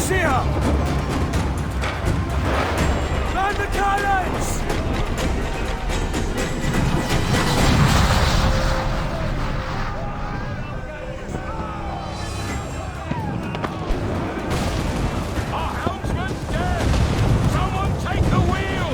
see her! Land the cannons! Our helmsman's dead! Someone take the wheel!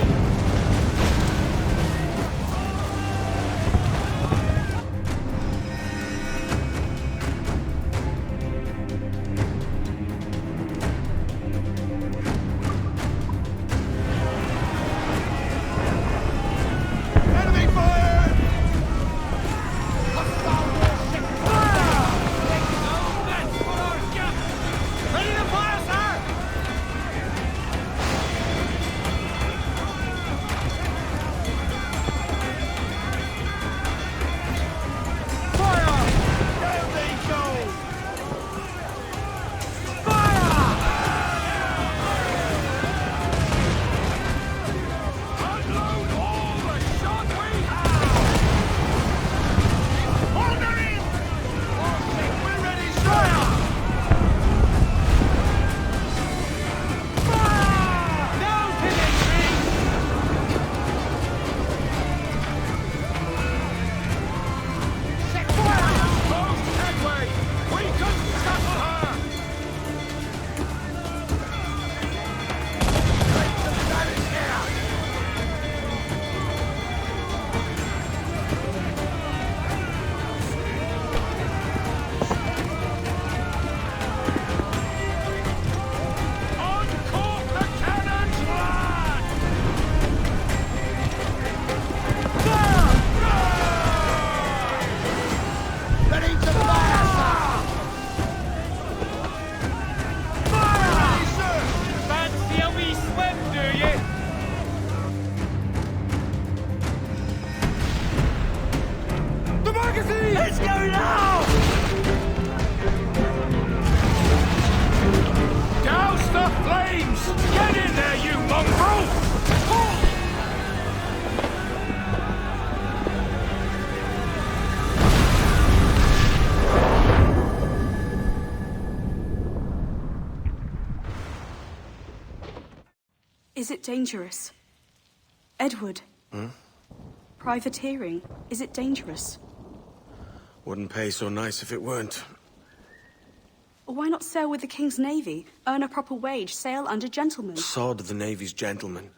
Let's go now! Douse the flames! Get in there, you mongrel! Is it dangerous? Edward? Privateering, is it dangerous? Wouldn't pay so nice if it weren't. Why not sail with the King's Navy? Earn a proper wage, sail under gentlemen. Sod the Navy's gentlemen.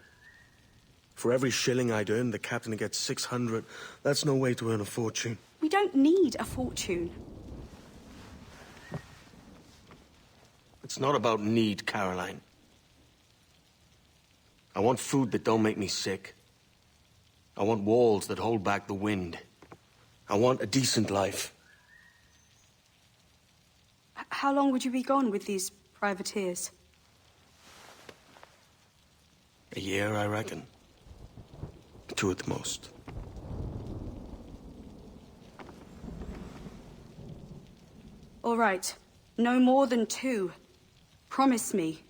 For every shilling I'd earn, the captain gets 600. That's no way to earn a fortune. We don't need a fortune. It's not about need, Caroline. I want food that don't make me sick. I want walls that hold back the wind. I want a decent life. How long would you be gone with these privateers? A year, I reckon. 2 at the most. All right. No more than 2. Promise me.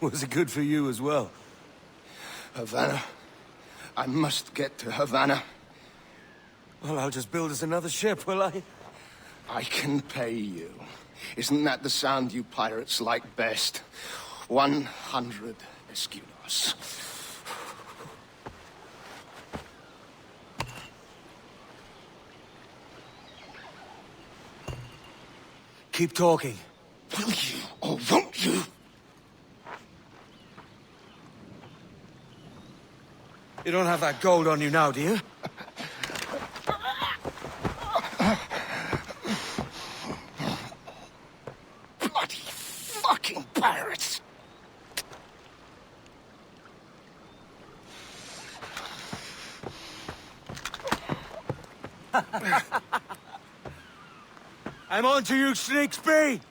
Was it good for you as well? Havana. I must get to Havana. Well, I'll just build us another ship, will I? I can pay you. Isn't that the sound you pirates like best? 100 escudos. Keep talking. Will you, or won't you? You don't have that gold on you now, do you? Bloody fucking pirates! I'm on to you, Snakesby!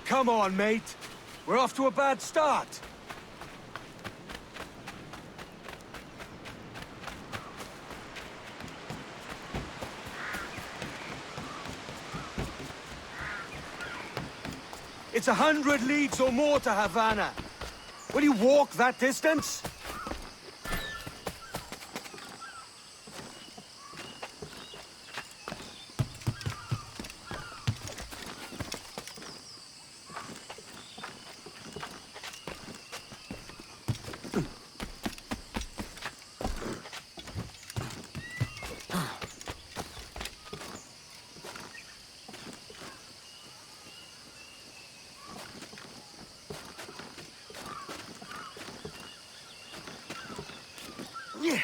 Come on, mate. We're off to a bad start. It's 100 leagues or more to Havana. Will you walk that distance? Yeah.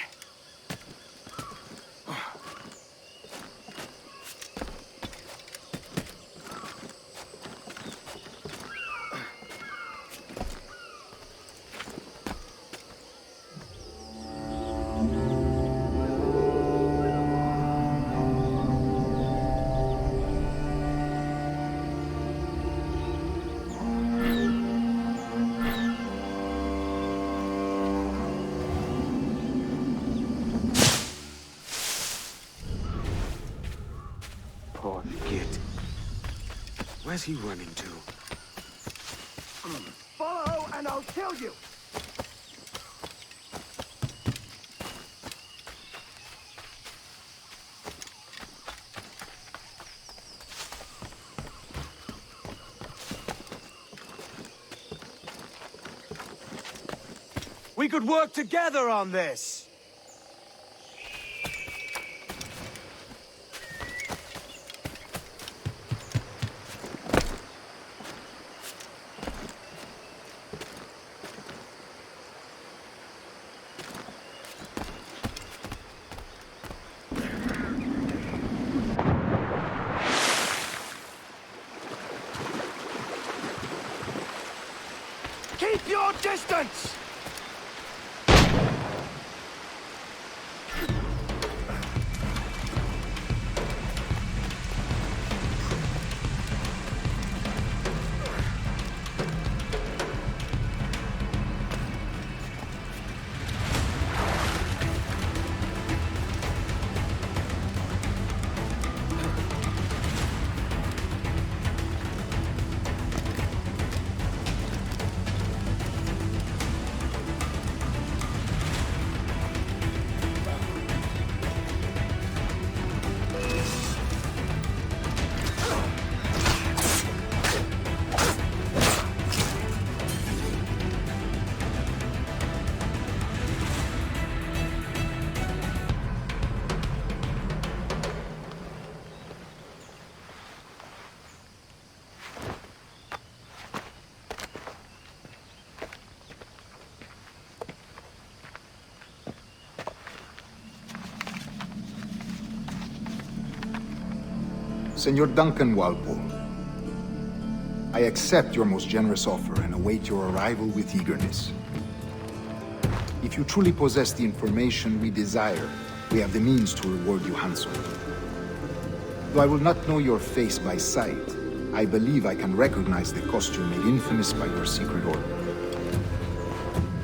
Poor git. Where's he running to? Follow and I'll kill you! We could work together on this! Keep your distance! Senor Duncan Walpole, I accept your most generous offer and await your arrival with eagerness. If you truly possess the information we desire, we have the means to reward you handsomely. Though I will not know your face by sight, I believe I can recognize the costume made infamous by your secret order.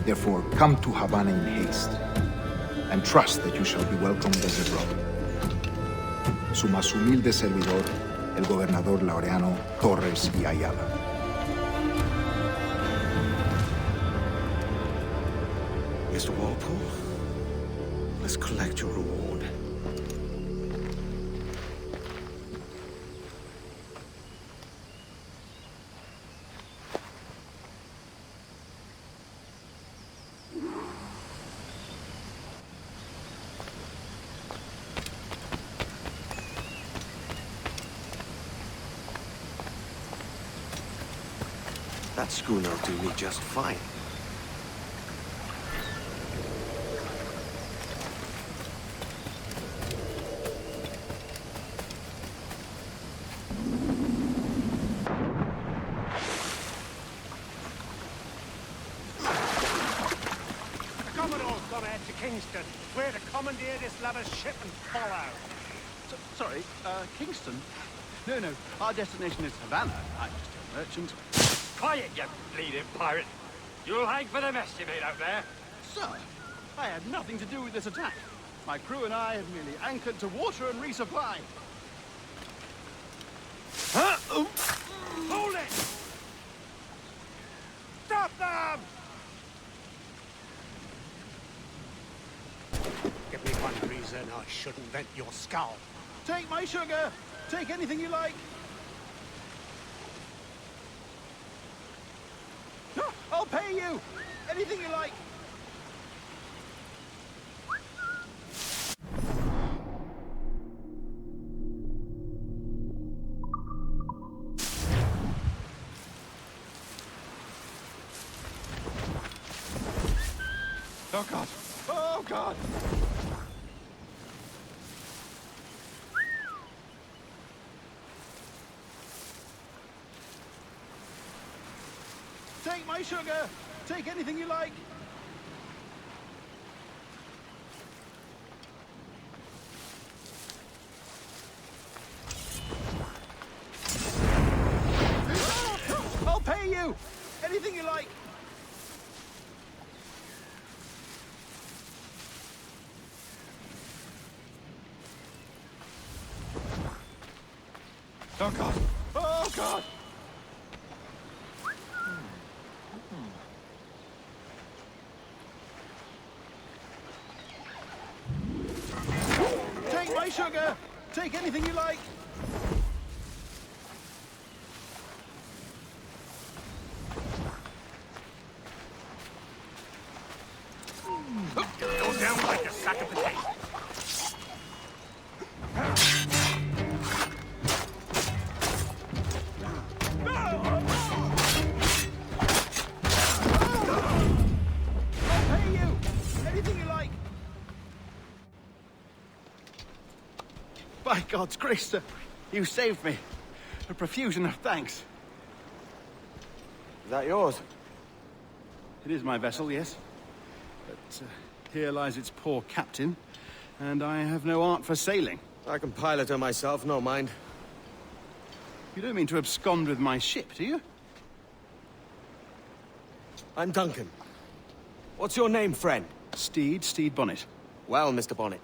Therefore, come to Havana in haste, and trust that you shall be welcomed as a brother. Su más humilde servidor, el gobernador Laureano Torres y Ayala. Mr. Walpole, let's collect your reward. That schooner'll do me just fine. Commodore's gone ahead to Kingston. We're to commandeer this lover's ship and follow. Sorry, Kingston? No, our destination is Havana. I'm just a merchant. Quiet, you bleeding pirate. You'll hang for the mess you made out there. Sir, I had nothing to do with this attack. My crew and I have merely anchored to water and resupply. Huh? Hold it! Stop them! Give me one reason I shouldn't vent your skull. Take my sugar! Take anything you like! No, I'll pay you! Anything you like! Oh, God! Oh, God! Take my sugar! Take anything you like! I'll pay you! Anything you like! Oh, God! Oh, God! Take my sugar! Take anything you like! Go down like a sack of potatoes. I'll pay you! Anything you like! By God's grace, sir, you saved me. A profusion of thanks. Is that yours? It is my vessel, yes. But here lies its poor captain, and I have no art for sailing. I can pilot her myself, no mind. You don't mean to abscond with my ship, do you? I'm Duncan. What's your name, friend? Steed Bonnet. Well, Mr. Bonnet,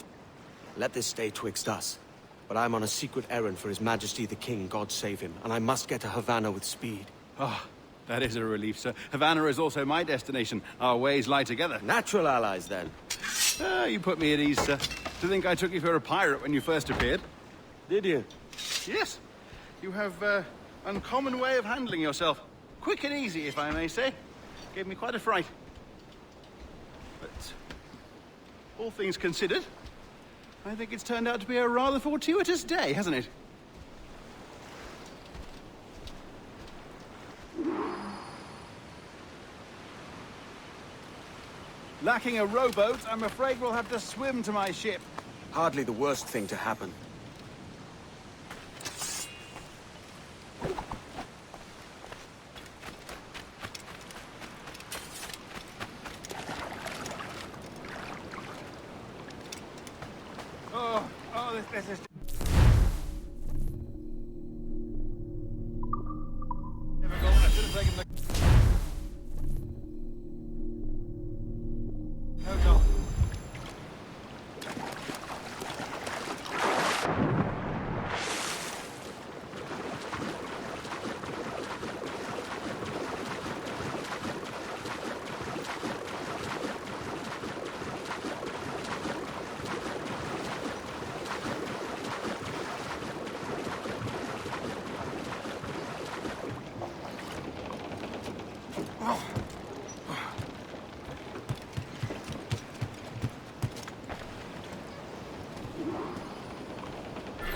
let this stay twixt us. But I'm on a secret errand for His Majesty the King, God save him, and I must get to Havana with speed. Ah, that is a relief, sir. Havana is also my destination. Our ways lie together. Natural allies, then. Ah, you put me at ease, sir. To think I took you for a pirate when you first appeared. Did you? Yes. You have uncommon way of handling yourself. Quick and easy, if I may say. Gave me quite a fright. But all things considered, I think it's turned out to be a rather fortuitous day, hasn't it? Lacking a rowboat, I'm afraid we'll have to swim to my ship. Hardly the worst thing to happen. This is... Difficult. I should have taken the... Oh, God.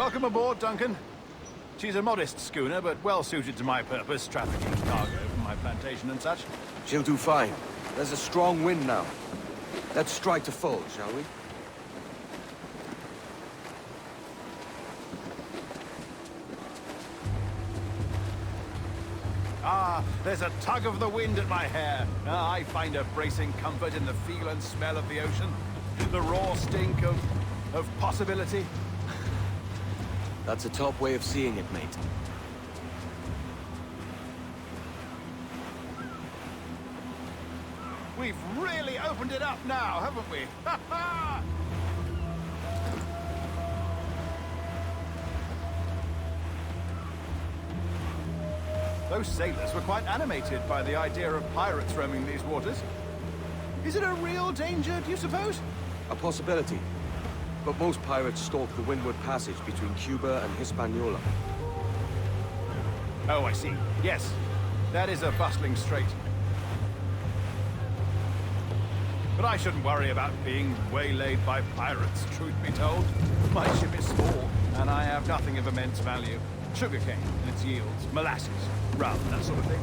Welcome aboard, Duncan. She's a modest schooner, but well suited to my purpose, trafficking cargo from my plantation and such. She'll do fine. There's a strong wind now. Let's strike to full, shall we? Ah, there's a tug of the wind at my hair. I find a bracing comfort in the feel and smell of the ocean. The raw stink of possibility. That's a top way of seeing it, mate. We've really opened it up now, haven't we? Ha ha! Those sailors were quite animated by the idea of pirates roaming these waters. Is it a real danger, do you suppose? A possibility. But most pirates stalk the windward passage between Cuba and Hispaniola. Oh, I see. Yes, that is a bustling strait. But I shouldn't worry about being waylaid by pirates, truth be told. My ship is small, and I have nothing of immense value. Sugarcane and its yields, molasses, rum, that sort of thing.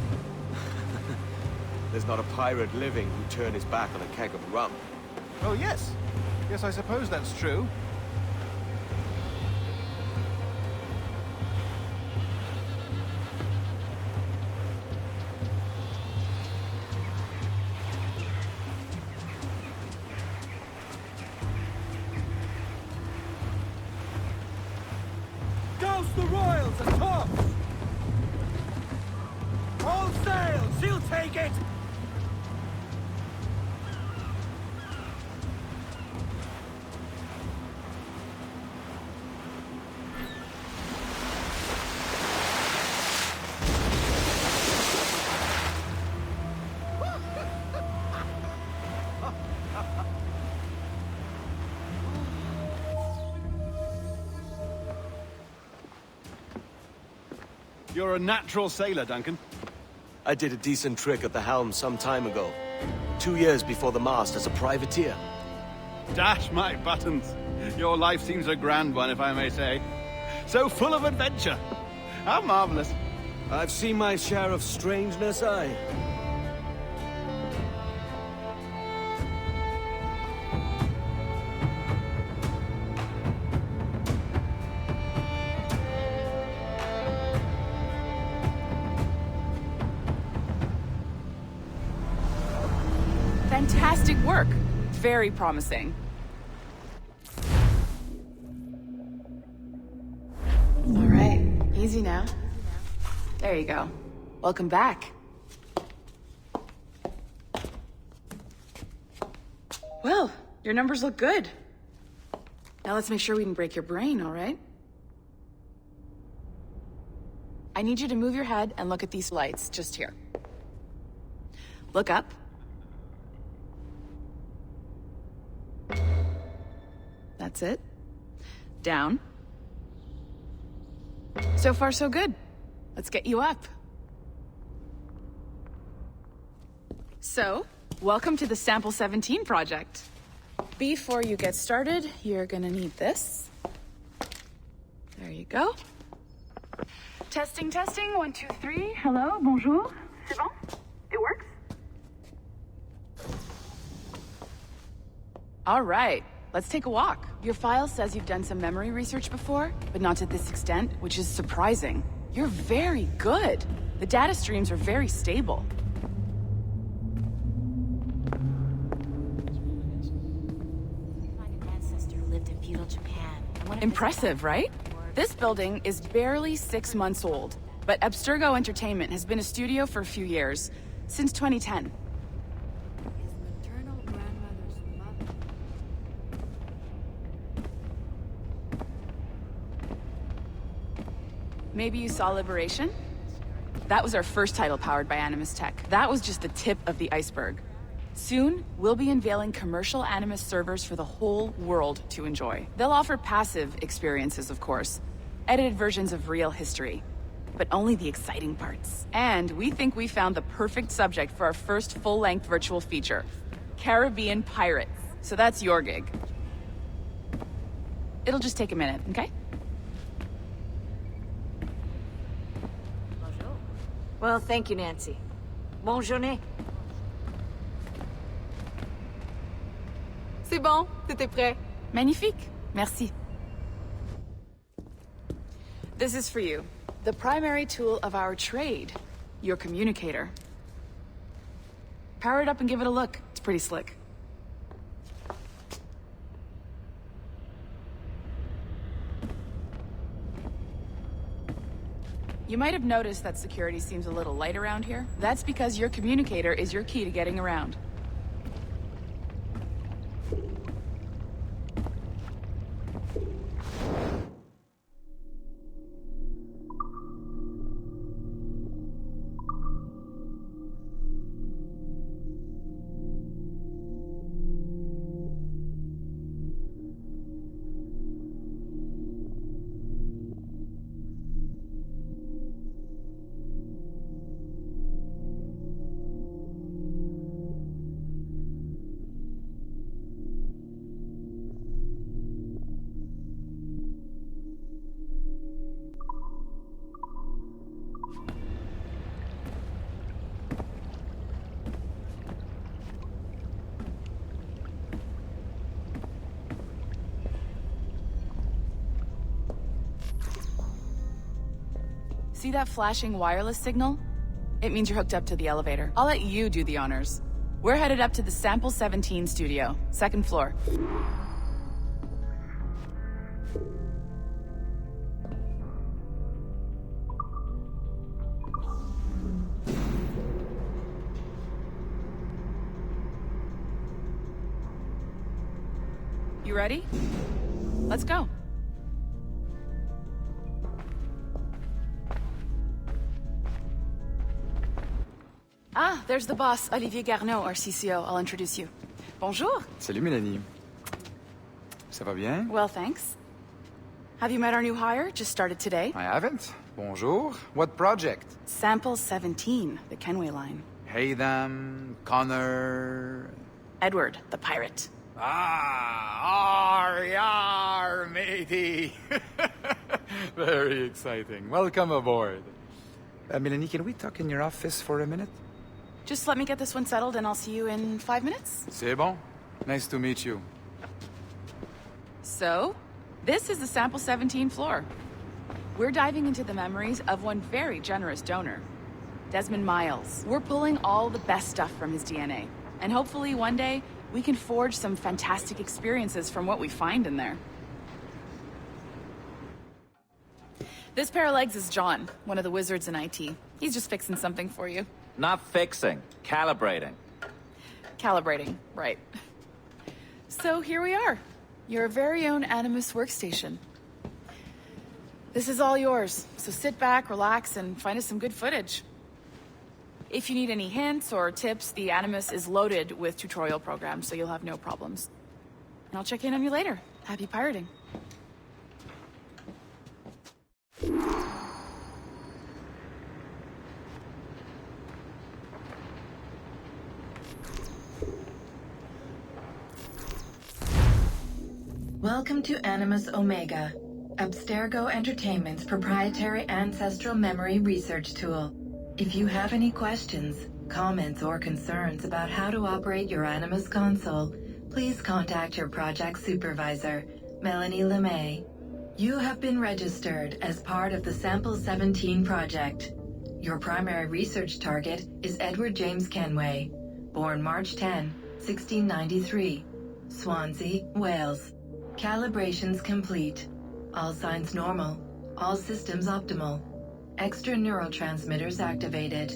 There's not a pirate living who'd turn his back on a keg of rum. Oh, yes. Yes, I suppose that's true. Douse the royals and tops! All sail! She'll take it! You're a natural sailor, Duncan. I did a decent trick at the helm some time ago. 2 years before the mast as a privateer. Dash my buttons. Your life seems a grand one, if I may say. So full of adventure. How marvelous. I've seen my share of strangeness, aye. Fantastic work. Very promising. All right, easy now. There you go. Welcome back. Well, your numbers look good. Now let's make sure we didn't break your brain, all right? I need you to move your head and look at these lights just here. Look up. That's it. Down. So far, so good. Let's get you up. So, welcome to the Sample 17 project. Before you get started, you're gonna need this. There you go. Testing, testing, 1, 2, 3. Hello, bonjour. C'est bon? It works? All right. Let's take a walk. Your file says you've done some memory research before, but not to this extent, which is surprising. You're very good. The data streams are very stable. An ancestor lived in feudal Japan. Impressive, right? This building is barely 6 months old, but Abstergo Entertainment has been a studio for a few years, since 2010. Maybe you saw Liberation? That was our first title powered by Animus Tech. That was just the tip of the iceberg. Soon, we'll be unveiling commercial Animus servers for the whole world to enjoy. They'll offer passive experiences, of course, edited versions of real history, but only the exciting parts. And we think we found the perfect subject for our first full-length virtual feature, Caribbean Pirates. So that's your gig. It'll just take a minute, okay? Well, thank you, Nancy. Bonne journée. C'est bon, t'étais prêt. Magnifique. Merci. This is for you. The primary tool of our trade. Your communicator. Power it up and give it a look. It's pretty slick. You might have noticed that security seems a little light around here. That's because your communicator is your key to getting around. See that flashing wireless signal? It means you're hooked up to the elevator. I'll let you do the honors. We're headed up to the Sample 17 studio, 2nd floor. You ready? Let's go. Ah, there's the boss, Olivier Garneau, our CCO. I'll introduce you. Bonjour. Salut, Mélanie. Ça va bien? Well, thanks. Have you met our new hire? Just started today. I haven't. Bonjour. What project? Sample 17, the Kenway line. Hey them, Connor... Edward, the pirate. Yar, matey. Very exciting. Welcome aboard. Mélanie, can we talk in your office for a minute? Just let me get this one settled and I'll see you in 5 minutes. C'est bon. Nice to meet you. So, this is the Sample 17 floor. We're diving into the memories of one very generous donor, Desmond Miles. We're pulling all the best stuff from his DNA. And hopefully one day, we can forge some fantastic experiences from what we find in there. This pair of legs is John, one of the wizards in IT. He's just fixing something for you. Not fixing, calibrating. Calibrating, right. So here we are, your very own Animus workstation. This is all yours, so sit back, relax, and find us some good footage. If you need any hints or tips, the Animus is loaded with tutorial programs, so you'll have no problems. And I'll check in on you later. Happy pirating. Welcome to Animus Omega, Abstergo Entertainment's proprietary ancestral memory research tool. If you have any questions, comments, or concerns about how to operate your Animus console, please contact your project supervisor, Melanie LeMay. You have been registered as part of the Sample 17 project. Your primary research target is Edward James Kenway, born March 10, 1693, Swansea, Wales. Calibrations complete. All signs normal. All systems optimal. Extra neurotransmitters activated.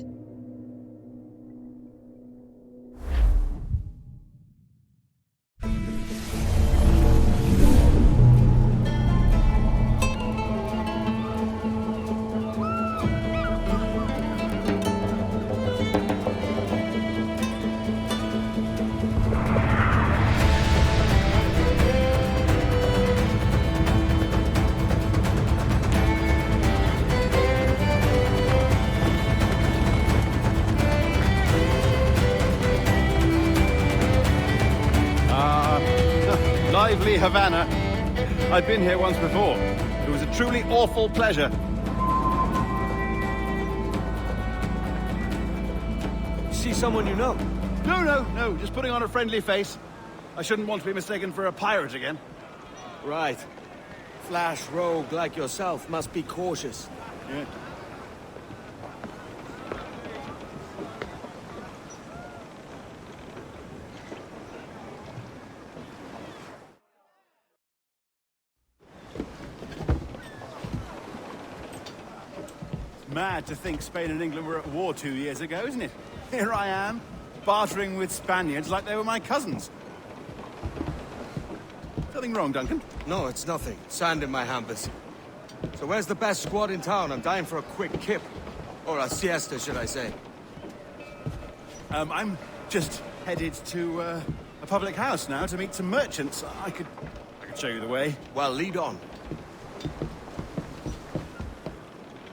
Lively Havana. I've been here once before. It was a truly awful pleasure. see someone you know? No. Just putting on a friendly face. I shouldn't want to be mistaken for a pirate again. Right. Flash rogue like yourself must be cautious. Yeah. Mad to think Spain and England were at war 2 years ago, isn't it? Here I am, bartering with Spaniards like they were my cousins. Nothing wrong, Duncan? No, it's nothing. Sand in my hampers. So where's the best squad in town? I'm dying for a quick kip. Or a siesta, should I say. I'm just headed to a public house now to meet some merchants. I could show you the way. Well, lead on.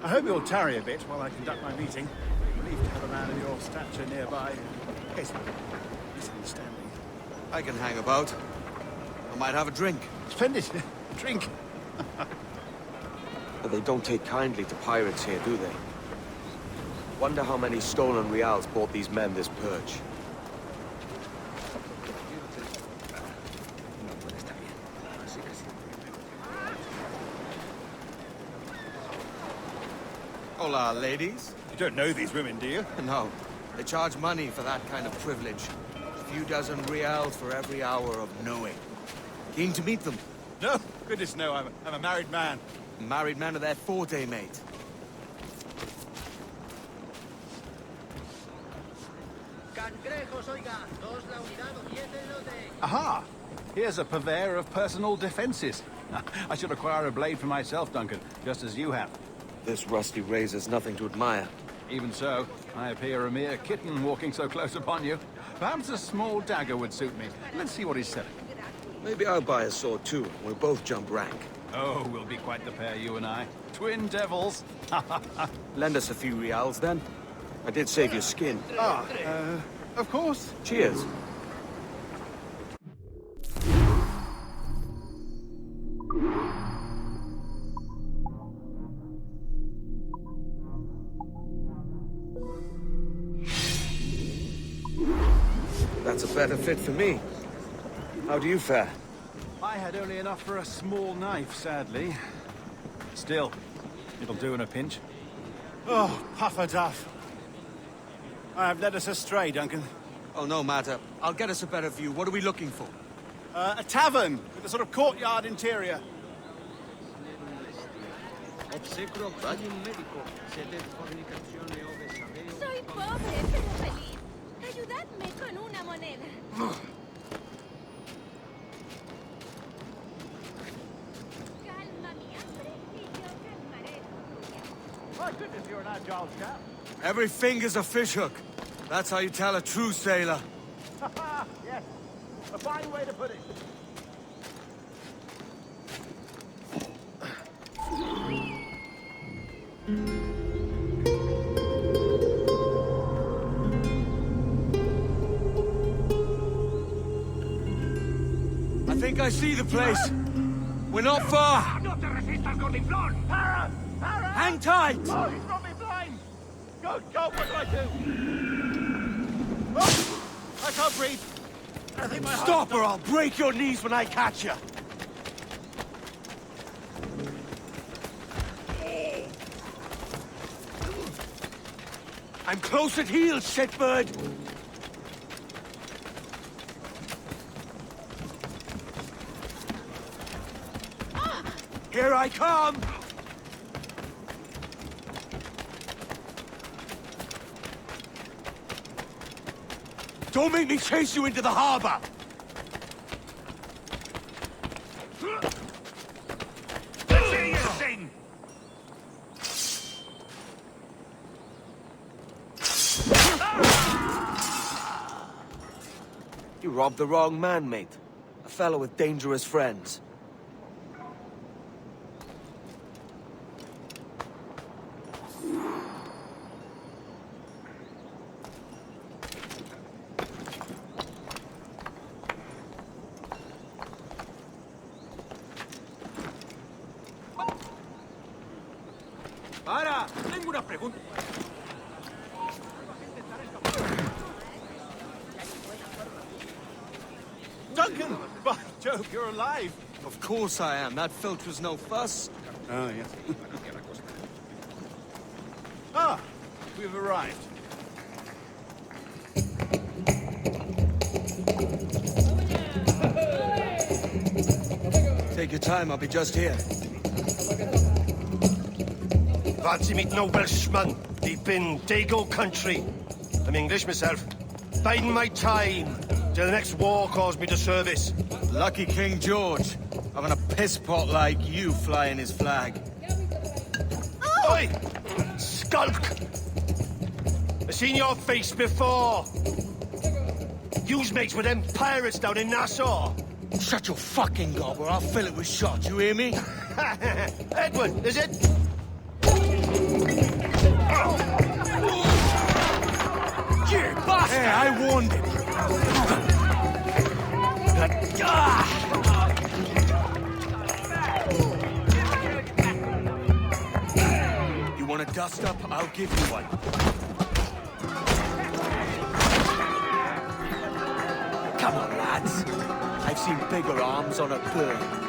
I hope you'll tarry a bit while I conduct my meeting. Relieved to have a man of your stature nearby. In case of a misunderstanding. I can hang about. I might have a drink. Splendid. Drink. But they don't take kindly to pirates here, do they? Wonder how many stolen reals bought these men this purge. Hola, ladies. You don't know these women, do you? No. They charge money for that kind of privilege. A few dozen reals for every hour of knowing. Keen to meet them? No, goodness no, I'm a married man. Married man of their forte, mate. Aha! Here's a purveyor of personal defenses. I should acquire a blade for myself, Duncan, just as you have. This rusty razor's nothing to admire. Even so, I appear a mere kitten walking so close upon you. Perhaps a small dagger would suit me. Let's see what he's selling. Maybe I'll buy a sword too. We'll both jump rank. Oh, we'll be quite the pair, you and I. Twin devils. Lend us a few reals, then. I did save your skin. Of course. Cheers. That's a better fit for me. How do you fare? I had only enough for a small knife, sadly. Still, it'll do in a pinch. Oh, puffer duff. I have led us astray, Duncan. Oh, no matter. I'll get us a better view. What are we looking for? A tavern with a sort of courtyard interior. Soy pobre, pero feliz. Ayudadme con una moneda. Calma mi hambre y yo calmaré tu tuya. My goodness, you're an agile chap. Every finger's a fishhook. That's how you tell a true sailor. Yes, a fine way to put it. I think I see the place. We're not far. No te resistas, gordinflón! Para! Hang tight! Oh, he's got me blind! Good God, what do I do? Oh, I can't breathe. I think my Stop or I'll break your knees when I catch you. I'm close at heel, shitbird! Here I come! Don't make me chase you into the harbor! Let's hear you sing! You robbed the wrong man, mate. A fellow with dangerous friends. Para, tengo una pregunta. Larkin! By Jove, you're alive! Of course I am. That filch was no fuss. Oh, yes. Ah, we've arrived. Take your time, I'll be just here. Fancy meet no Welshman, deep in Dago country. I'm English myself. Biding my time till the next war calls me to service. Lucky King George, having a piss pot like you flying his flag. Oi! Skulk! I've seen your face before. You's mates with them pirates down in Nassau. Shut your fucking gob or I'll fill it with shot, you hear me? Edward, is it? You bastard! Hey, I warned him. You want a dust up? I'll give you one. Come on, lads. I've seen bigger arms on a bird.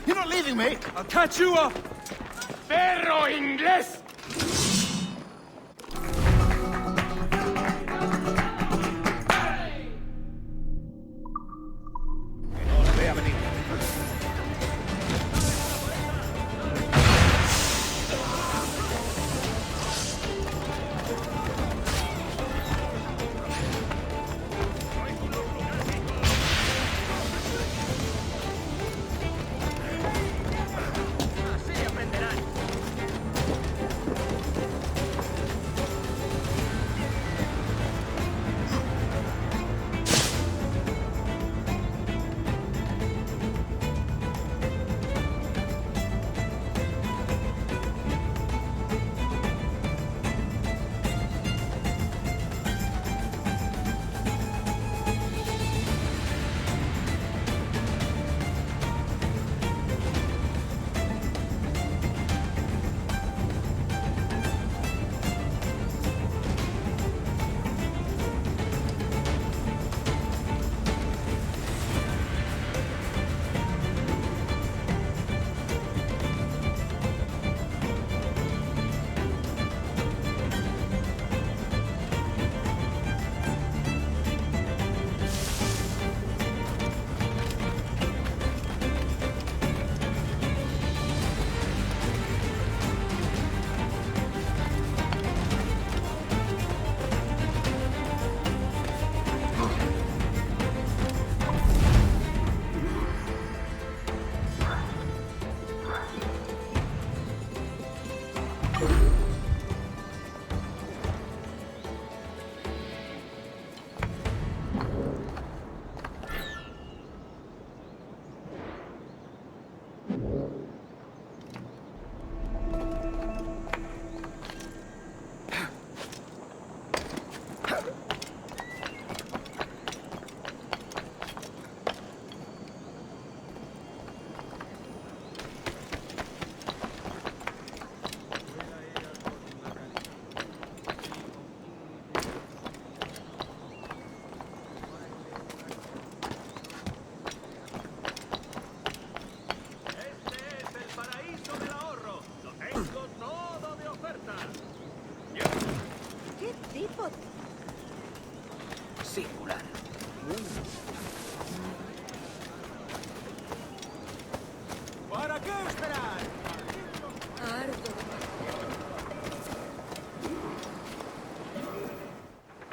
You're not leaving me! I'll catch you up! Perro inglés!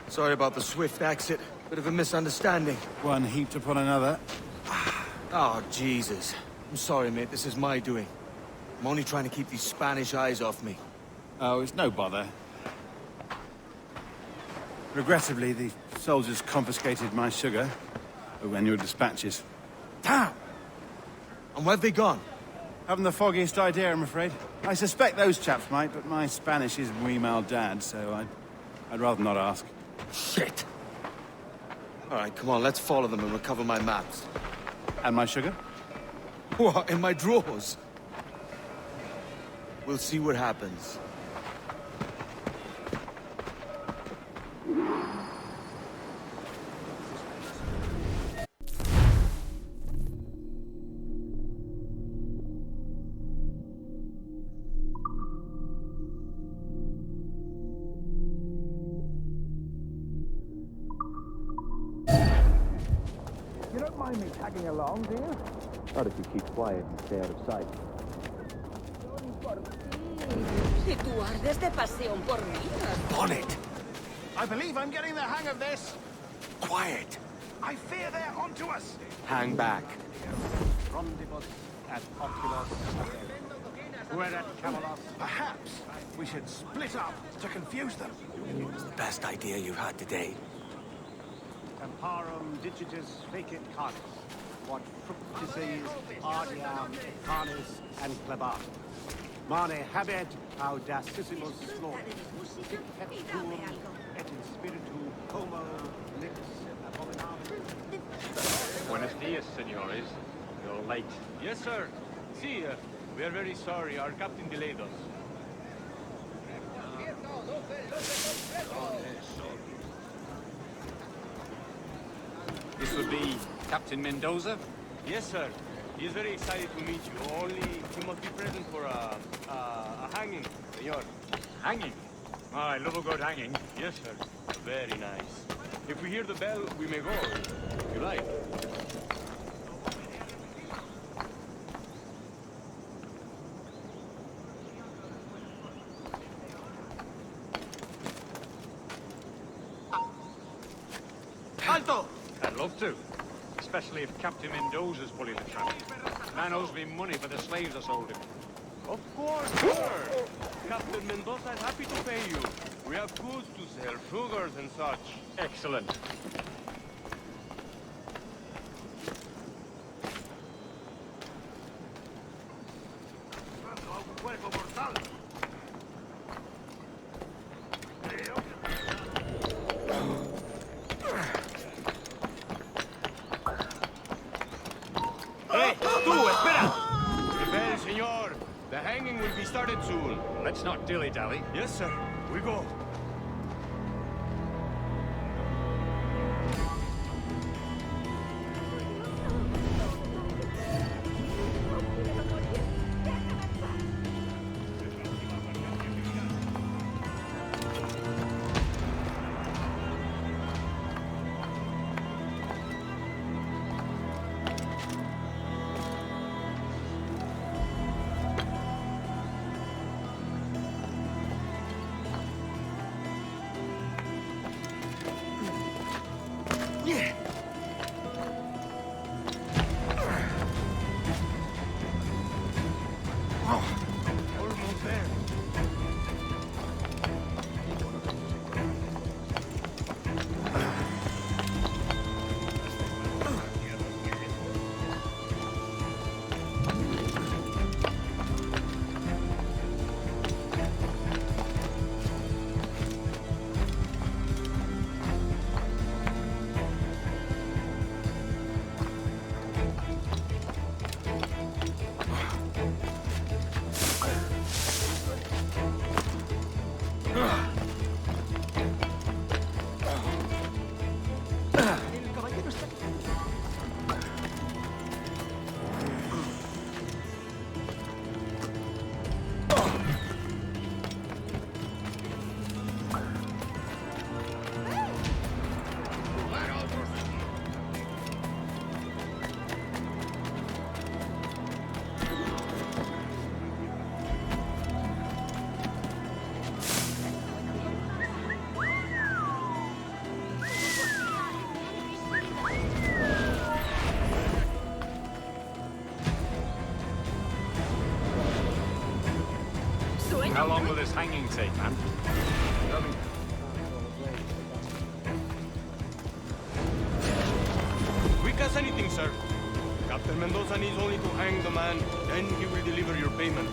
Sorry about the swift exit. Bit of a misunderstanding. One heaped upon another. Oh, Jesus. I'm sorry, mate. This is my doing. I'm only trying to keep these Spanish eyes off me. Oh, it's no bother. Regrettably, the soldiers confiscated my sugar and your dispatches. Damn! And where've they gone? Haven't the foggiest idea, I'm afraid. I suspect those chaps might, but my Spanish is muy mal dad, so I'd rather not ask. Shit! All right, come on, let's follow them and recover my maps. And my sugar? What, in my drawers? We'll see what happens. You don't mind me tagging along, do you? Not if you keep quiet and stay out of sight. Si tú ardes de pasión por mí. Bonnet! I believe I'm getting the hang of this. Quiet! I fear they're onto us. Hang back. Rondibus at Oculus. We're at Camelot. Perhaps we should split up to confuse them. It's the best idea you've had today. Temparum digitis fecit canis. What fructices ardiam canis and clebat. Mane habet audacissimus slor. Sic et tuum et in spiritu homo nix abominabile. Buenos dias, senores. You're late. Yes, sir. See, we are very sorry. Our captain delayed us. This would be Captain Mendoza? Yes, sir. He is very excited to meet you. Only he must be present for a hanging, senor. Hanging? Oh, I love a good hanging. Yes, sir. Very nice. If we hear the bell, we may go, if you like. Alto! I'd love to. Especially if Captain Mendoza's pulling the trap. Man owes me money for the slaves I sold him. Of course, sir. Captain Mendoza is happy to pay you. We have goods to sell, sugars and such. Excellent. Hey, tú, espera! Well, senor, the hanging will be started soon. Let's not dilly-dally. Yes, sir. We go. Almost there. How long will this hanging take, man? Quick as anything, sir. Captain Mendoza needs only to hang the man, then he will deliver your payment.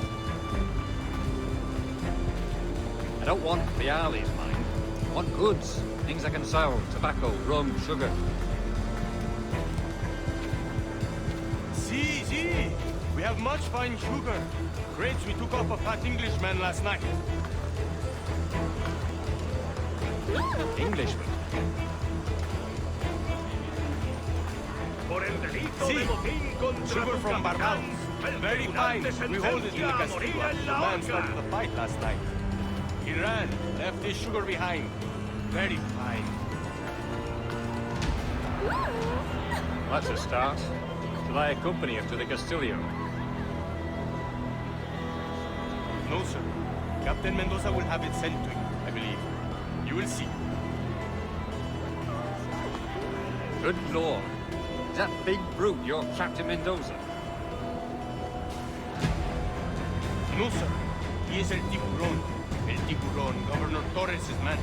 I don't want reales, mind. I want goods. Things I can sell. Tobacco, rum, sugar. See. We have much fine sugar. Crates we took off a fat Englishman last night. Englishman? See, sugar from Barbados. Very fine. We hold it in the Castillo. The man started the fight last night. He ran, left his sugar behind. Very fine. That's a start. Shall I accompany him to the Castillo? No, sir. Captain Mendoza will have it sent to you, I believe. You will see. Good lord. Is that big brute your Captain Mendoza? No, sir. He is El Tiburón. El Tiburón, Governor Torres' man.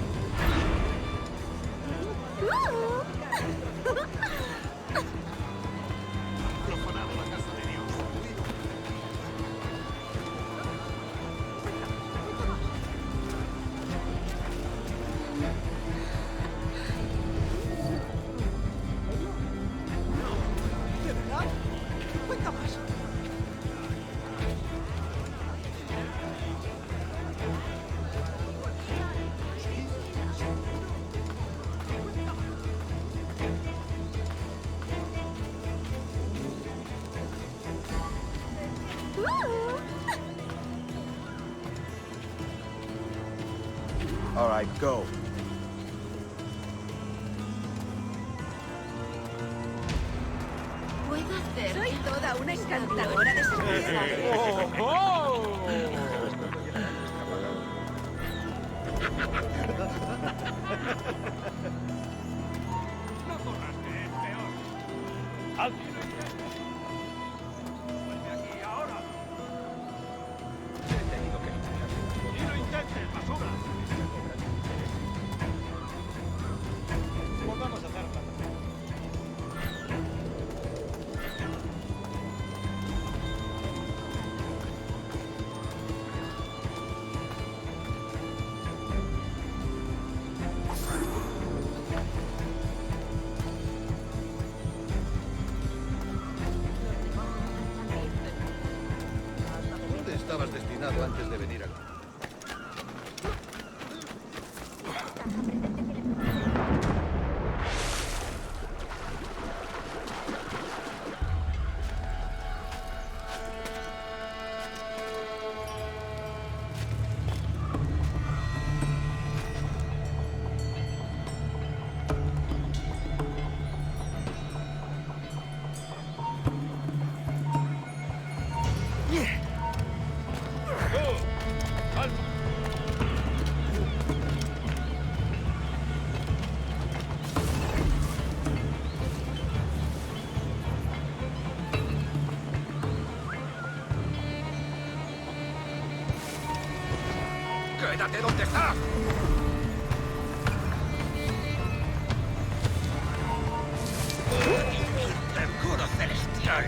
All right, go. Puedo hacer. Soy toda una encantadora de No corras, que es peor. Alguien. Vuelve aquí ahora. Te he tenido que limpiar. ¡Y lo intentes, basura! Volvamos a hacer plata. ¿Dónde estabas destinado antes de venir aquí? ¡Quédate donde estás! ¡Seguro celestial!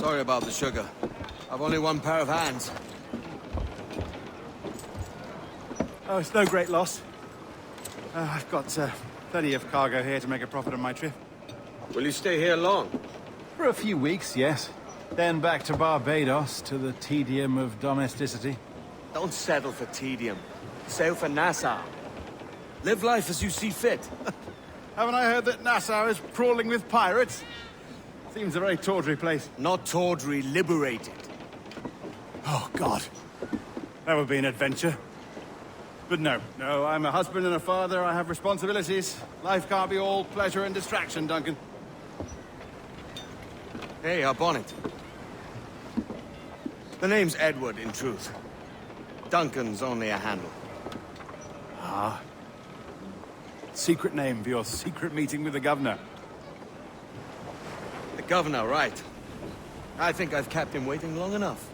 Sorry about the sugar. I've only one pair of hands. Oh, it's no great loss. I've got plenty of cargo here to make a profit on my trip. Will you stay here long? For a few weeks, yes. Then back to Barbados, to the tedium of domesticity. Don't settle for tedium. Sail for Nassau. Live life as you see fit. Haven't I heard that Nassau is crawling with pirates? Seems a very tawdry place. Not tawdry, liberated. Oh, God. That would be an adventure. But no, I'm a husband and a father. I have responsibilities. Life can't be all pleasure and distraction, Duncan. Hey, our bonnet. The name's Edward, in truth. Duncan's only a handle. Ah. Secret name for your secret meeting with the governor. The governor, right. I think I've kept him waiting long enough.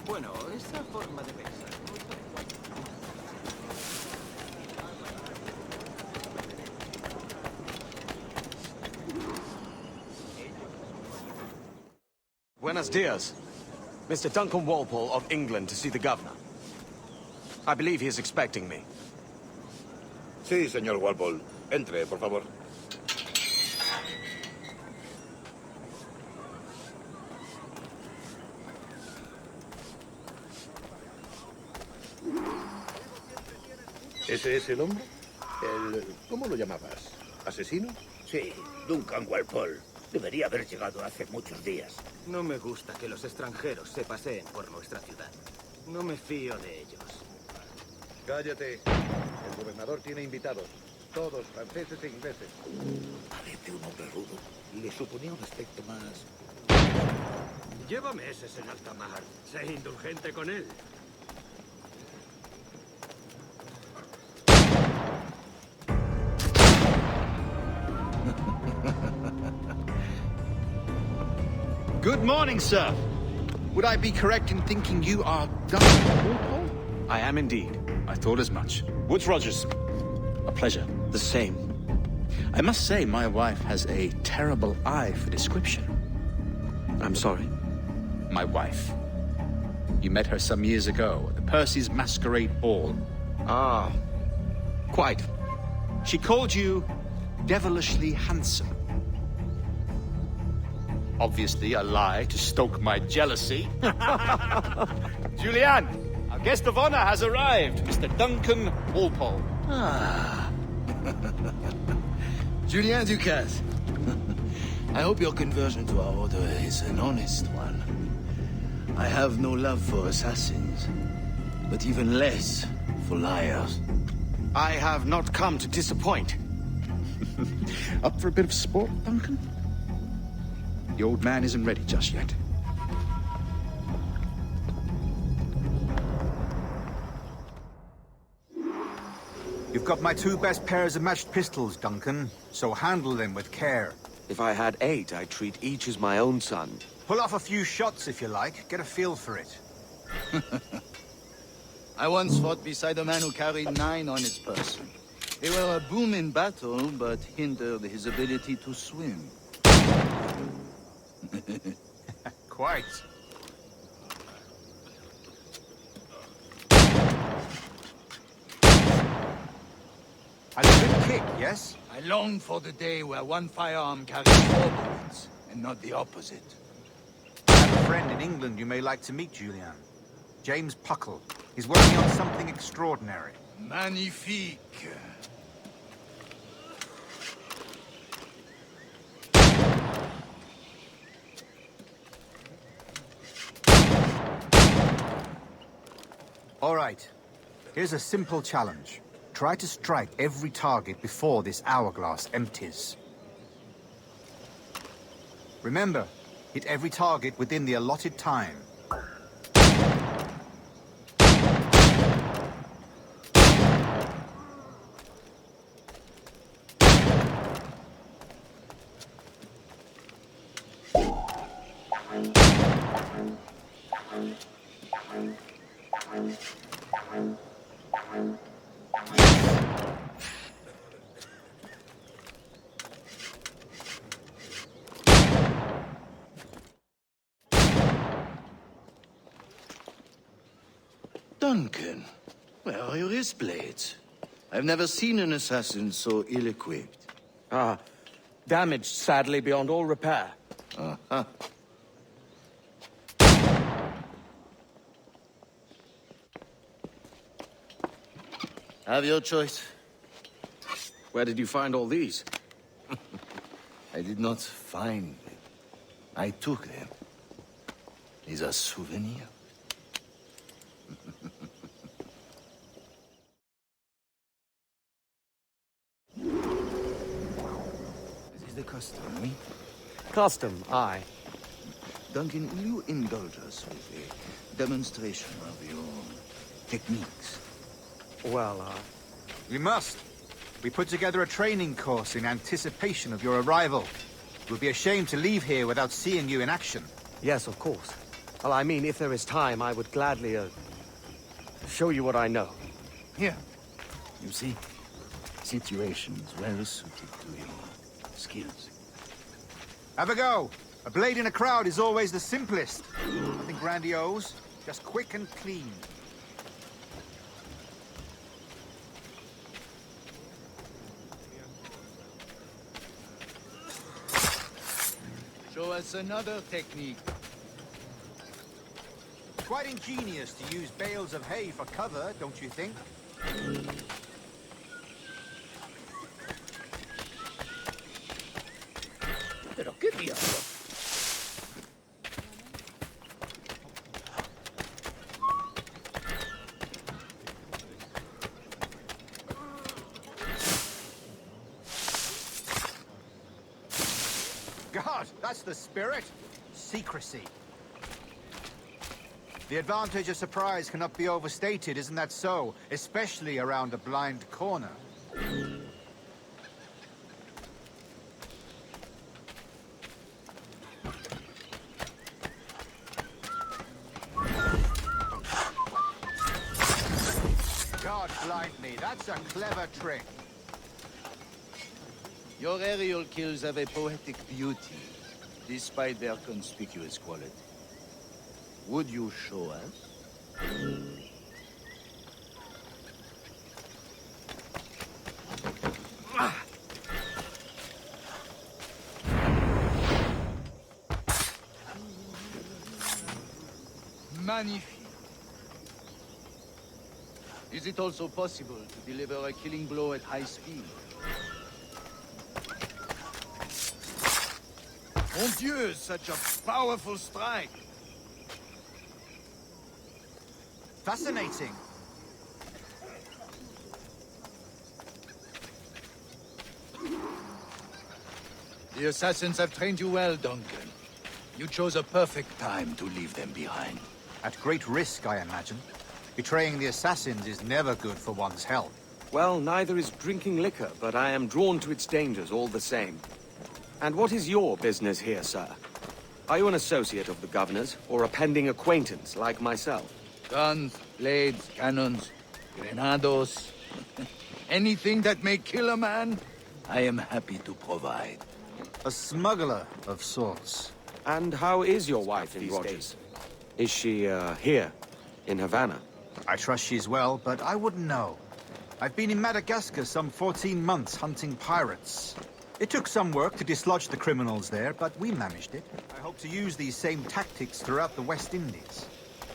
Bueno, esa forma de pensar. Buenos dias. Mr. Duncan Walpole of England to see the governor. I believe he is expecting me. Sí, señor Walpole. Entre, por favor. ¿Ese es el hombre? ¿Cómo lo llamabas? ¿Asesino? Sí, Duncan Walpole. Debería haber llegado hace muchos días. No me gusta que los extranjeros se paseen por nuestra ciudad. No me fío de ellos. Cállate. El gobernador tiene invitados. Todos franceses e ingleses. Parece un hombre rudo. Le suponía un aspecto más... Lleva meses en alta mar. Sé indulgente con él. Good morning, sir. Would I be correct in thinking you are Duncan Walpole? I am indeed. I thought as much. Woods Rogers. A pleasure. The same. I must say, my wife has a terrible eye for description. I'm sorry. My wife. You met her some years ago at the Percy's Masquerade Ball. Ah, quite. She called you devilishly handsome. Obviously a lie to stoke my jealousy. Julianne, our guest of honor has arrived, Mr. Duncan Walpole. Ah. Julien Ducasse. I hope your conversion to our order is an honest one. I have no love for assassins, but even less for liars. I have not come to disappoint. Up for a bit of sport, Duncan? The old man isn't ready just yet. You've got my 2 best pairs of matched pistols, Duncan, so handle them with care. If I had 8, I'd treat each as my own son. Pull off a few shots if you like. Get a feel for it. I once fought beside a man who carried 9 on his person. They were a boom in battle, but hindered his ability to swim. Quite. A good kick, yes? I long for the day where one firearm carries 4 bullets, and not the opposite. I have a friend in England you may like to meet, Julian. James Puckle. He's working on something extraordinary. Magnifique. All right. Here's a simple challenge. Try to strike every target before this hourglass empties. Remember, hit every target within the allotted time. Duncan, where are your wrist blades? I've never seen an assassin so ill-equipped. Ah, damaged sadly beyond all repair. Uh-huh. Have your choice. Where did you find all these? I did not find them. I took them. These are souvenirs. This is the custom, oui? Custom, aye. Duncan, will you indulge us with a demonstration of your techniques? Well, We must. We put together a training course in anticipation of your arrival. It would be a shame to leave here without seeing you in action. Yes, of course. Well, I mean, if there is time, I would gladly, show you what I know. Here. You see? Situations well suited to your skills. Have a go. A blade in a crowd is always the simplest. Nothing grandiose, just quick and clean. Show us another technique. Quite ingenious to use bales of hay for cover, don't you think? Pero qué diablo. God, that's the spirit. Secrecy. The advantage of surprise cannot be overstated, isn't that so? Especially around a blind corner. God blind me, that's a clever trick. Your aerial kills have a poetic beauty, despite their conspicuous quality. Would you show us? Magnifique. Is it also possible to deliver a killing blow at high speed? Mon Dieu, such a powerful strike! Fascinating. The assassins have trained you well, Duncan. You chose a perfect time to leave them behind. At great risk, I imagine. Betraying the assassins is never good for one's health. Well, neither is drinking liquor, but I am drawn to its dangers all the same. And what is your business here, sir? Are you an associate of the governor's, or a pending acquaintance like myself? Guns, blades, cannons, grenados, anything that may kill a man, I am happy to provide. A smuggler of sorts. And how is your wife these days? Is she, here, in Havana? I trust she's well, but I wouldn't know. I've been in Madagascar some 14 months hunting pirates. It took some work to dislodge the criminals there, but we managed it. I hope to use these same tactics throughout the West Indies.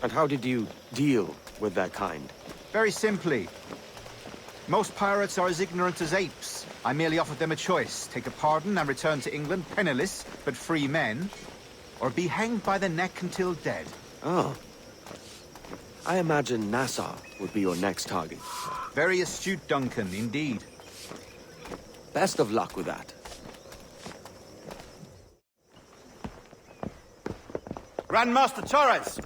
And how did you deal with that kind? Very simply. Most pirates are as ignorant as apes. I merely offered them a choice. Take a pardon and return to England penniless, but free men. Or be hanged by the neck until dead. Oh. I imagine Nassau would be your next target. Very astute, Duncan, indeed. Best of luck with that. Grandmaster Torres!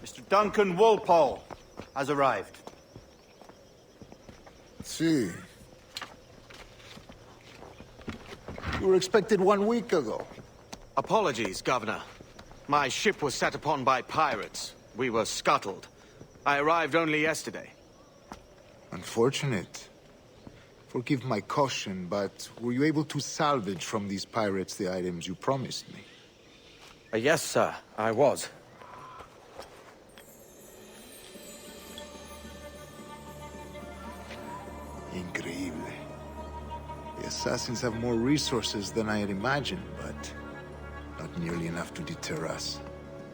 Mr. Duncan Walpole has arrived. See. You were expected 1 week ago. Apologies, Governor. My ship was set upon by pirates. We were scuttled. I arrived only yesterday. Unfortunate. Forgive my caution, but were you able to salvage from these pirates the items you promised me? Yes, sir, I was. Increíble. The assassins have more resources than I had imagined, but not nearly enough to deter us.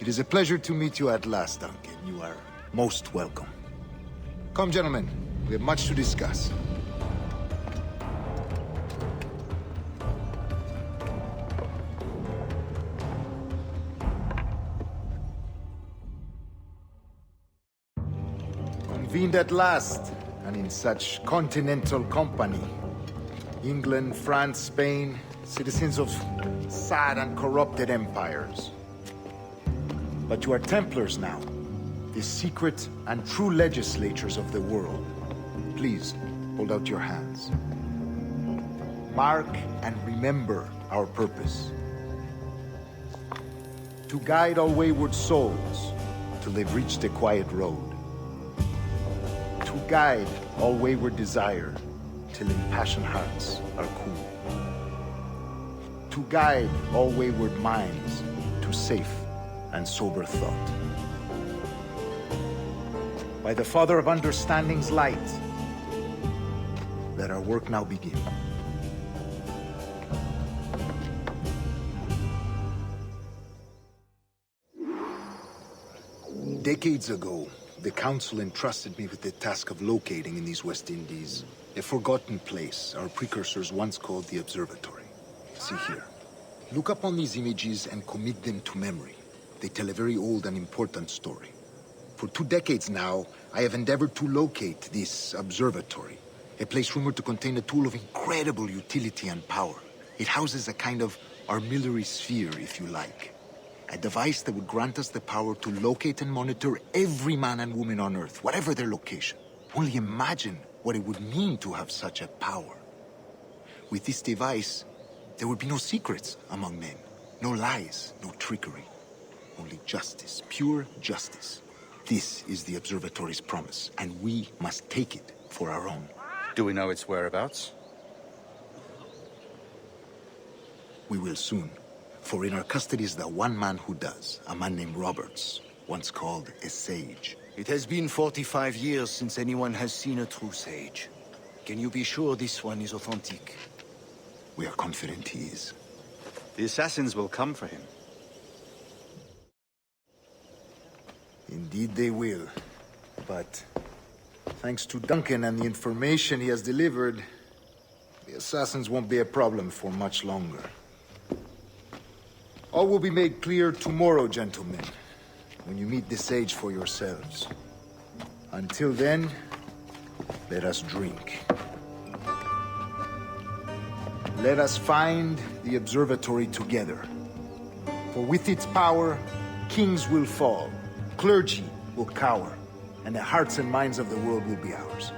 It is a pleasure to meet you at last, Duncan. You are most welcome. Come, gentlemen. We have much to discuss. Convened at last, and in such continental company. England, France, Spain, citizens of sad and corrupted empires. But you are Templars now, the secret and true legislators of the world. Please, hold out your hands. Mark and remember our purpose. To guide all wayward souls till they've reached a quiet road. To guide all wayward desire till impassioned hearts are cool. To guide all wayward minds to safe and sober thought. By the Father of Understanding's light, let our work now begin. Decades ago, the Council entrusted me with the task of locating in these West Indies a forgotten place our precursors once called the Observatory. See here. Look upon these images and commit them to memory. They tell a very old and important story. For 2 decades now, I have endeavored to locate this observatory, a place rumored to contain a tool of incredible utility and power. It houses a kind of armillary sphere, if you like. A device that would grant us the power to locate and monitor every man and woman on Earth, whatever their location. Only imagine what it would mean to have such a power. With this device, there would be no secrets among men, no lies, no trickery. Only justice, pure justice. This is the Observatory's promise, and we must take it for our own. Do we know its whereabouts? We will soon. For in our custody is the one man who does, a man named Roberts, once called a sage. It has been 45 years since anyone has seen a true sage. Can you be sure this one is authentic? We are confident he is. The assassins will come for him. Indeed they will. But thanks to Duncan and the information he has delivered, the assassins won't be a problem for much longer. All will be made clear tomorrow, gentlemen, when you meet the sage for yourselves. Until then, let us drink. Let us find the observatory together. For with its power, kings will fall, clergy will cower, and the hearts and minds of the world will be ours.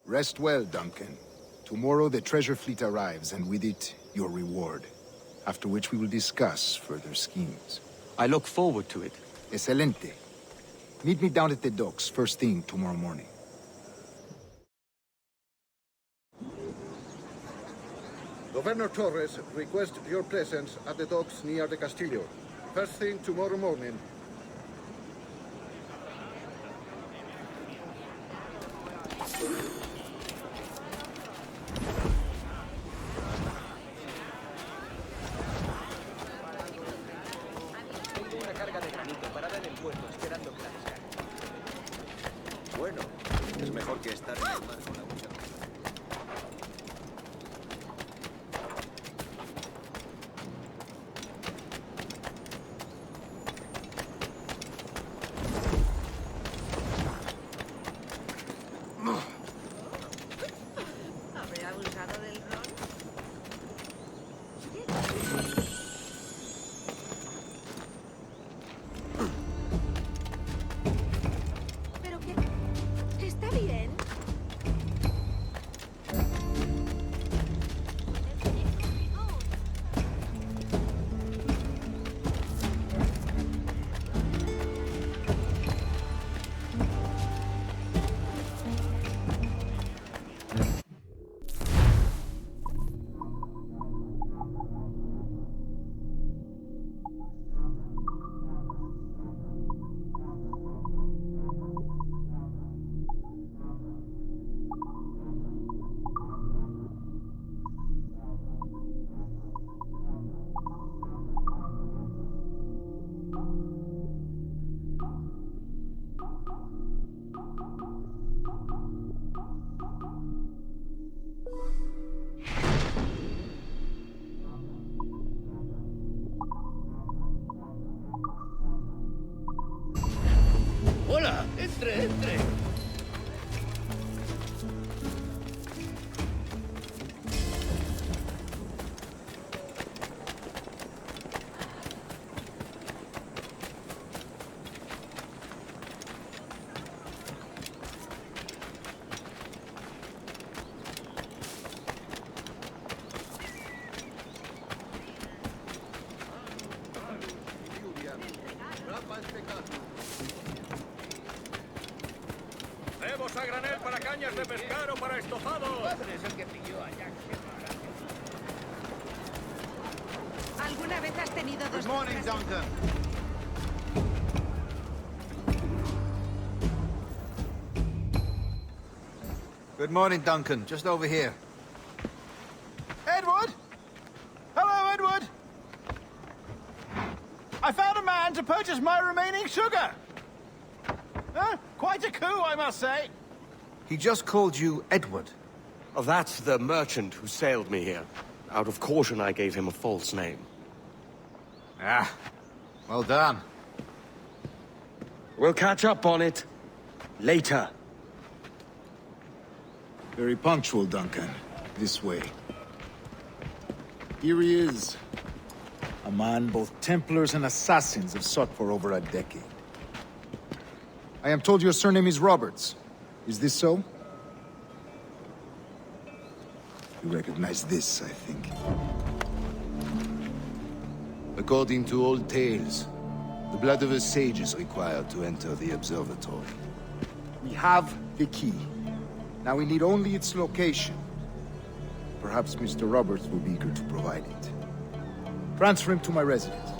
Rest well, Duncan. Tomorrow the treasure fleet arrives, and with it, your reward. After which we will discuss further schemes. I look forward to it. Excelente. Meet me down at the docks first thing tomorrow morning. Governor Torres requests your presence at the docks near the Castillo. First thing tomorrow morning. Tengo una carga de granito parada en el puerto esperando que la descargue. Bueno, es mejor que estar en el mar con la mucha. ¿Habré abusado del ron? ¿Pero qué? ¿Está bien? Hola, entre. Cebos a granel para cañas de pescar o para estofados. Es el que pilló a Jack. ¿Alguna vez has tenido dos... Good morning, Duncan. Good morning, Duncan. Just over here. Edward? Hello, Edward. I found a man to purchase my remaining sugar. Quite a coup, I must say. He just called you Edward. Oh, that's the merchant who sailed me here. Out of caution, I gave him a false name. Ah, well done. We'll catch up on it later. Very punctual, Duncan. This way. Here he is. A man both Templars and Assassins have sought for over a decade. I am told your surname is Roberts. Is this so? You recognize this, I think. According to old tales, the blood of a sage is required to enter the observatory. We have the key. Now we need only its location. Perhaps Mr. Roberts will be eager to provide it. Transfer him to my residence.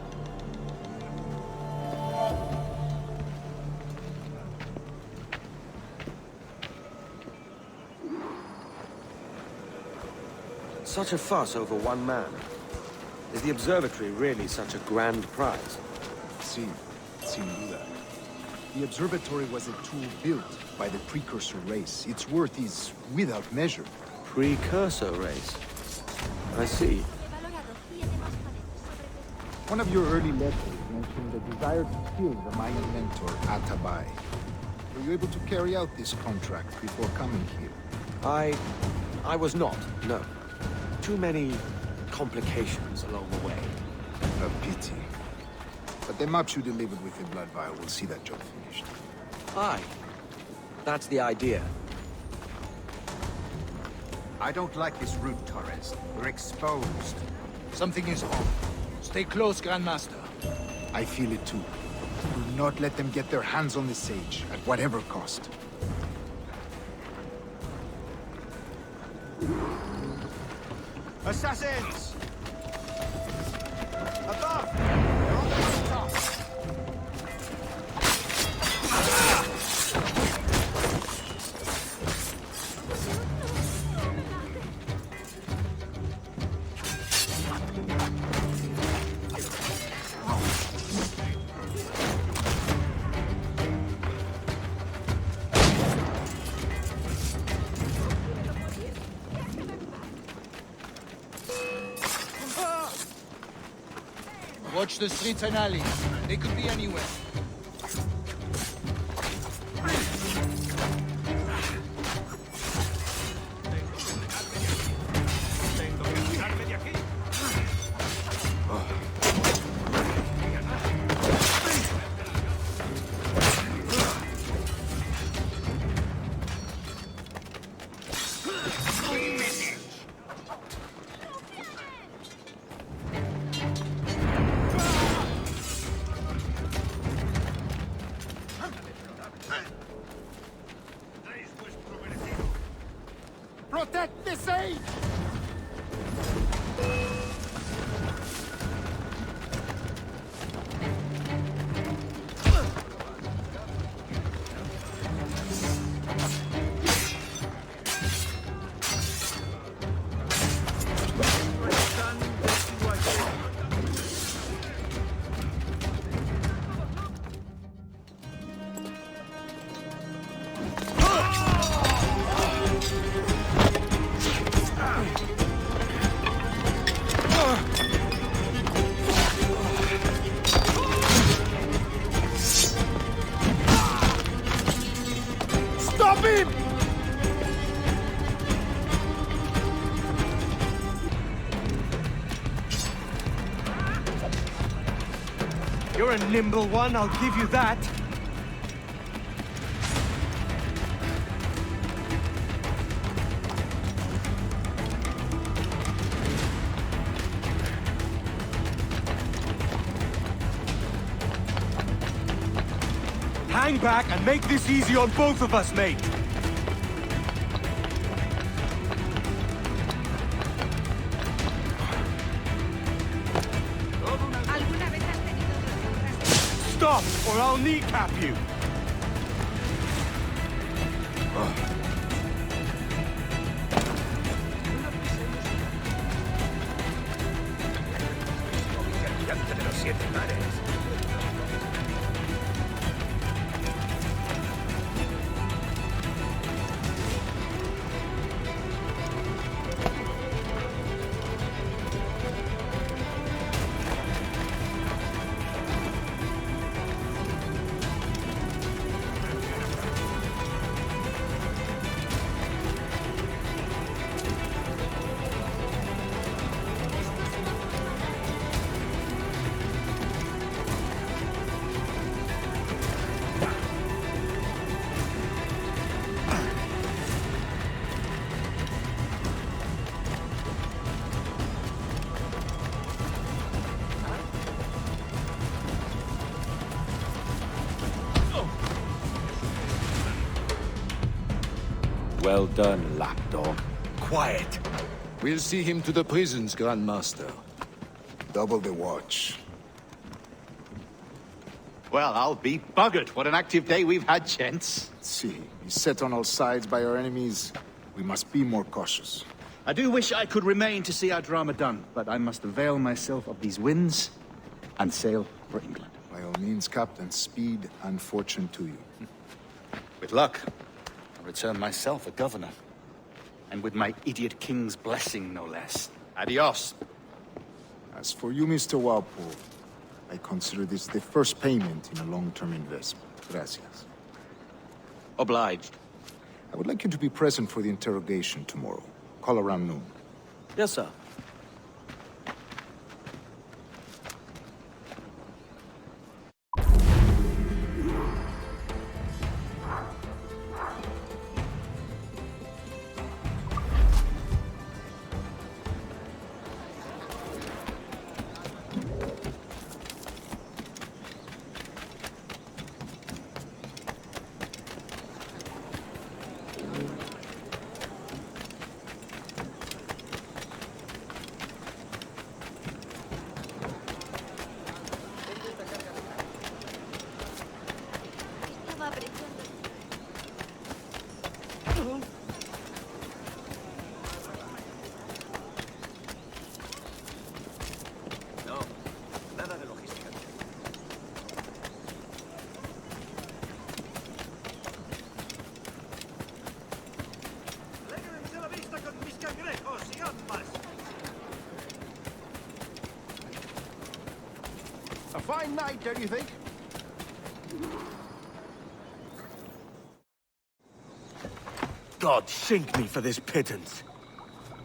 Such a fuss over one man. Is the observatory really such a grand prize? Sin duda. The observatory was a tool built by the precursor race. Its worth is without measure. Precursor race? I see. One of your early letters mentioned the desire to kill the Mayan mentor, Atabai. Were you able to carry out this contract before coming here? I was not, no. Too many complications along the way. A pity. But the maps you delivered with the blood vial will see that job finished. Aye. That's the idea. I don't like this route, Torres. We're exposed. Something is off. Stay close, Grandmaster. I feel it too. Do not let them get their hands on the sage, at whatever cost. Assassins! Above! They're on the rooftop! Watch the streets and alleys. They could be anywhere. Protect the sage! Stop him! You're a nimble one, I'll give you that. Hang back and make this easy on both of us, mate. Stop, or I'll kneecap you. Well done, lapdog. Quiet. We'll see him to the prisons, Grandmaster. Double the watch. Well, I'll be buggered. What an active day we've had, gents. See, beset on all sides by our enemies. We must be more cautious. I do wish I could remain to see our drama done, but I must avail myself of these winds and sail for England. By all means, Captain, speed and fortune to you. With luck, I'll return myself a governor. And with my idiot king's blessing, no less. Adios. As for you, Mr. Walpole, I consider this the first payment in a long-term investment. Gracias. Obliged. I would like you to be present for the interrogation tomorrow. Call around noon. Yes, sir. you? No, nada de logística. Alégreme la vista con mis cangrejos y ambas. A fine night, don't you think? God sink me for this pittance.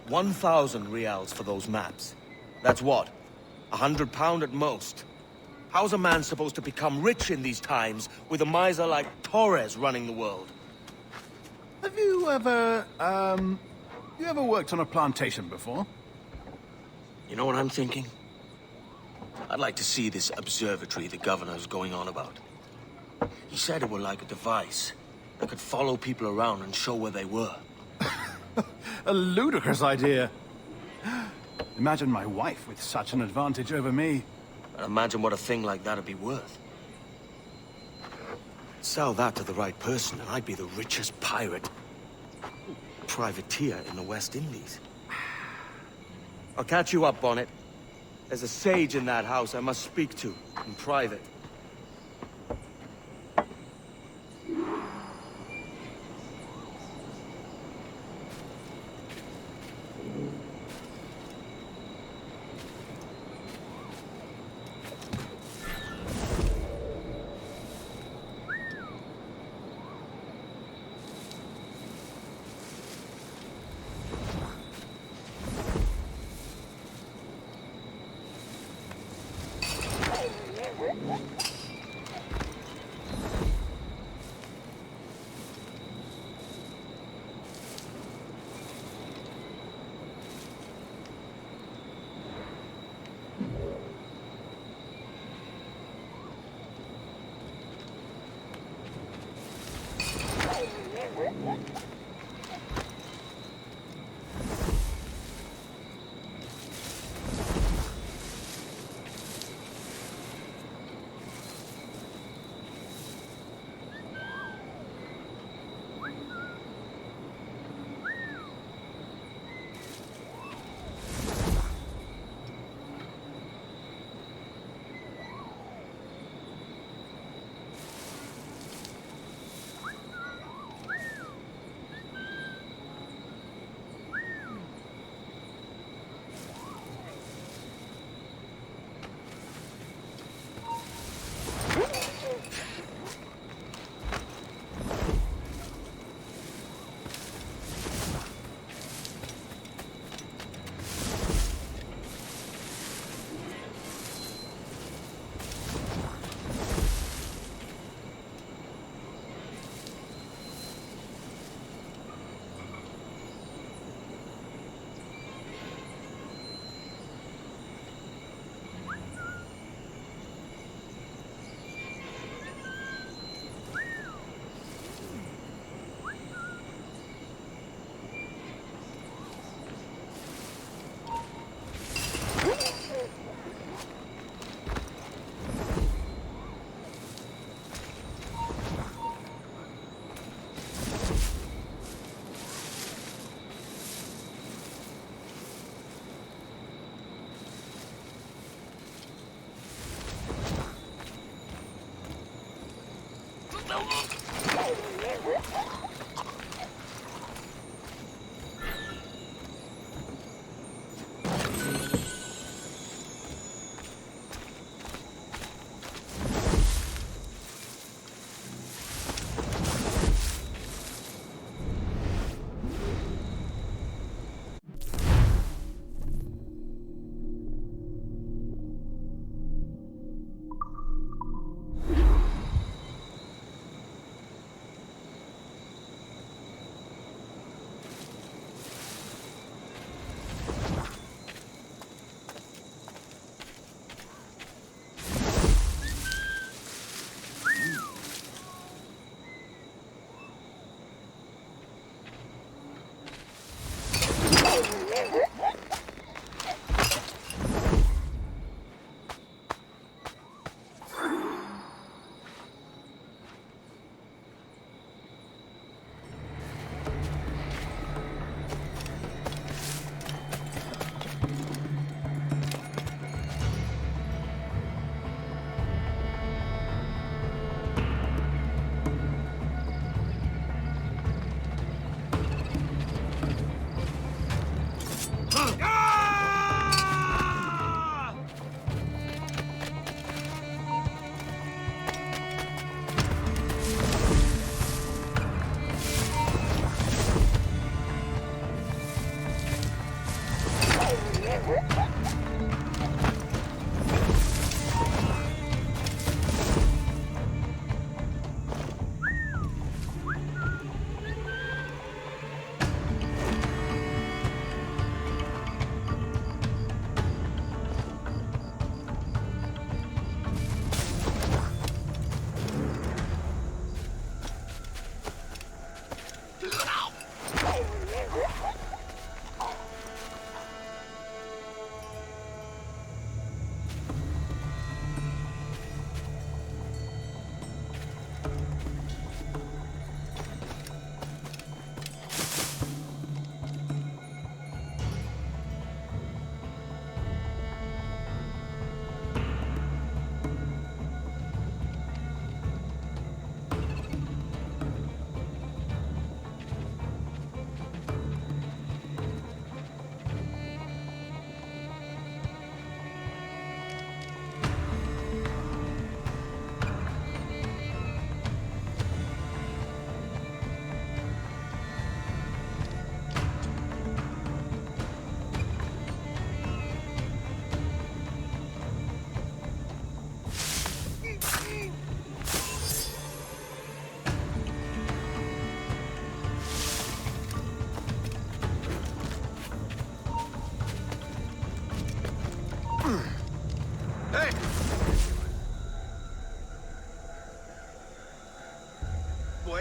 1,000 reals for those maps. That's what? £100 at most. How's a man supposed to become rich in these times with a miser like Torres running the world? Have you ever, worked on a plantation before? You know what I'm thinking? I'd like to see this observatory the governor's going on about. He said it were like a device that could follow people around and show where they were. A ludicrous idea. Imagine my wife with such an advantage over me. And imagine what a thing like that'd be worth. Sell that to the right person and I'd be the richest pirate. Privateer in the West Indies. I'll catch you up, Bonnet. There's a sage in that house I must speak to, in private.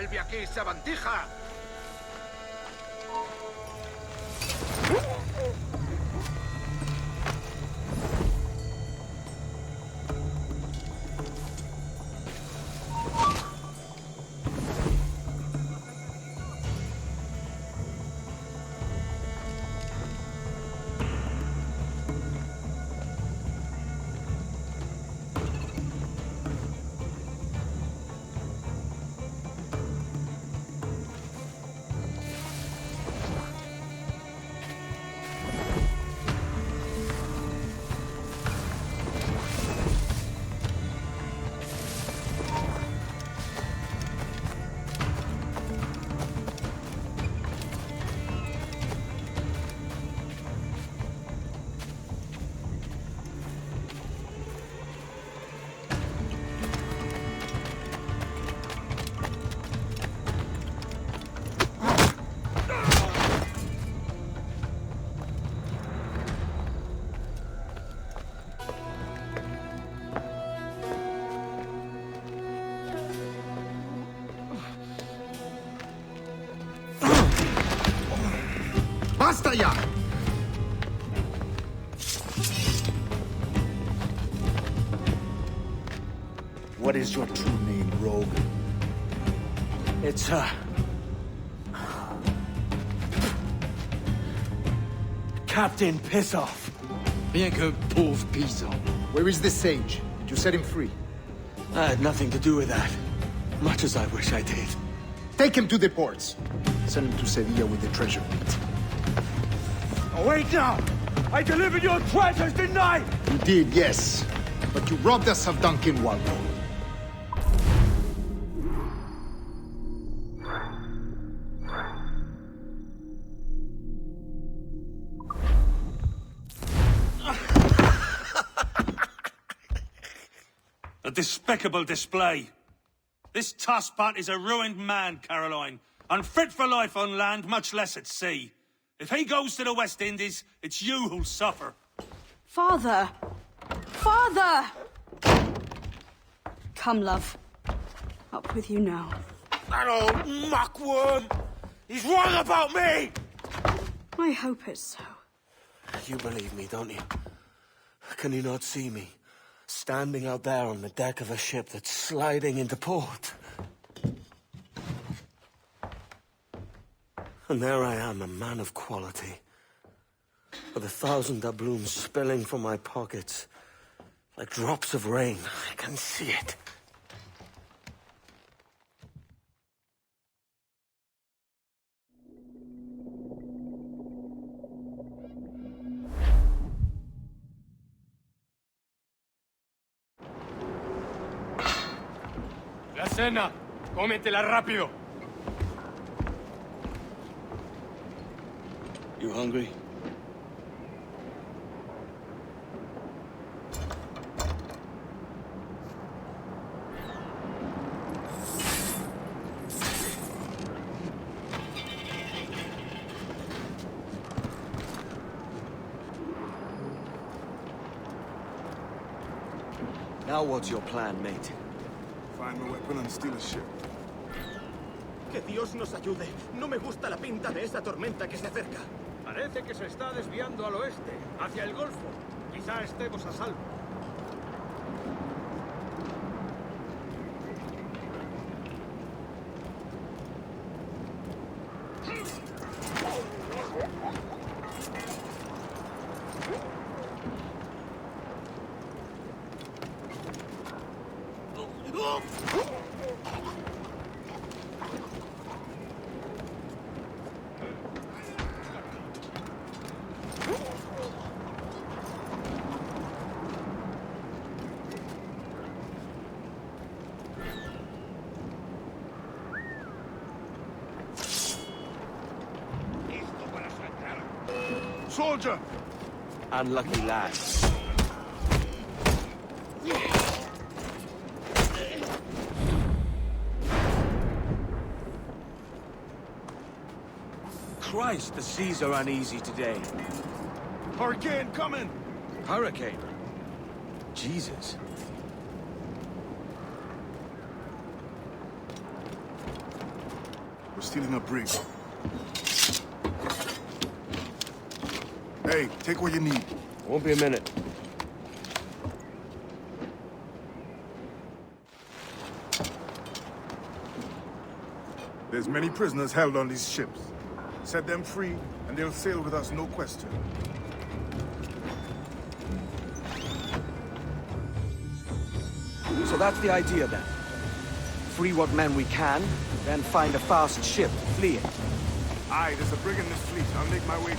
¡Vuelve aquí, sabandija! ¡Basta ya! What is your true name, rogue? It's, Captain Pissoff. Bien que pauvre paysan. Where is the sage? Did you set him free? I had nothing to do with that. Much as I wish I did. Take him to the ports. Send him to Sevilla with the treasure fleet. Oh, wait now! I delivered your treasures, didn't I? You did, yes. But you robbed us of Duncan Walpole. A despicable display. This tosspot is a ruined man, Caroline. Unfit for life on land, much less at sea. If he goes to the West Indies, it's you who'll suffer. Father! Father! Come, love. Up with you now. That old muckworm! He's wrong about me! I hope it's so. You believe me, don't you? Can you not see me? Standing out there on the deck of a ship that's sliding into port. And there I am, a man of quality. With 1,000 doubloons spilling from my pockets. Like drops of rain. I can see it. La cena. Cómetela rápido. You hungry? Now what's your plan, mate? Find a weapon and steal a ship. Que Dios nos ayude. No me gusta la pinta de esa tormenta que se acerca. Parece que se está desviando al oeste, hacia el Golfo. Quizá estemos a salvo. Soldier! Unlucky lad. Christ, the seas are uneasy today. Hurricane coming! Hurricane? Jesus. We're stealing a brig. Hey, take what you need. Won't be a minute. There's many prisoners held on these ships. Set them free, and they'll sail with us, no question. So that's the idea, then. Free what men we can, then find a fast ship to flee it. Aye, there's a brig in this fleet. I'll make my way to it.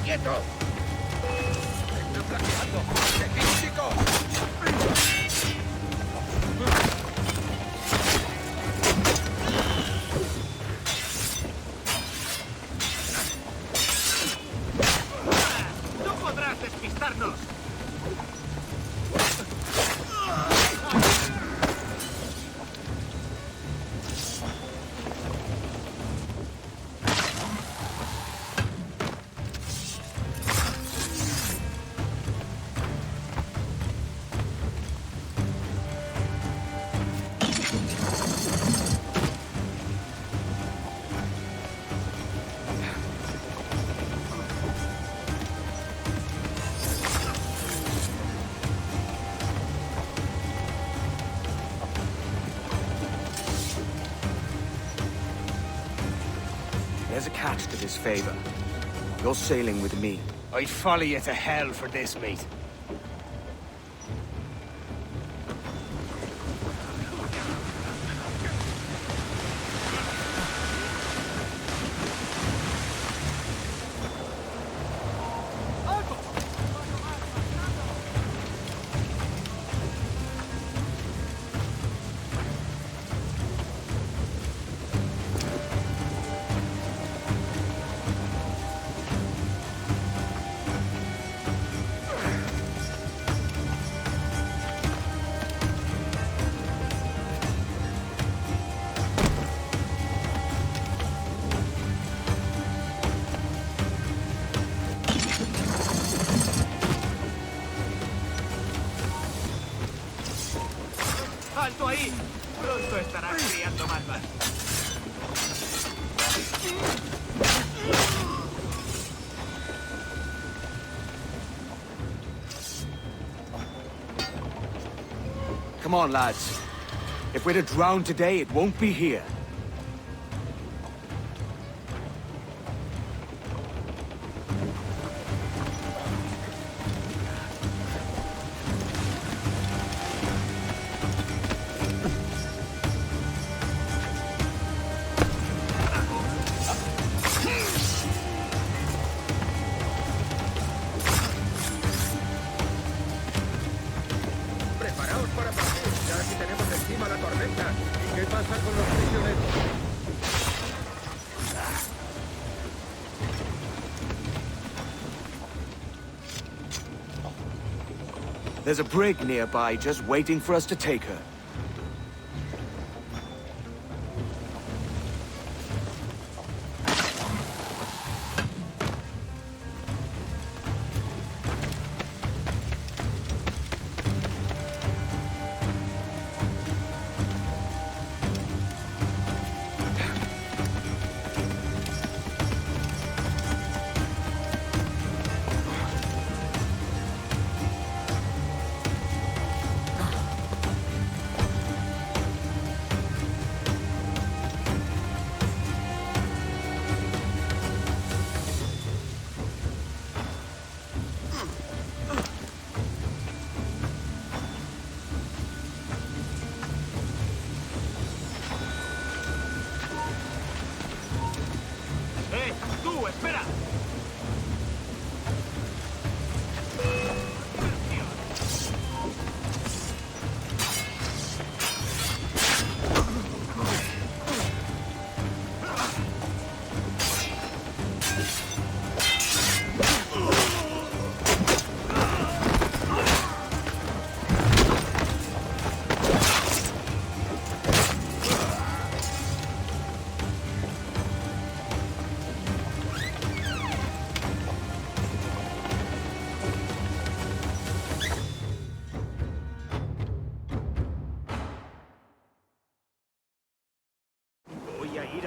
¡Quieto! ¡Están flanqueando! ¡Seguid, chicos! ¡No podrás despistarnos! There's a catch to this favor. You're sailing with me. I'd follow you to hell for this, mate. ¡Alto ahí! Pronto estarás criando malvas. Come on, lads. If we're to drown today, it won't be here. Preparaos para partir, ya aquí tenemos encima la tormenta. ¿Y qué pasa con los prisioneros? There's a brig nearby just waiting for us to take her. ¡Tú, espera!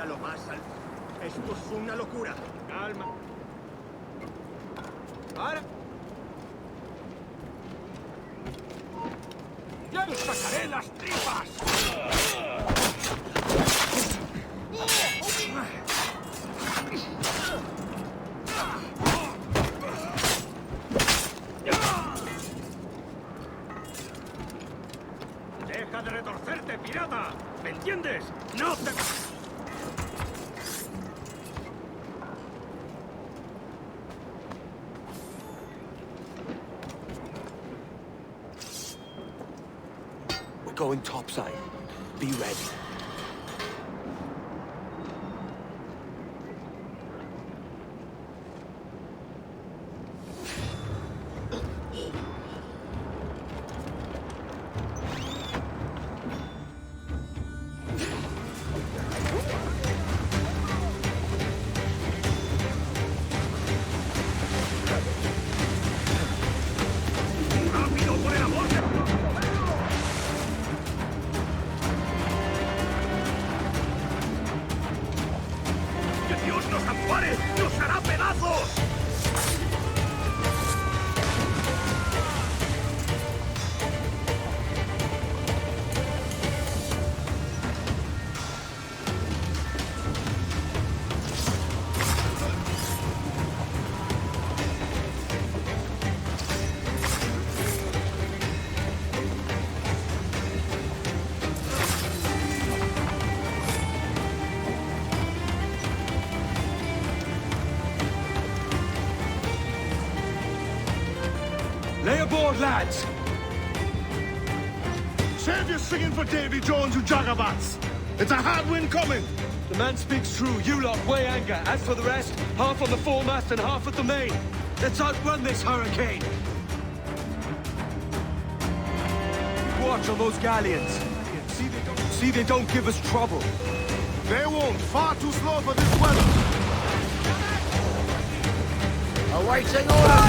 vaya lo más al... Esto es una locura. Calma. Ahora. ¡Ya nos sacaré las tripas! ¡Deja de retorcerte, pirata! ¿Me entiendes? ¡No te... We're going topside. Be ready. Lay aboard, lads! Save your singing for Davy Jones, you jagabats! It's a hard wind coming! The man speaks true. You lot weigh anchor. As for the rest, half on the foremast and half at the main. Let's outrun this hurricane! Watch on those galleons. See they don't give us trouble. They won't. Far too slow for this weather. Awaiting orders!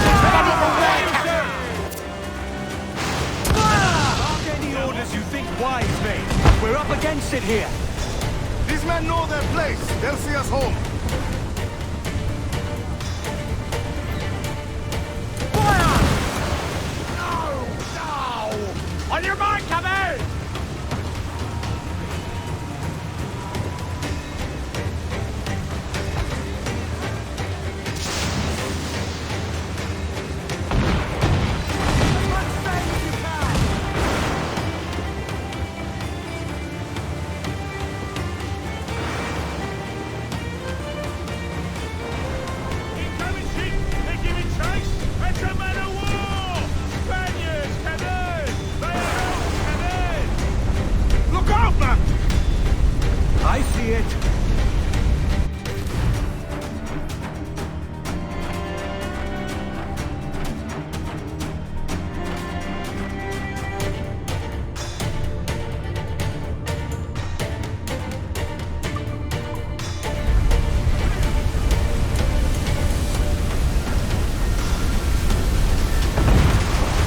Mark any orders you think wise, mate. We're up against it here. These men know their place. They'll see us home. On your mark, come out! Incoming ship! They're giving chase! It's a man of war! Spaniards, come in! Look out, man! I see it.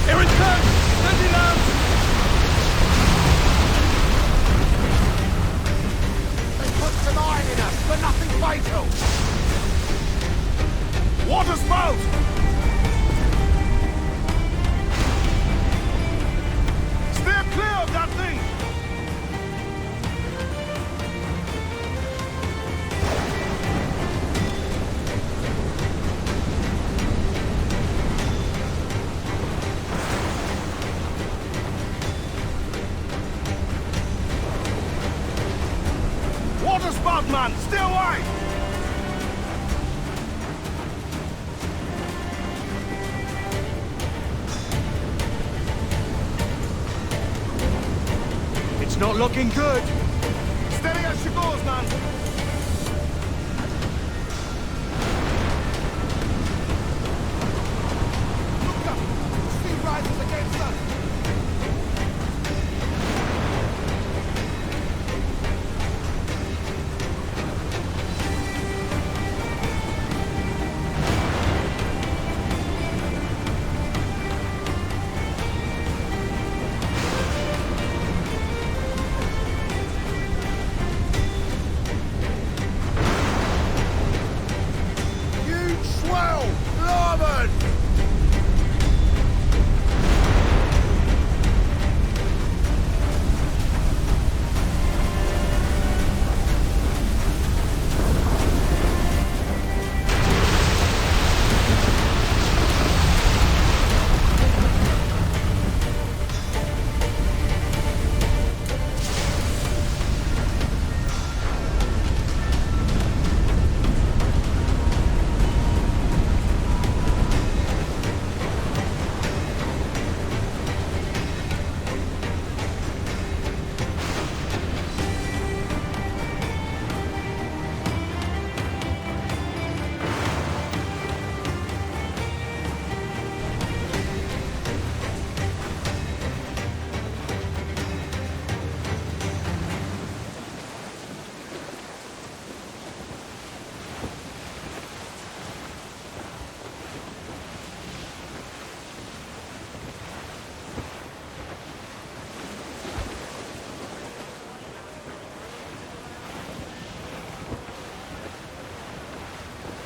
Here it comes! Steady now! They put some iron in us, but nothing vital. Water spout! Steer clear of that thing! Water spout, man! Stay away! It's not looking good. Steady as she goes, man! Look up! The sea rises against us!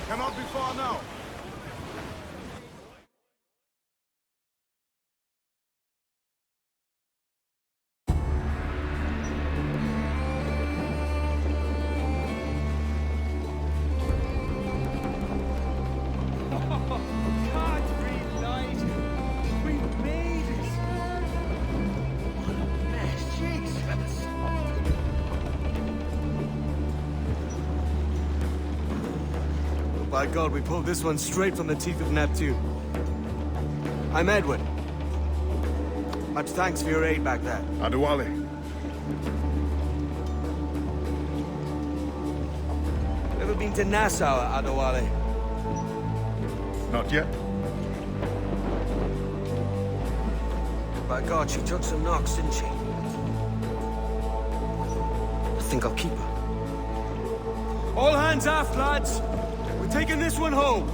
Cannot be far now. By God, we pulled this one straight from the teeth of Neptune. I'm Edward. Much thanks for your aid back there. Adewale. Ever been to Nassau, Adewale? Not yet. By God, she took some knocks, didn't she? I think I'll keep her. All hands aft, lads! We're taking this one home!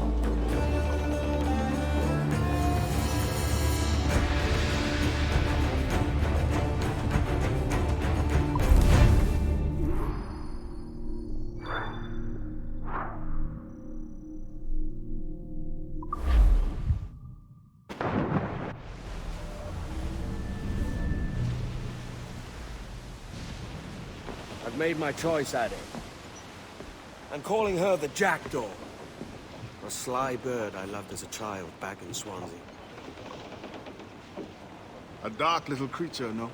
I've made my choice, Addy. I'm calling her the Jackdaw. A sly bird I loved as a child back in Swansea. A dark little creature, no?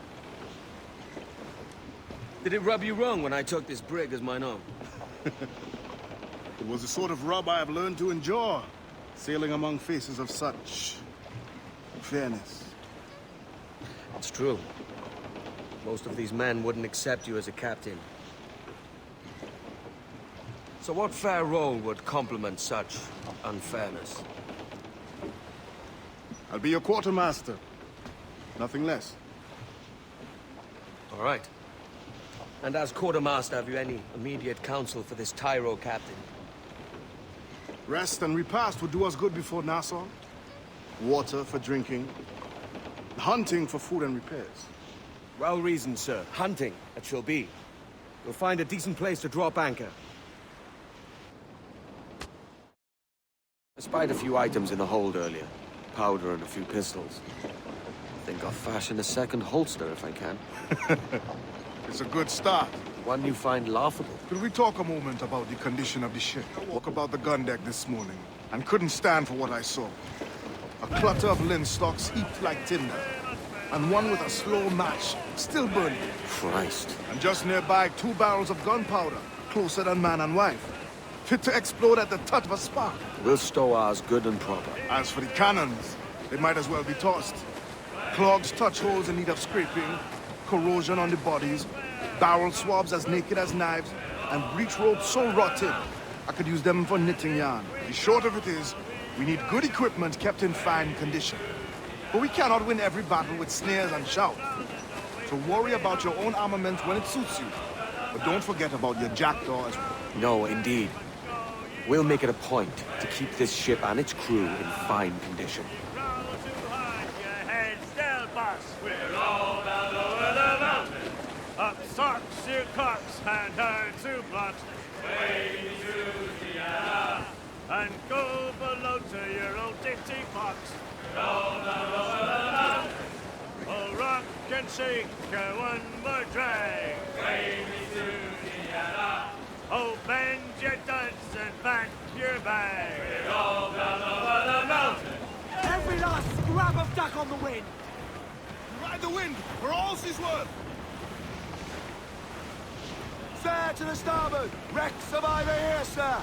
Did it rub you wrong when I took this brig as mine own? It was the sort of rub I have learned to endure, sailing among faces of such fairness. It's true. Most of these men wouldn't accept you as a captain. So what fair role would complement such unfairness? I'll be your quartermaster. Nothing less. All right. And as quartermaster, have you any immediate counsel for this Tyro captain? Rest and repast would do us good before Nassau. Water for drinking. Hunting for food and repairs. Well reasoned, sir. Hunting, it shall be. We'll find a decent place to drop anchor. I spied a few items in the hold earlier. Powder and a few pistols. I think I'll fashion a second holster if I can. It's a good start. One you find laughable. Could we talk a moment about the condition of the ship? I walked about the gun deck this morning and couldn't stand for what I saw. A clutter of linstocks heaped like tinder, and one with a slow match still burning. Christ. And just nearby, 2 barrels of gunpowder, closer than man and wife, fit to explode at the touch of a spark. We'll stow ours good and proper. As for the cannons, they might as well be tossed. Clogs touch holes in need of scraping, corrosion on the bodies, barrel swabs as naked as knives, and breech ropes so rotted, I could use them for knitting yarn. The short of it is, we need good equipment kept in fine condition. But we cannot win every battle with snares and shouts. So worry about your own armament when it suits you. But don't forget about your jackdaw as well. No, indeed. We'll make it a point to keep this ship and its crew in fine condition. We're all bound over the mountain. Up socks, your cocks, and hard to blocks. Way to Vienna. And go below to your old ditty box. We're all bound over the mountain. Oh, rock and shake, one more drag. Way to Vienna. Oh, bend your duds and pack your bag. We're all bound over the mountain. Every last scrap of duck on the wind. Ride the wind, for all she's worth! Sir, to the starboard! Wreck survivor here, sir!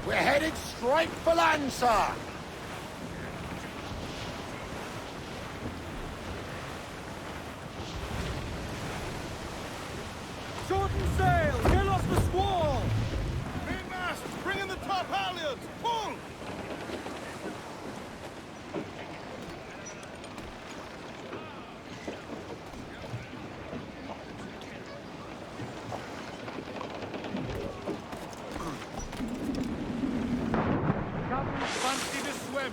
We're headed straight for land, sir. Shorten sail! Get off the squall! Mainmast! Bring in the top halyards! Pull! Fancy to swim!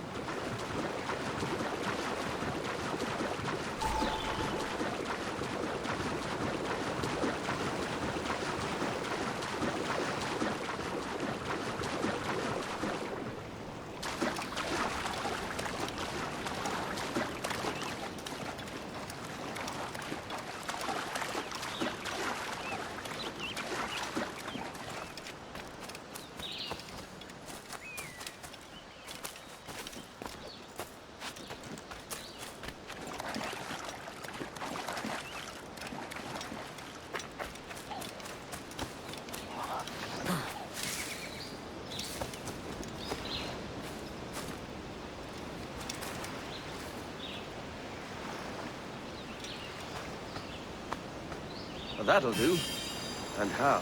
Well, that'll do. And how?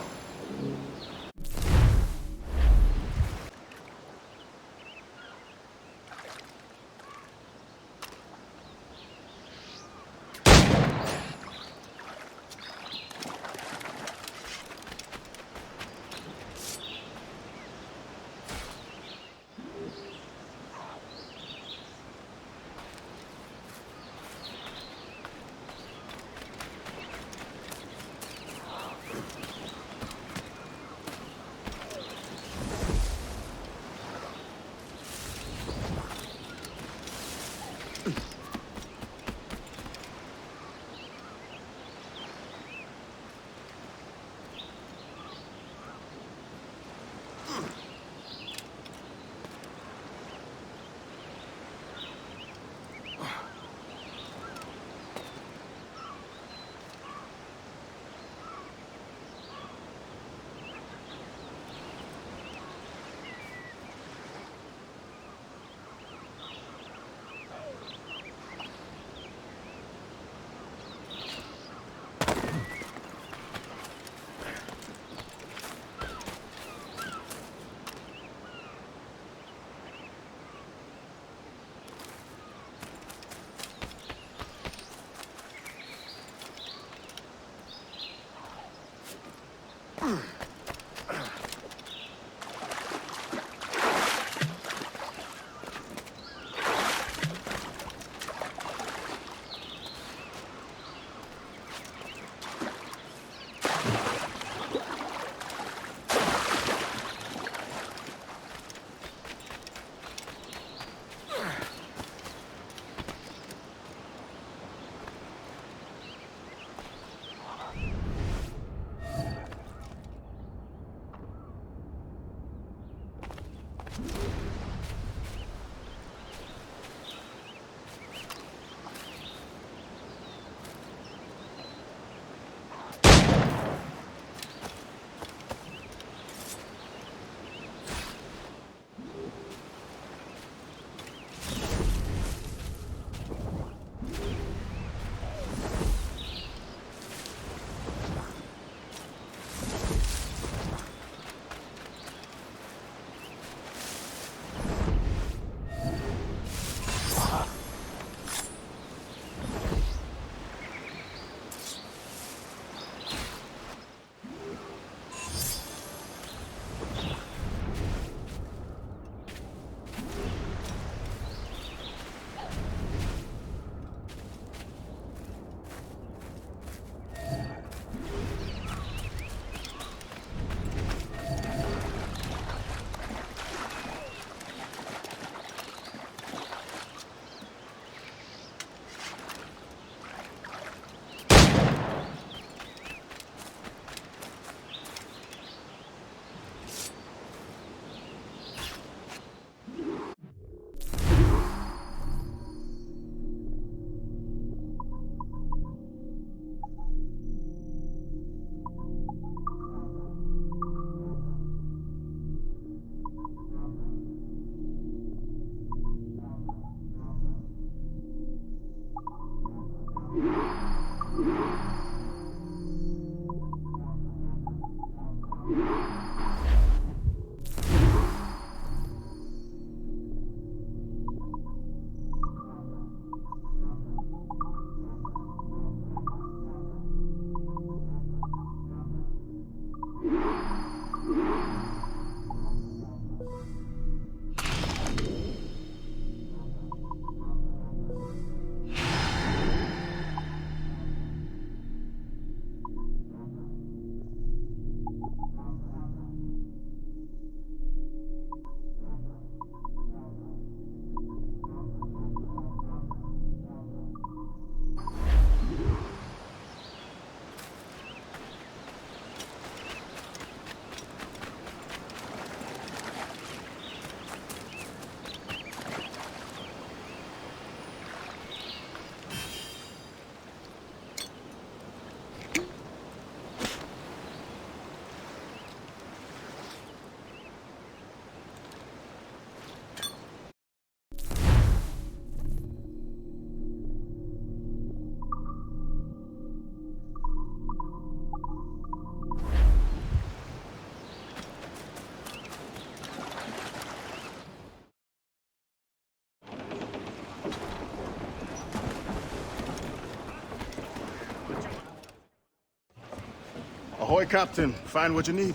Ahoy, Captain. Find what you need.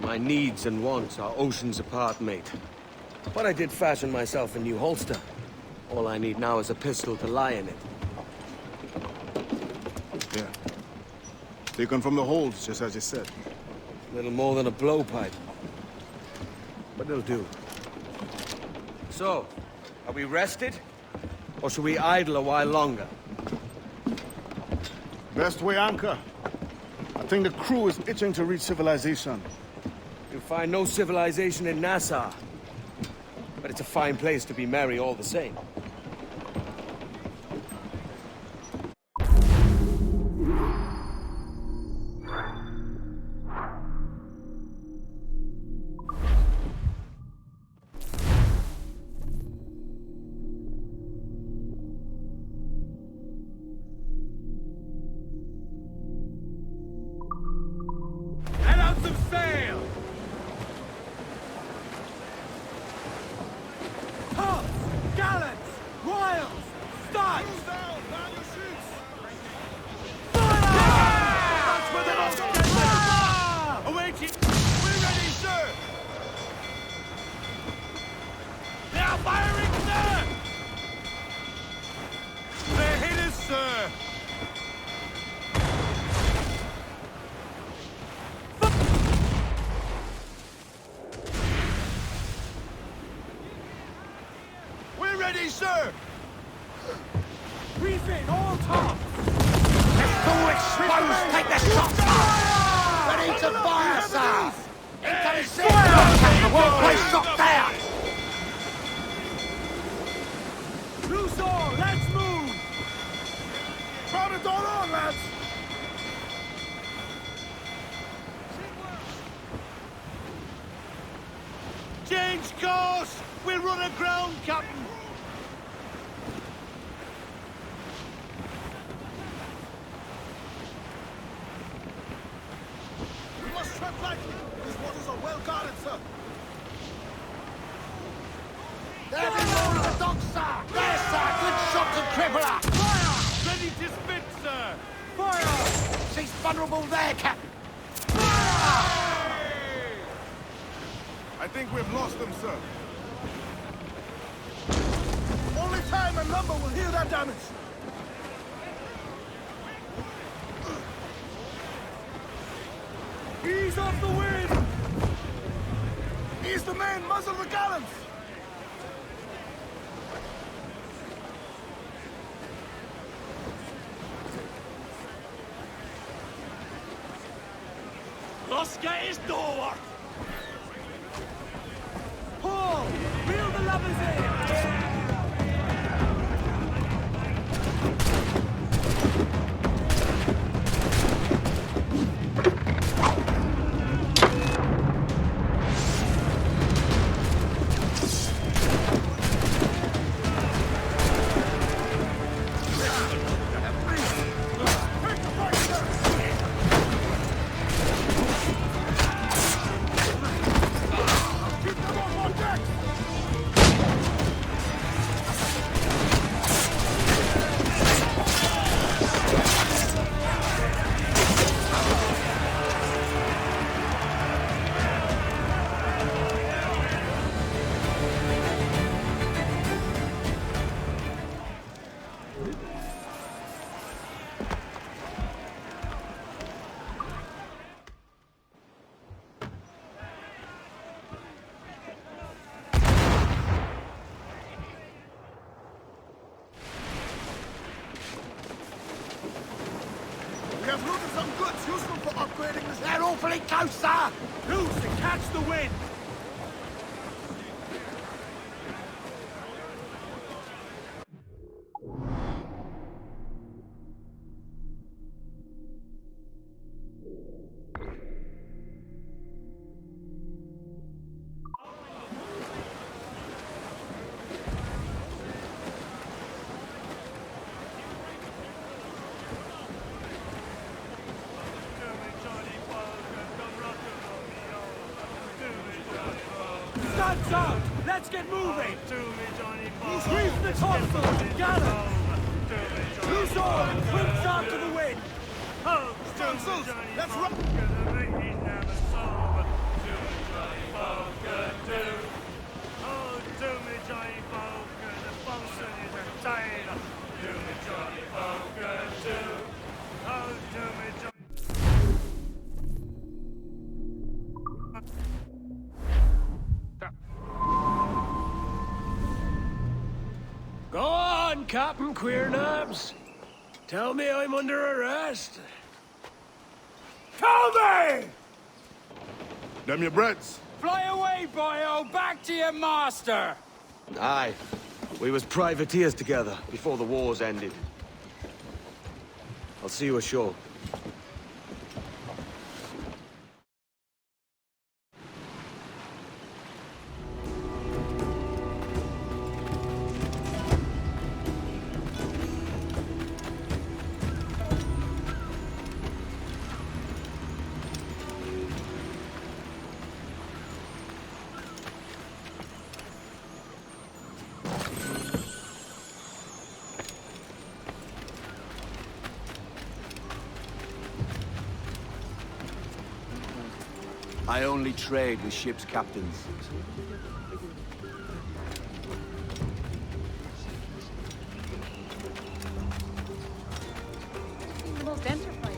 My needs and wants are oceans apart, mate. But I did fashion myself a new holster. All I need now is a pistol to lie in it. Yeah. Taken from the holds, just as you said. Little more than a blowpipe. But it'll do. So, are we rested? Or should we idle a while longer? Best way anchor. I think the crew is itching to reach civilization. You'll find no civilization in Nassau. But it's a fine place to be merry all the same. Let out some sail! Tops! Gallants! Royals! Studs! Down! Down your shoots! Fire! That's where the most awaiting! We're ready, sir! They are firing, sir! They're hit us, sir! We're ready, sir! Refit all tops! Exposed! Take the shots! Ready to fire, sir! Incoming signal! Captain, we'll place shot down! Loose all! Let's move! Crowd it all on, lads! Change course! We'll run aground, Captain! We must tread lightly. These waters are well guarded, sir. There be more of the dogs, sir! There, sir! Good shot to crippler! Fire! Ready to spit, sir! Fire! She's vulnerable there, Captain! I think we've lost them, sir. Only time and lumber will heal that damage. Ease off the wind! Ease the main, muzzle the gallants! Oscar is door! Paul! Reel the lovers in! We have looted some goods useful for upgrading this. They're awfully close, sir! Loose and catch the wind! Guns out! Let's get moving! Reef the topsail! Gallant! Loose all and crimps out to the wind! Stunsails! Let's run! Go on, Captain Queernabs. Tell me I'm under arrest. Tell me! Them your breads. Fly away, boyo! Back to your master! Aye. We was privateers together before the wars ended. I'll see you ashore. I only trade with ship's captains. Most enterprise.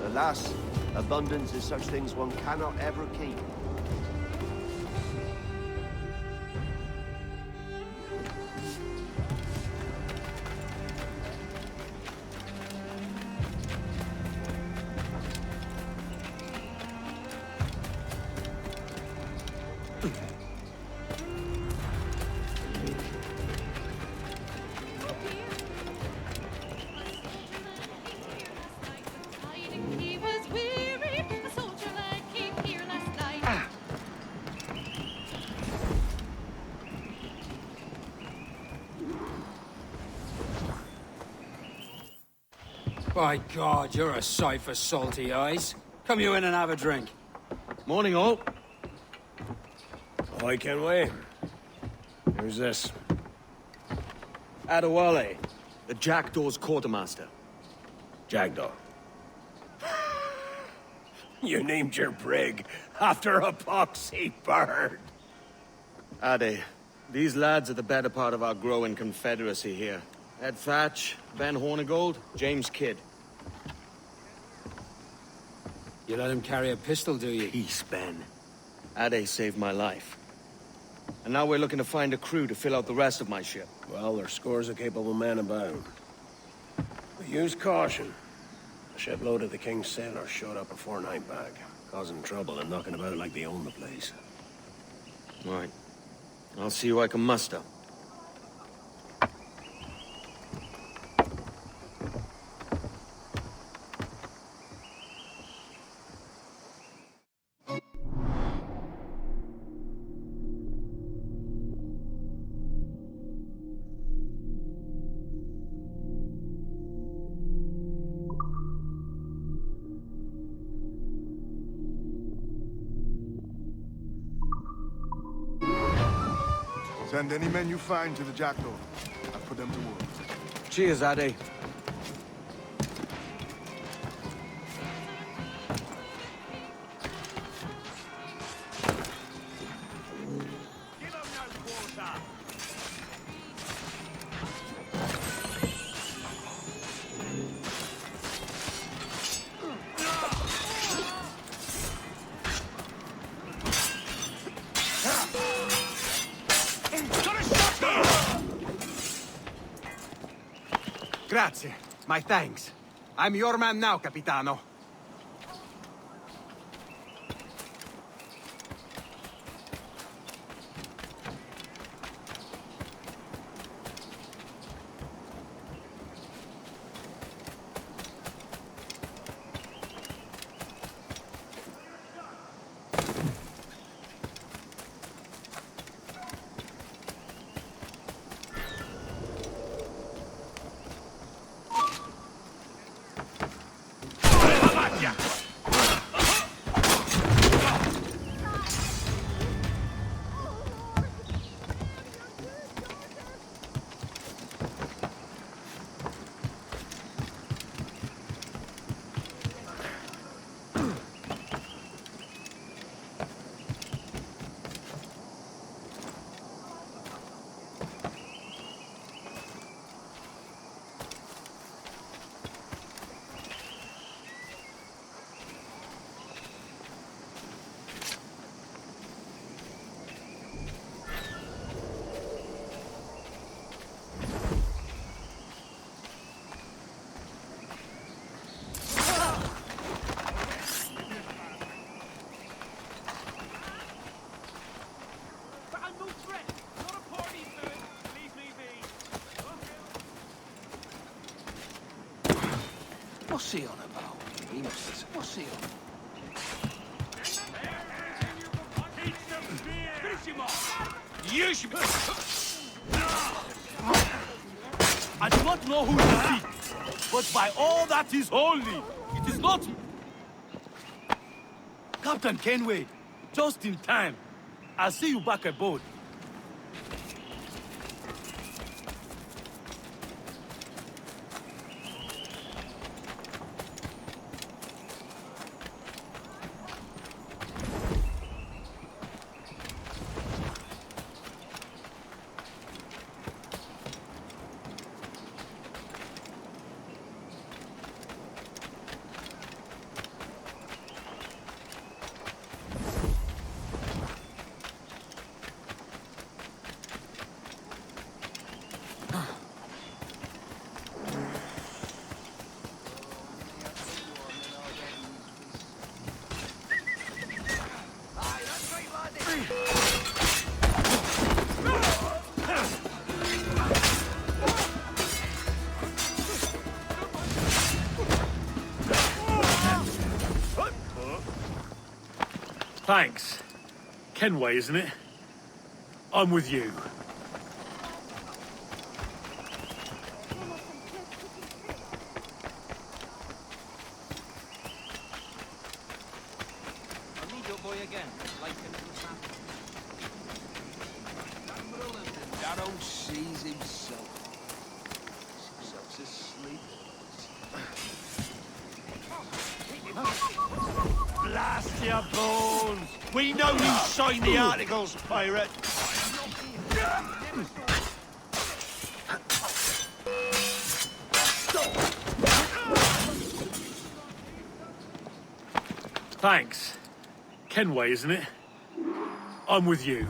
Alas, abundance is such things one cannot ever keep. By God, you're a sight for salty eyes. Come you in and have a drink. Morning, all. I can wait. Who's this? Adewale, the Jackdaw's quartermaster. Jackdaw. You named your brig after a poxy bird. Ade, these lads are the better part of our growing confederacy here. Ed Thatch, Ben Hornigold, James Kidd. You let him carry a pistol, do you? Peace, Ben. Ade saved my life. And now we're looking to find a crew to fill out the rest of my ship. Well, there's scores of capable men about. But use caution. A shipload of the King's sailors showed up a fortnight back, causing trouble and knocking about like they own the place. Right. I'll see who I can muster. Send any men you find to the Jackdaw. I'll put them to work. Cheers, Ade. Grazie. My thanks. I'm your man now, Capitano. he on about? What's he on? You should be... I do not know who you seek, but by all that is holy, it is not... Captain Kenway, just in time. I'll see you back aboard. Thanks. Kenway, isn't it? I'm with you. I'll need your boy again. Like Darrow sees himself. Himself's asleep. Blast your bones! We know you signed the articles, pirate! Thanks. Kenway, isn't it? I'm with you.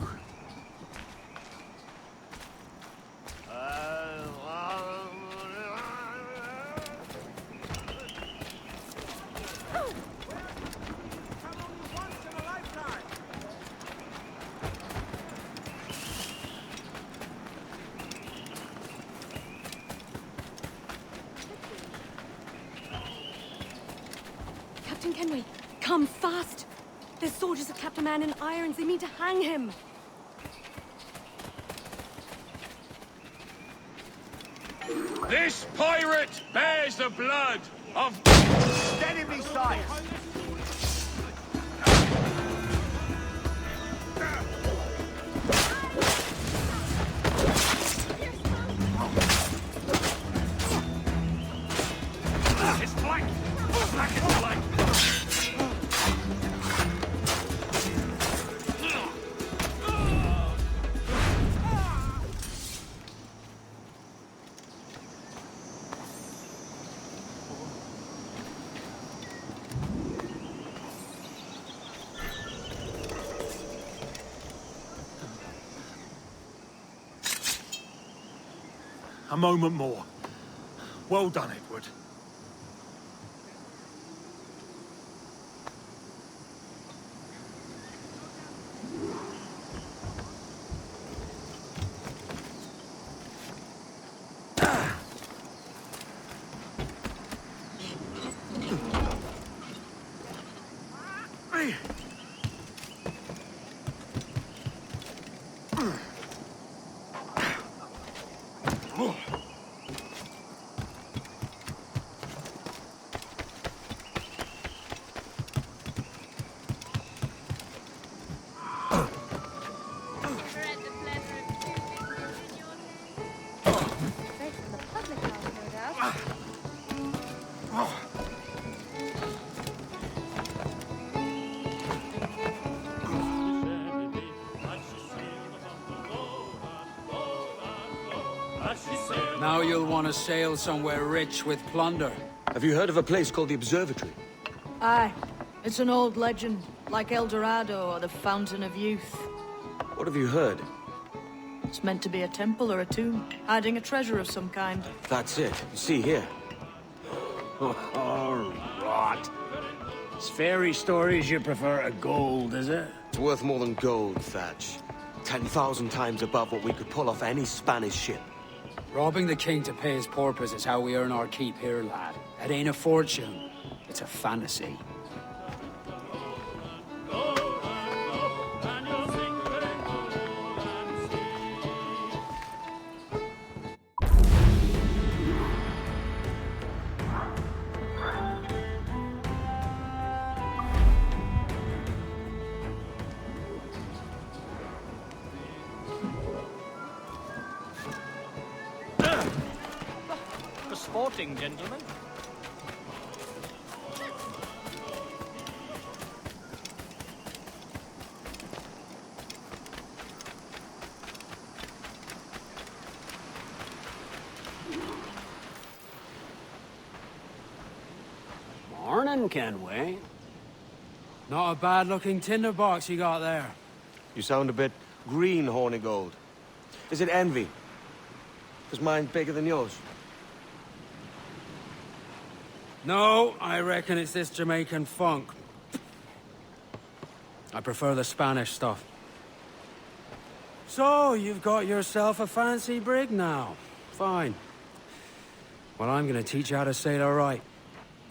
Captain Kenway, come fast! There's soldiers of Captain Man in irons. They mean to hang him. This pirate bears the blood of... Enemy sight! It's flank! Black is flank! A moment more. Well done, Edward. Now you'll want to sail somewhere rich with plunder. Have you heard of a place called the Observatory? Aye. It's an old legend, like El Dorado or the Fountain of Youth. What have you heard? It's meant to be a temple or a tomb, hiding a treasure of some kind. That's it. You see here. Oh, rot. It's fairy stories you prefer to gold, is it? It's worth more than gold, Thatch. 10,000 times above what we could pull off any Spanish ship. Robbing the king to pay his porpoise is how we earn our keep here, lad. It ain't a fortune. It's a fantasy. For sporting, gentlemen. Morning, Kenway. Not a bad-looking tinderbox you got there. You sound a bit green, Horny Gold. Is it envy? Is mine bigger than yours? No, I reckon it's this Jamaican funk. I prefer the Spanish stuff. So, you've got yourself a fancy brig now. Fine. Well, I'm gonna teach you how to sail her right.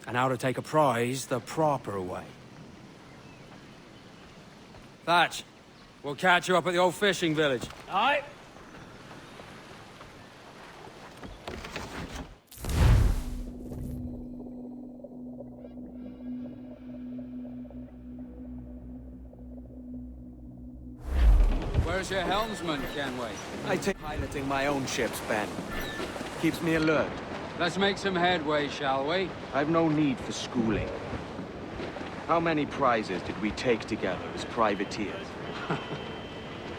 And how to take a prize the proper way. Thatch, we'll catch you up at the old fishing village. Aye. Where's your helmsman, Kenway? I take piloting my own ships, Ben. Keeps me alert. Let's make some headway, shall we? I've no need for schooling. How many prizes did we take together as privateers?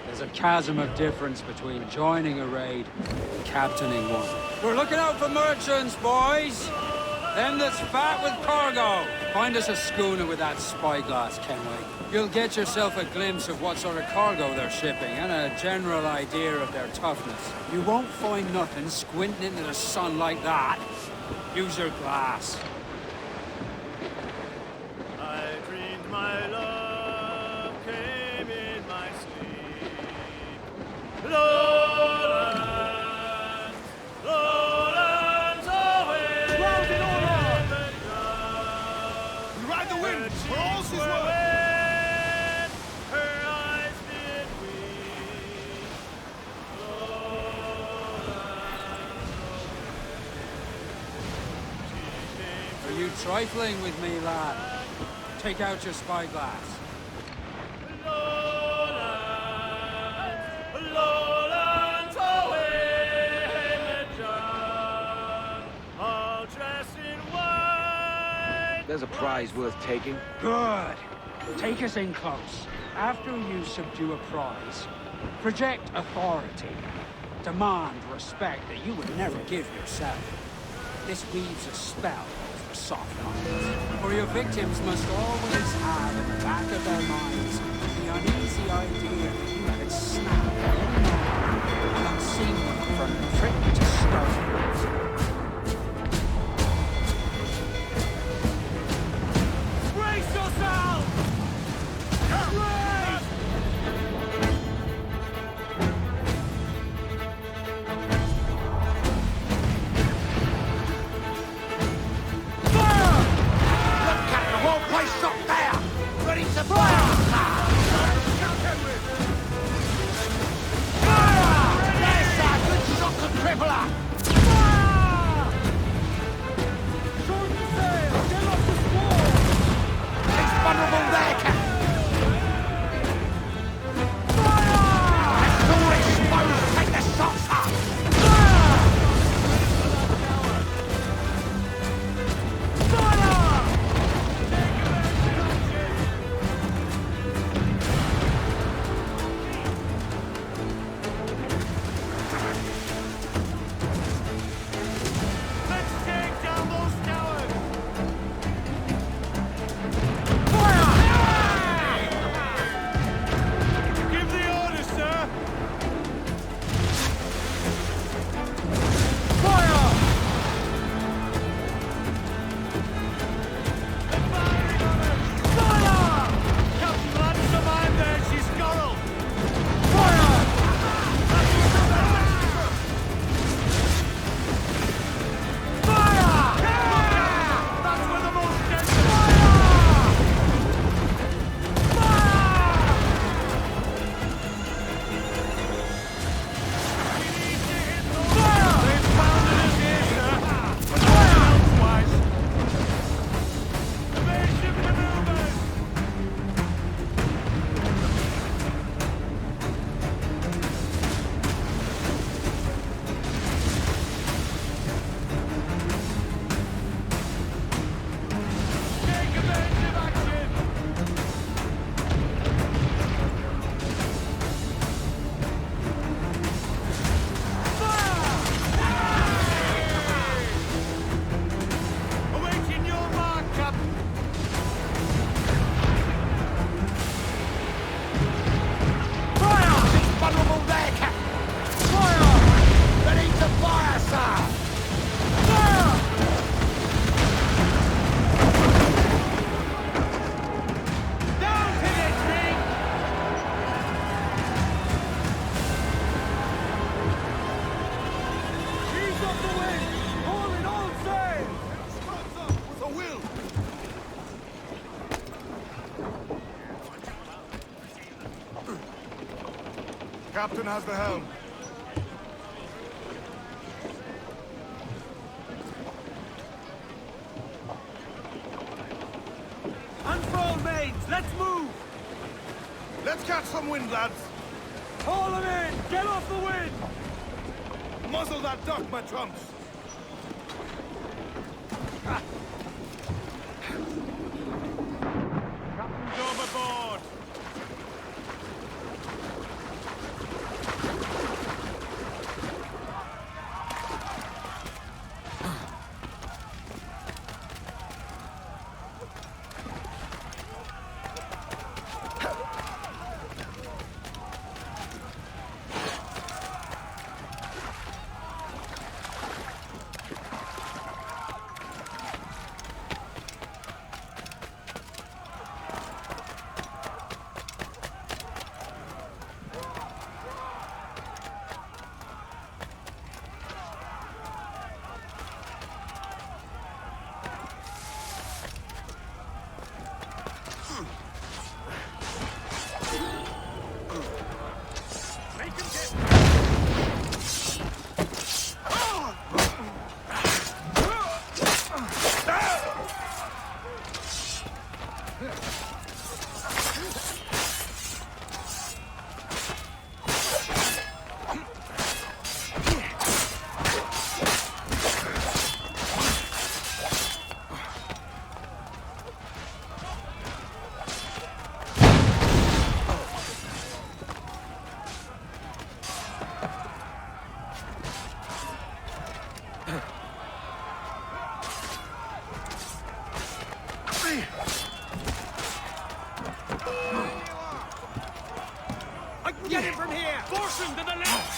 There's a chasm of difference between joining a raid and captaining one. We're looking out for merchants, boys! Them that's fat with cargo! Find us a schooner with that spyglass, Kenway. You'll get yourself a glimpse of what sort of cargo they're shipping and a general idea of their toughness. You won't find nothing squinting into the sun like that. Use your glass. I dreamed my love came in my sleep. Lowlands, lowlands away. Round in order! We ride the wind, for all's is well. Her eyes did weep. Are you trifling with me, lad? Take out your spyglass. Lowlands away, John, all dressed in white. There's a prize worth taking. Good. Take us in close. After you subdue a prize, project authority. Demand respect that you would never give yourself. This weaves a spell over soft hearts. For your victims must always have in the back of their minds the uneasy idea that you could snap and unseam them from trick to stone. Brace yourself! Brace! Look at the whole place up there! Ready to fire! Captain has the helm. Unfold, mates! Let's move! Let's catch some wind, lads. Haul them in! Get off the wind! Muzzle that duck, my trumps. Captain's overboard. I can get him from here! Force him to the left!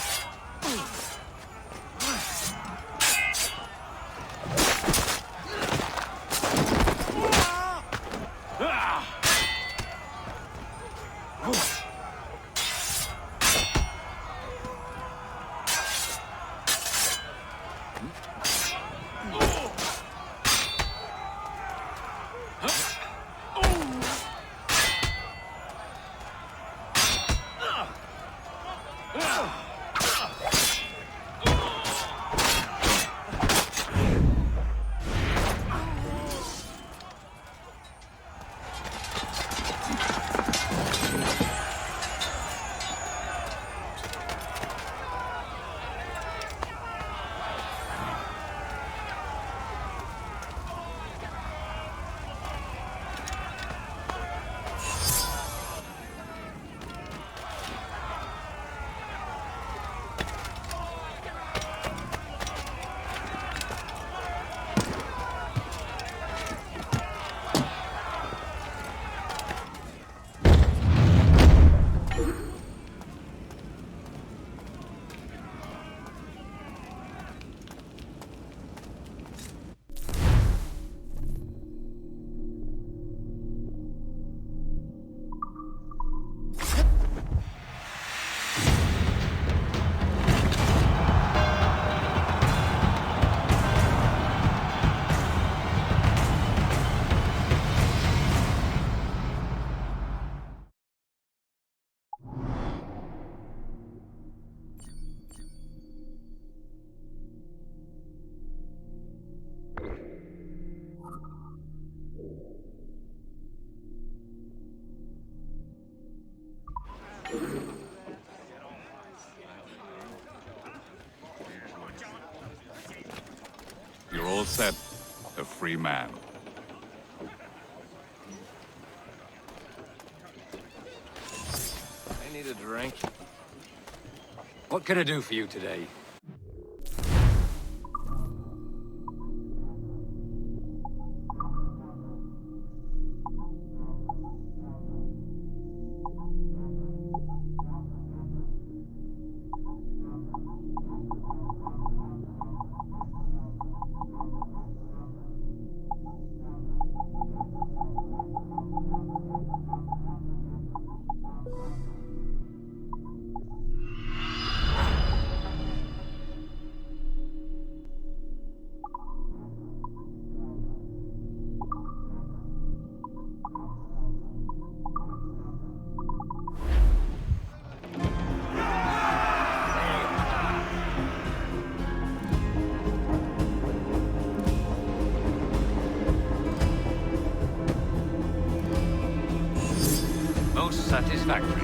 You're all set. A free man. I need a drink. What can I do for you today? most satisfactory.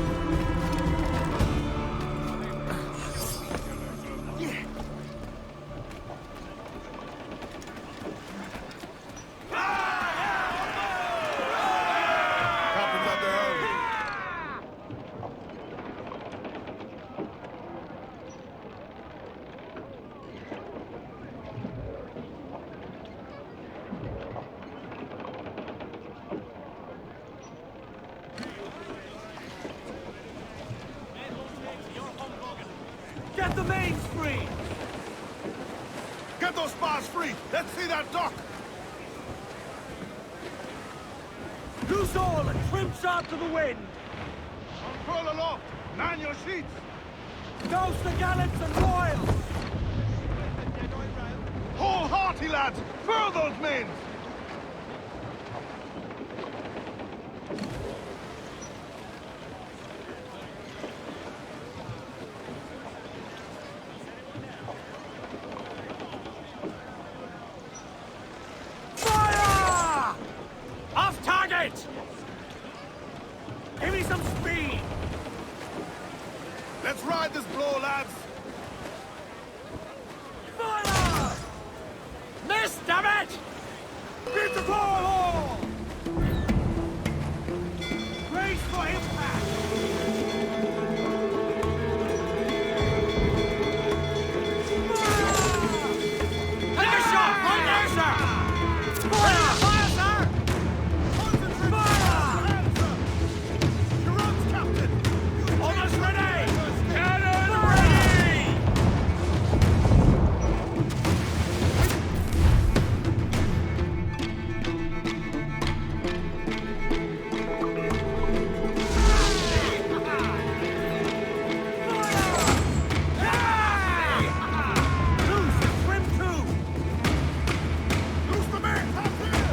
Get the mains free! Get those spars free! Let's see that dock! Loose all and trim sharp to the wind! Unfurl aloft! Man your sheets! Douse the gallants and royals! Hold hearty, lads! Furl those men! Fire! Off target! Give me some speed! Let's ride this blow, lads! Fire! Miss, damn it! Beat the ball! Brace for impact! Take a shot! Right there, sir! Fire! Fire, sir! Fire! Your captain! Almost ready! Cannon ready! Loose and trim too! Loose the man! Top here!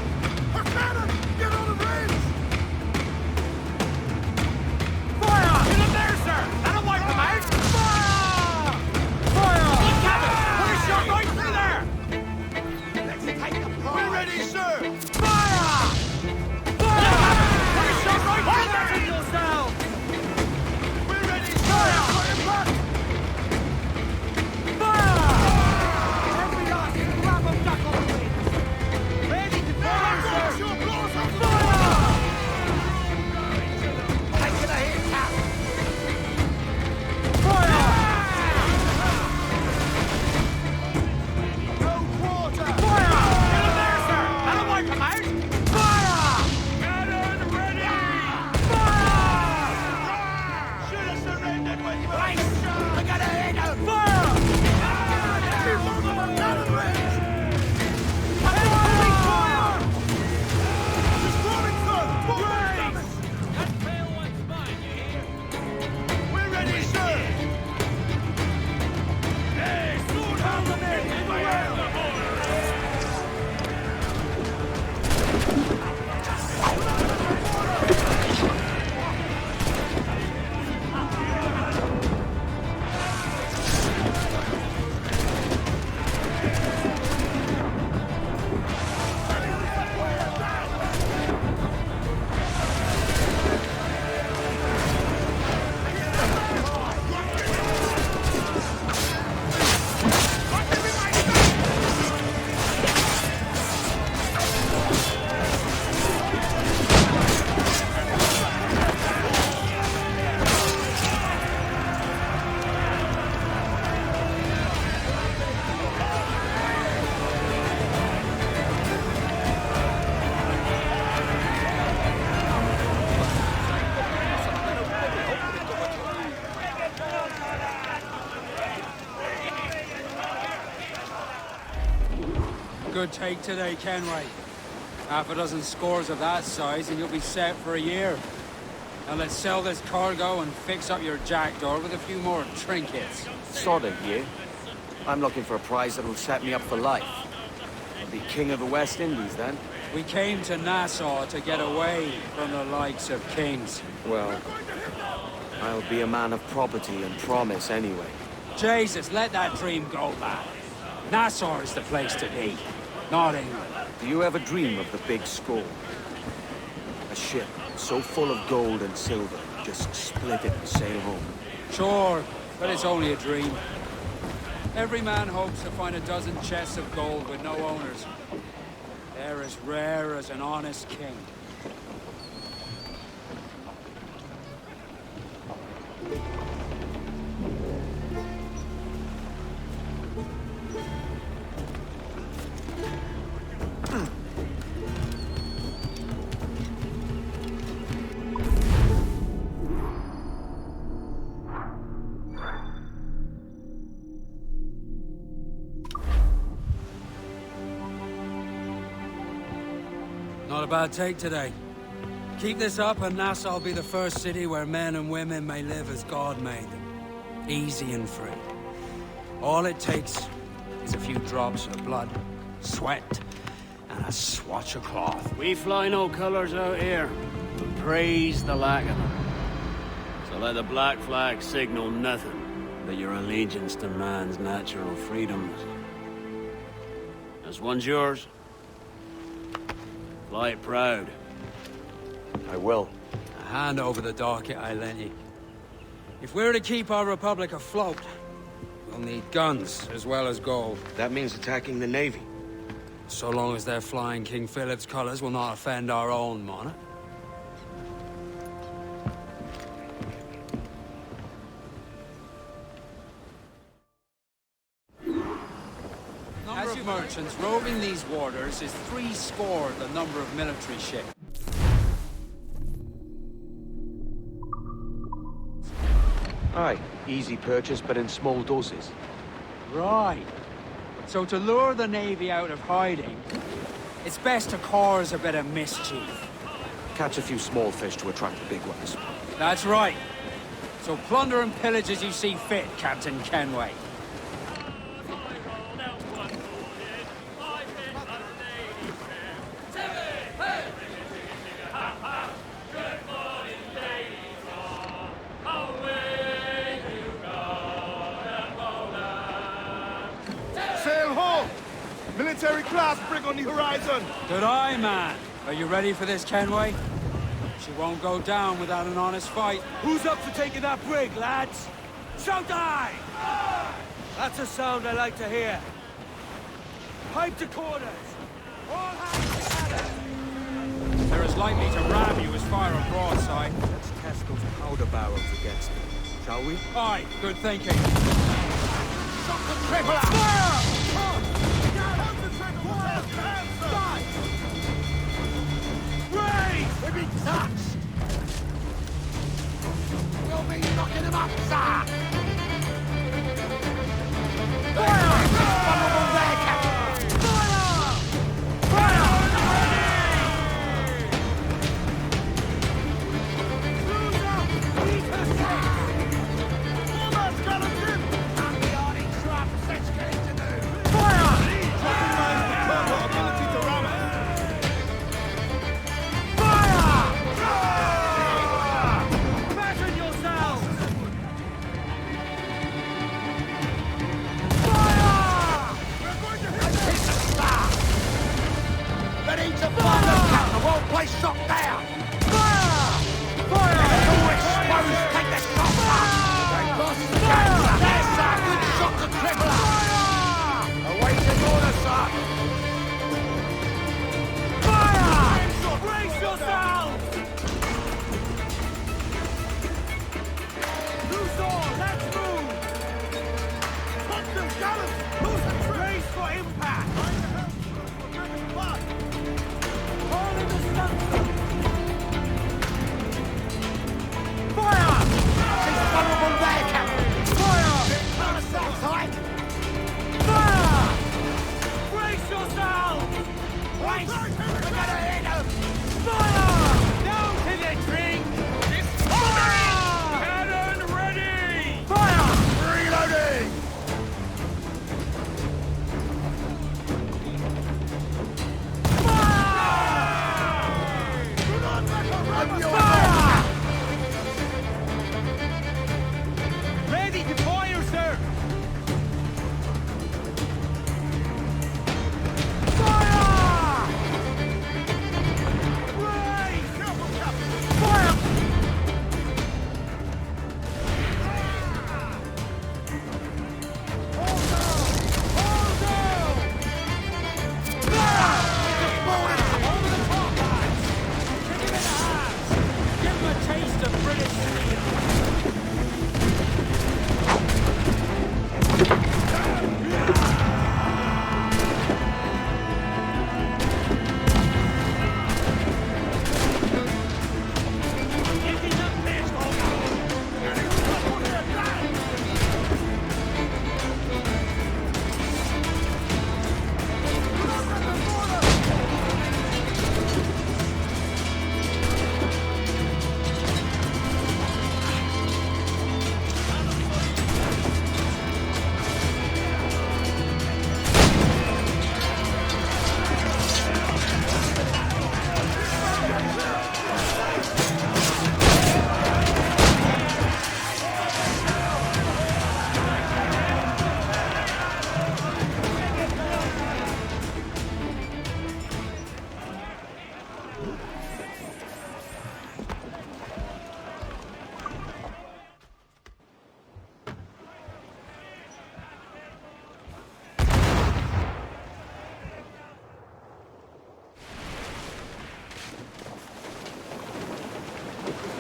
Her cannon! Get on the range! Fire! Get in there, sir! That'll wipe them out! Fire! Fire! Look, Captain! Put a shot right through there! Let's take the prize! We're ready, sir! Fire! Fire! Put a shot right through there! Hold yourself! We're ready, Fire! sir! Fire! Every last scrap of duck on the wing! Ready to fire, sir! Your blows up! Fire! Take it ahead, Cap! Fire! No quarter! Fire! Get in there, sir! That'll wipe them out! Fire! Cannon ready! Fire! Should have surrendered when you were Right! shot! I gotta hit him! Fire! Keep on the cannon range! Hey, fire! Destroying, sir! Grace! That pale one's mine, you hear? We're ready, sir! Hey, sword hold them in the well! Good take today, Kenway. Half a dozen scores of that size and you'll be set for a year. Now let's sell this cargo and fix up your jackdaw with a few more trinkets. Sort of, yeah. I'm looking for a prize that will set me up for life. I'll be king of the West Indies then. We came to Nassau to get away from the likes of kings. Well, I'll be a man of property and promise anyway. Jesus, let that dream go, lad. Nassau is the place to be, not England. Do you ever dream of the big score? A ship so full of gold and silver, just split it and sail home. Sure, but it's only a dream. Every man hopes to find a dozen chests of gold with no owners. They're as rare as an honest king. Not a bad take today. Keep this up and Nassau will be the first city where men and women may live as God made them. Easy and free. All it takes is a few drops of blood, sweat, and a swatch of cloth. We fly no colors out here, but praise the lack of them. So let the Black Flag signal nothing but your allegiance to man's natural freedoms. This one's yours. Fly it proud. I will. A hand over the docket I lent you. If we're to keep our republic afloat, we'll need guns as well as gold. That means attacking the Navy. So long as they're flying King Philip's colors will not offend our own monarch. As you merchants, roving these waters is 70 the number of military ships. Aye, easy purchase, but in small doses. Right. So to lure the Navy out of hiding, it's best to cause a bit of mischief. Catch a few small fish to attract the big ones. That's right. So plunder and pillage as you see fit, Captain Kenway. Sail home! Military class brig on the horizon! Good eye, man. Are you ready for this, Kenway? She won't go down without an honest fight. Who's up for taking that brig, lads? Shout aye! That's a sound I like to hear. Pipe to quarters! All hands together! They're as likely to ram you as fire a broadside. Let's test those powder barrels against them, shall we? Aye, good thinking. We've been touched! We'll be knocking them up, sir! Fire! Vulnerable there, Captain! Fire! Fire! Cruise up! He's her six! Almost got him, Jim! And the army trap, such getting to do! Fire! Dropping mines with turbo ability to ram it! Fasten yourselves! Fire!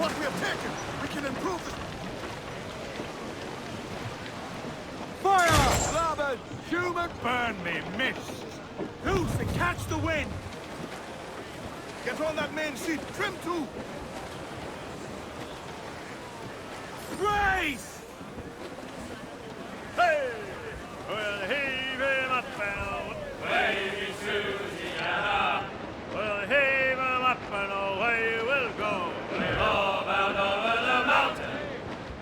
what we have taken, we can improve the... Fire! Larboard! Human! Burn me, missed! Loose and catch the wind! Get on that main sheet, trim to! Grace! Hey! We'll heave him up and wavy Susiana. We'll heave him up and away we'll go. We're all bound over the mountain.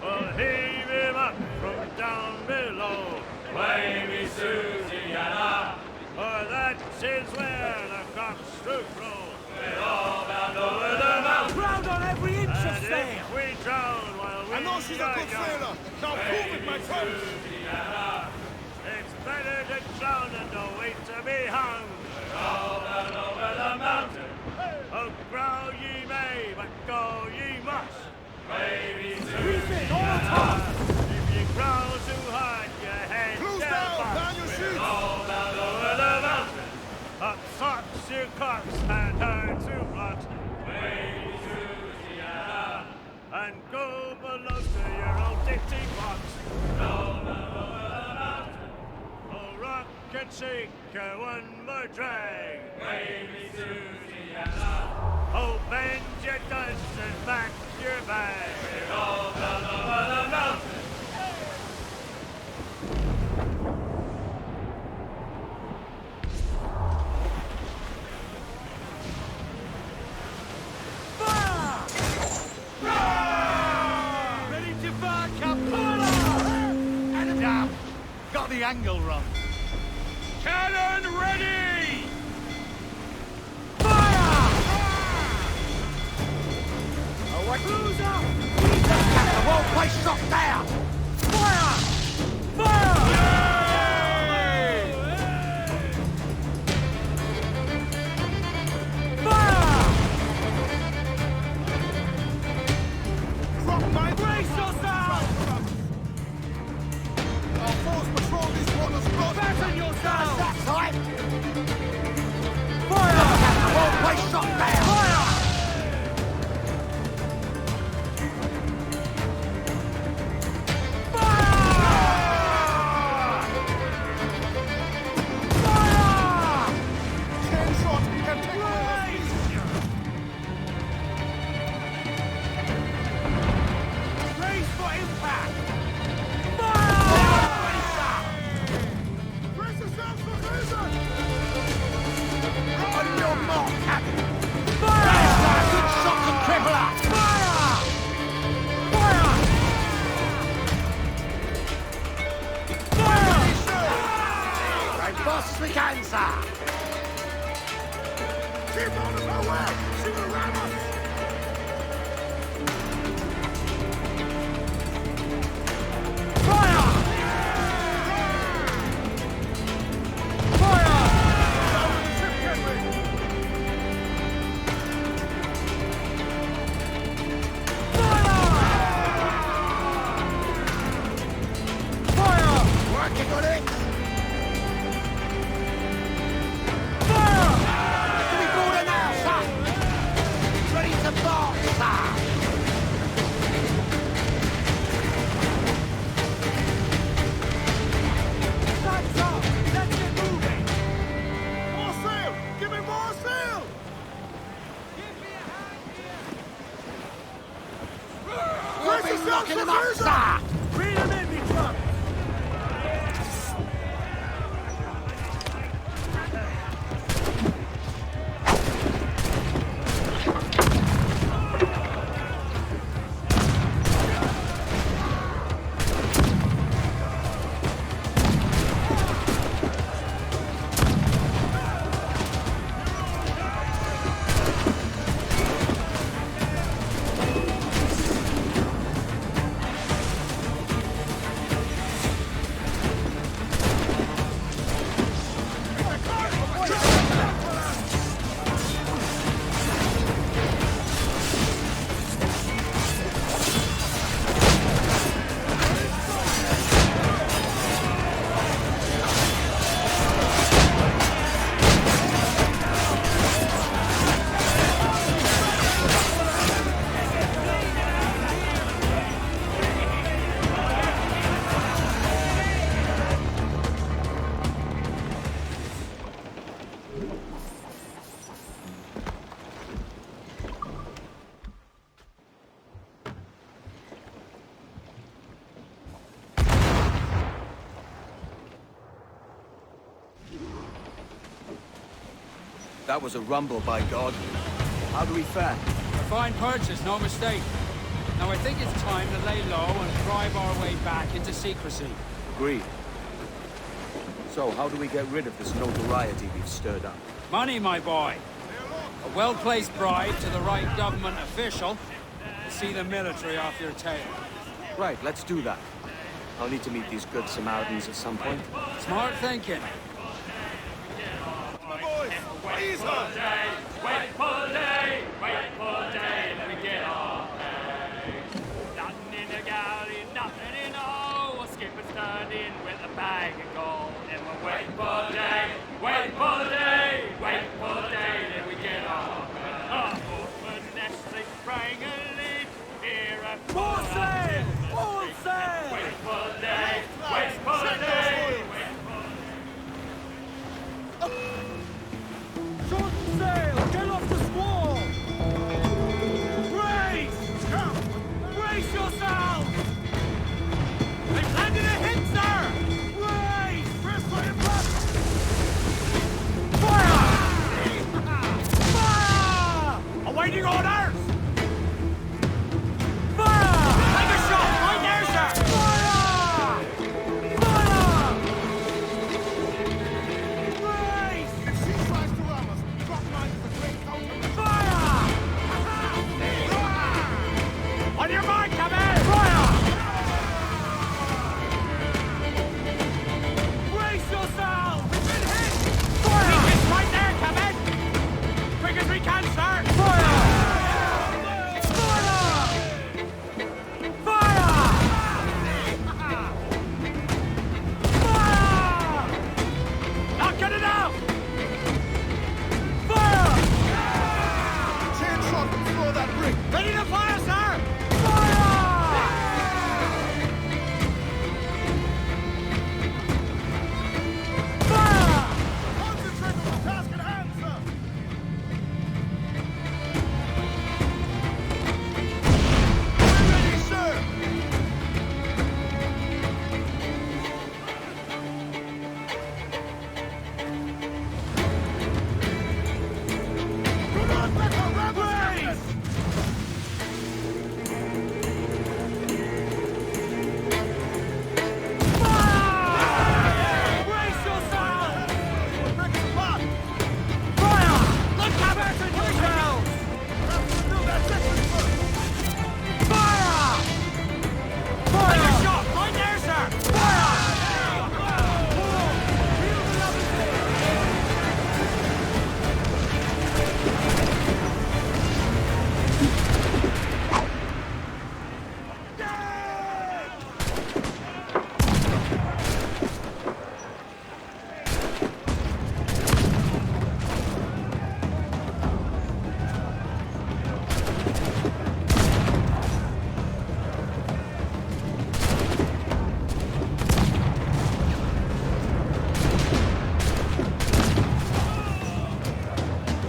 We'll heave him up from down below. Wavy Susiana. For that is where the cocks do crow. We're all bound over the mountain. Ground on every inch of And sail! if we drown while we I know she's a good sailor. Now prove it, my friend. It's better to drown than to wait to be hung. We're all bound over the mountain. Oh, grow ye may, but go ye must. Baby, if you growl too hard, your head Close shall down, bust. down your We're sheets. all bound over the mountain. Up socks your cocks and her two blocks. Baby, Susiana. And go below to your old ditty box. All bound over the mountain. Oh, rock and shake one more drag. Wavy Susiana. Oh, bend your duds and back your bag. We're all bound over the mountain. Ready to fire, Capola! And down. Got the angle wrong. Cannon ready! Fire! Away! Who's up? The wall place shot down! Fire! Fire! Drop my Brace yourself! Our force patrol these waters close. Fasten yourself! That's right! Fire! The wall place shot down! Fire! Fast as we can, sir! Keep on the way! She will ram us! Fire! Fire! Down with the ship, Henry! Fire! Working on it! Ready to bark, sir! Time's up! Let's get moving! More sail! Give me more sail! We'll be knocking them up, sir! Bring them in, me truck! That was a rumble, by God. How do we fare? A fine purchase, no mistake. Now I think it's time to lay low and drive our way back into secrecy. Agreed. So, how do we get rid of this notoriety we've stirred up? Money, my boy. A well-placed bribe to the right government official to see the military off your tail. Right, let's do that. I'll need to meet these good Samaritans at some point. Smart thinking. My boys, ease up! Wait for the day, let me get on. Nothing in the galley, nothing in all. Skipper's turned in with a bag of gold. And we're waiting for the day, wait for the day, then we get on. Horseman Nestle sprang a lead, here at Full sail! Full sail! Wait for the day, wait for the day, Short sail! Get off the squall! Brace! Brace yourself! They've landed a hit, sir! Brace! First fire blast! Fire! Fire! Awaiting orders! Fire! Take a shot! Right there, sir! Fire! Fire! Brace! If she tries to ram us, drop mine is a great counter. Fire! On your mark, Cabin! Fire! Brace yourself! We've been hit! Fire! It's right there, Cabin! Quick as we can, sir! Fire! Fire! Fire! Fire! Not good enough! Fire! Chain shot will throw that brick. Ready to fire, sir! Fire! Fire! Concentrate on the task at hand, sir. We're ready, sir. Do not let our rebels get us. Brace yourself! Fire! Look, Cabin! Yourself! Fire! Fire! Take a shot! Right there, sir! Fire!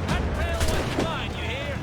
That railway's mine, you hear?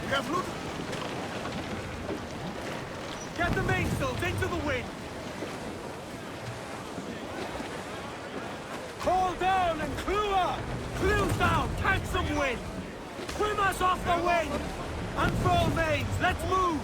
We have loot. Get the mainsails into the wind! Haul down and clew up! Clews down, catch some wind! Trim us off the wind! Unfurl mains, let's move!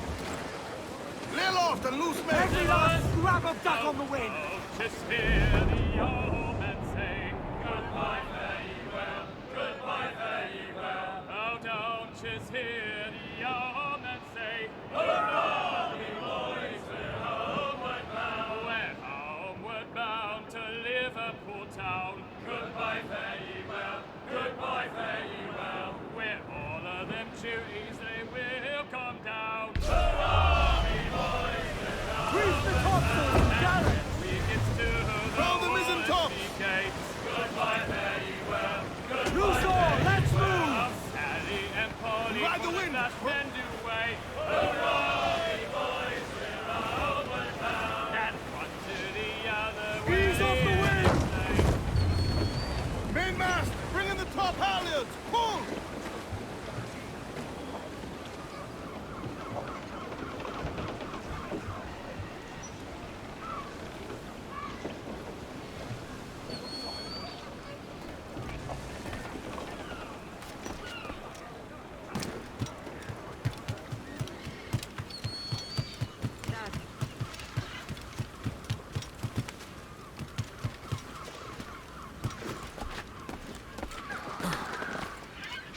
Lay aloft and loose men. Every last scrap of duck on the wind! Just hear the old men say, goodbye, fare ye well, goodbye, fare ye well. Oh, don't just hear the old men say, hurrah, we boys, we're homeward bound. We're homeward bound to Liverpool town. Goodbye, fare ye well, goodbye, fare ye well. We're all of them duties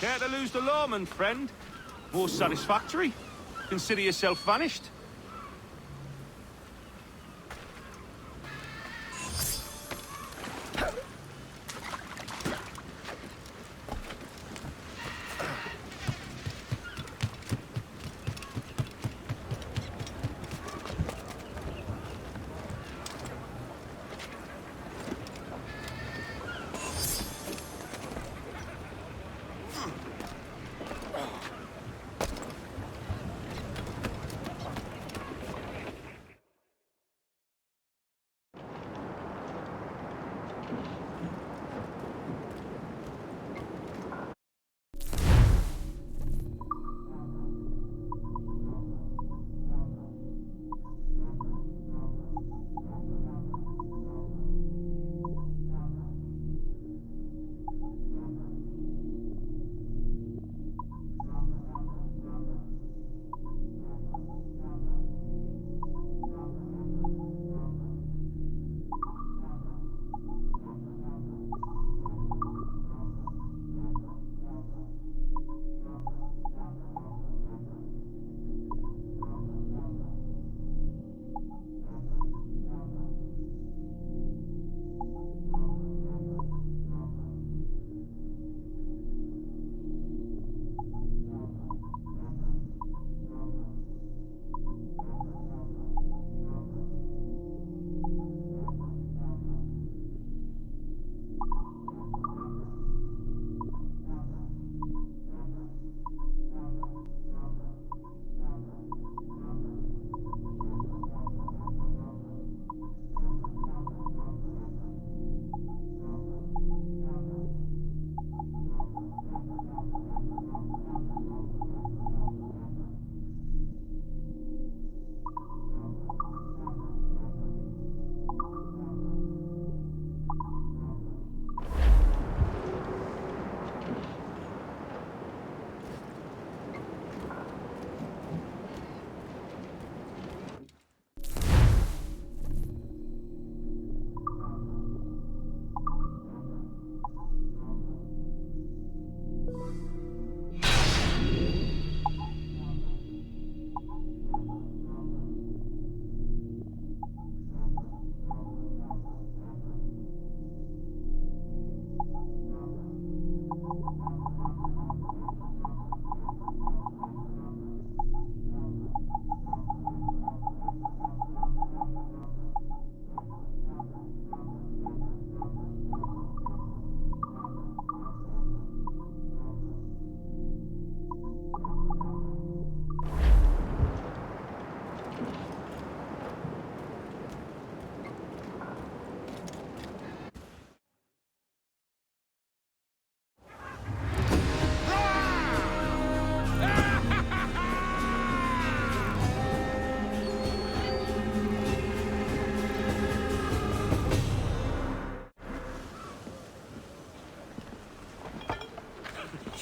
Care to lose the lawman, friend? More satisfactory. Consider yourself vanished.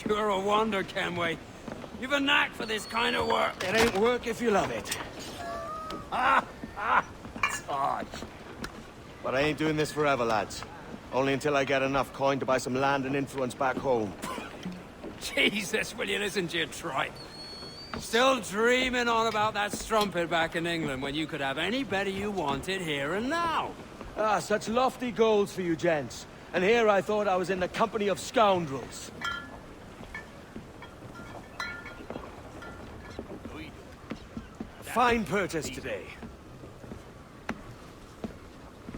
You're a wonder, Kenway. You've a knack for this kind of work. It ain't work if you love it. Tosh. But I ain't doing this forever, lads. Only until I get enough coin to buy some land and influence back home. Jesus, will you listen to your tripe? Still dreaming on about that strumpet back in England when you could have any better you wanted here and now. Ah, such lofty goals for you gents. And here I thought I was in the company of scoundrels. A fine purchase today.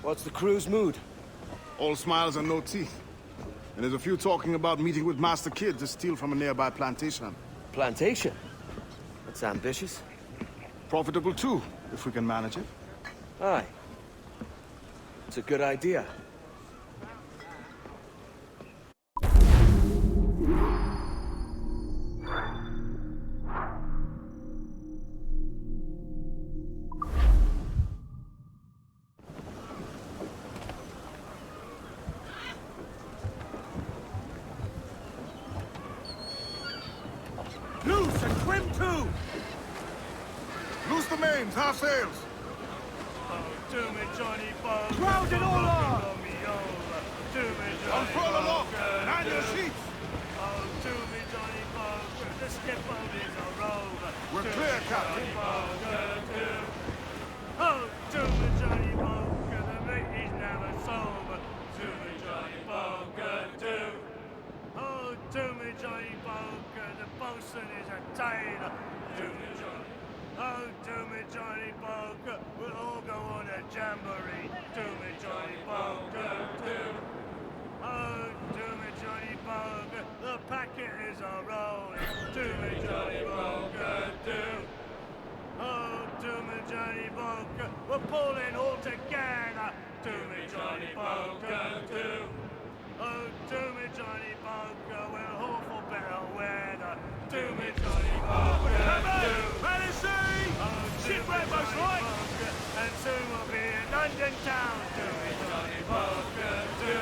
What's the crew's mood? All smiles and no teeth. And there's a few talking about meeting with Master Kid to steal from a nearby plantation. Plantation? That's ambitious. Profitable too, if we can manage it. Aye. It's a good idea. Loose and trim too! Loose the mains, half sails! To me, Johnny Bones. Crowd it all on! To me, Johnny Unfurl aloft! Man your sheets! To me, Johnny shipboat is a rover. We're clear, Captain. Oh, to the Johnny Poker, the mate is never sober. To me Johnny Poker, do. Oh, to me Johnny Poker, the bosun is a tailor. To me Johnny. Oh, to me Johnny Poker, we'll all go on a jamboree. To me Johnny Poker, do. Oh, to me Johnny Poker, the packet is a rolling. To me Johnny Poker, do. Oh, to me Johnny Poker, we're pulling all together. To me Johnny Poker, do. Oh, to me Johnny Poker, we'll hope for better weather. To me Johnny Poker, do. Fantasy! Shipwreck most right! And soon we'll be in London town. To me Johnny Poker, do.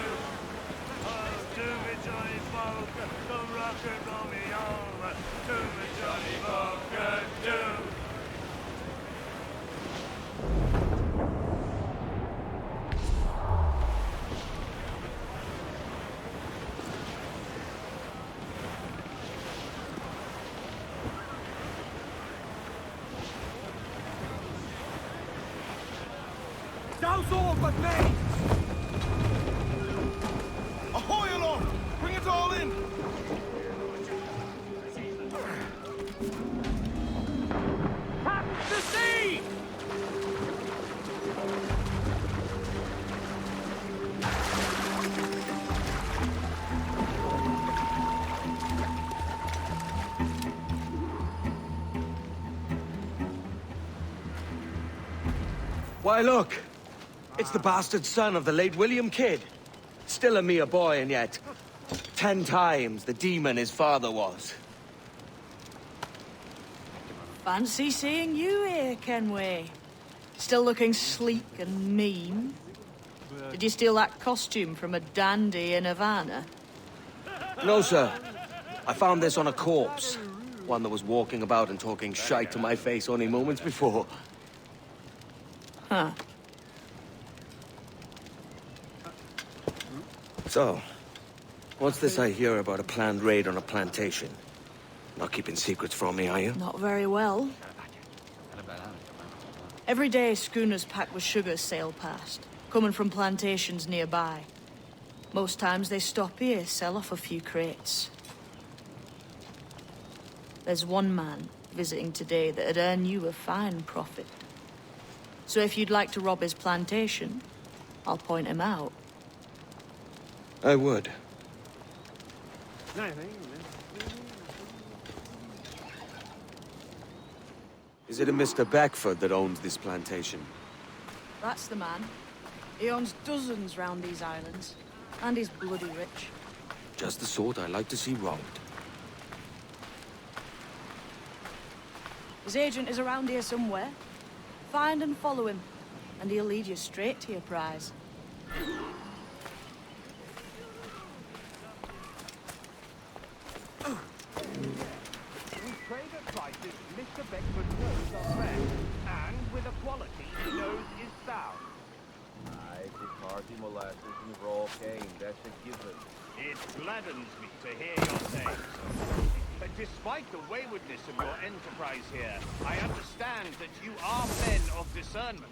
Oh, to me Johnny Poker, the rocket roll me over. To me Johnny Poker, do. Douse all but me! Ahoy aloft! Bring it all in! Tap the sea! Why, look! It's the bastard son of the late William Kidd. Still a mere boy, and yet 10 times the demon his father was. Fancy seeing you here, Kenway. Still looking sleek and mean. Did you steal that costume from a dandy in Havana? No, sir. I found this on a corpse. One that was walking about and talking shite to my face only moments before. Huh. So, what's this I hear about a planned raid on a plantation? Not keeping secrets from me, are you? Not very well. Every day, schooners packed with sugar sail past, coming from plantations nearby. Most times they stop here, sell off a few crates. There's one man visiting today that'd earn you a fine profit. So if you'd like to rob his plantation, I'll point him out. I would. Is it a Mr. Beckford that owns this plantation? That's the man. He owns dozens round these islands. And he's bloody rich. Just the sort I like to see robbed. His agent is around here somewhere. Find and follow him, and he'll lead you straight to your prize. We trade at prices Mr. Beckford knows are fair, and with a quality he knows is sound. Aye, McCarthy, molasses, and raw cane, that's a given. It gladdens me to hear your saying so. But despite the waywardness of your enterprise here, I understand that you are men of discernment.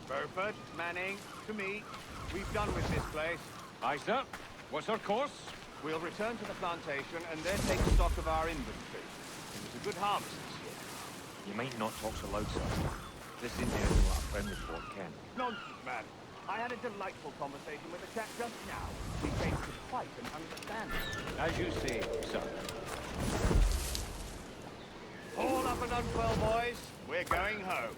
Burford, Manning, to me. We've done with this place. Aye, sir. What's our course? We'll return to the plantation and then take stock of our inventory. It was a good harvest this year. You might not talk so loud, sir. This Indian isn't what a friend report can. Nonsense, man. I had a delightful conversation with a chap just now. We came to quite an understanding. As you see, sir. All up and unfurl, boys. We're going home.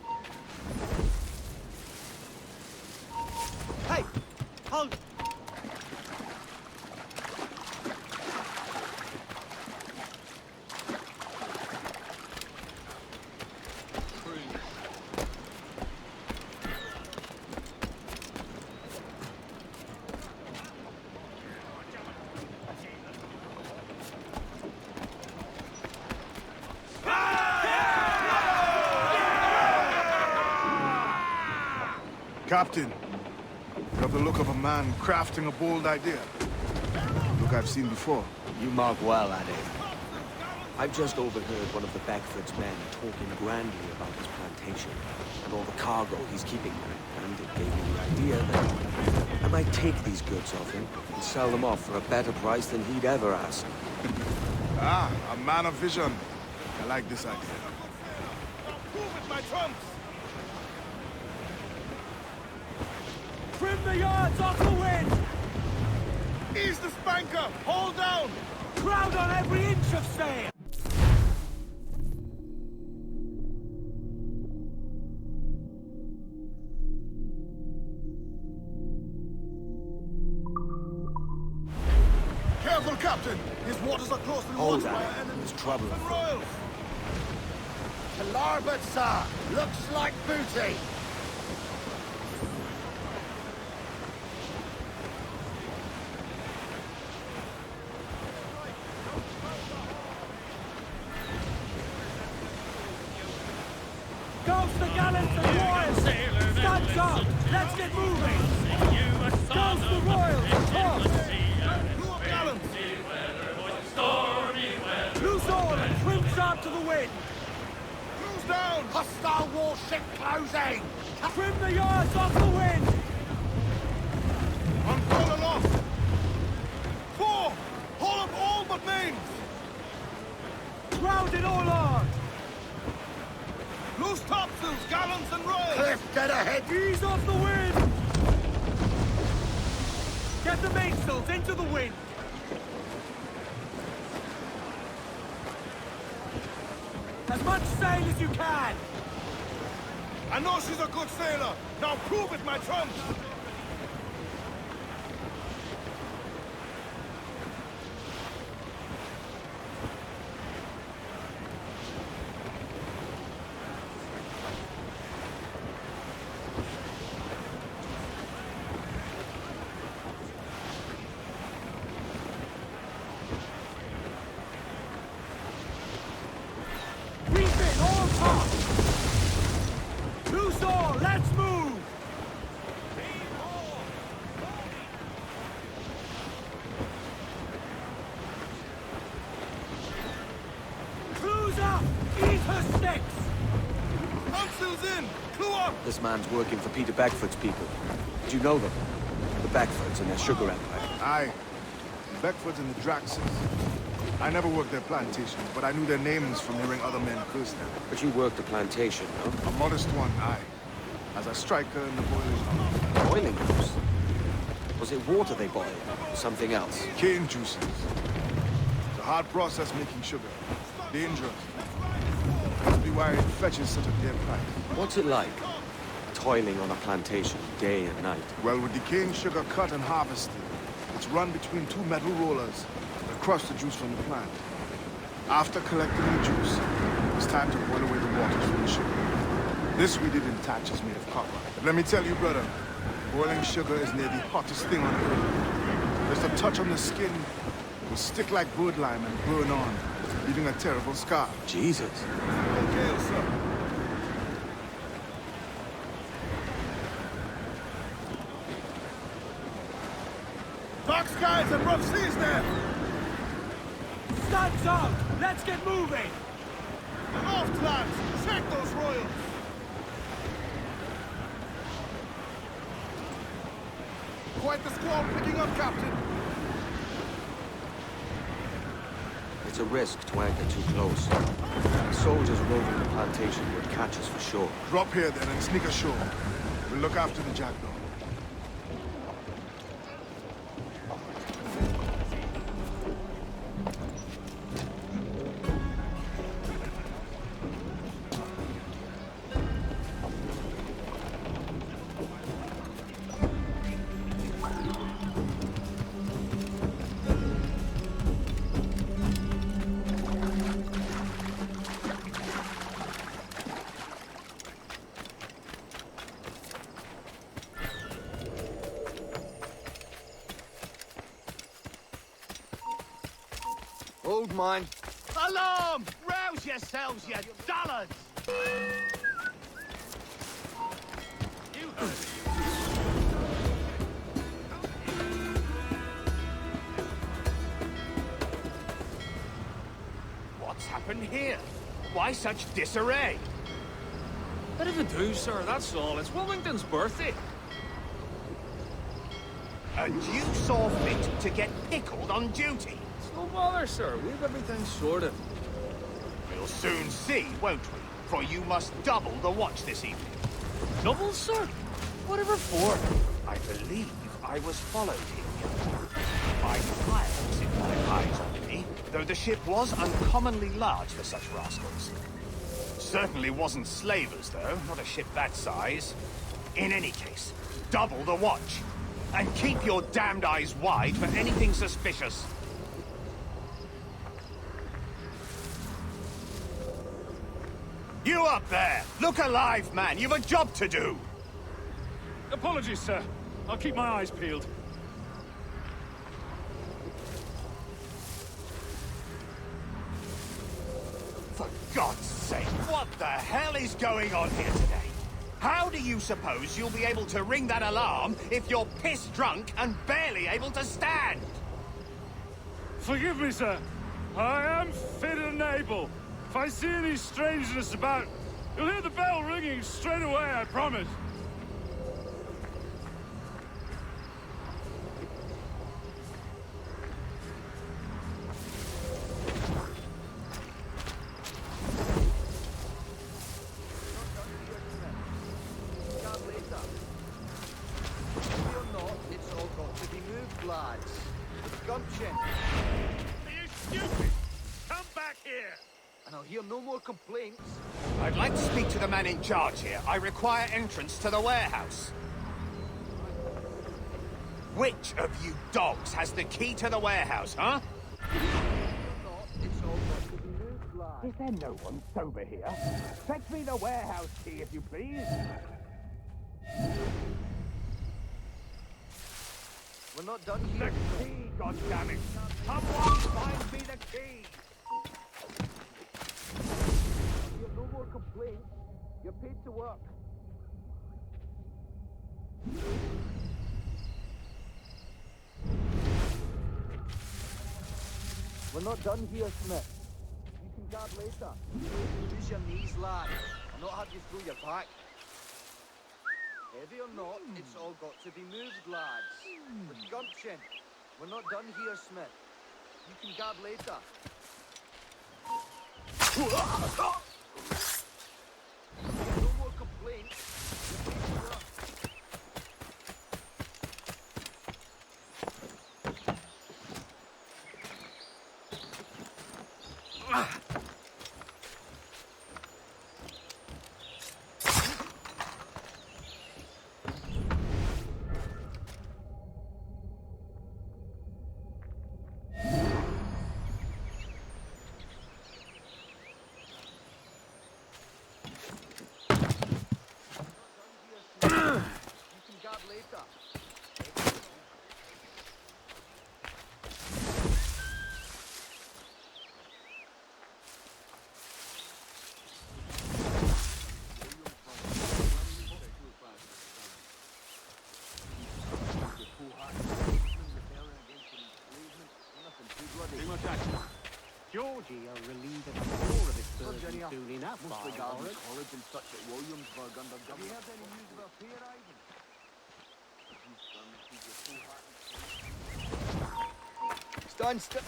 Hey! Hold! Captain, you have the look of a man crafting a bold idea. Look I've seen before. You mark well, Ade. I've just overheard one of the Beckford's men talking grandly about his plantation and all the cargo he's keeping there, and it gave me the idea that I might take these goods off him and sell them off for a better price than he'd ever ask. Ah, a man of vision. I like this idea. Move with my trumps! Trim the yards off the wind! Ease the spanker! Hold down! Crowd on every inch of sail! Careful, Captain! His waters are close to the Hold water by our on, enemies. there's trouble. The Royals! To larboard, sir. Looks like booty. Goes the gallants and royals! Stands up! Let's get moving! Goes the royals! Cross! Loose all and trim sharp to the wind! Cruise down! Hostile warship closing! Trim the yards off the wind! Unfurl aloft! 4! Haul up all but mains! Crowd it all on! Loose topsails, gallants and royals! Cliff dead ahead! Ease off the wind! Get the mainsails into the wind! As much sail as you can! I know she's a good sailor! Now prove it, my trumps! Let's move! Close up! Eat her sticks! Topsails in! Clue up! This man's working for Peter Beckford's people. Do you know them? The Beckfords and their sugar empire. Aye. The Beckfords and the Draxes. I never worked their plantations, but I knew their names from hearing other men curse them. But you worked a plantation, no? A modest one, aye. As a striker in the boiling house. Boiling house? Was it water they boiled, or something else? Cane juices. It's a hard process making sugar. Dangerous. Must be why it fetches such a dear price. What's it like, toiling on a plantation day and night? Well, with the cane sugar cut and harvested, it's run between two metal rollers that crush the juice from the plant. After collecting the juice, it's time to boil away the waters from the sugar. This we did in thatches made of copper. But let me tell you, brother, boiling sugar is near the hottest thing on earth. Just a touch on the skin will stick like bird lime and burn on, leaving a terrible scar. Jesus. Okay, sir. Dark skies and rough seas there! Stands up! Let's get moving! Aloft, lads! Check those royals! Quite the squall picking up, Captain! It's a risk to anchor too close. The soldiers roving the plantation would catch us for sure. Drop here then and sneak ashore. We'll look after the jackdaw. Old mine. Alarm! Rouse yourselves, you dullards! What's happened here? Why such disarray? Bit of a do, sir, that's all. It's Wilmington's birthday. And you saw fit to get pickled on duty? No bother, sir. We've everything sorted. We'll soon see, won't we? For you must double the watch this evening. Double, sir? Whatever for? I believe I was followed here by pirates in my eyes only, though the ship was uncommonly large for such rascals. Certainly wasn't slavers, though, not a ship that size. In any case, double the watch. And keep your damned eyes wide for anything suspicious. You up there! Look alive, man! You've a job to do! Apologies, sir. I'll keep my eyes peeled. For God's sake, what the hell is going on here today? How do you suppose you'll be able to ring that alarm if you're piss-drunk and barely able to stand? Forgive me, sir. I am fit and able. If I see any strangeness about, you'll hear the bell ringing straight away, I promise. No more complaints. I'd like to speak to the man in charge here. I require entrance to the warehouse. Which of you dogs has the key to the warehouse, huh? Is there no one sober here? Fetch me the warehouse key, if you please. We're not done here. The key, goddammit! Someone find me the key! No more complaints. You're paid to work. We're not done here, Smith. You can guard later. Use your knees, lad. I'll not have you through your back. Heavy or not, it's all got to be moved, lads. With gumption. We're not done here, Smith. You can guard later. No more complaints. Georgie are relieved of the floor of its burden soon enough. Mostly Garden College and such at Williamsburg under government. Have you heard any news about Fair Island? Stand still.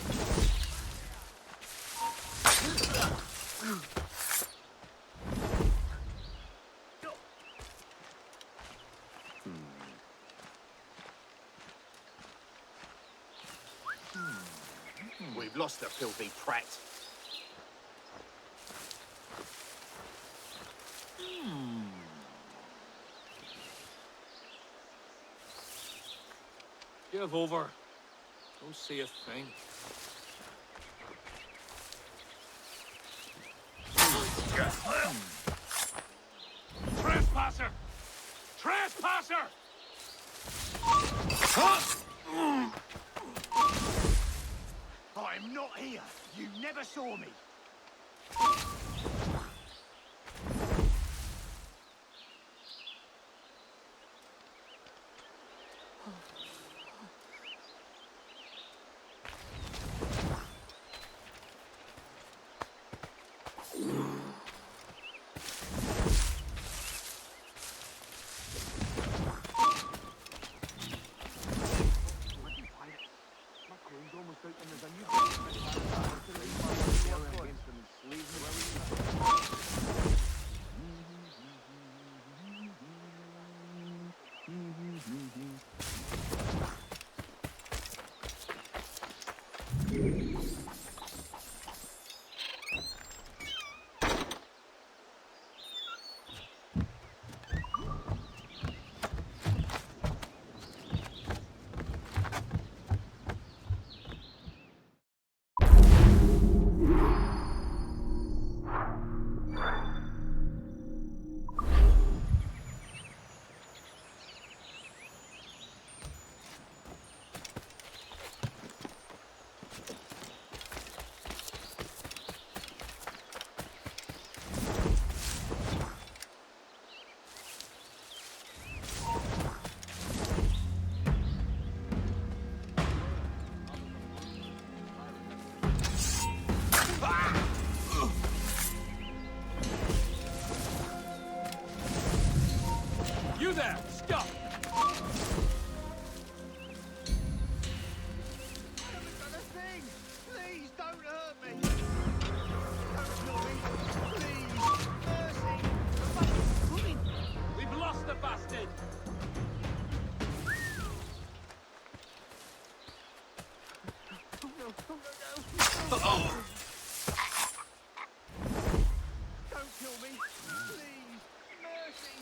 We've lost the filthy prat. Give over. Don't see a thing. Trespasser! Trespasser! I'm not here. You never saw me. You there! Stop! Please don't hurt me. Don't kill me. Please. Mercy. We've lost the bastard! Don't kill me. Please. Mercy.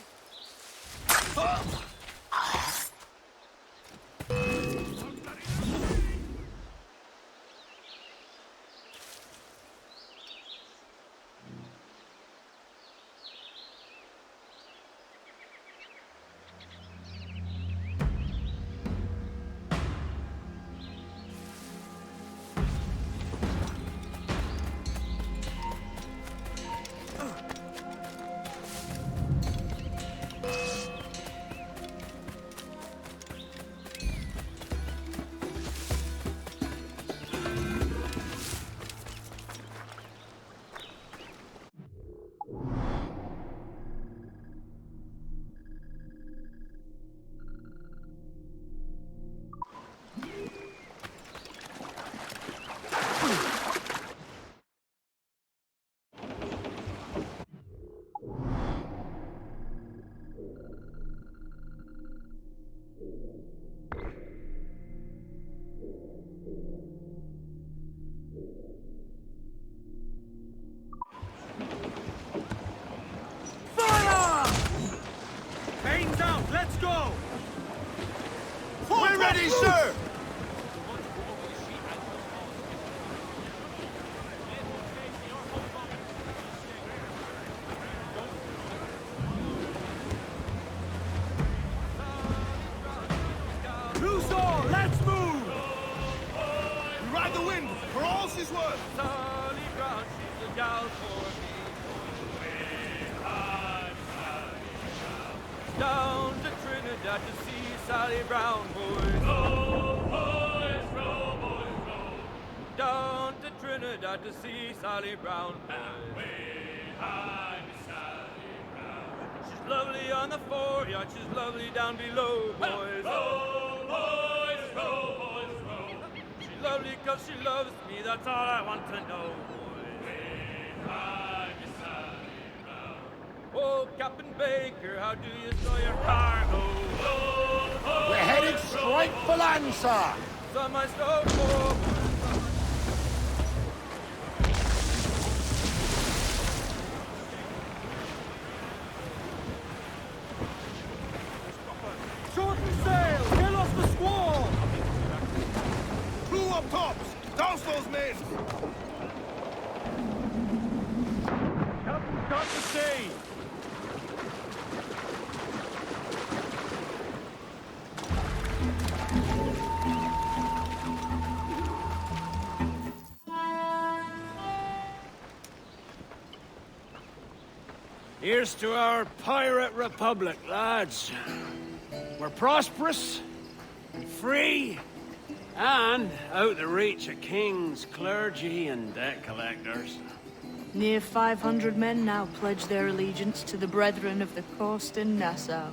Mains out, let's go! We're ready, sir! Loose all, let's move! We ride the wind, for all she's worth! Solid ground, she's a gal for me. Down to Trinidad to see Sally Brown, boys. Row, boys, row, boys, row. Down to Trinidad to see Sally Brown, boys. Behind Sally Brown. She's lovely on the foreyard, she's lovely down below, boys. Row, boys, row, boys, row. She's lovely 'cause she loves me, that's all I want to know, boys. Behind Oh, Captain Baker, how do you store your cargo? We're headed straight for land, sir. Some I stole for. Shorten sail! Get off the squall! Crew up tops! Douse those men! Captain's got to sea! Here's to our pirate republic, lads. We're prosperous, free, and out the reach of kings, clergy, and debt collectors. Near 500 men now pledge their allegiance to the Brethren of the Coast in Nassau.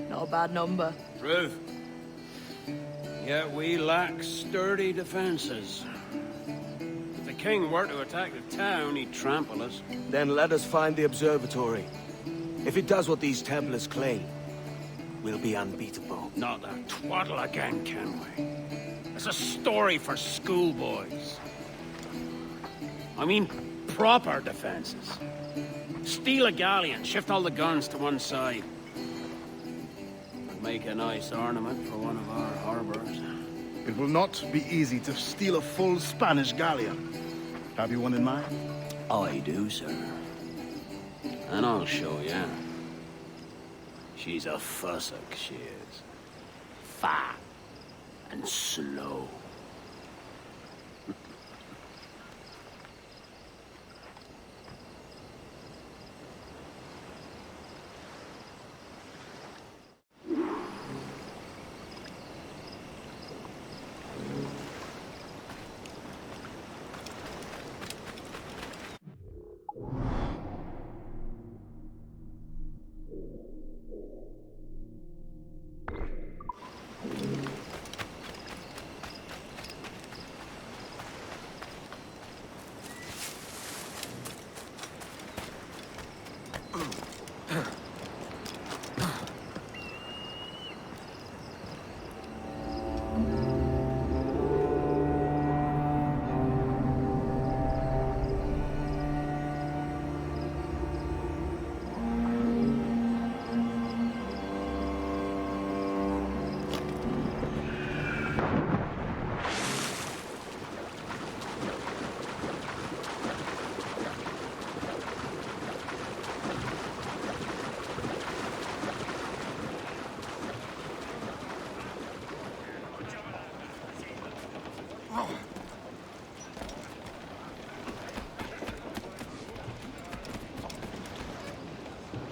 Not a bad number. Truth. Yet we lack sturdy defenses. If the king were to attack the town, he'd trample us. Then let us find the observatory. If it does what these Templars claim, we'll be unbeatable. Not that twaddle again, can we? It's a story for schoolboys. I mean, proper defenses. Steal a galleon, shift all the guns to one side. Make a nice ornament for one of our harbors. It will not be easy to steal a full Spanish galleon. Have you one in mind? I do, sir. And I'll show you. She's a fussock, she is. Fat and slow.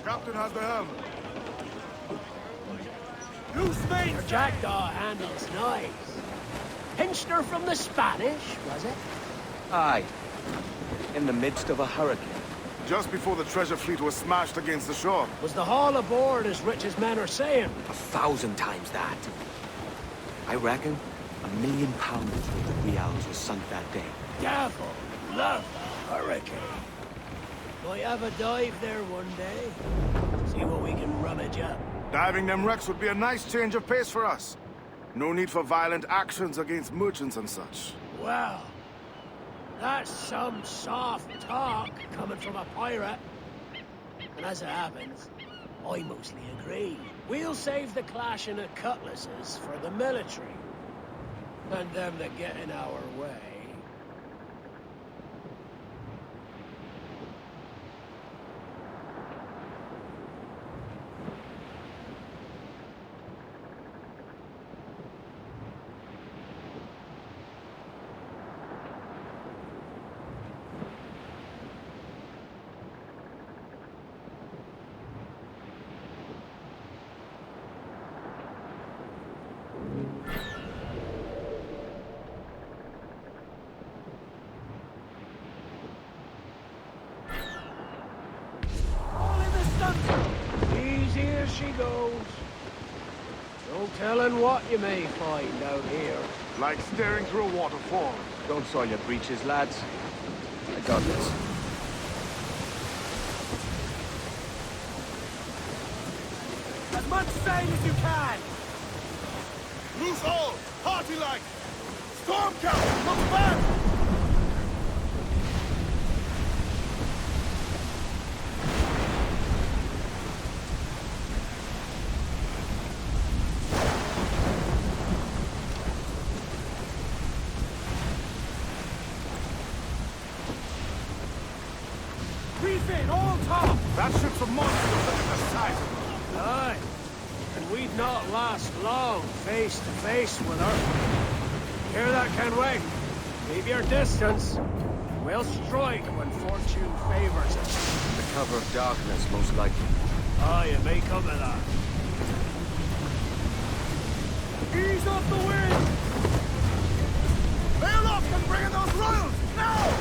Captain has the helm. Loose mate! Your jackdaw handles nice. Pinched her from the Spanish, was it? Aye. In the midst of a hurricane. Just before the treasure fleet was smashed against the shore. Was the haul aboard as rich as men are saying? 1,000 times that. I reckon £1 million worth of reals was sunk that day. Devil, love the hurricane. Might have a dive there one day. See what we can rummage up. Diving them wrecks would be a nice change of pace for us. No need for violent actions against merchants and such. Well, that's some soft talk coming from a pirate. And as it happens, I mostly agree. We'll save the clashing of cutlasses for the military. And them that get in our way. Easy as she goes. No telling what you may find out here. Like staring through a waterfall. Don't soil your breeches, lads. I got this. much sail as you can! Loose all! Party like! Storm count! Look back! Refit, all top! That ship's a monster, look at the size. Aye. And we'd not last long face to face with her. Hear that, Kenway? Keep your distance. We'll strike when fortune favors us. The cover of darkness, most likely. Aye, it may come to that. Ease off the wind! Bail off and bring in those royals! Now!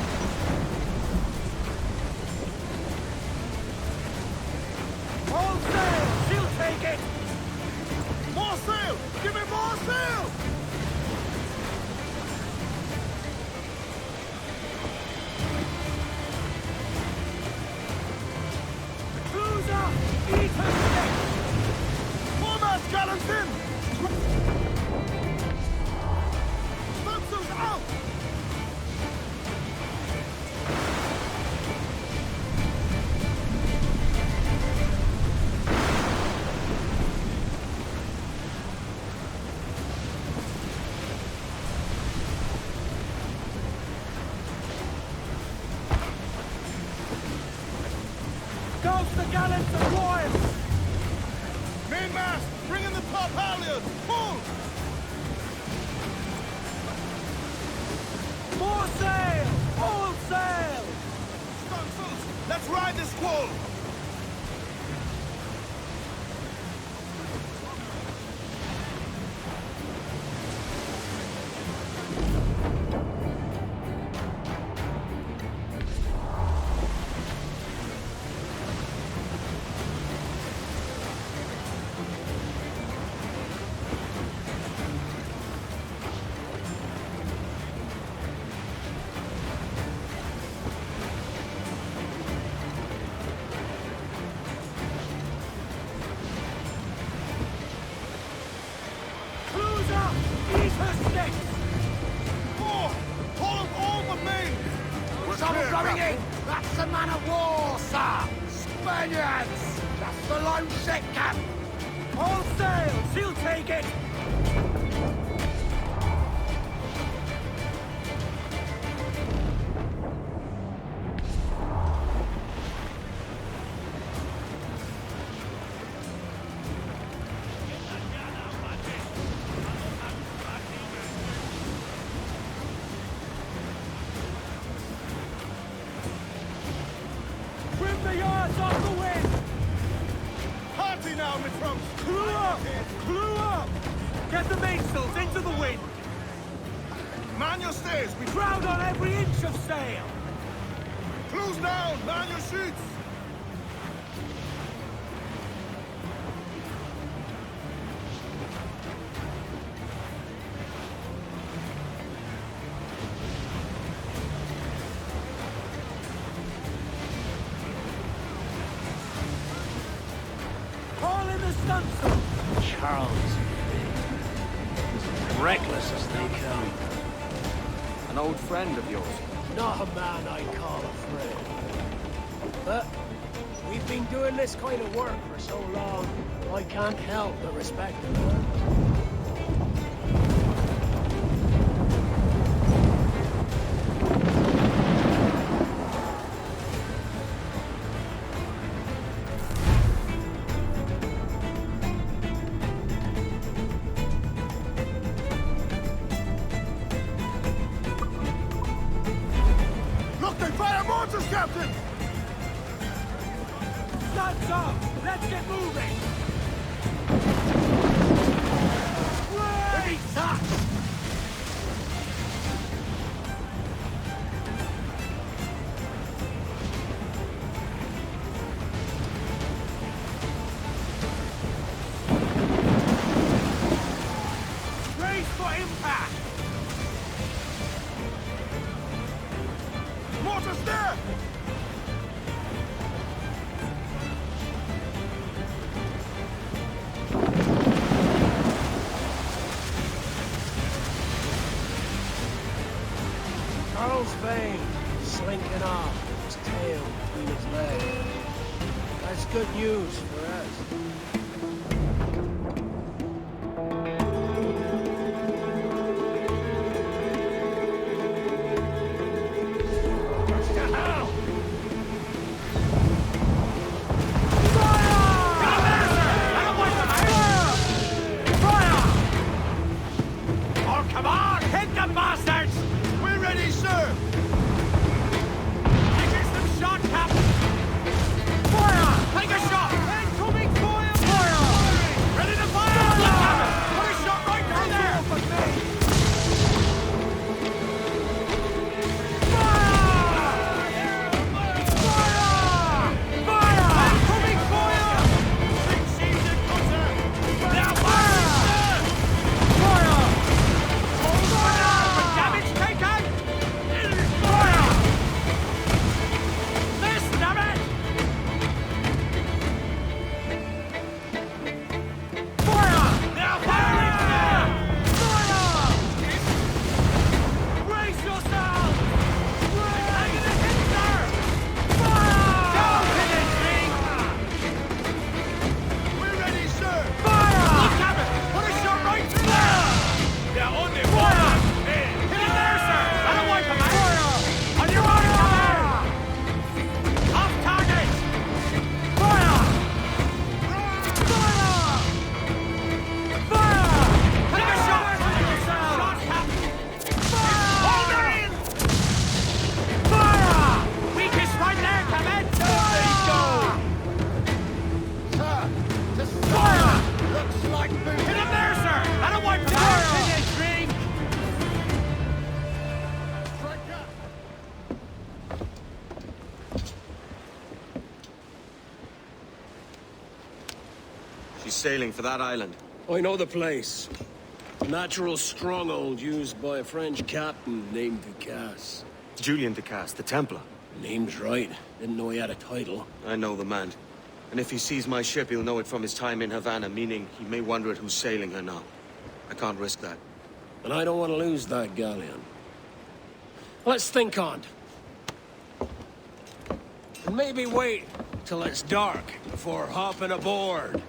All sail! She'll take it! More sail! Give me more sail! Cruise up! Eat her stick! More mast gallants in! Stunsails out! Gulf the gallants and royals! Main mast! Bring in the top halyards! Pull! More sail! All sail! Stunsails! Let's ride this squall! Cruise up! Eat her sticks! More! Pull them all but main! We're Someone clear, going Captain. in! That's the man of war, sir! Spaniards! That's the lone ship, Cap! All sail! She'll take it! Trim the yards off the wind! Party now, my trunks! Crew up! Crew up! Get the mainsails into the wind! Man your stays! We Crowd on every inch of sail! close down! Man your sheets! Haul in the stunsail! Charles, as reckless as they come. An old friend of yours. Not a man I call a friend. But we've been doing this kind of work for so long, I can't help but respect him. Look, they fire mortars, Captain! Guns up! Let's get moving! Ready, touch! Brace for impact! Mortars there! news for us. Sailing for that island. I know the place. A natural stronghold used by a French captain named Ducasse. Julian Ducasse, the Templar. Name's right. Didn't know he had a title. I know the man. And if he sees my ship, he'll know it from his time in Havana, meaning he may wonder at who's sailing her now. I can't risk that. And I don't want to lose that galleon. Let's think on it. And maybe wait till it's dark before hopping aboard.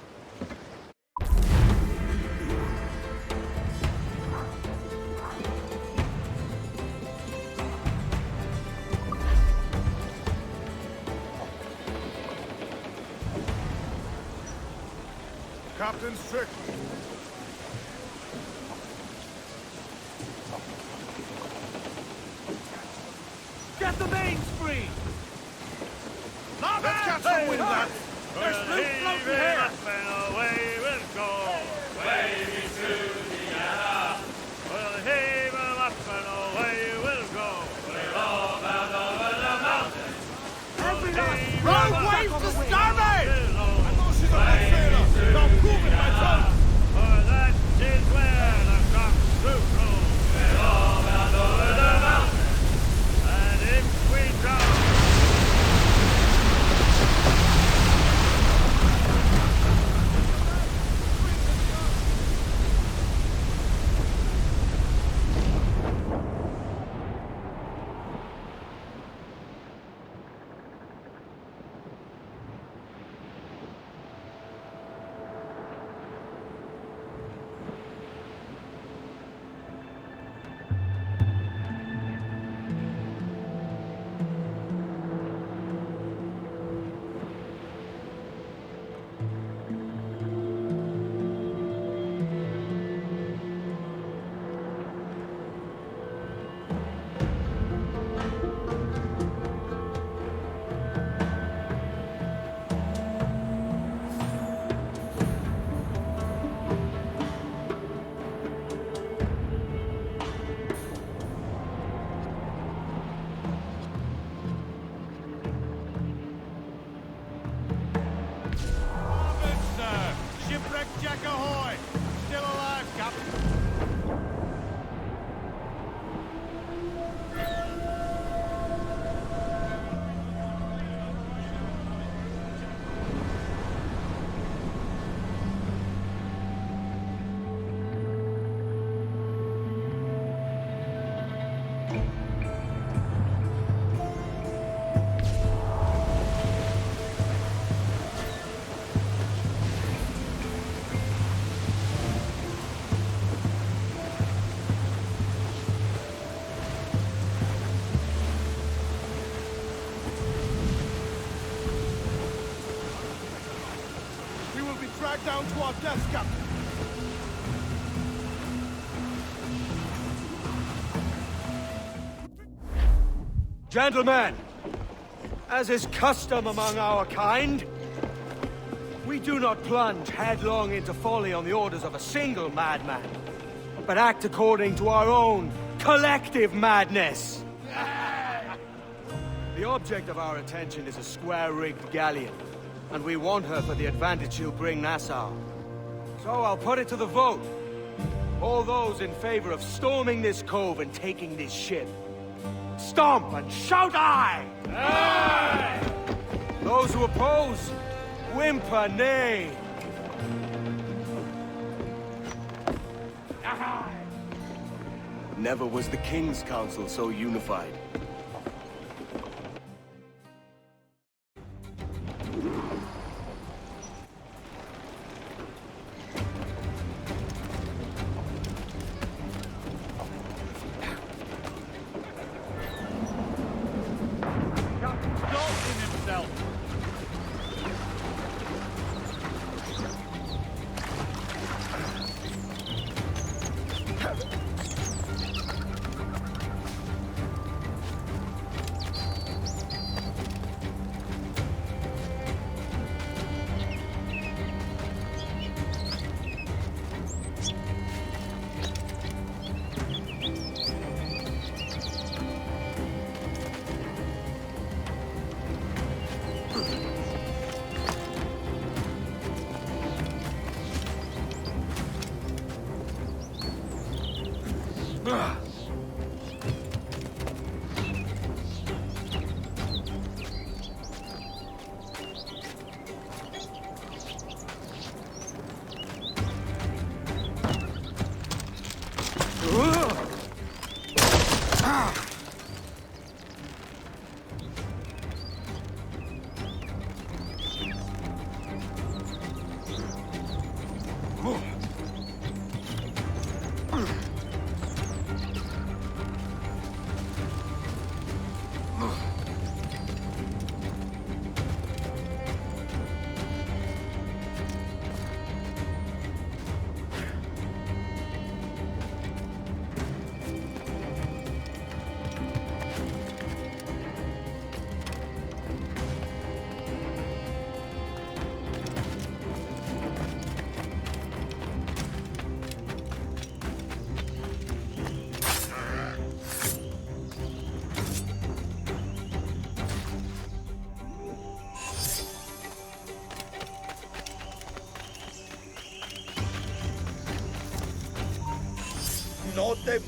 Captain's trick. Get the mains free! Let's catch some wind, lads. There's loot floating here! And away we'll go. Wavy to the Anna. We'll heave 'em up and away we'll go. We're all bound over the mountains. Every night! Row waves to starboard! I know she's a good sailor. Now prove it, my son! For that is where the cocks do roll. We're all bound over the mountains. And if we drown... get down to our deaths, Captain. Gentlemen, as is custom among our kind, we do not plunge headlong into folly on the orders of a single madman, but act according to our own collective madness. The object of our attention is a square-rigged galleon, and we want her for the advantage she'll bring Nassau. So I'll put it to the vote. All those in favor of storming this cove and taking this ship, stomp and shout aye! Aye! Those who oppose, whimper nay. Aye! Never was the King's Council so unified. No te...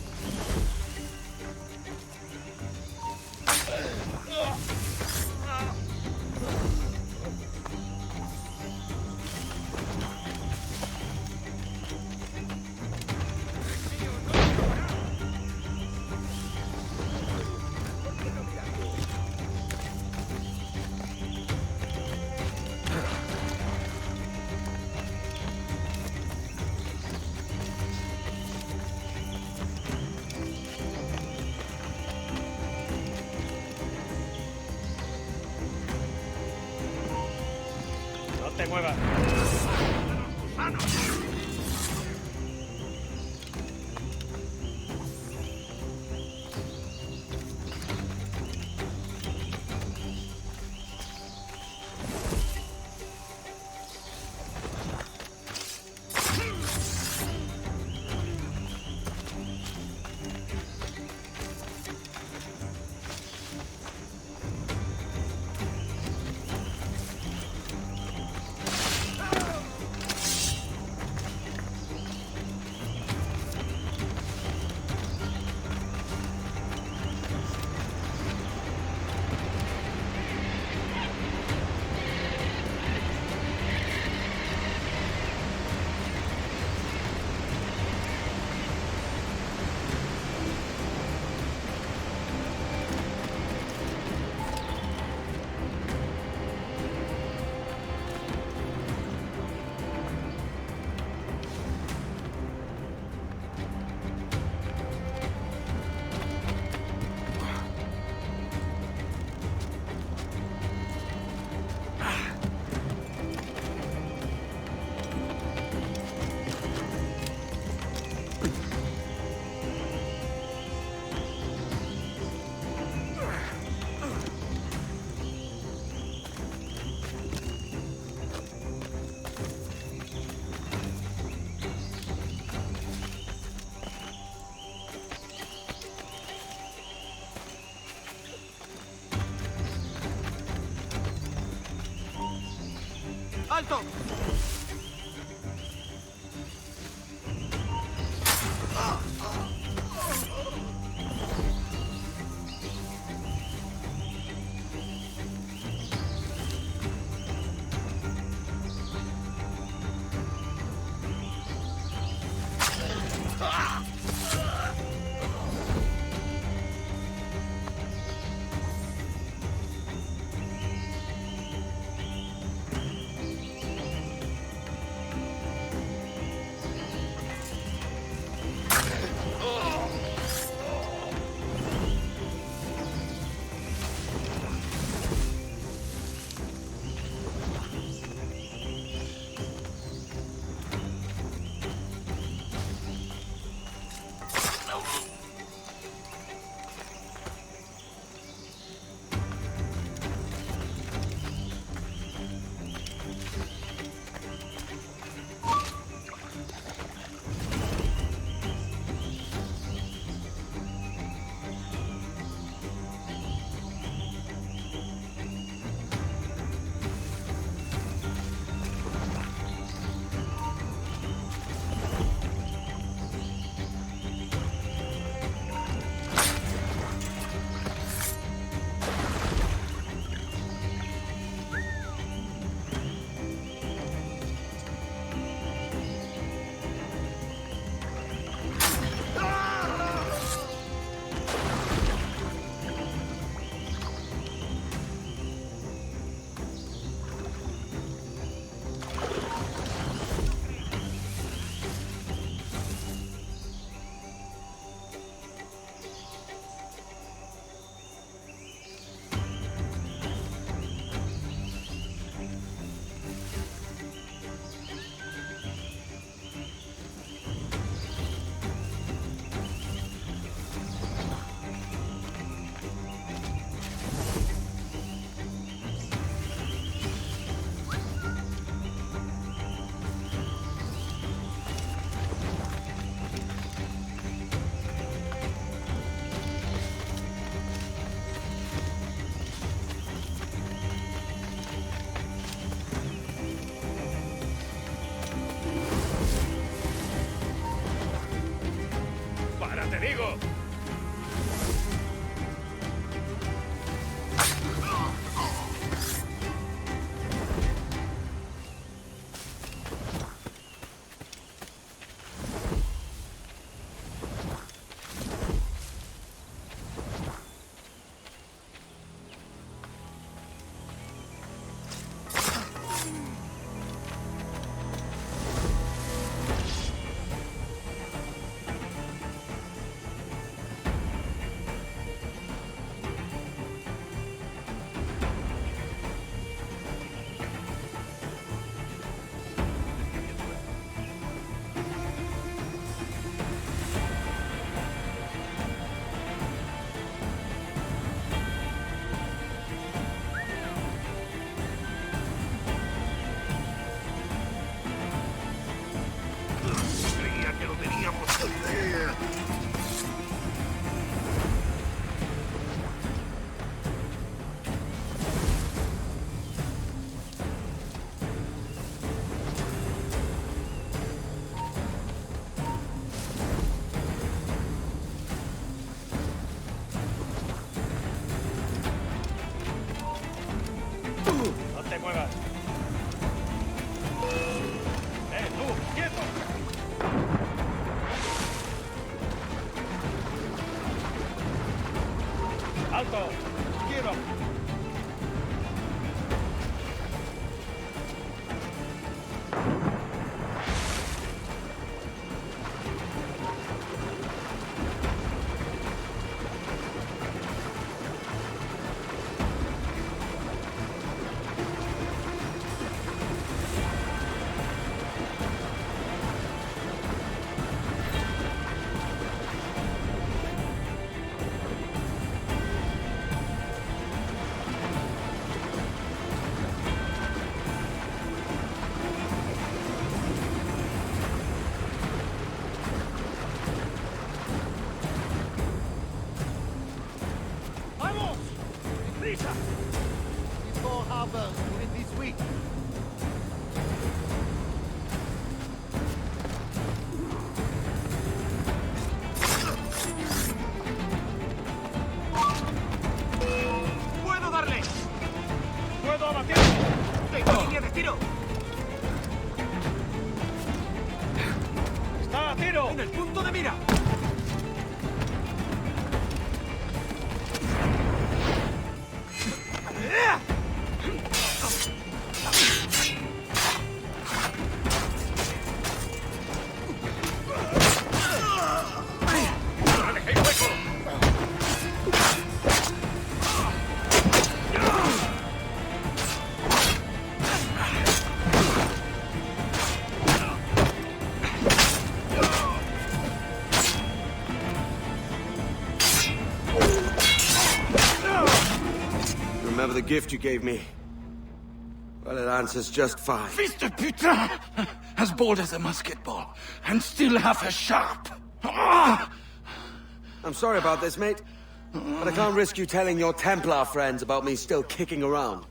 te muevas. Alto! Alto! Quiero! These four harbors win this week. ¡En el punto de mira! Remember the gift you gave me? Well, it answers just fine. Fils de putain! As bold as a musket ball, and still half as sharp. I'm sorry about this, mate. But I can't risk you telling your Templar friends about me still kicking around.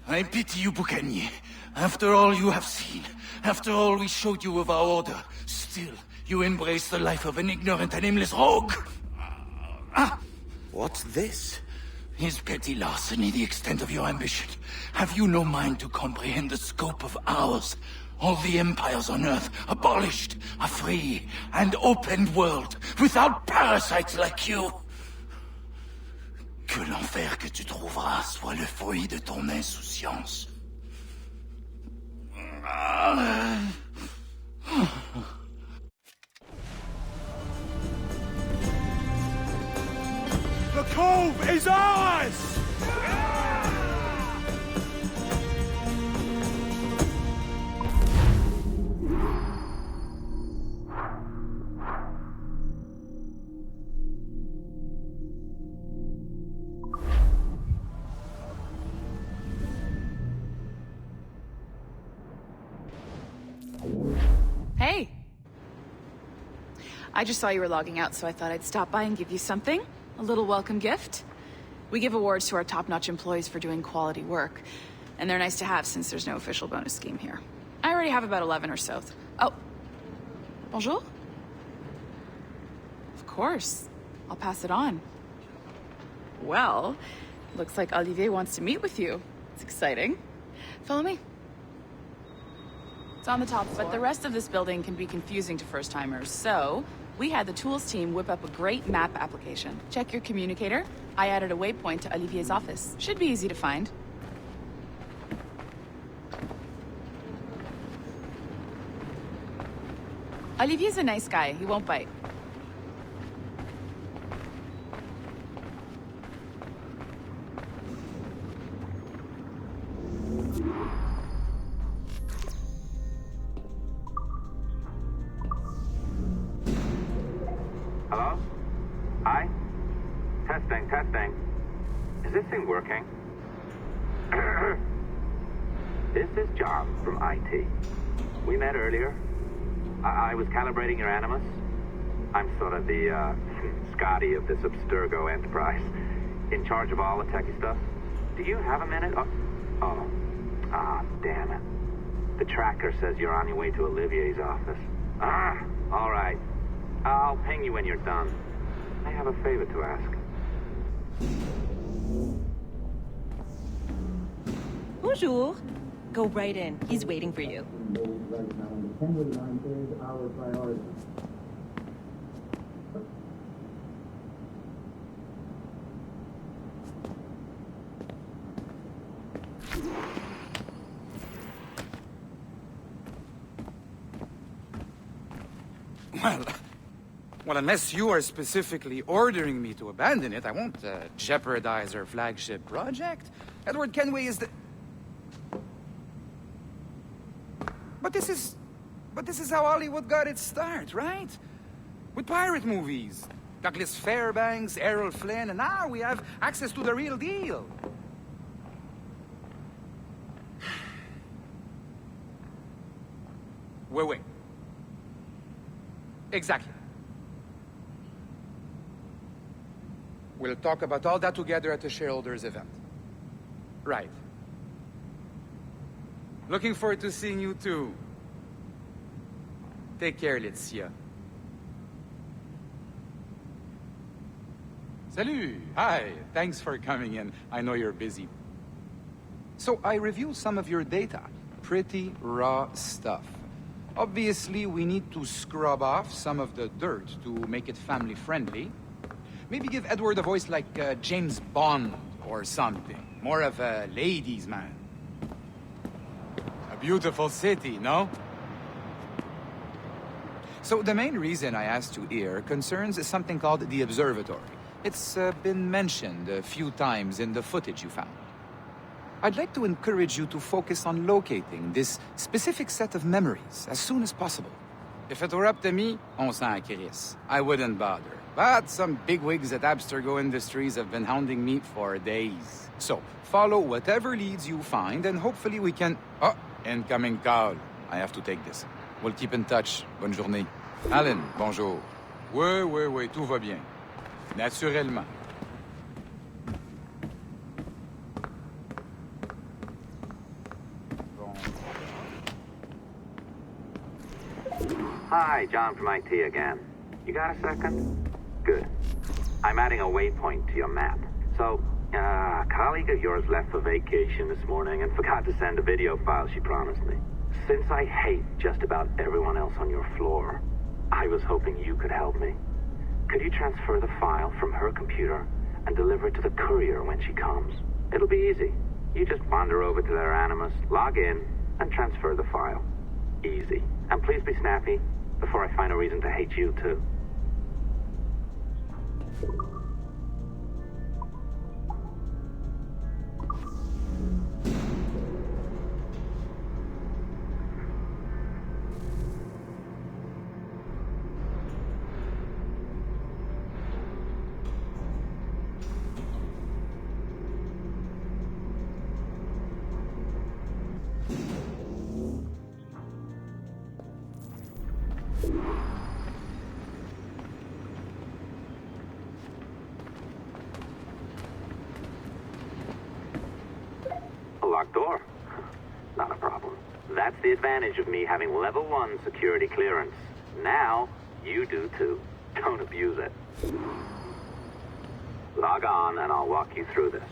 I pity you, Boucanier. After all you have seen, after all we showed you of our order, still you embrace the life of an ignorant and aimless rogue. What's this? Is petty larceny the extent of your ambition? Have you no mind to comprehend the scope of ours? All the empires on Earth abolished, a free and open world, without parasites like you. Que l'enfer que tu trouveras soit le fruit de ton insouciance. The cove is ours! Hey! I just saw you were logging out, so I thought I'd stop by and give you something. A little welcome gift. We give awards to our top-notch employees for doing quality work, and they're nice to have since there's no official bonus scheme here. I already have about 11 or so. Oh. Bonjour? Of course. I'll pass it on. Well, looks like Olivier wants to meet with you. It's exciting. Follow me. It's on the top, but the rest of this building can be confusing to first-timers, so we had the tools team whip up a great map application. Check your communicator. I added a waypoint to Olivier's office. Should be easy to find. Olivier's a nice guy. He won't bite. Hello? Hi? Testing. Is this thing working? This is John from IT. We met earlier. I was calibrating your Animus. I'm sort of the, Scotty of this Abstergo enterprise. In charge of all the techie stuff. Do you have a minute? Damn it. The tracker says you're on your way to Olivier's office. All right. I'll ping you when you're done. I have a favor to ask. Bonjour. Go right in. He's waiting for you. Well, unless you are specifically ordering me to abandon it, I won't jeopardize our flagship project. Edward Kenway is the... But this is how Hollywood got its start, right? With pirate movies. Douglas Fairbanks, Errol Flynn, and now we have access to the real deal. Wait. Exactly. We'll talk about all that together at the shareholders event. Right. Looking forward to seeing you too. Take care, Laetitia. Salut! Hi, thanks for coming in. I know you're busy. So I reviewed some of your data. Pretty raw stuff. Obviously, we need to scrub off some of the dirt to make it family-friendly. Maybe give Edward a voice like James Bond or something. More of a ladies' man. A beautiful city, no? So the main reason I asked you here concerns something called the observatory. It's been mentioned a few times in the footage you found. I'd like to encourage you to focus on locating this specific set of memories as soon as possible. If it were up to me, on s'en crisse. I wouldn't bother. But some bigwigs at Abstergo Industries have been hounding me for days. So, follow whatever leads you find, and hopefully we can... Oh, incoming call. I have to take this. We'll keep in touch. Bonne journée. Alan, bonjour. Oui, tout va bien. Naturellement. Hi, John from IT again. You got a second? Good. I'm adding a waypoint to your map. So, a colleague of yours left for vacation this morning and forgot to send a video file she promised me. Since I hate just about everyone else on your floor, I was hoping you could help me. Could you transfer the file from her computer and deliver it to the courier when she comes? It'll be easy. You just wander over to their Animus, log in, and transfer the file. Easy. And please be snappy before I find a reason to hate you too. Locked door. Not a problem. That's the advantage of me having level 1 security clearance. Now, you do too. Don't abuse it. Log on and I'll walk you through this.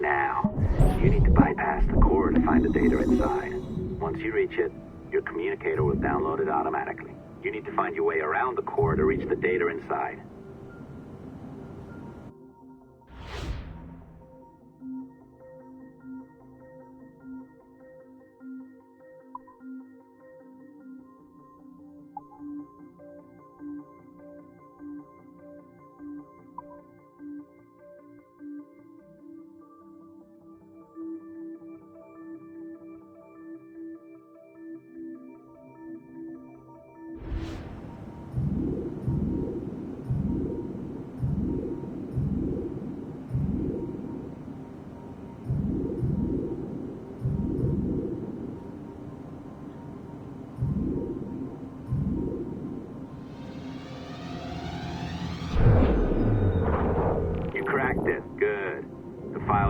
Now, you need to bypass the core to find the data inside. Once you reach it, your communicator will download it automatically. You need to find your way around the core to reach the data inside.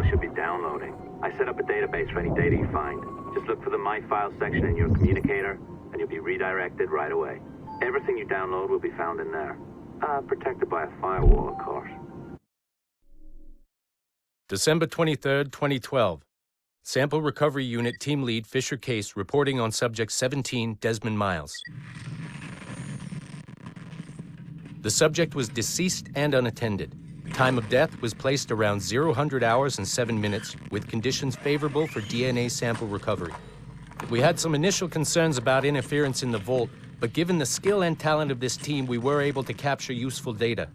Should be downloading. I set up a database for any data you find. Just look for the My Files section in your communicator, and you'll be redirected right away. Everything you download will be found in there. Protected by a firewall, of course. December 23rd, 2012. Sample Recovery Unit Team Lead Fisher Case reporting on Subject 17, Desmond Miles. The subject was deceased and unattended. Time of death was placed around 00 hours and 7 minutes, with conditions favorable for DNA sample recovery. We had some initial concerns about interference in the vault, but given the skill and talent of this team, we were able to capture useful data.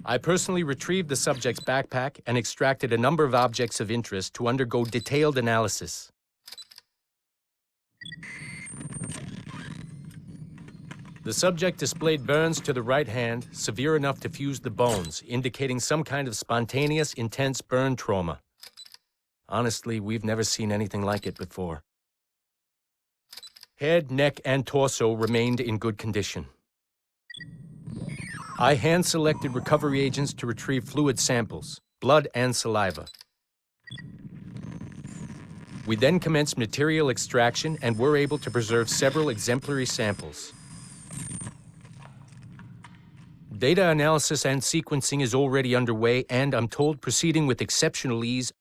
I personally retrieved the subject's backpack and extracted a number of objects of interest to undergo detailed analysis. The subject displayed burns to the right hand, severe enough to fuse the bones, indicating some kind of spontaneous, intense burn trauma. Honestly, we've never seen anything like it before. Head, neck, and torso remained in good condition. I hand-selected recovery agents to retrieve fluid samples, blood and saliva. We then commenced material extraction and were able to preserve several exemplary samples. Data analysis and sequencing is already underway and, I'm told, proceeding with exceptional ease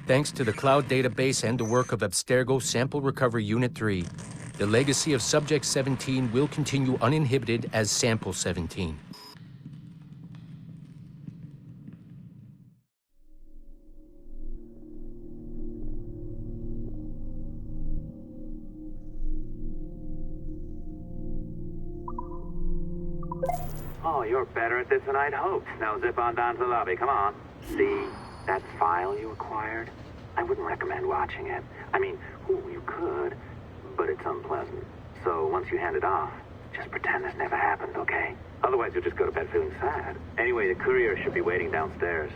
thanks to the cloud database and the work of Abstergo Sample Recovery Unit 3. The legacy of Subject 17 will continue uninhibited as Sample 17. Oh, you're better at this than I'd hoped. Now zip on down to the lobby. Come on. See that file you acquired? I wouldn't recommend watching it. I mean, you could, but it's unpleasant. So once you hand it off, just pretend this never happened, okay? Otherwise, you'll just go to bed feeling sad. Anyway, the courier should be waiting downstairs.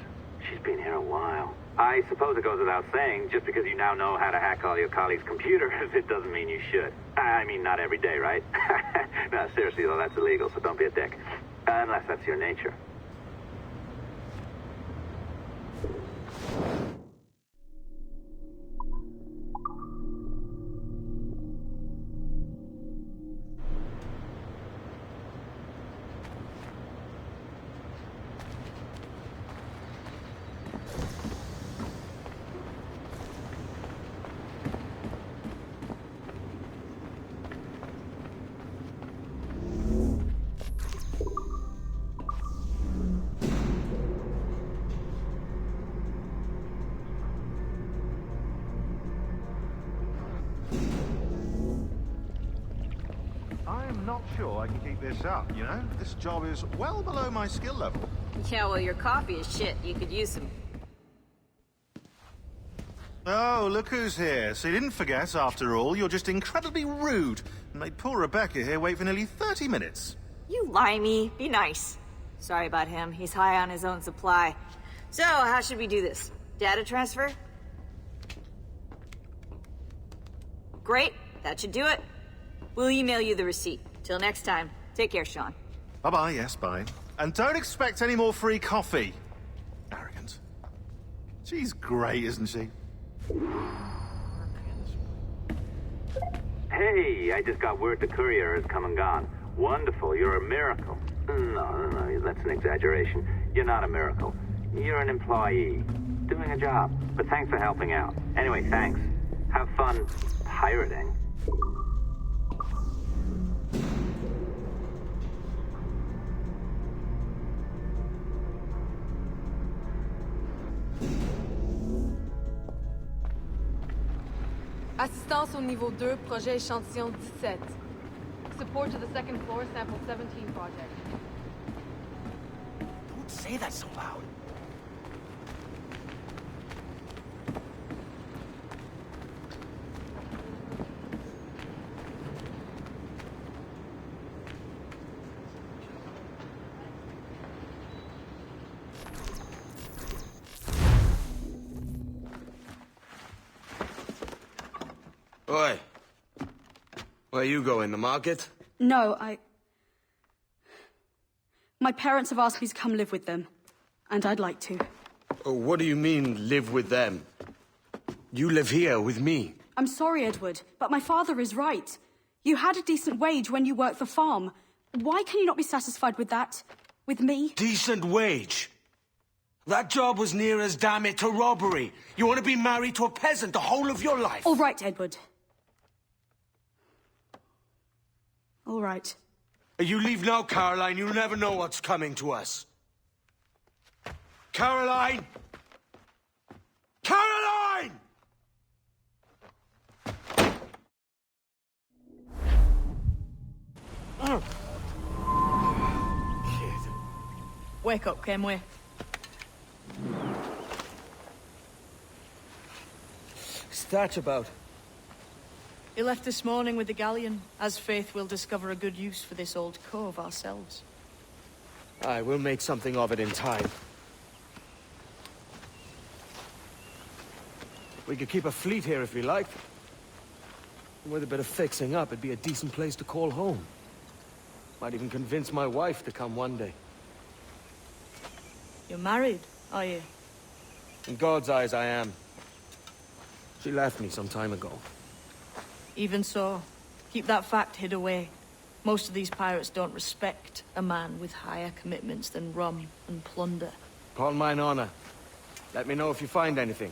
She's been here a while. I suppose it goes without saying, just because you now know how to hack all your colleagues' computers, it doesn't mean you should. I mean, not every day, right? No, seriously, though, that's illegal, so don't be a dick. Unless that's your nature. I'm not sure I can keep this up, you know? This job is well below my skill level. Yeah, well, your coffee is shit. You could use some. Oh, look who's here. So you didn't forget, after all, you're just incredibly rude and made poor Rebecca here wait for nearly 30 minutes. You limey. Be nice. Sorry about him. He's high on his own supply. So, how should we do this? Data transfer? Great. That should do it. We'll email you the receipt. Till next time. Take care, Sean. Bye-bye, yes, bye. And don't expect any more free coffee. Arrogant. She's great, isn't she? Hey, I just got word the courier has come and gone. Wonderful, you're a miracle. No, that's an exaggeration. You're not a miracle. You're an employee, doing a job. But thanks for helping out. Anyway, thanks. Have fun pirating. Assistance au niveau 2, projet échantillon 17. Support to the second floor, sample 17 project. Don't say that so loud. Oi. Where you going, the market? No, my parents have asked me to come live with them, and I'd like to. Oh, what do you mean, live with them? You live here with me. I'm sorry, Edward, but my father is right. You had a decent wage when you worked the farm. Why can you not be satisfied with that? With me? Decent wage? That job was near as, damn it, to robbery. You want to be married to a peasant the whole of your life? All right, Edward. All right. You leave now, Caroline. You'll never know what's coming to us. Caroline! Caroline! Kid. Wake up, Kenway. What's that about? He left this morning with the galleon. As faith, we'll discover a good use for this old cove ourselves. Aye, we'll make something of it in time. We could keep a fleet here if we liked. With a bit of fixing up, it'd be a decent place to call home. Might even convince my wife to come one day. You're married, are you? In God's eyes, I am. She left me some time ago. Even so, keep that fact hid away. Most of these pirates don't respect a man with higher commitments than rum and plunder. Upon mine honor. Let me know if you find anything.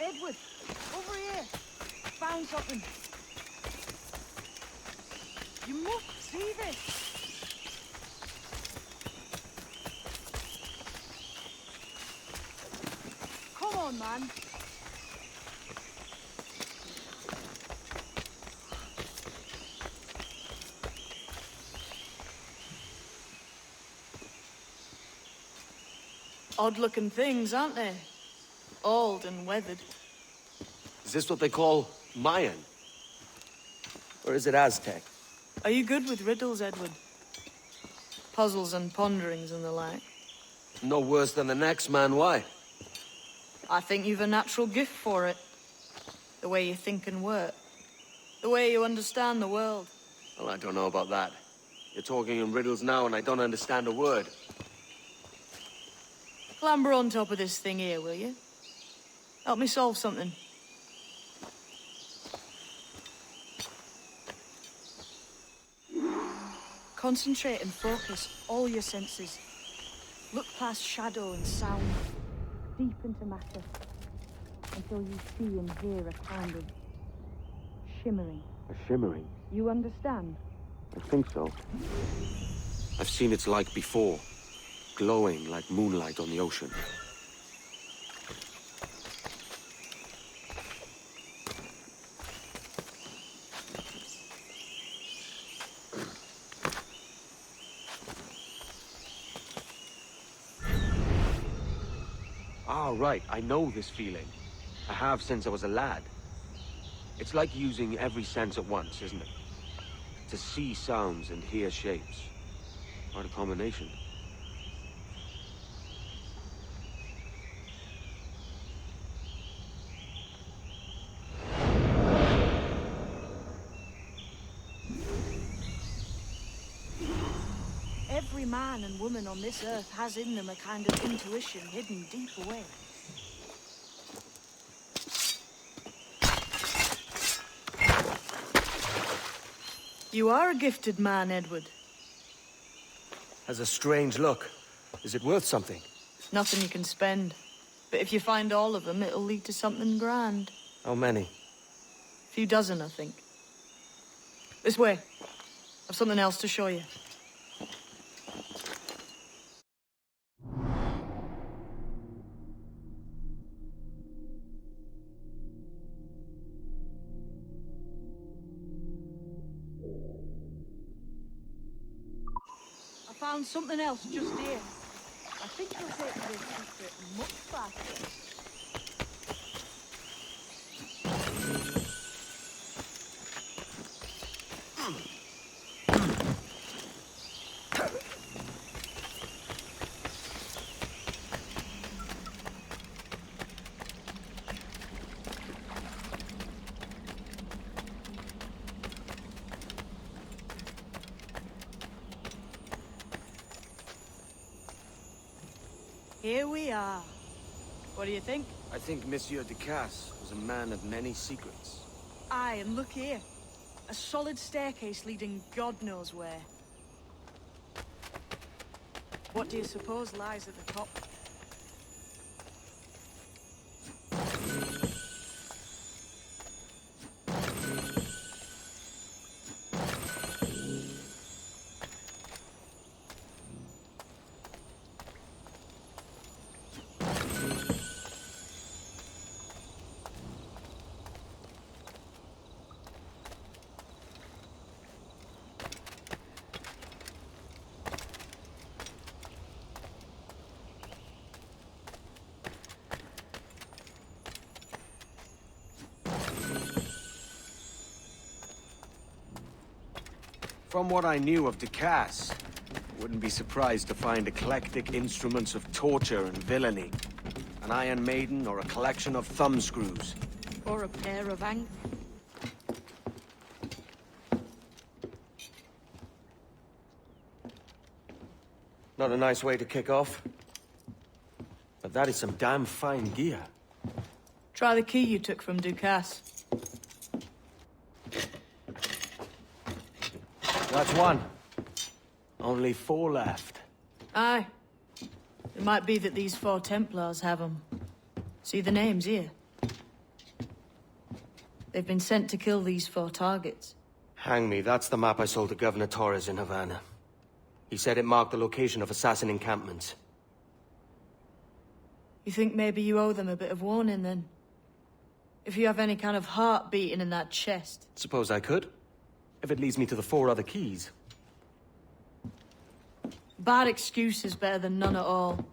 Edward, over here. Found something. You must see this. Come on, man. Odd-looking things, aren't they? Old and weathered. Is this what they call Mayan? Or is it Aztec? Are you good with riddles, Edward? Puzzles and ponderings and the like? No worse than the next man, why? I think you've a natural gift for it. The way you think and work. The way you understand the world. Well, I don't know about that. You're talking in riddles now and I don't understand a word. Clamber on top of this thing here, will you? Help me solve something. Concentrate and focus all your senses. Look past shadow and sound, deep into matter, until you see and hear a kind of shimmering. A shimmering? You understand? I think so. I've seen its like before, glowing like moonlight on the ocean. Ah, right, I know this feeling. I have since I was a lad. It's like using every sense at once, isn't it? To see sounds and hear shapes. What a combination. Every man and woman on this earth has in them a kind of intuition hidden deep away. You are a gifted man, Edward. Has a strange look. Is it worth something? Nothing you can spend. But if you find all of them, it'll lead to something grand. How many? A few dozen, I think. This way. I've something else to show you. I found something else just here. I think you'll take this secret much faster. Here we are. What do you think? I think Monsieur Ducasse was a man of many secrets. Aye, and look here. A solid staircase leading God knows where. What do you suppose lies at the top? From what I knew of Ducasse, I wouldn't be surprised to find eclectic instruments of torture and villainy. An Iron Maiden or a collection of thumbscrews. Or a pair of ankles. Not a nice way to kick off. But that is some damn fine gear. Try the key you took from Ducasse. That's one. Only 4 left. Aye. It might be that these 4 Templars have them. See the names here? They've been sent to kill these 4 targets. Hang me, that's the map I sold to Governor Torres in Havana. He said it marked the location of assassin encampments. You think maybe you owe them a bit of warning, then? If you have any kind of heart beating in that chest. Suppose I could. If it leads me to the 4 other keys. Bad excuse is better than none at all.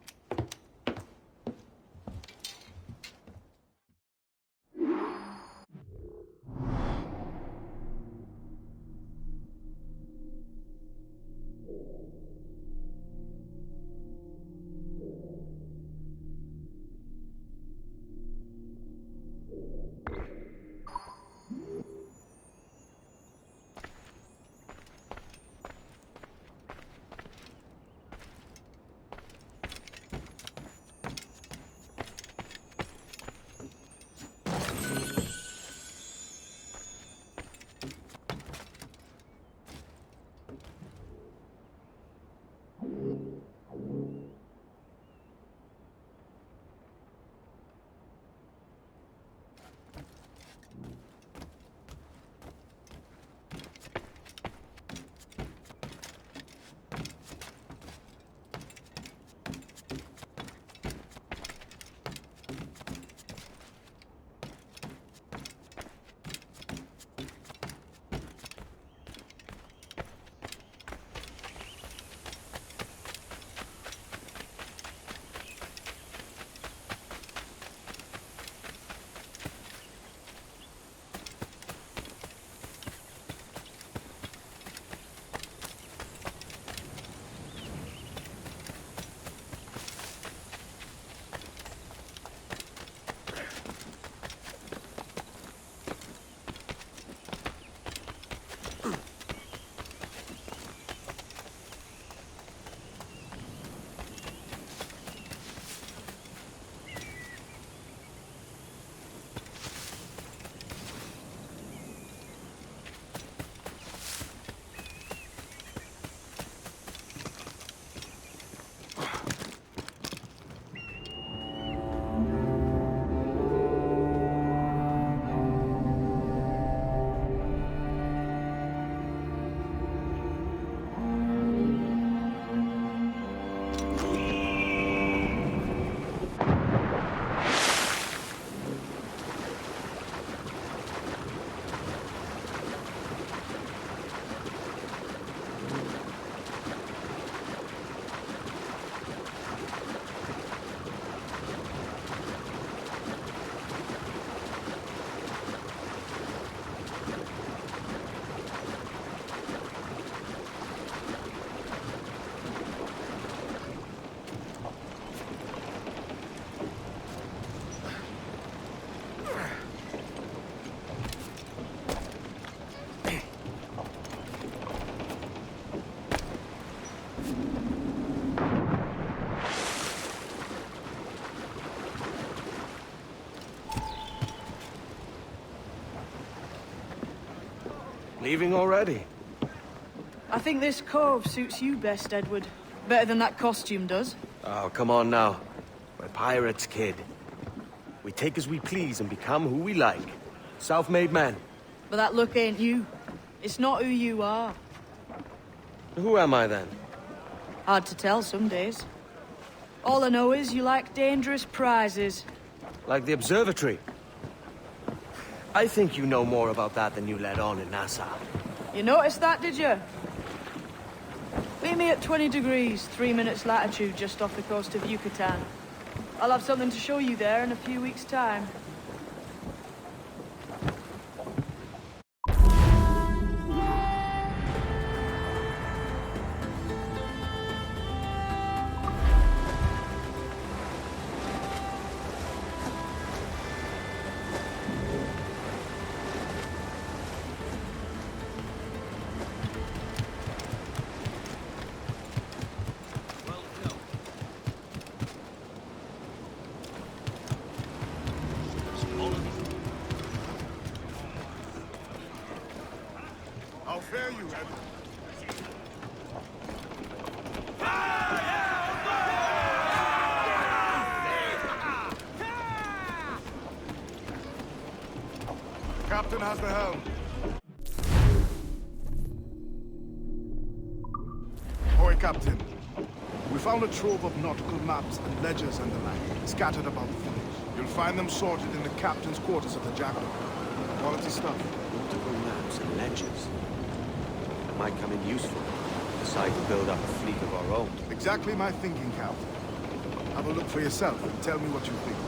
Leaving already? I think this cove suits you best, Edward. Better than that costume does. Oh, come on now. We're pirates, kid. We take as we please and become who we like. Self-made men. But that look ain't you. It's not who you are. Who am I, then? Hard to tell some days. All I know is you like dangerous prizes. Like the observatory. I think you know more about that than you let on in Nassau. You noticed that, did you? Meet me at 20 degrees, 3 minutes latitude, just off the coast of Yucatan. I'll have something to show you there in a few weeks' time. captain has the helm. Ahoy, Captain. We found a trove of nautical maps and ledgers and the like, scattered about the village. You'll find them sorted in the captain's quarters of the Jackal. Quality stuff. Nautical maps and ledgers. That might come in useful. Decide to build up a fleet of our own. Exactly my thinking, Captain. Have a look for yourself and tell me what you think.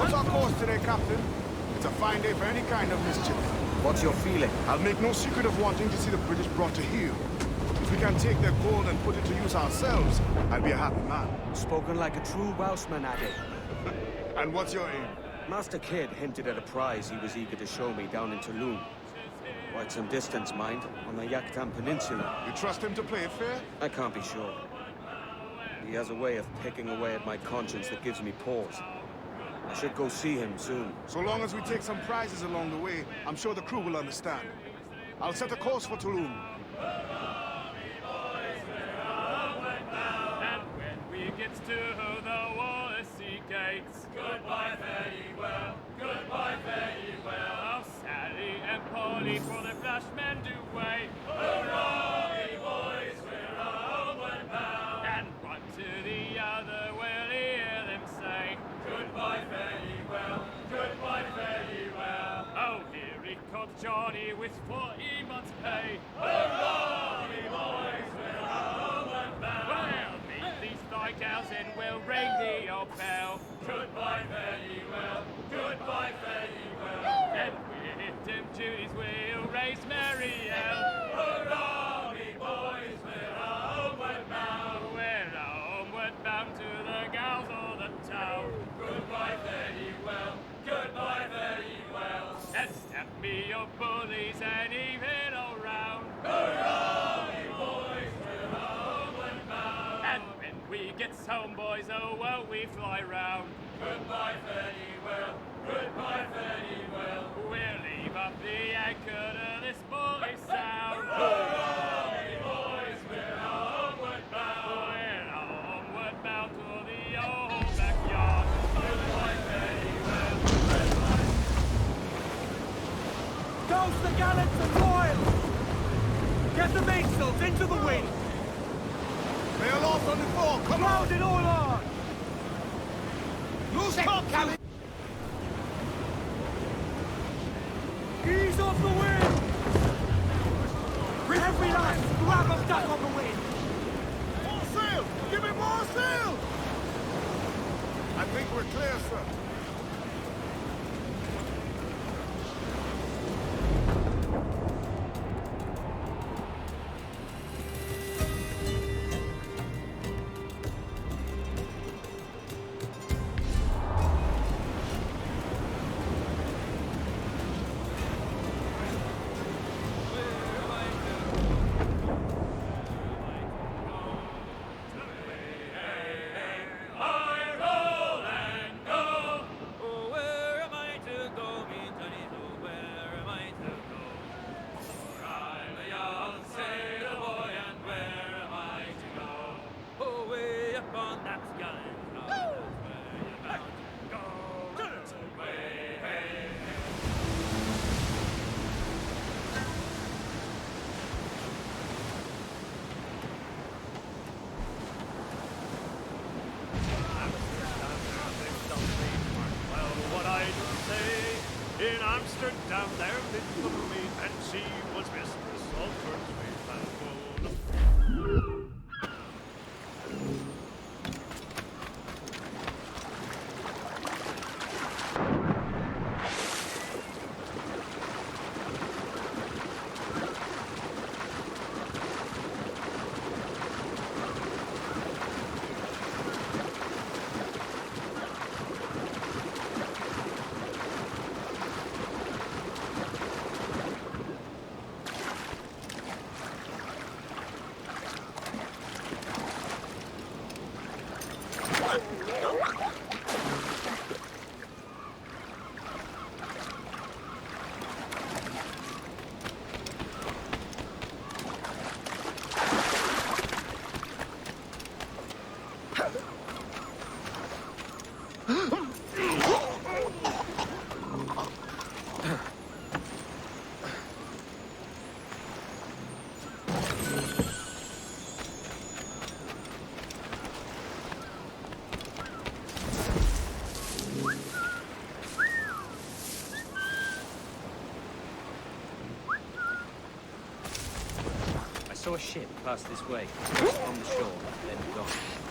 What's our course today, Captain? It's a fine day for any kind of mischief. What's your feeling? I'll make no secret of wanting to see the British brought to heel. If we can take their gold and put it to use ourselves, I'll be a happy man. Spoken like a true Welshman, Addy. And what's your aim? Master Kidd hinted at a prize he was eager to show me down in Tulum. Quite some distance, mind, on the Yucatan Peninsula. You trust him to play it fair? I can't be sure. He has a way of picking away at my conscience that gives me pause. I should go see him soon. So long as we take some prizes along the way, I'm sure the crew will understand. I'll set a course for Tulum. And when we get to the Wallasey gates, goodbye, fare ye well, goodbye, fare ye well. Oh, Sally and Polly, for the flashmen do wait. Hurrah, ye boys, we're homeward bound. And one to the other we'll hear them say, goodbye, fare ye well, goodbye, fare ye well. Oh, here he comes Johnny with 40 months' pay. Hurrah, ye boys, we're homeward bound. Well, meet these fly cows and we'll ring the old bell. Goodbye, fare ye well, goodbye, fare ye well. And with them duties we'll raise Marielle. Hurrah, ye boys, we're homeward bound. We're homeward bound to the gals of the town. Goodbye, fare ye well, goodbye, fare ye well. And snap me your bullies and even all round. Hurrah, ye boys, we're homeward bound. And when we get home, boys, oh, won't we fly round. Goodbye, fare ye well, goodbye, fare ye well. We'll leave up the anchor to this bully sound. Hurrah, ye boys, we're homeward bound. We're homeward bound to the old backyard. Goodbye, fare ye well, goodbye. Toast the gallants and royals! Get the mainsails into the wind! They are lost on the fore, come on! Round it all on! Loose top, Callie! Ease off the wind! Every last scrap of duck on the wind! More sail! Give me more sail! I think we're clear, sir. In Amsterdam there lived a maid, and she was mistress of her faith and gold. I saw a ship pass this way, on the shore, then gone.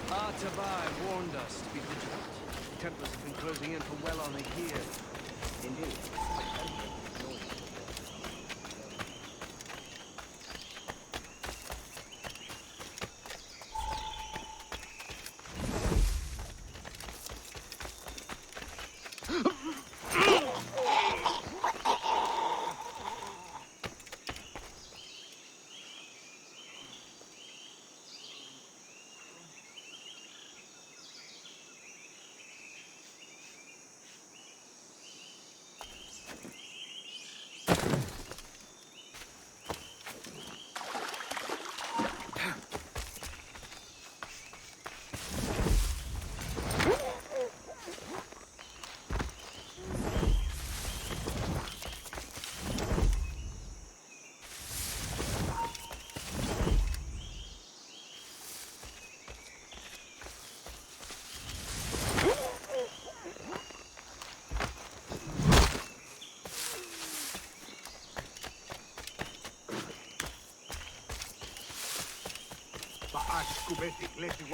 Artabai warned us to be vigilant. Templars have been closing in for well on a year. Indeed.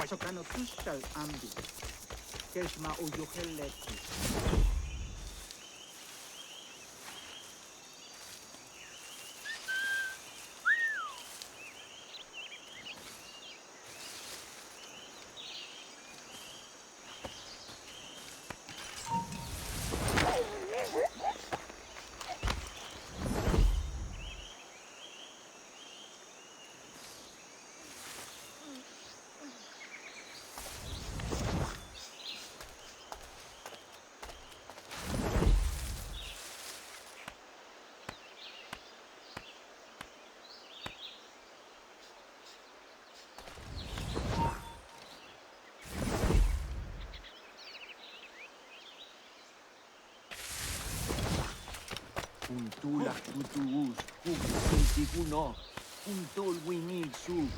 Sokano tustal ambi. Keshma uyoheleti. Untula tutuus, untiguno, untol winil su,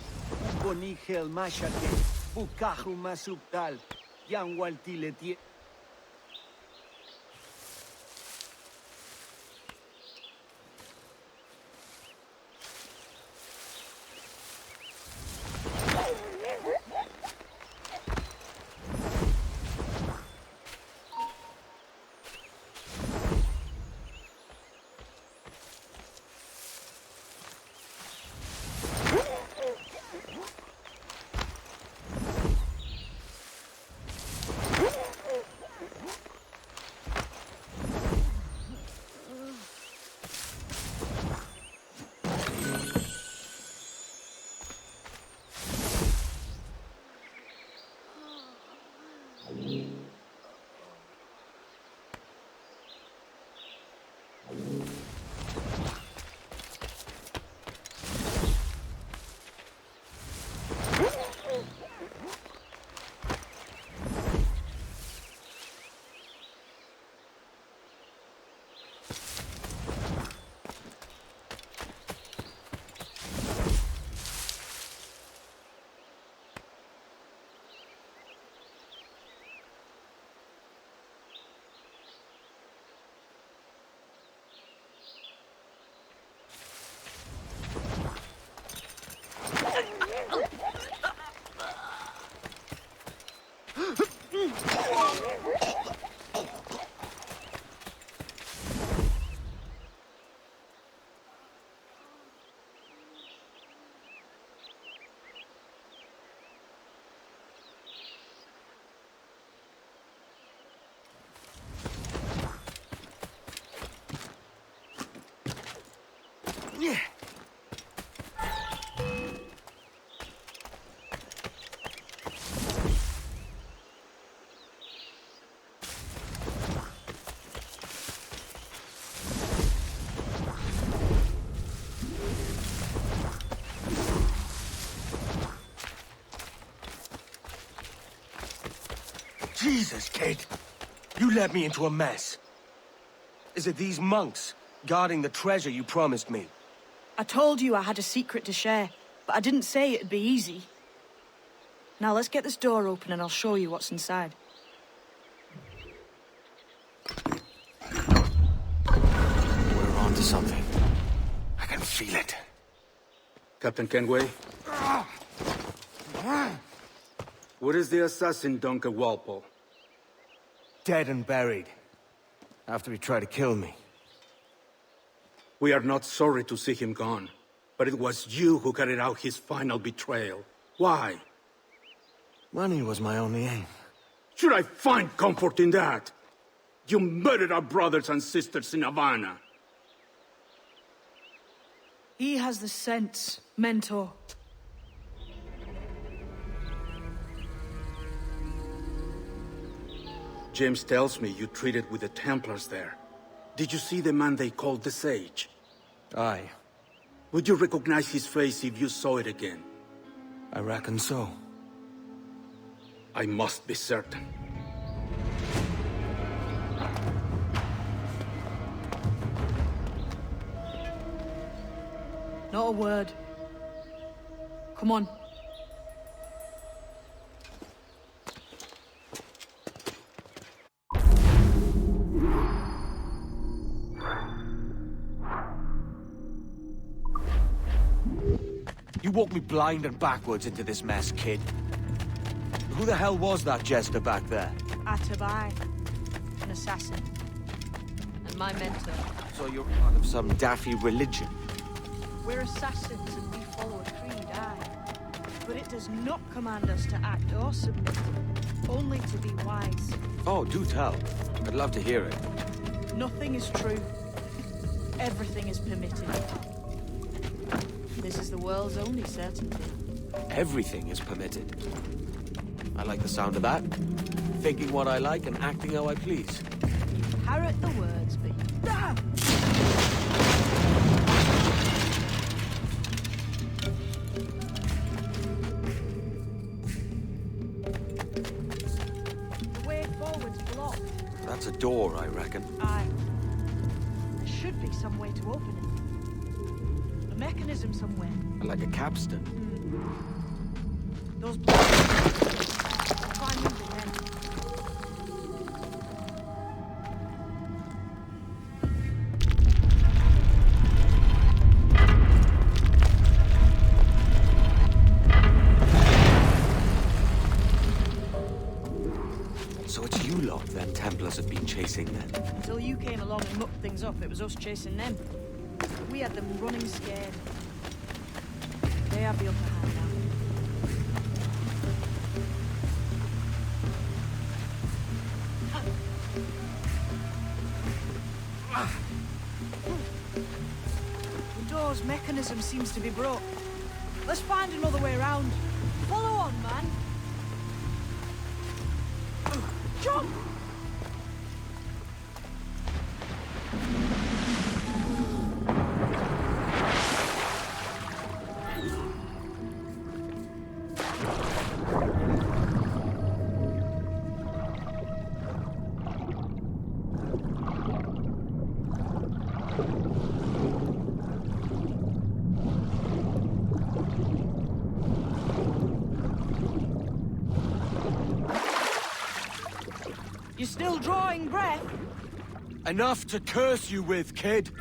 uponigel mashate, bukahu masuptal, yanwaltiletie. Jesus, kid! You led me into a mess. Is it these monks guarding the treasure you promised me? I told you I had a secret to share, but I didn't say it'd be easy. Now let's get this door open and I'll show you what's inside. We're on to something. I can feel it. Captain Kenway? What is the assassin Duncan Walpole? dead and buried. After he tried to kill me. We are not sorry to see him gone, but it was you who carried out his final betrayal. Why? Money was my only aim. Should I find comfort in that? You murdered our brothers and sisters in Havana. He has the sense, Mentor. James tells me you traded with the Templars there. Did you see the man they called the Sage? Aye. Would you recognize his face if you saw it again? I reckon so. I must be certain. Not a word. Come on. You walked me blind and backwards into this mess, kid. Who the hell was that jester back there? Atabai. An assassin. And my mentor. So you're part of some daffy religion? We're assassins and we follow a creed, aye. But it does not command us to act or submit, only to be wise. Oh, do tell. I'd love to hear it. Nothing is true. Everything is permitted. This is the world's only certainty. Everything is permitted. I like the sound of that. Thinking what I like and acting how I please. You parrot the words, but you... Ah! The way forward's blocked. That's a door, I reckon. Aye. There should be some way to open it. A mechanism somewhere. Like a capstan. Those blocks. I'll try moving them. So it's you lot them Templars have been chasing then? Until you came along and mucked things up, it was us chasing them. We had them running scared. They have the upper hand now. The door's mechanism seems to be broke. Let's find another way around. Follow on, man. Jump! You're still drawing breath? Enough to curse you with, kid.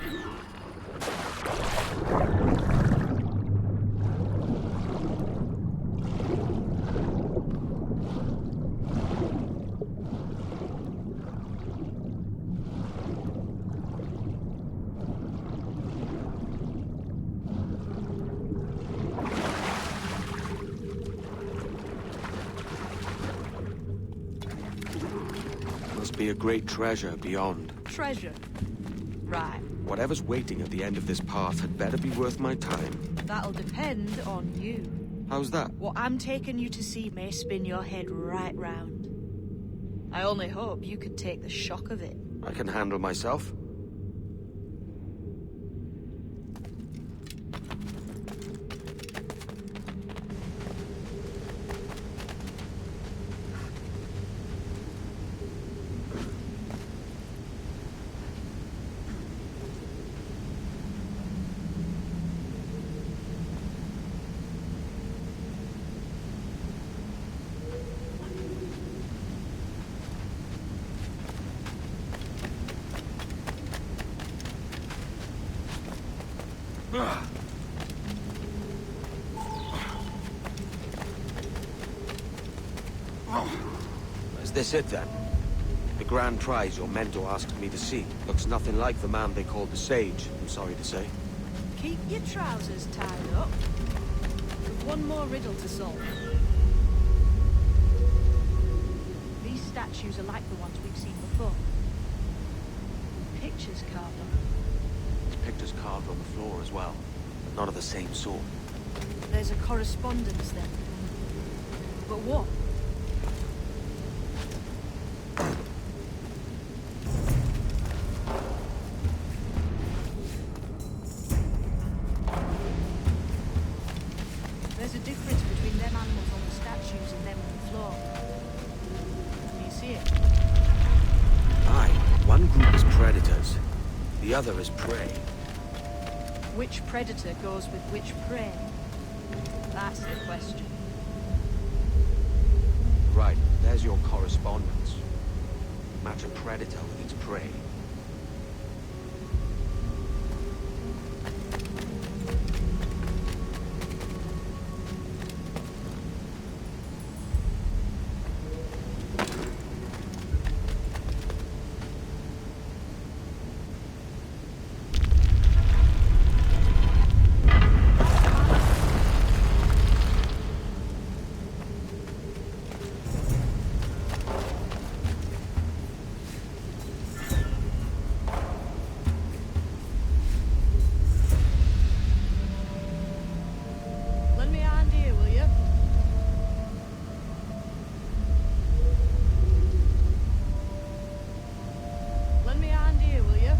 Be a great treasure beyond. Treasure? Right. Whatever's waiting at the end of this path had better be worth my time. That'll depend on you. How's that? What I'm taking you to see may spin your head right round. I only hope you could take the shock of it. I can handle myself. Is this it then? The grand prize your mentor asked me to see looks nothing like the man they called the Sage, I'm sorry to say. Keep your trousers tied up. We've one more riddle to solve. These statues are like the ones we've seen before. Pictures carved on them. There's pictures carved on the floor as well, but not of the same sort. There's a correspondence then. But what? There's a difference between them animals on the statues and them on the floor. Can you see it? Aye, one group is predators, the other is prey. Which predator goes with which prey? That's the question. Right, there's your correspondence. Match a predator with its prey. Lend me a hand here, will you? Lend me a hand here, will you?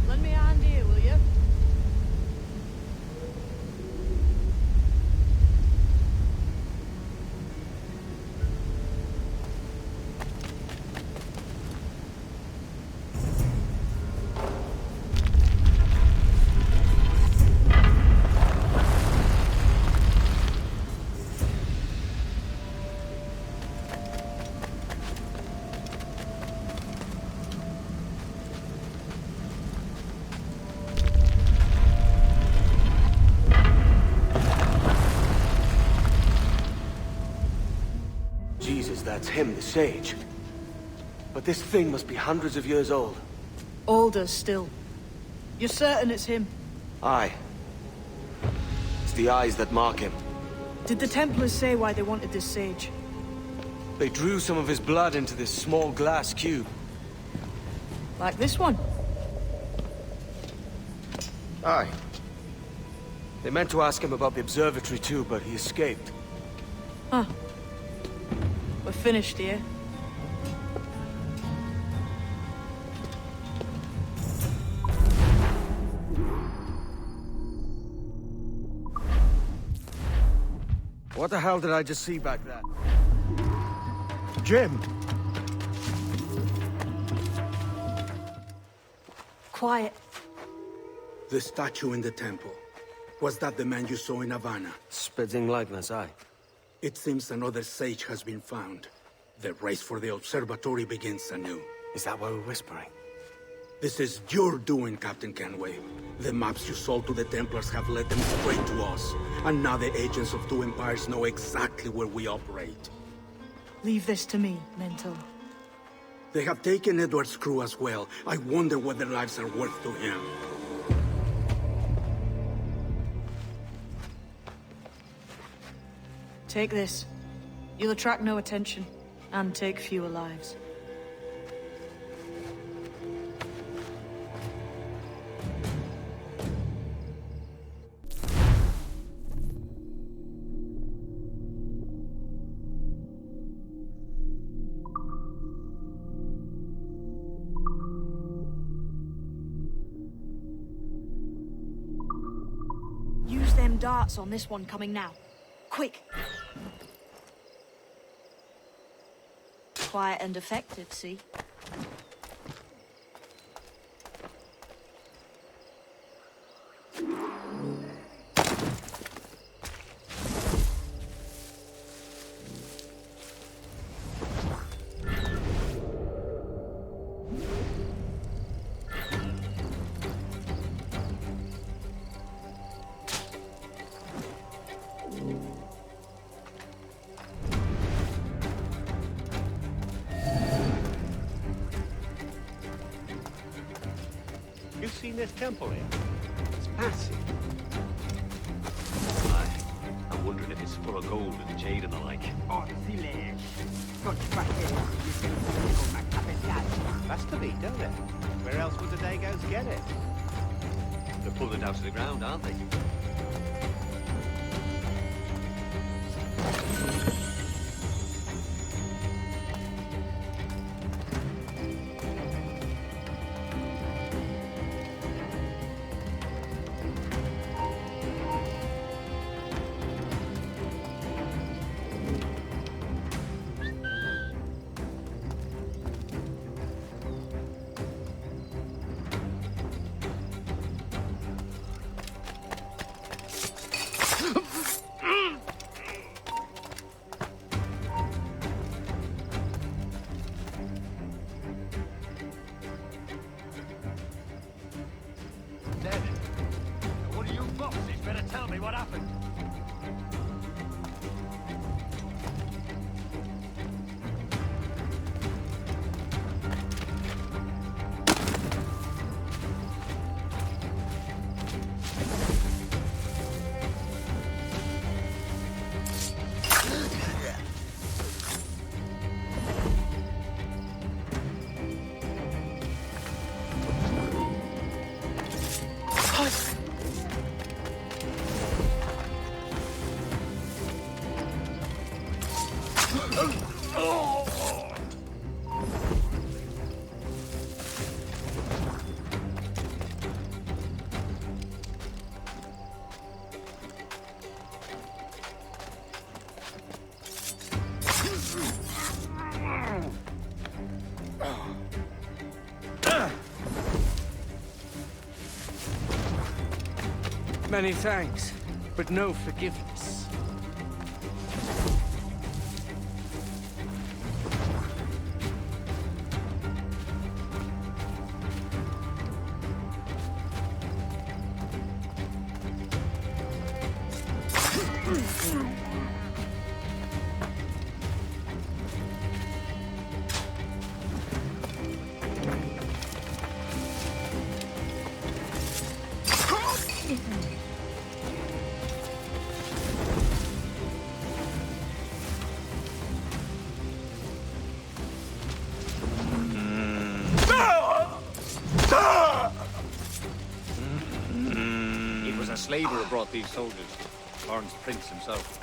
Lend me a hand here, will you? Jesus, that's him, the Sage. But this thing must be hundreds of years old. Older still. You're certain it's him? Aye. It's the eyes that mark him. Did the Templars say why they wanted this sage? They drew some of his blood into this small glass cube. Like this one? Aye. They meant to ask him about the observatory too, but he escaped. Huh. We're finished here. What the hell did I just see back there? Jim! Quiet. The statue in the temple. Was that the man you saw in Havana? Spitting likeness, aye. It seems another sage has been found. The race for the observatory begins anew. Is that why we're whispering? This is your doing, Captain Kenway. The maps you sold to the Templars have led them straight to us. And now the agents of two empires know exactly where we operate. Leave this to me, Mentor. They have taken Edward's crew as well. I wonder what their lives are worth to him. Take this. You'll attract no attention, and take fewer lives. Use them darts on this one coming now. Quick! Quiet and effective, see? seen this temple here? It's massive. Aye. I'm wondering if it's full of gold and jade and the like. Has to be, don't it? Where else would the Dagos get it? They're pulling it down to the ground, aren't they? One of you foxes better tell me what happened. Many thanks, but no forgiveness. It was a slaver who brought these soldiers. Lawrence Prince himself.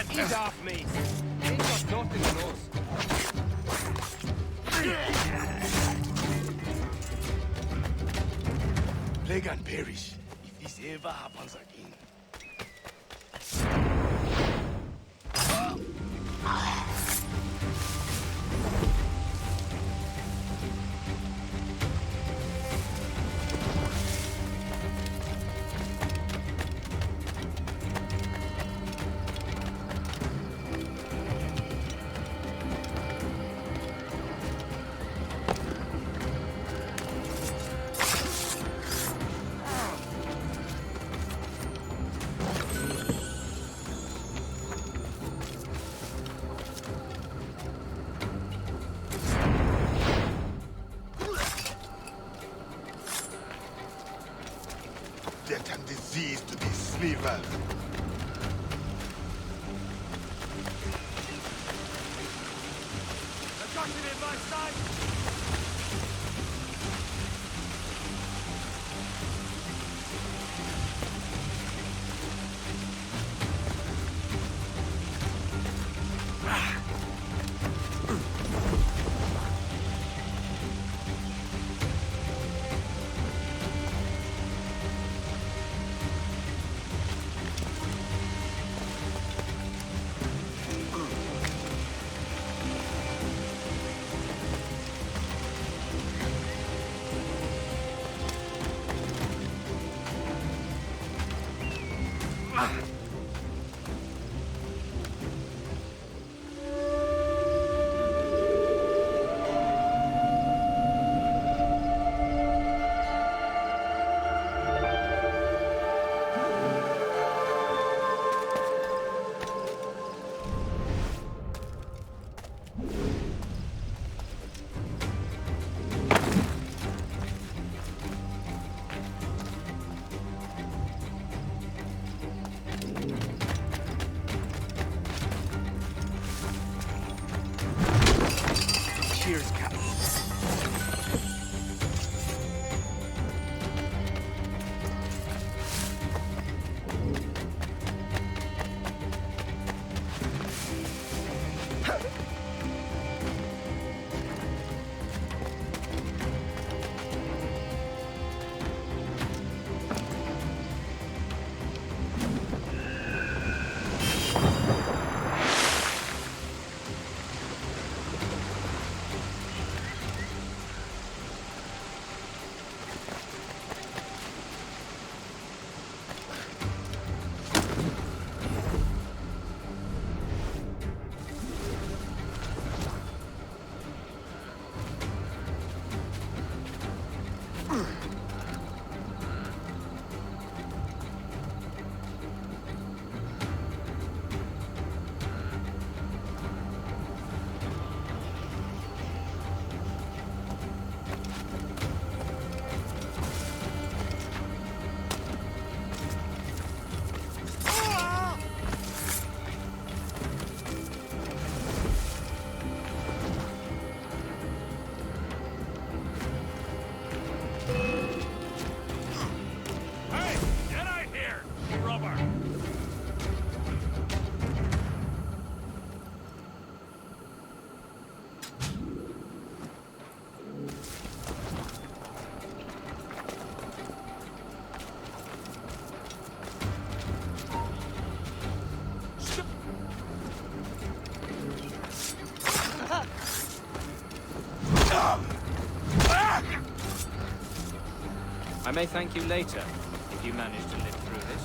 He's off me. He's got nothing on us. Plague and perish if this ever happens again. Death and disease to be slivered. I've got him in my sight! I may thank you later, if you manage to live through this.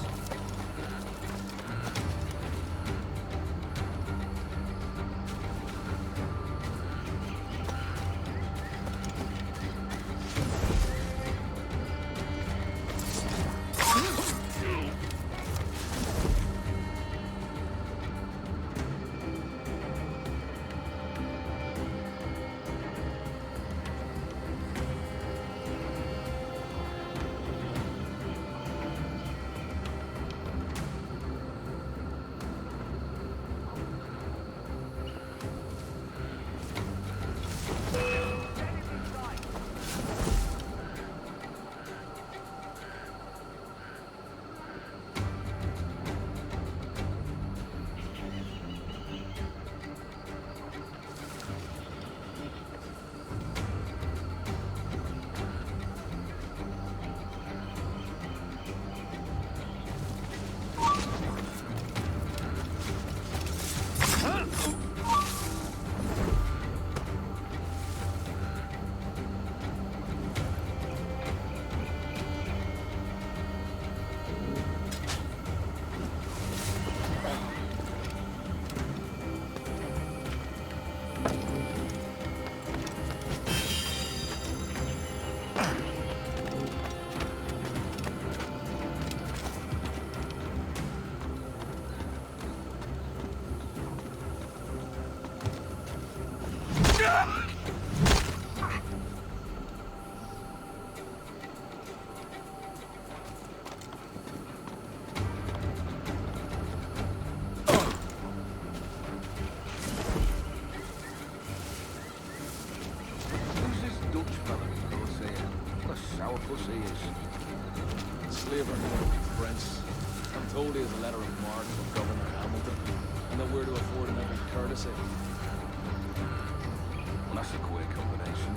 Slaver Prince. I'm told he has a letter of marque from Governor Hamilton, and that we're to afford him every courtesy. Well, that's a queer combination.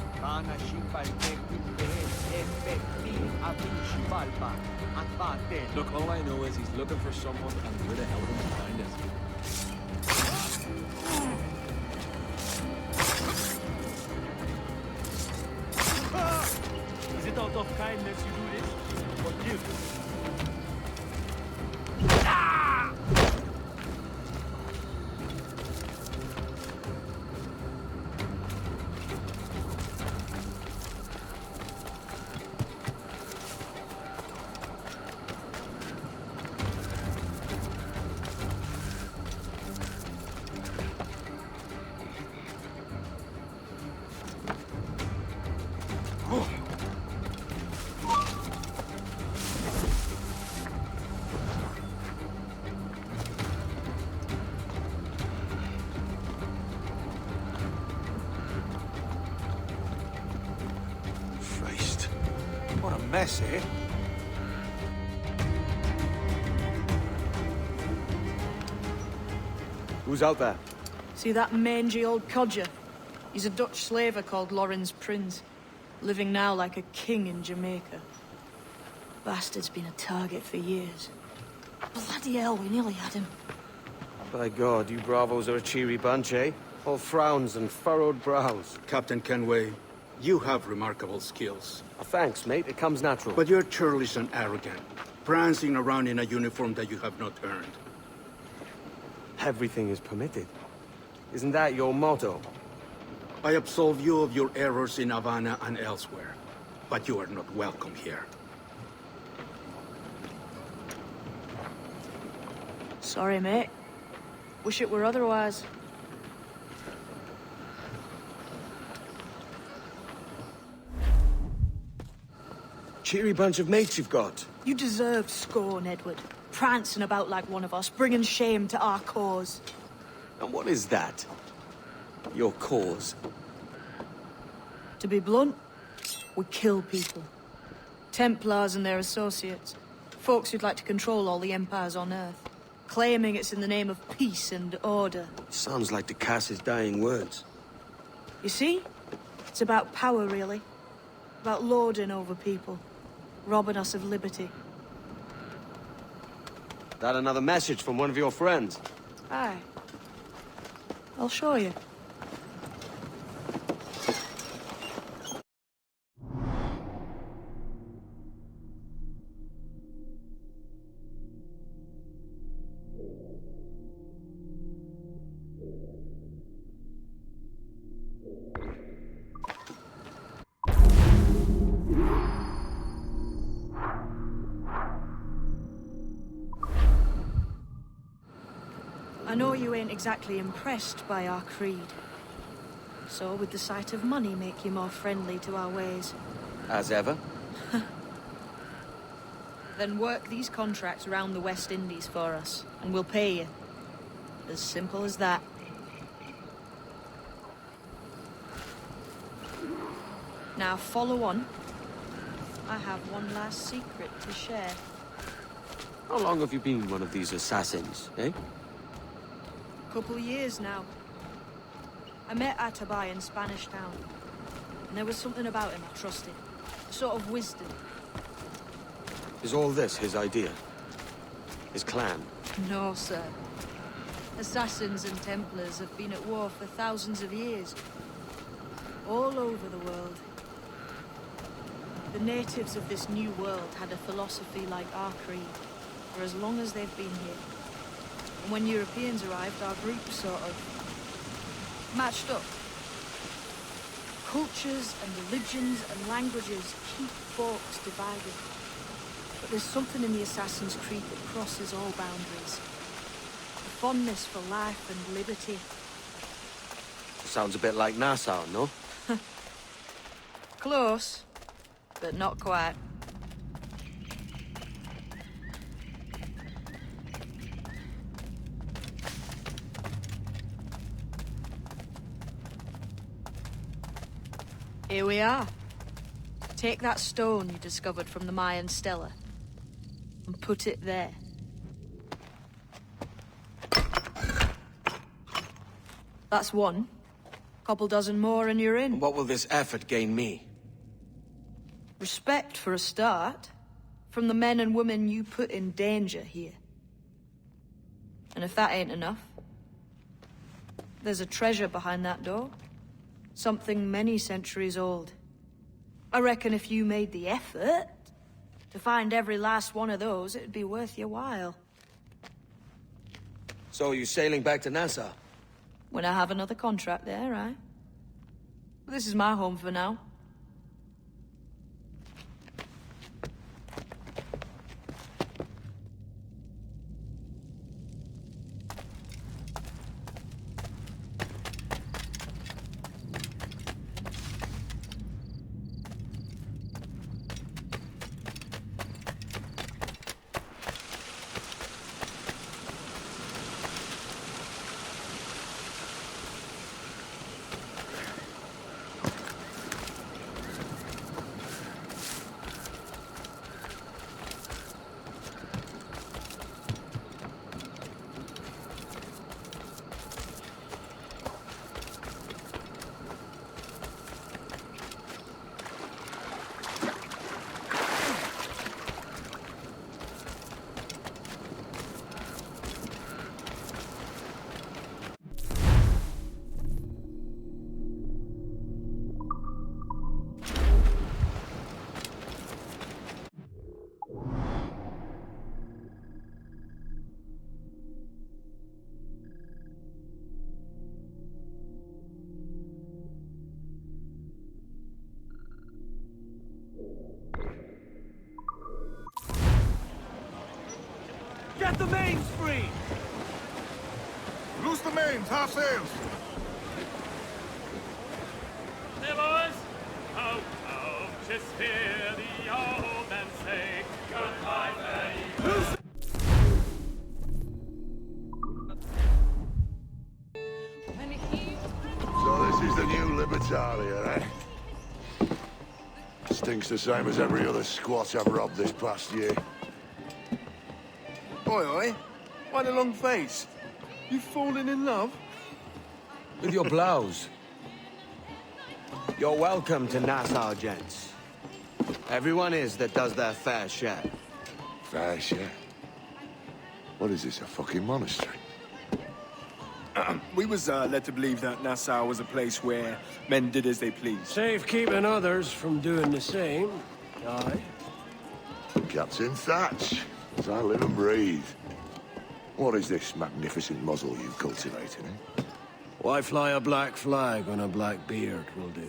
Look, all I know is he's looking for someone, and we're to help him find it. Is it out of kindness you do this? Or gift? What a mess here. Who's out there? See that mangy old codger? He's a Dutch slaver called Lorenz Prins, living now like a king in Jamaica. Bastard's been a target for years. Bloody hell, we nearly had him. By God, you bravos are a cheery bunch, eh? All frowns and furrowed brows. Captain Kenway, you have remarkable skills. Thanks, mate. It comes natural. But you're churlish and arrogant, prancing around in a uniform that you have not earned. Everything is permitted. Isn't that your motto? I absolve you of your errors in Havana and elsewhere. but you are not welcome here. Sorry, mate. Wish it were otherwise. Cheery bunch of mates you've got. You deserve scorn, Edward. Prancing about like one of us, bringing shame to our cause. And what is that? Your cause? To be blunt, we kill people. Templars and their associates. Folks who'd like to control all the empires on Earth. Claiming it's in the name of peace and order. Sounds like the Cass's dying words. You see? It's about power, really. About lording over people. Robbing us of liberty. That another message from one of your friends? Aye. I'll show you. I know you ain't exactly impressed by our creed. So would the sight of money make you more friendly to our ways? As ever. Then work these contracts around the West Indies for us, and we'll pay you. As simple as that. Now follow on. I have one last secret to share. How long have you been one of these assassins, eh? Couple years now. I met Atabai in Spanish Town, and there was something about him I trusted. A sort of wisdom. Is all this his idea? His clan? No, sir. Assassins and Templars have been at war for thousands of years. All over the world. The natives of this new world had a philosophy like our creed, for as long as they've been here. And when Europeans arrived, our group sort of matched up. Cultures and religions and languages keep folks divided. But there's something in the Assassin's Creed that crosses all boundaries. A fondness for life and liberty. Sounds a bit like Nassau, no? Close, but not quite. Here we are. Take that stone you discovered from the Mayan Stela and put it there. That's one. Couple dozen more and you're in. What will this effort gain me? Respect for a start. From the men and women you put in danger here. And if that ain't enough, there's a treasure behind that door. Something many centuries old. I reckon if you made the effort to find every last one of those, it'd be worth your while. So are you sailing back to Nassau? When I have another contract there, right? This is my home for now. Set the mains free! Loose the mains, half sails. Hey, boys! Oh, oh, just hear the old man say, goodbye, Betty. So this is the new Libertalia, eh? Stinks the same as every other squat I've robbed this past year. Oi, oi. Why the long face? You fallen in love? With your blouse. You're welcome to Nassau, gents. Everyone is that does their fair share. Fair share? What is this, a fucking monastery? We was led to believe that Nassau was a place where men did as they pleased. Safe keeping others from doing the same. Aye. Captain Thatch, as I live and breathe. What is this magnificent muzzle you've cultivated, eh? Why fly a black flag when a black beard will do?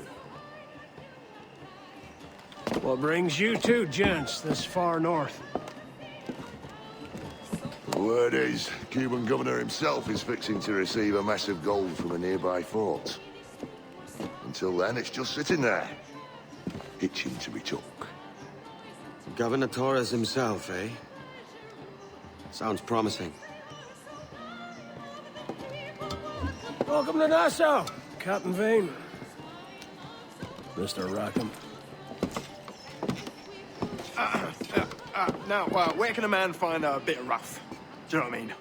What brings you two gents this far north? The word is, Cuban governor himself is fixing to receive a mess of gold from a nearby fort. Until then, it's just sitting there, itching to be took. Governor Torres himself, eh? Sounds promising. Welcome to Nassau, Captain Vane. Mr. Rackham. Now, where can a man find a bit of rough? Do you know what I mean?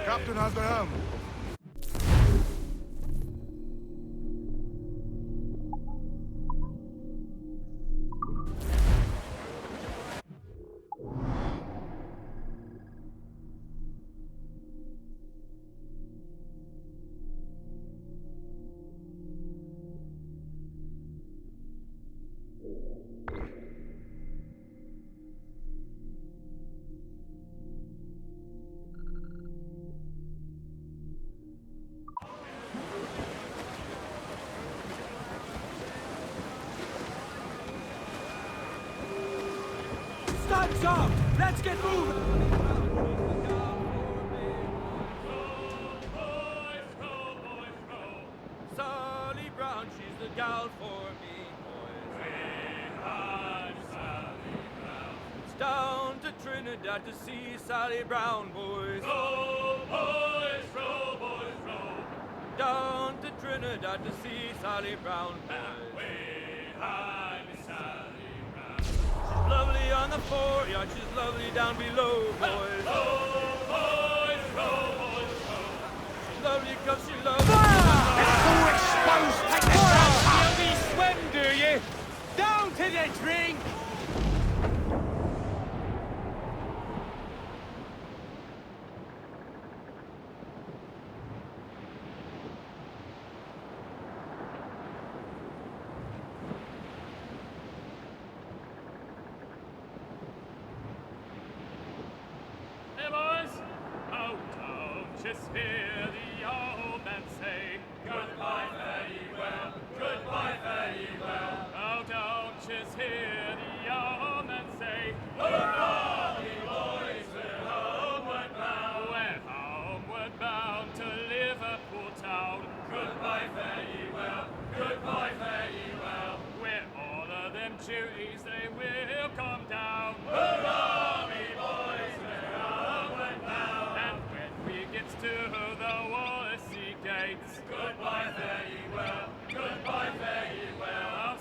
Captain has the helm. Stunts up! Let's get moving! Sally Brown, she's the gal for me, boys. I'm Sally Brown. It's down to Trinidad to see Sally Brown, boys. Row, boys, row, boys, row. Down to Trinidad to see Sally Brown, boys. Way high, Miss Sally Brown. She's lovely on the foreyard, she's lovely down below, boys. Row, boys, row, boys, row. She's lovely 'cause she loves Exposed! Take the shot! You swim, do you? Down to the drink! Hey, boys! Oh, don't just hear the old man say, goodbye, fare ye well, goodbye, fare ye well. Oh, don't just hear the old man say, hurrah, ye boys, we're homeward bound. We're homeward bound to Liverpool town. Goodbye, fare ye well, goodbye, fare ye well. Where all of them duties, they will come down. Hurrah, ye boys, we're homeward bound. And when we get to the Wallasey gates, goodbye, fare ye well, goodbye, fare ye well.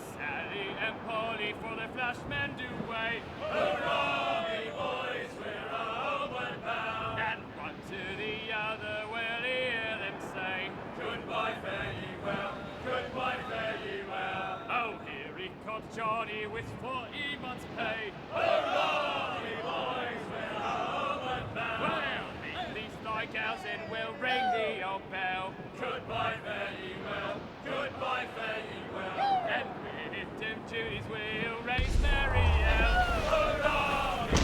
Johnny with 40 months' pay. Hurrah, boys, we're homeward bound. Well, meet these fly gals and we'll ring the old bell. Goodbye, fare ye well. Goodbye, fare ye well. And with them duties we'll raise merry yell. Hurrah, boys.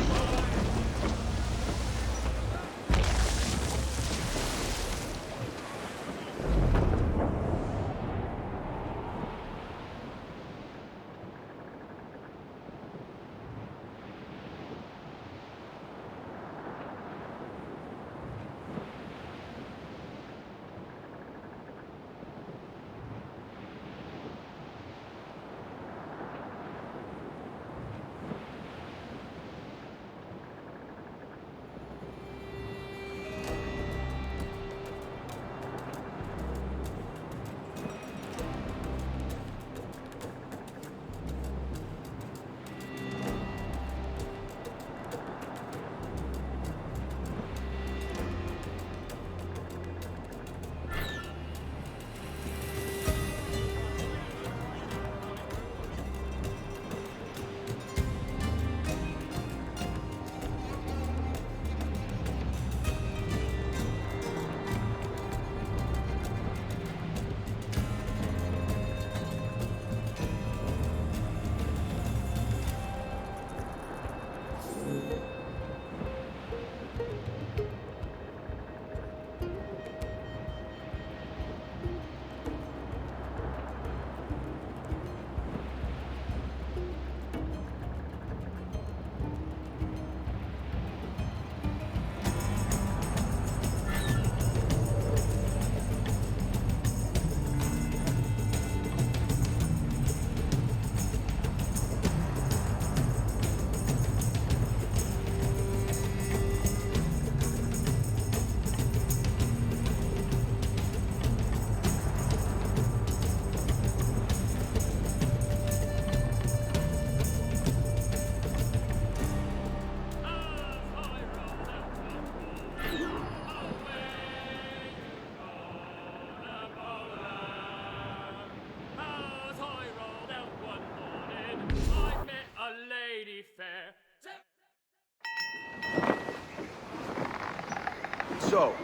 So,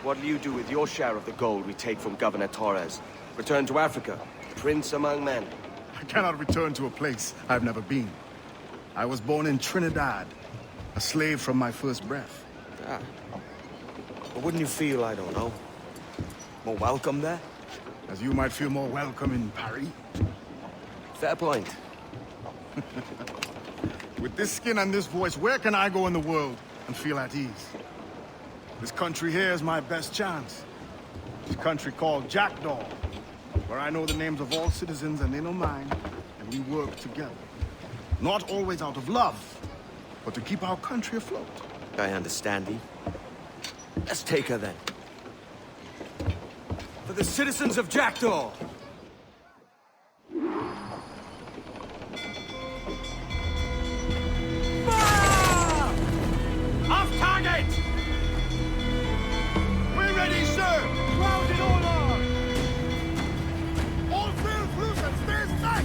what'll you do with your share of the gold we take from Governor Torres? Return to Africa, prince among men? I cannot return to a place I've never been. I was born in Trinidad, a slave from my first breath. Ah. But wouldn't you feel, I don't know, more welcome there? As you might feel more welcome in Paris. Fair point. With this skin and this voice, where can I go in the world and feel at ease? This country here is my best chance. This country called Jackdaw, where I know the names of all citizens and they know mine, and we work together. Not always out of love, but to keep our country afloat. I understand you. Let's take her then. For the citizens of Jackdaw! Fire! Off target! We're ready, sir! Ground in order! All sails loose and stay tight!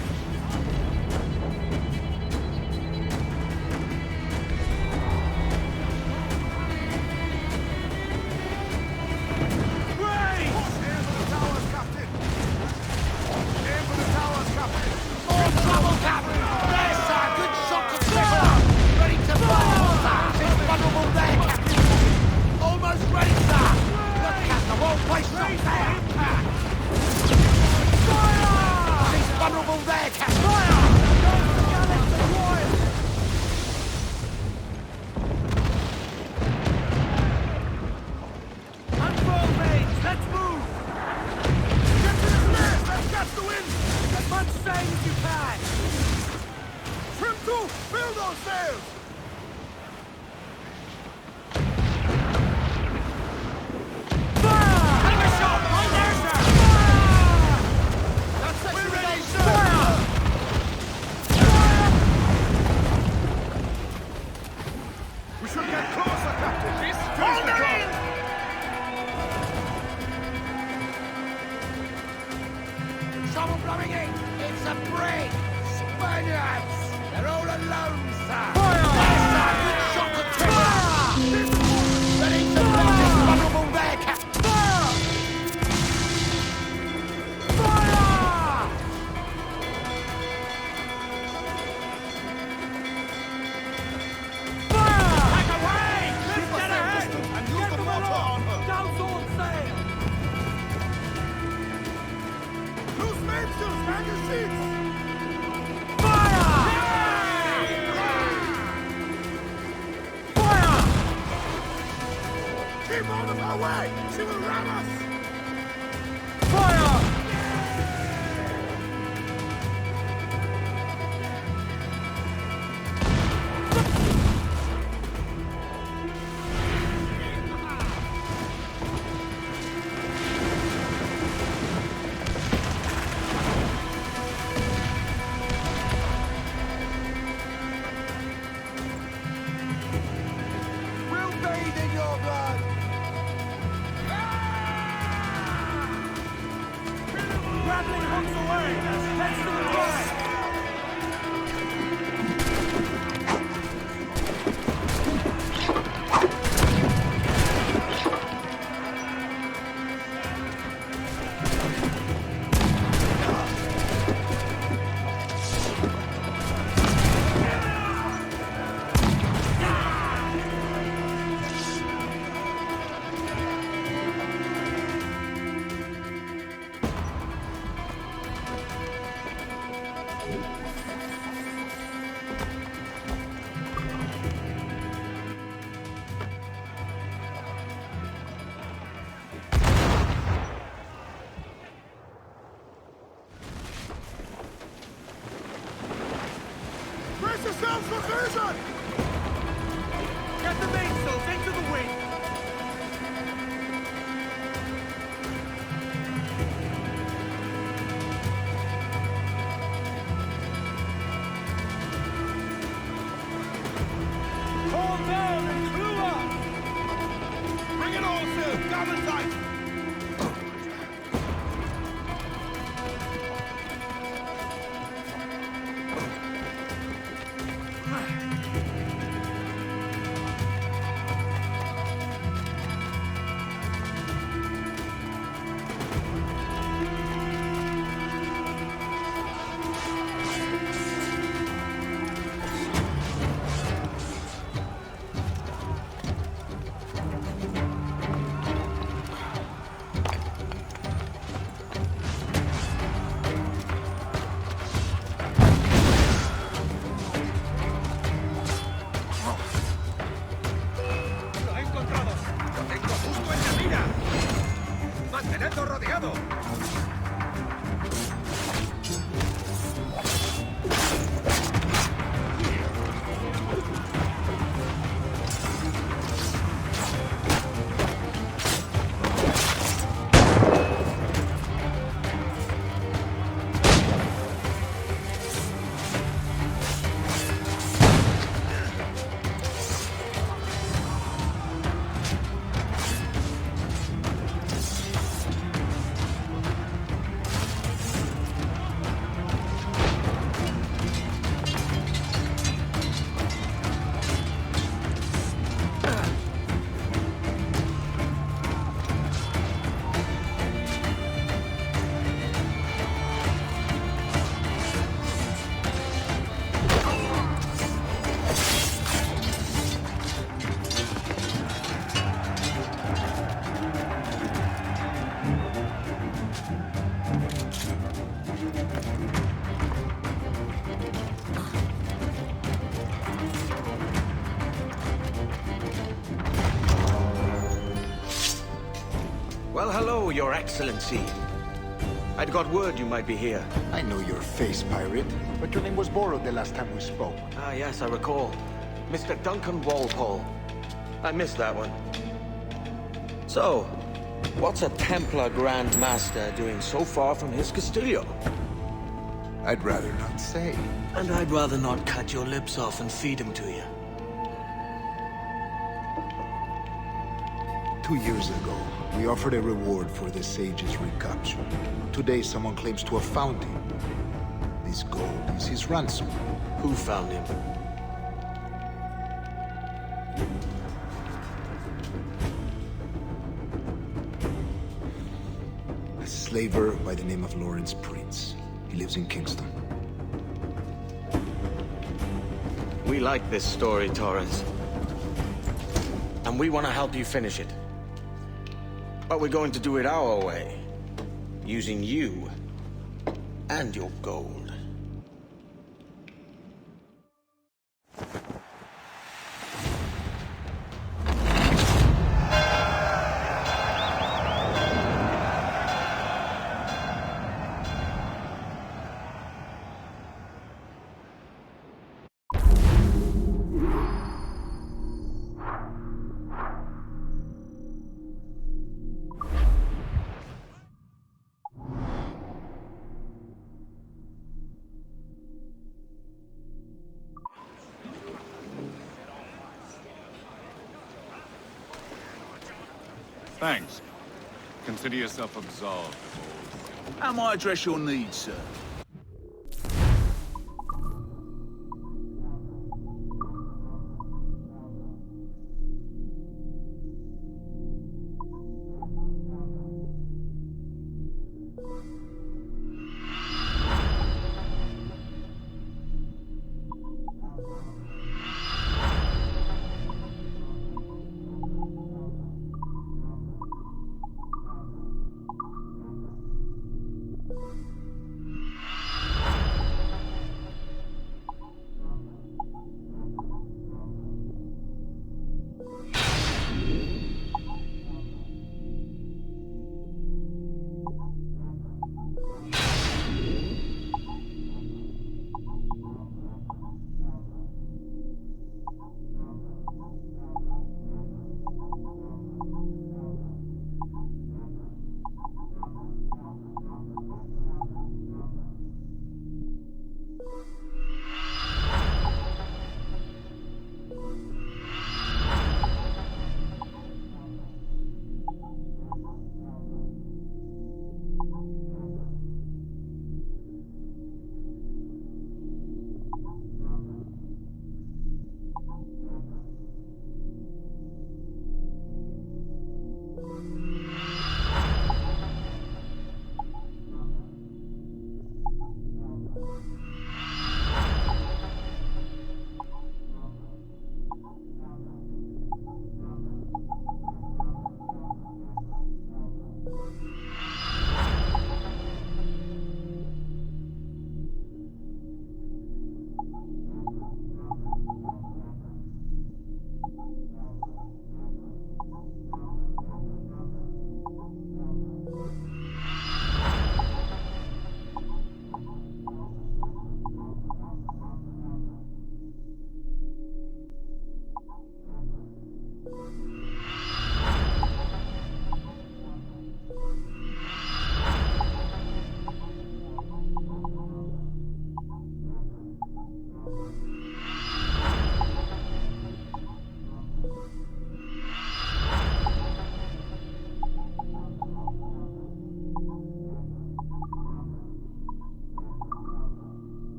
Behind your seats! Keep out of our way! She will ram us! Fire! We'll bathe in your blood! Rattling hooks away! Heads to the right! Brace yourselves for collision! Get the mainsails into the wind! Hold down and crew up! Bring it all, Phil! Garment tight! ¡Mantenedlo rodeado! Well, hello, Your Excellency. I'd got word you might be here. I know your face, pirate, but your name was borrowed the last time we spoke. Ah, yes, I recall. Mr. Duncan Walpole. I missed that one. So, what's a Templar Grand Master doing so far from his Castillo? I'd rather not say. And I'd rather not cut your lips off and feed him to you. 2 years ago, we offered a reward for the Sage's recapture. Today, someone claims to have found him. This gold is his ransom. Who found him? A slaver by the name of Lawrence Prince. He lives in Kingston. We like this story, Torres. And we want to help you finish it. But we're going to do it our way. Using you And your gold. Thanks. Consider yourself absolved. How might I address your needs, sir?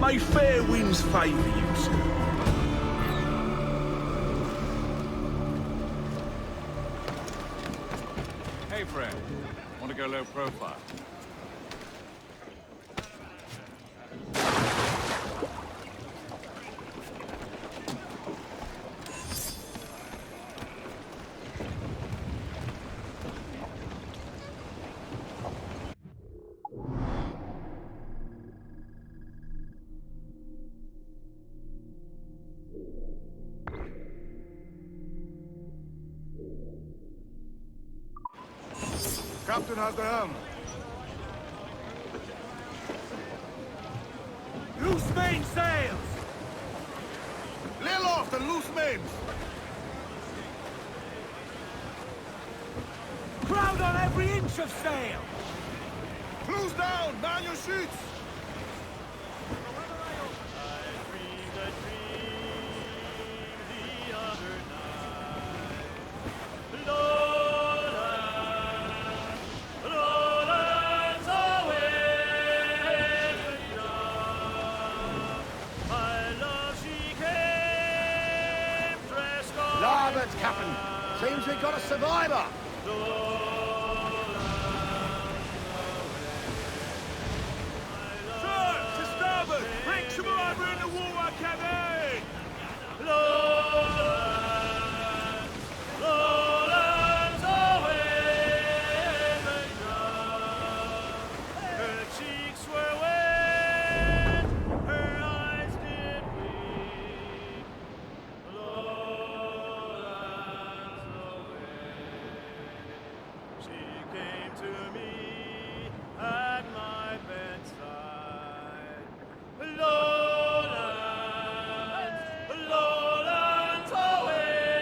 May fair winds favour you, sir. Hey, friend. Want to go low profile? Captain has the helm. Loose main sails! Lay aloft and loose mains! Crowd on every inch of sail! Close down! Man your sheets! starboard, Captain. Seems we got a survivor. Sir, to starboard! Bring survivor in the water, Captain! Lowlands away, her cheeks were wet, her eyes did weep. Lowlands away. She came to me at my bedside. Lowlands away,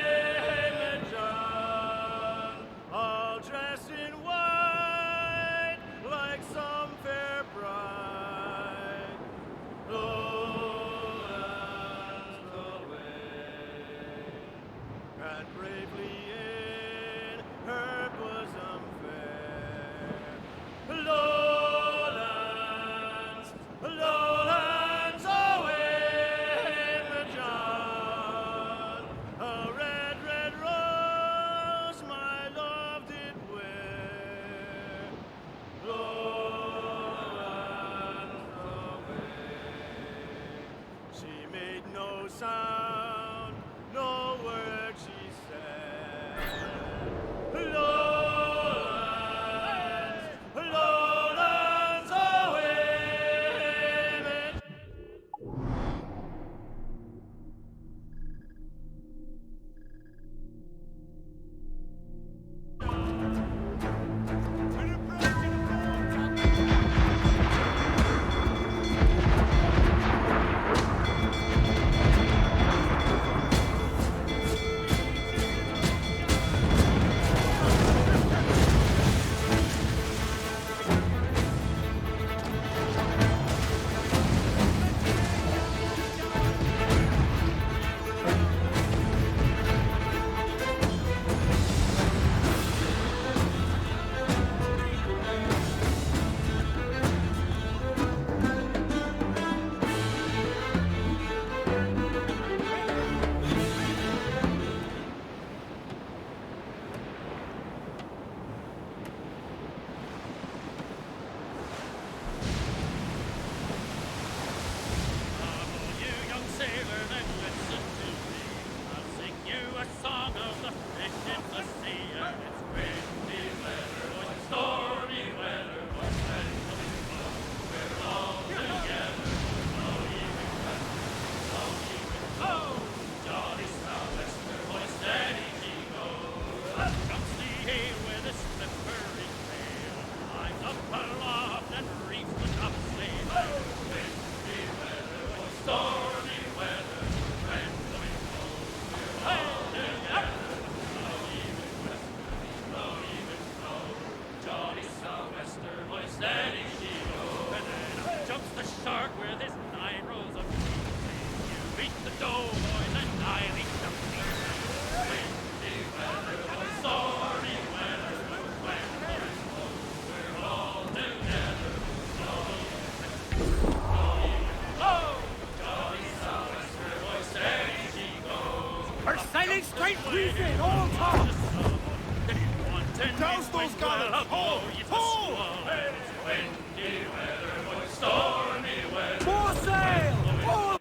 John, all dressed in white like some fair bride. Lowlands away, and bravely in her bosom fair. Lowlands away, John, a red, red rose my love did wear. Lowlands away. She made no sound, no word she said. Lowlands away. Straight breathing, all top! Douse those gunners! Hold! Hold! More sail! All...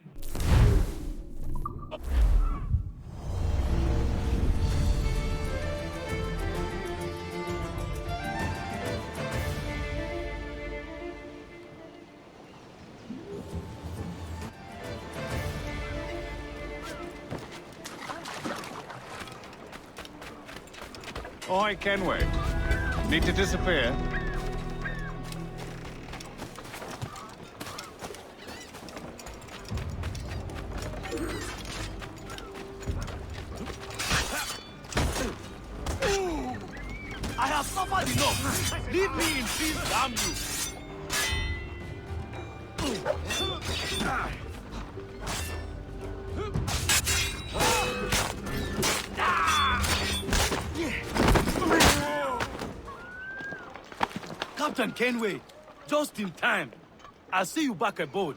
Oi, Kenway. Need to disappear? I have suffered enough! Leave me in peace, damn you! Captain Kenway, just in time. I'll see you back aboard.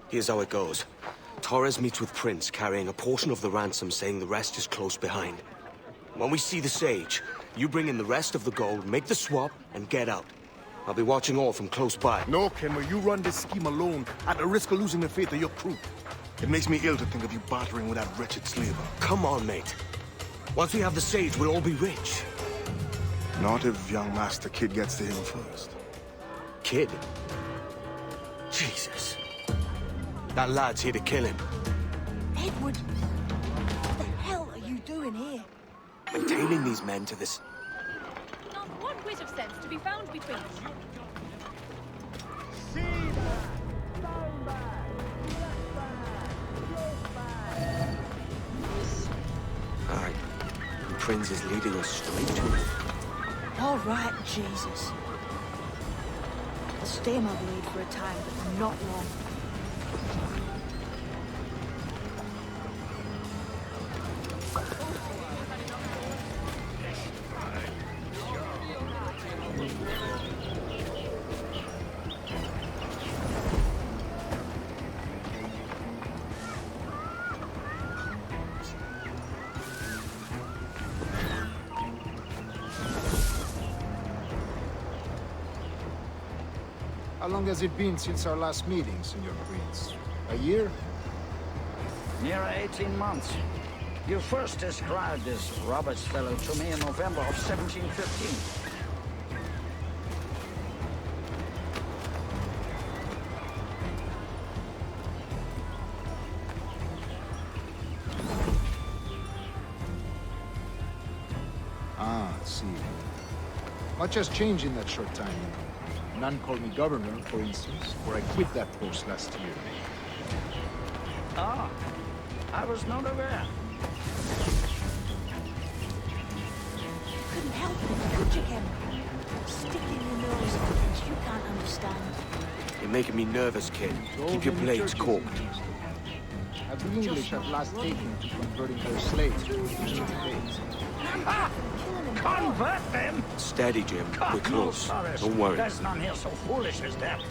Here's how it goes. Torres meets with Prince, carrying a portion of the ransom, saying the rest is close behind. When we see the Sage, you bring in the rest of the gold, make the swap, and get out. I'll be watching all from close by. No, Kenway, you run this scheme alone, at the risk of losing the faith of your crew. It makes me ill to think of you bartering with that wretched slaver. Come on, mate. Once we have the Sage, we'll all be rich. Not if young Master Kid gets to him first. Kid? Jesus. That lad's here to kill him. Edward, what the hell are you doing here? Maintaining these men to this... Not one whit of sense to be found between us. Alright. Prince is leading us straight to it. All right, Jesus. I'll stay my blade for a time, but not long. How long has it been since our last meeting, Senor Prince? A year? Near 18 months. You first described this Roberts fellow to me in November of 1715. Ah, I see. Much has changed in that short time. None called me governor, for instance, for I quit that post last year. Ah, I was not aware. Couldn't help it, could you, Ken? Sticking your nose in things you can't understand. You're making me nervous, kid. Keep your blades corked. Have the English at last taken to converting their slaves to Christian faith? Ah! Convert them? Steady, Jim. God, We're close. No, Don't worry. There's none here so foolish as that.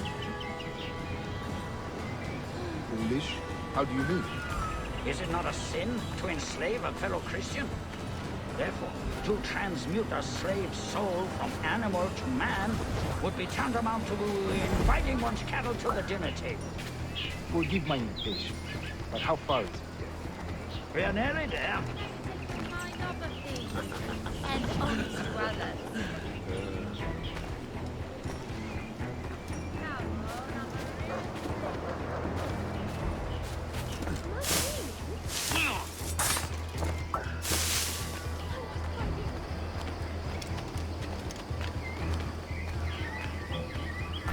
Foolish? How do you mean? Is it not a sin to enslave a fellow Christian? Therefore, to transmute a slave's soul from animal to man would be tantamount to inviting one's cattle to the dinner table. Forgive my impatience, but how far is it? We're nearly there. And honest brothers.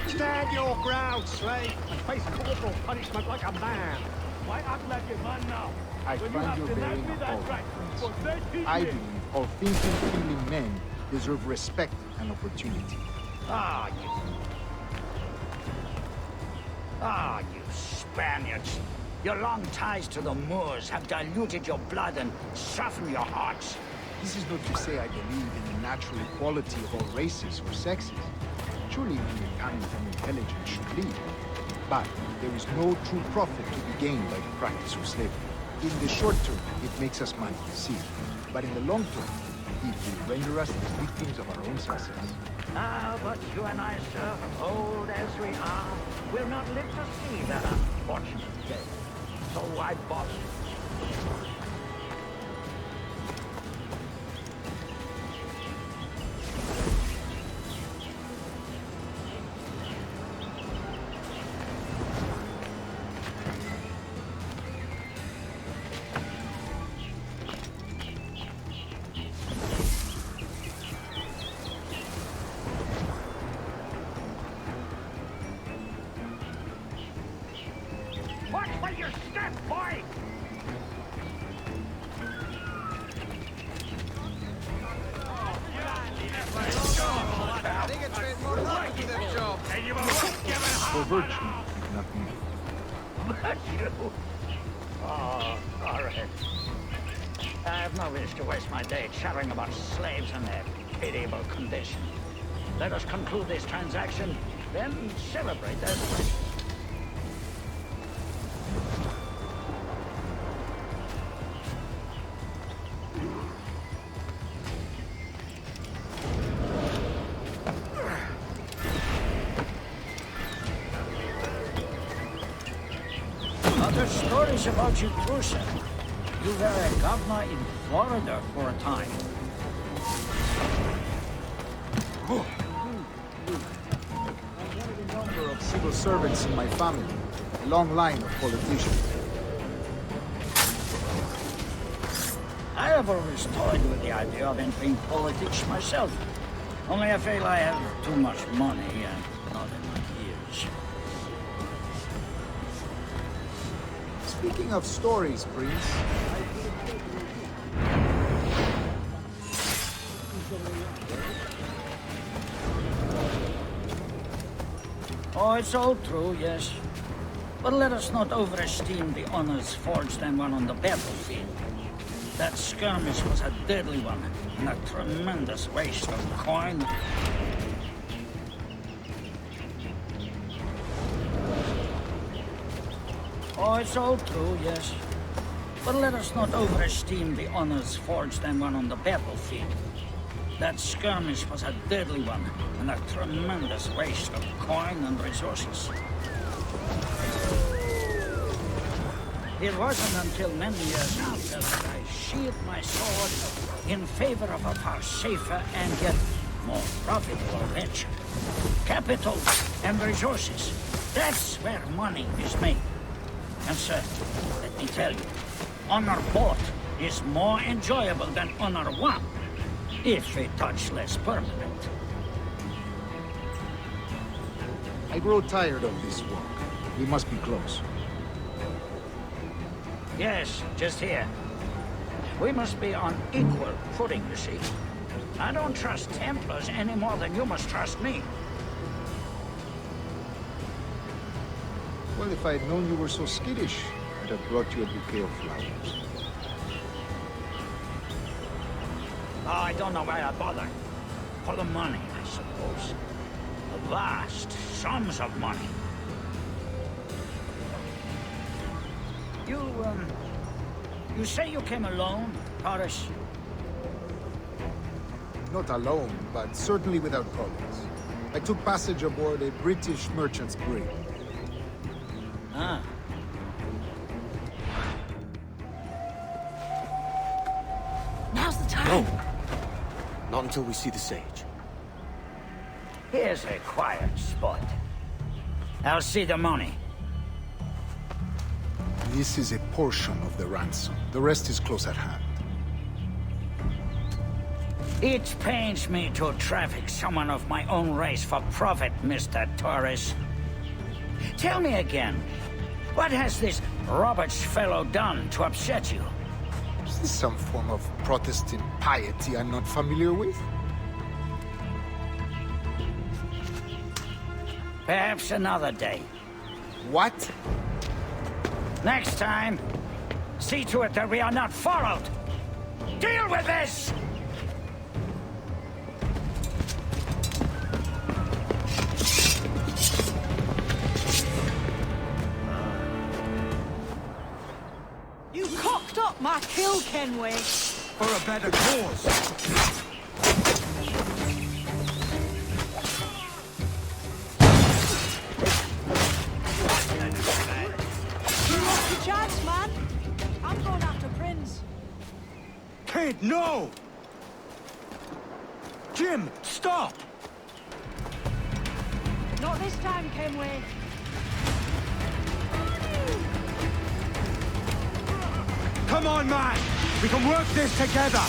Stand your ground, slave, and face corporal punishment like a man. Why act like a man now? I When you find have your denied bearing me that appalling, right Prince. for 13 I years. believe all thinking, feeling men deserve respect and opportunity. You Spaniards. Your long ties to the Moors have diluted your blood and softened your hearts. This is not to say I believe in the natural equality of all races or sexes. Surely mankind and intelligence should lead. But there is no true profit to be gained by the practice of slavery. In the short term, it makes us money, see. But in the long term, it will render us the victims of our own success. Ah, but you and I, sir, old as we are, will not live to see that unfortunate day. So I bought it. Watch where you step, boy! For virtue, if nothing else. Virtue? Oh, all right. I have no wish to waste my day chattering about slaves and their pitiable condition. Let us conclude this transaction, then celebrate their heard stories about you too, sir. You were a governor in Florida for a time. I'm one of a number of civil servants in my family. A long line of politicians. I have always toyed with the idea of entering politics myself. Only I feel I have too much money and not enough years. Speaking of stories, Prince, Oh, it's all true, yes. But let us not overesteem the honors forged and won on the battlefield. That skirmish was a deadly one, and a tremendous waste of coin. Oh, it's all true, yes. But let us not overesteem the honors forged and won on the battlefield. That skirmish was a deadly one, and a tremendous waste of coin and resources. It wasn't until many years after that I sheathed my sword in favor of a far safer and yet more profitable venture. Capital and resources. That's where money is made. And sir, let me tell you, honor bought is more enjoyable than honor won, if a touch less permanent. I grow tired of this work. We must be close. Yes, just here. We must be on equal footing, you see. I don't trust Templars any more than you must trust me. Well, if I had known you were so skittish, I'd have brought you a bouquet of flowers. Oh, I don't know why I bother. For the money, I suppose. The vast sums of money. You say you came alone, Taurus? Not alone, but certainly without colleagues. I took passage aboard a British merchant's brig. Ah. Now's the time. No. Not until we see the sage. Here's a quiet spot. I'll see the money. This is a portion of the ransom. The rest is close at hand. It pains me to traffic someone of my own race for profit, Mr. Torres. Tell me again, what has this Roberts fellow done to upset you? Is this some form of Protestant piety I'm not familiar with? Perhaps another day. What? Next time, see to it that we are not followed. Deal with this! You cocked up my kill, Kenway. For a better cause. Chance, man. I'm going after Prince. Kid, no! Jim, stop! Not this time, Kenway. Come on, man! We can work this together!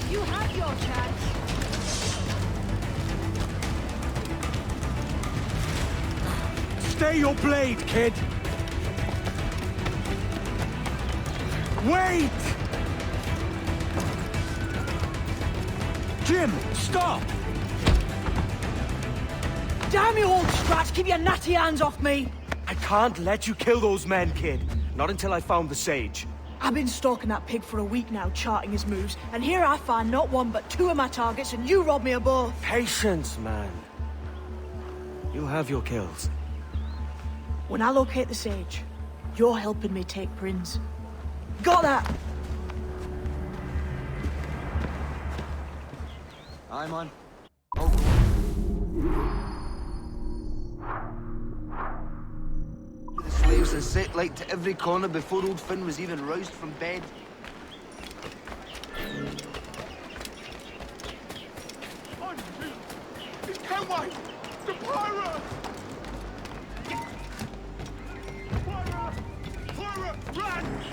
You had your chance. Stay your blade, kid! Wait! Jim, stop! Damn you, old Strat! Keep your natty hands off me! I can't let you kill those men, kid. Not until I found the sage. I've been stalking that pig for a week now, charting his moves, and here I find not one but two of my targets, and you rob me of both. Patience, man. You have your kills. When I locate the sage, you're helping me take Prince. Got that? I'm on. and set light to every corner before old Finn was even roused from bed. It's Kenway! The pirate! Pirate! Run!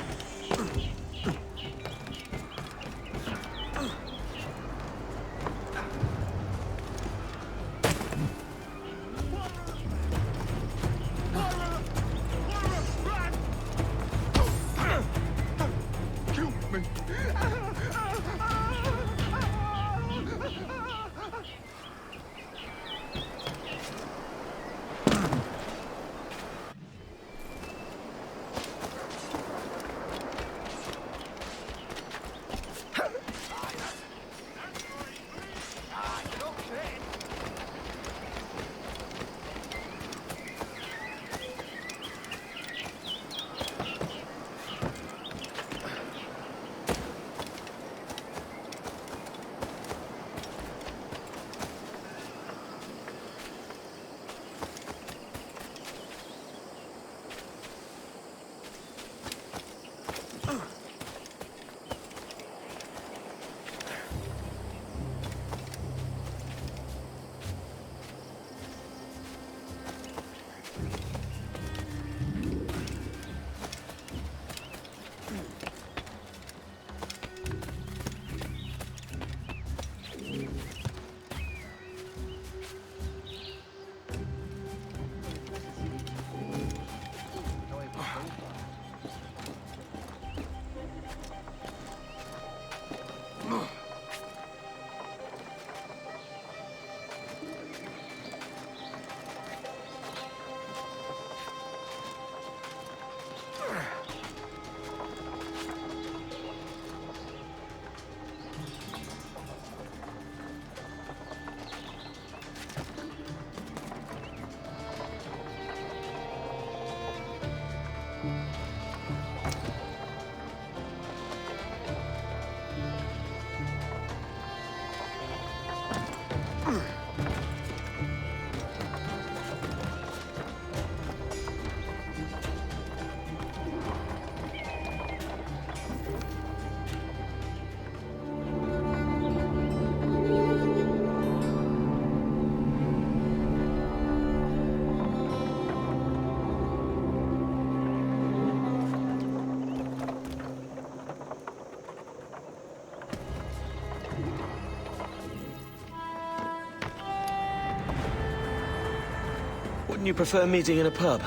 Wouldn't you prefer meeting in a pub?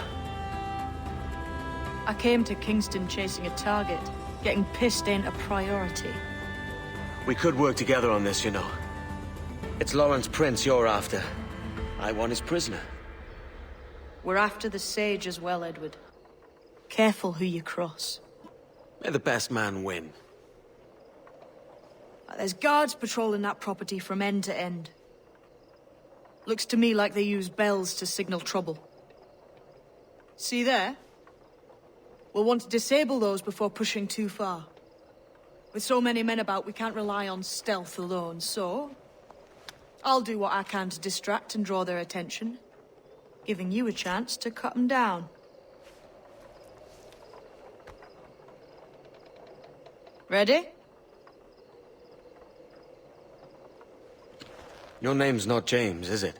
I came to Kingston chasing a target. Getting pissed ain't a priority. We could work together on this, you know. It's Lawrence Prince you're after. I want his prisoner. We're after the Sage as well, Edward. Careful who you cross. May the best man win. There's guards patrolling that property from end to end. Looks to me like they use bells to signal trouble. See there? We'll want to disable those before pushing too far. With so many men about, we can't rely on stealth alone, so... I'll do what I can to distract and draw their attention, giving you a chance to cut them down. Ready? Your name's not James, is it?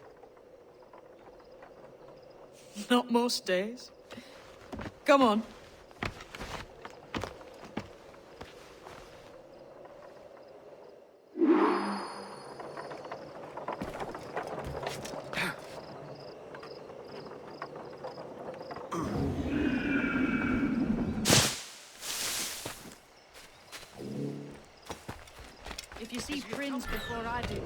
Not most days. Come on. If you see Prince before I do...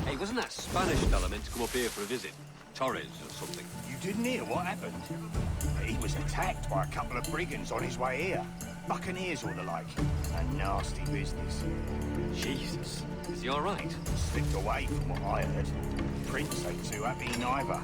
Hey, wasn't that Spanish fella meant to come up here for a visit? Torres or something? You didn't hear what happened? He was attacked by a couple of brigands on his way here. Buccaneers or the like. A nasty business. Jesus. Is he all right? Slipped away from what I heard. Prince ain't too happy neither.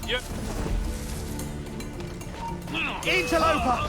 Yep. Interloper!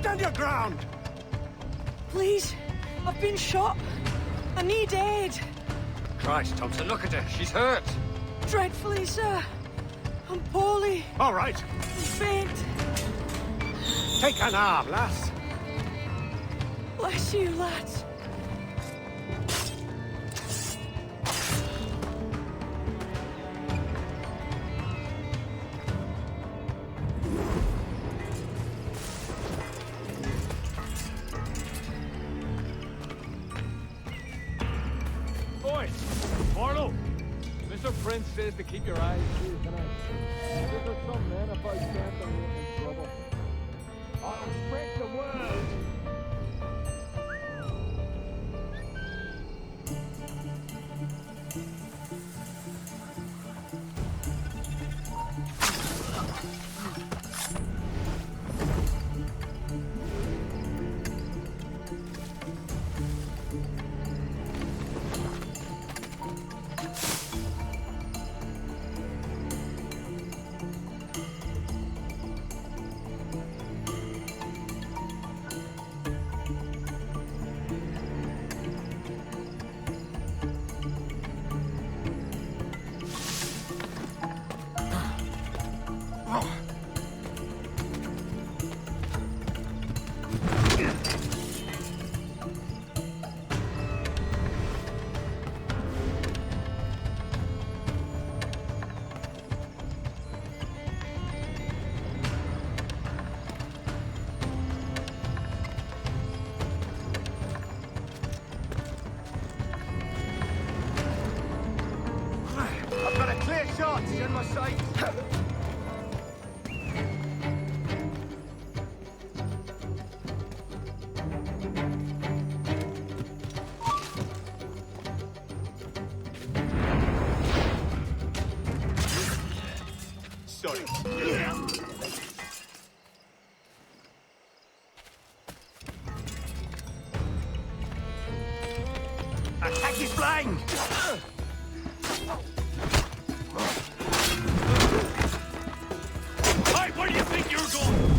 Stand your ground! Please, I've been shot. I need aid. Christ, Thompson, look at her. She's hurt. Dreadfully, sir. I'm poorly. All right. I'm faint. Take an arm, lass. Bless you, lads. Boy, Marlo, Mr. Prince says to keep your eyes peeled tonight. There's some men if I can't, I'm in trouble. I'll break the world. I've got a clear shot. He's in my sight. Sorry. Attack is blind. Hey, where do you think you're going?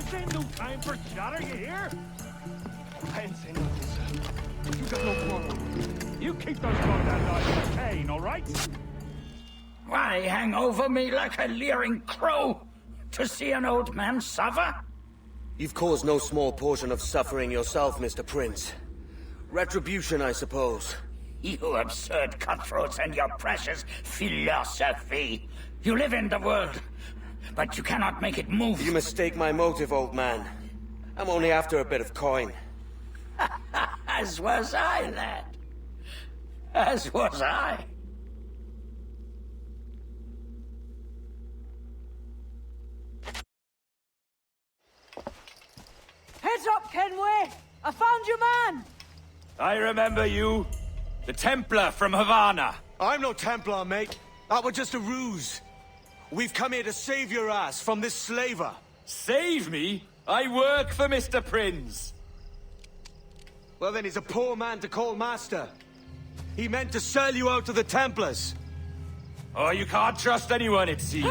This ain't no time for chatter, you hear? I ain't saying nothing, sir. You got no quarrel. You keep those goddamn eyes on the cane, all right? Why hang over me like a leering crow? To see an old man suffer? You've caused no small portion of suffering yourself, Mr. Prince. Retribution, I suppose. You absurd cutthroats and your precious philosophy. You live in the world, but you cannot make it move. You mistake my motive, old man. I'm only after a bit of coin. As was I, lad. As was I. Heads up, Kenway! I found your man! I remember you. The Templar from Havana. I'm no Templar, mate. That was just a ruse. We've come here to save your ass from this slaver. Save me? I work for Mr. Prince. Well, then he's a poor man to call master. He meant to sell you out to the Templars. Oh, you can't trust anyone, it seems.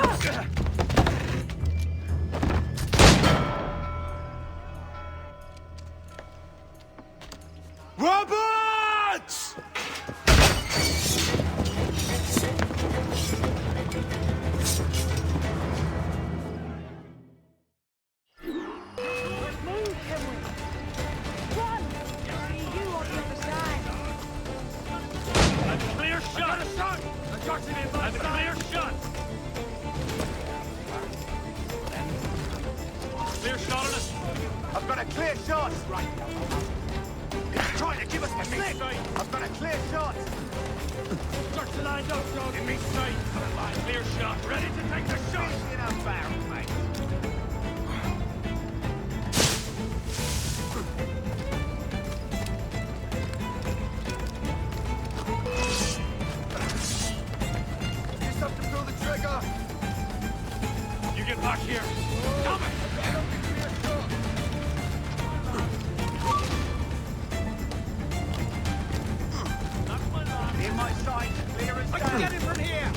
Roberts! Move, Kenway! Run! See you on the other side! A clear shot! A shot! A shot's in my side! A clear shot! Clear shot on us! I've got a clear shot! Right. He's trying to give us the slip! I've got a clear shot! Shots lined up, dog! In me sight! Clear shot! Ready to take the shot! In a barrel, mate. Just have to pull the trigger. You get back here! Come on! In my sight, clear as day. I can get him from here!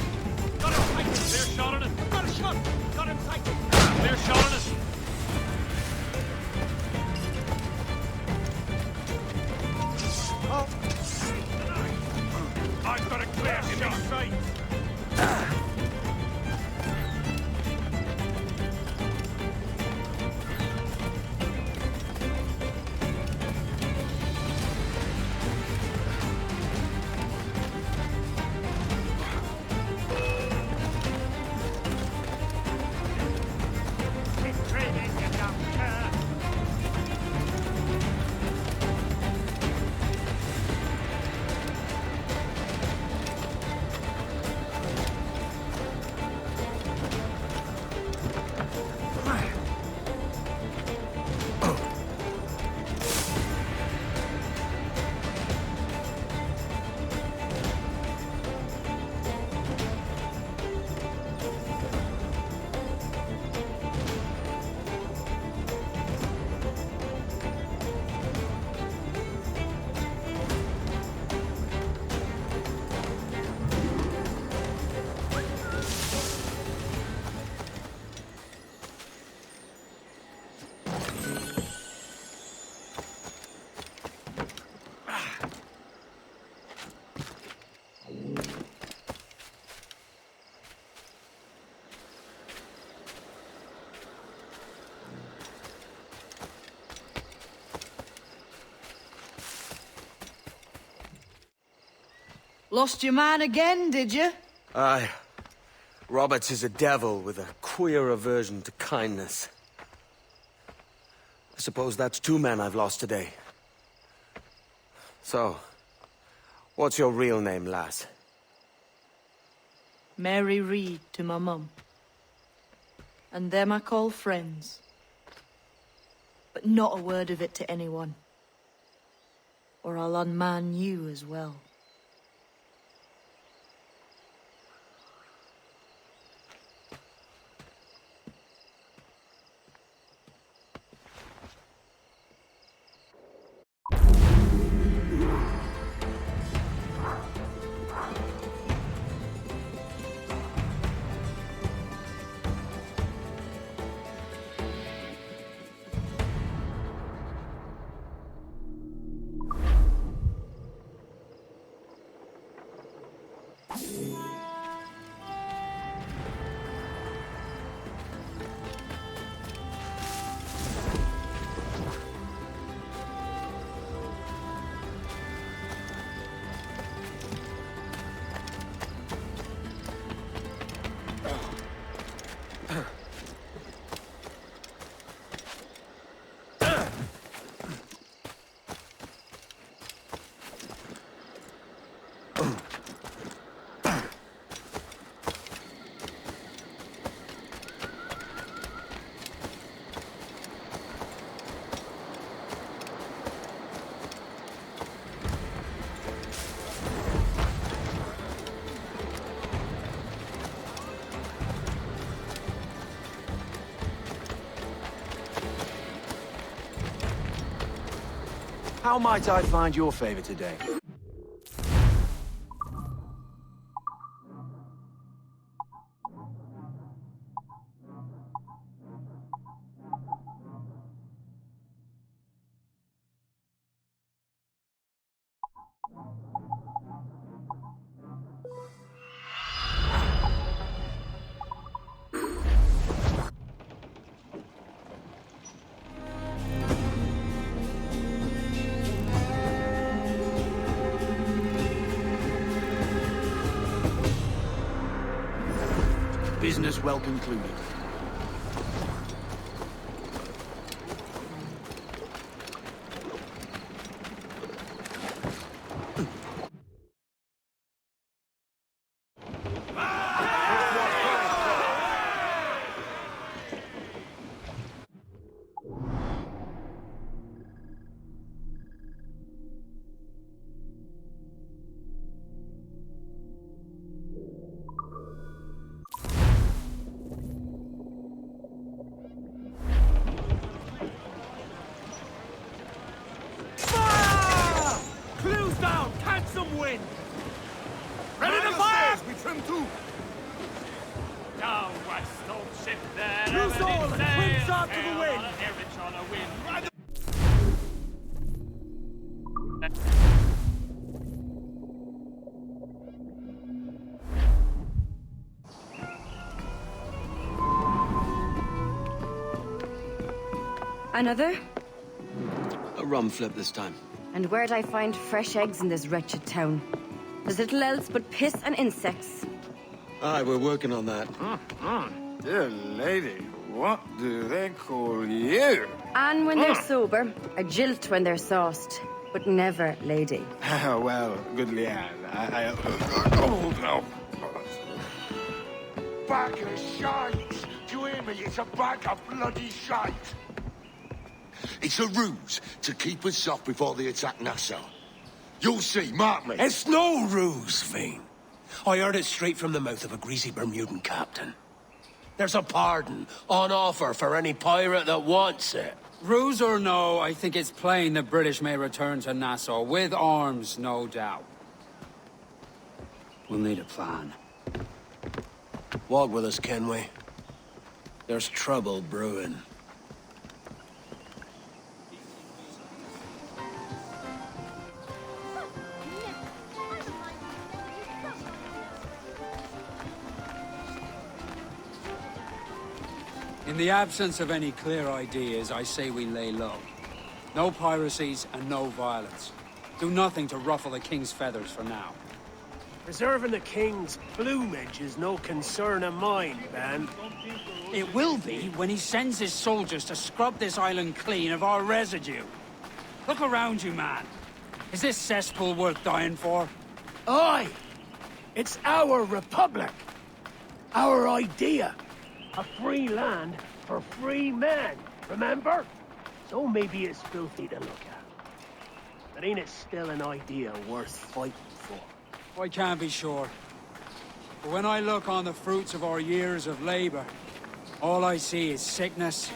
Got him tight! Clear shot on us! Got a shot! Got him tight! Clear shot on us! Oh. I've got a clear shot! Sight! Lost your man again, did you? Aye. Roberts is a devil with a queer aversion to kindness. I suppose that's 2 men I've lost today. So, what's your real name, lass? Mary Reed to my mum. And them I call friends. But not a word of it to anyone. Or I'll unman you as well. How might I find your favor today? Business well concluded. Another? A rum flip this time. And where'd I find fresh eggs in this wretched town? There's little else but piss and insects. Aye, we're working on that. Dear lady, what do they call you? And when they're sober, a jilt when they're sauced, but never lady. Well, good Leanne, oh, no. Bag of shite! Do you hear me? It's a bag of bloody shite! It's a ruse to keep us off before they attack Nassau. You'll see, mark me. It's no ruse, Fiend. I heard it straight from the mouth of a greasy Bermudan captain. There's a pardon on offer for any pirate that wants it. Ruse or no, I think it's plain the British may return to Nassau, with arms, no doubt. We'll need a plan. Walk with us, Kenway. There's trouble brewing. In the absence of any clear ideas, I say we lay low. No piracies and no violence. Do nothing to ruffle the king's feathers for now. Preserving the king's plumage is no concern of mine, Ben. It will be when he sends his soldiers to scrub this island clean of our residue. Look around you, man. Is this cesspool worth dying for? Aye! It's our republic. Our idea. A free land for free men, remember? So maybe it's filthy to look at. But ain't it still an idea worth fighting for? I can't be sure. But when I look on the fruits of our years of labor, all I see is sickness,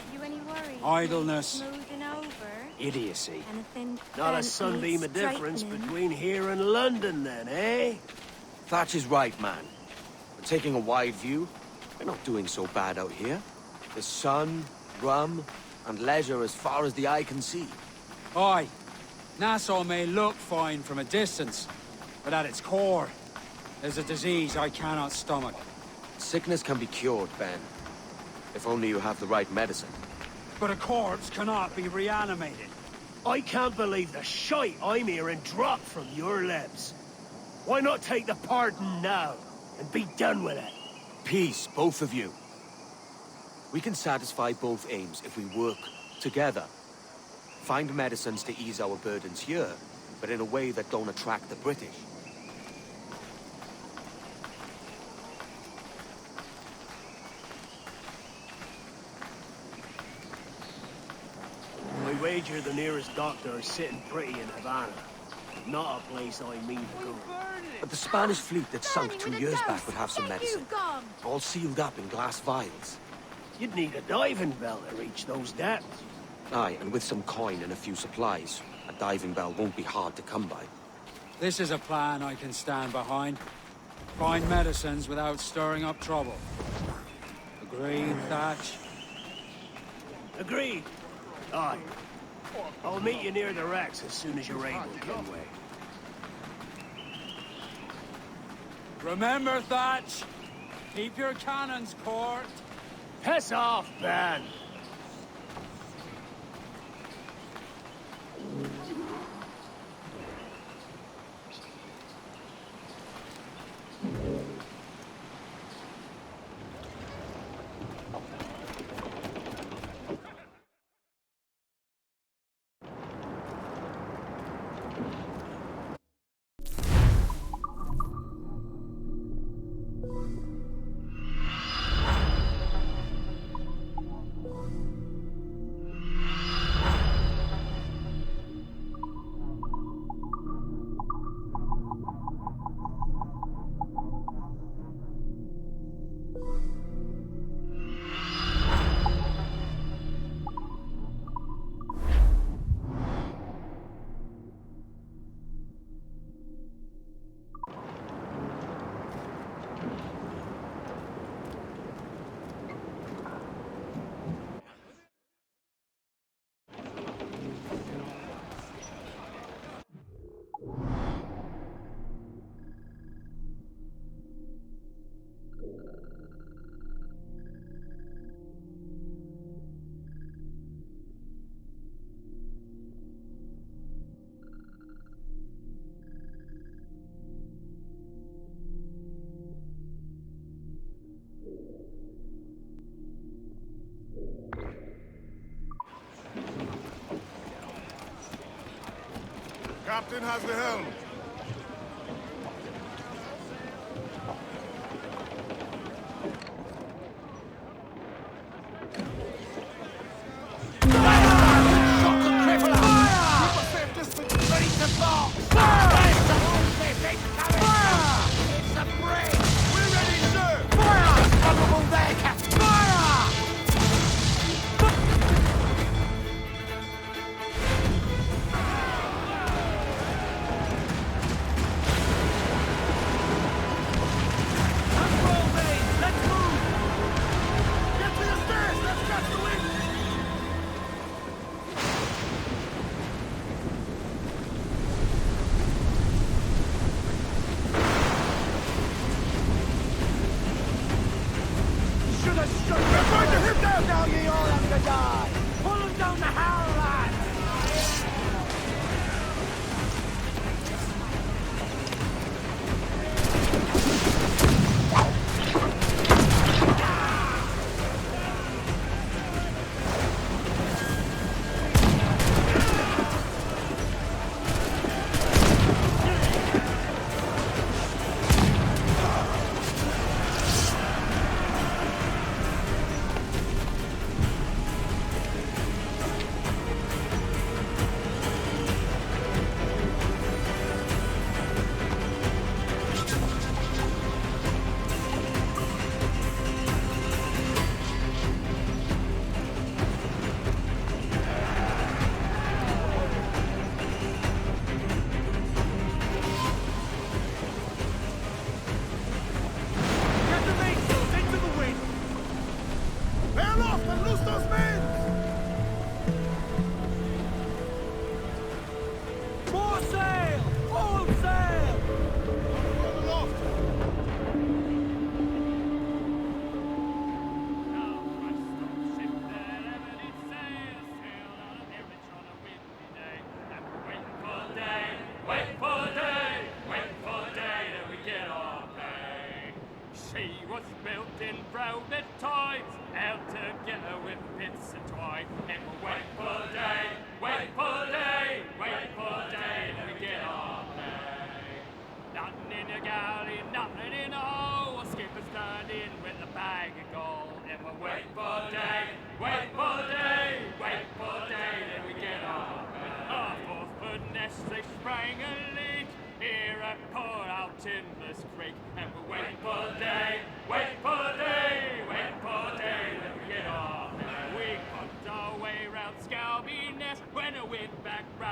idleness, idiocy. Not a sunbeam of difference between here and London, then, eh? Thatch is right, man. But taking a wide view, we're not doing so bad out here. The sun, rum, and leisure as far as the eye can see. Aye. Nassau may look fine from a distance, but at its core, there's a disease I cannot stomach. Sickness can be cured, Ben. If only you have the right medicine. But a corpse cannot be reanimated. I can't believe the shite I'm hearing drop from your lips. Why not take the pardon now, and be done with it? Peace, both of you. We can satisfy both aims if we work together. Find medicines to ease our burdens here, but in a way that don't attract the British. I wager the nearest doctor is sitting pretty in Havana. Not a place I mean to go. But the Spanish fleet that sunk 2 years back would have some medicine. All sealed up in glass vials. You'd need a diving bell to reach those depths. Aye, and with some coin and a few supplies, a diving bell won't be hard to come by. This is a plan I can stand behind. Find medicines without stirring up trouble. Agreed, Thatch? Agreed. Aye. I'll meet you near the wrecks as soon as you're able, Kenway. Remember, Thatch! Keep your cannons court. Piss off, Ben! Captain has the helm.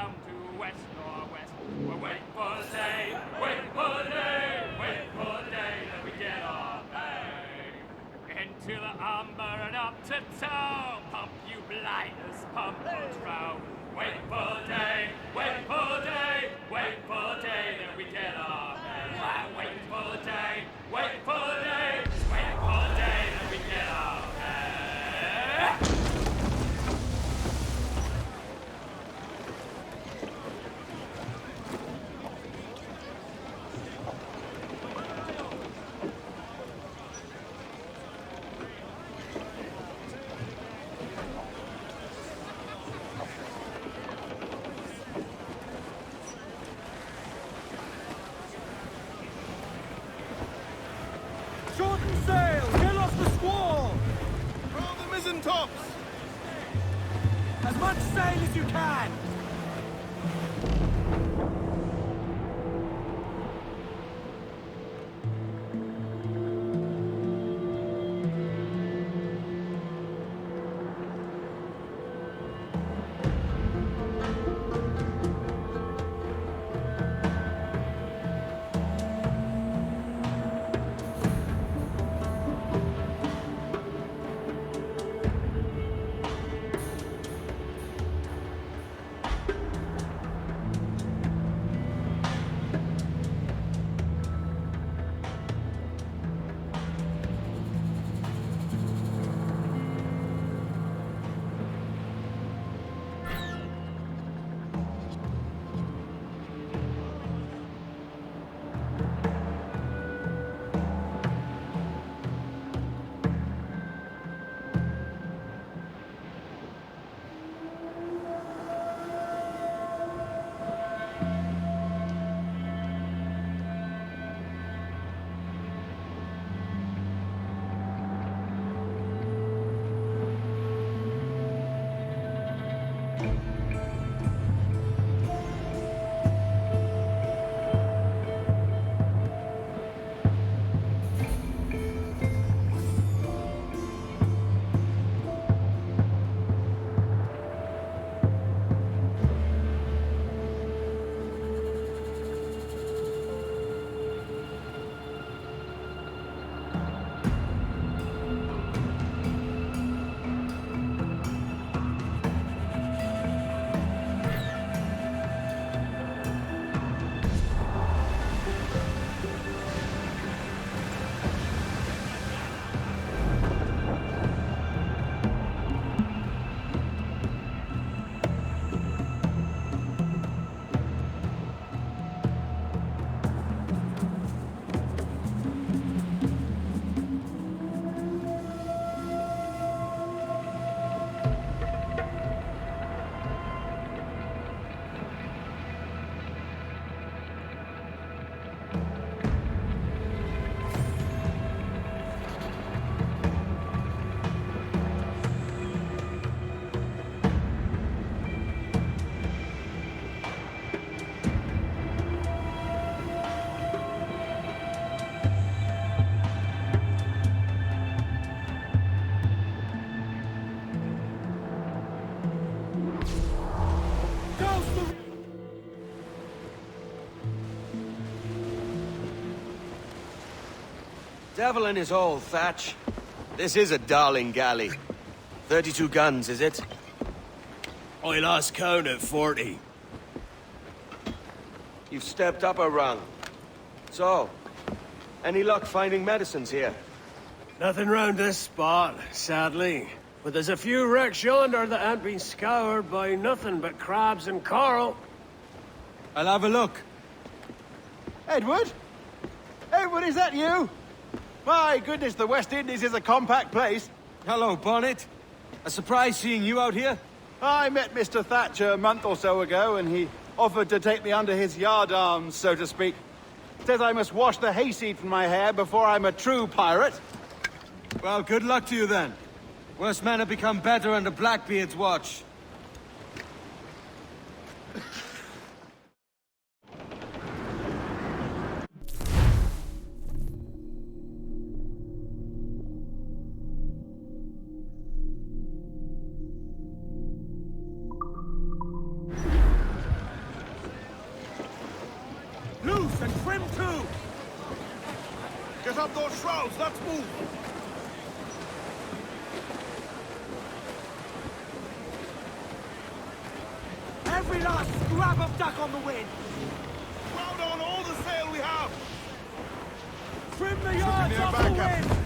down to west northwest. We're waiting for the day, waiting for the day, waiting for the day that we get our pay. Into the umber and up to town, pump you blighters, pump us round. Waiting for the day, waiting for the day, waiting for the day that we get our pay. Waiting for the day, waiting for the day, waiting for the day that we get our pay. Shorten sail! Get off the squall! Roll the mizzen tops! As much sail as you can! Devil in his hole, Thatch. This is a darling galley. 32 guns, is it? I lost count at 40. You've stepped up a rung. So, any luck finding medicines here? Nothing round this spot, sadly. But there's a few wrecks yonder that ain't been scoured by nothing but crabs and coral. I'll have a look. Edward? Edward, is that you? My goodness, the West Indies is a compact place. Hello, Bonnet. A surprise seeing you out here? I met Mr. Thatcher a month or so ago, and he offered to take me under his yardarms, so to speak. Says I must wash the hayseed from my hair before I'm a true pirate. Well, good luck to you then. Worse men have become better under Blackbeard's watch. masts and trim too! Get up those shrouds, let's move! Every last scrap of duck on the wind! Crowd on all the sail we have! Trim the yards off the wind!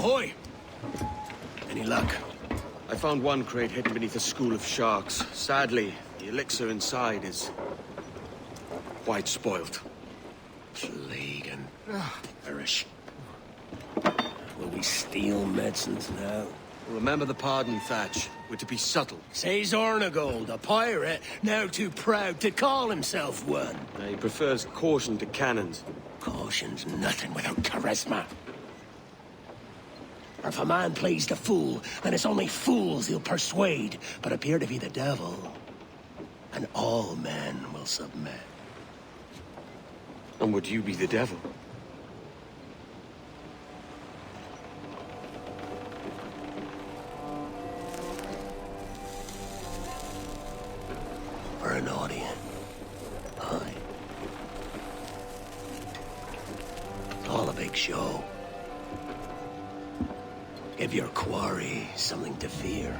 Ahoy! Any luck? I found one crate hidden beneath a school of sharks. Sadly, the elixir inside is quite spoilt. Plague and perish. Will we steal medicines now? Remember the pardon, Thatch. We're to be subtle. Says Ornagold, a pirate, now too proud to call himself one. He prefers caution to cannons. Caution's nothing without charisma. Or if a man plays the fool, then it's only fools he'll persuade, but appear to be the devil. And all men will submit. And would you be the devil? For an audience. Aye. All a big show. Give your quarry something to fear.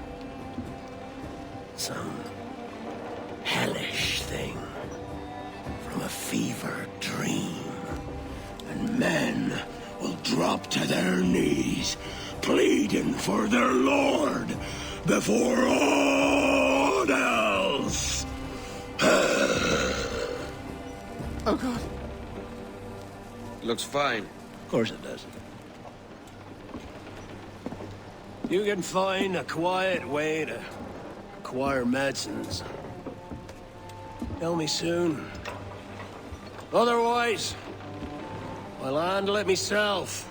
Some hellish thing from a fever dream. And men will drop to their knees, pleading for their lord before all else. Oh, God. Looks fine. Of course it does. You can find a quiet way to acquire medicines. Tell me soon. Otherwise, I'll handle it myself.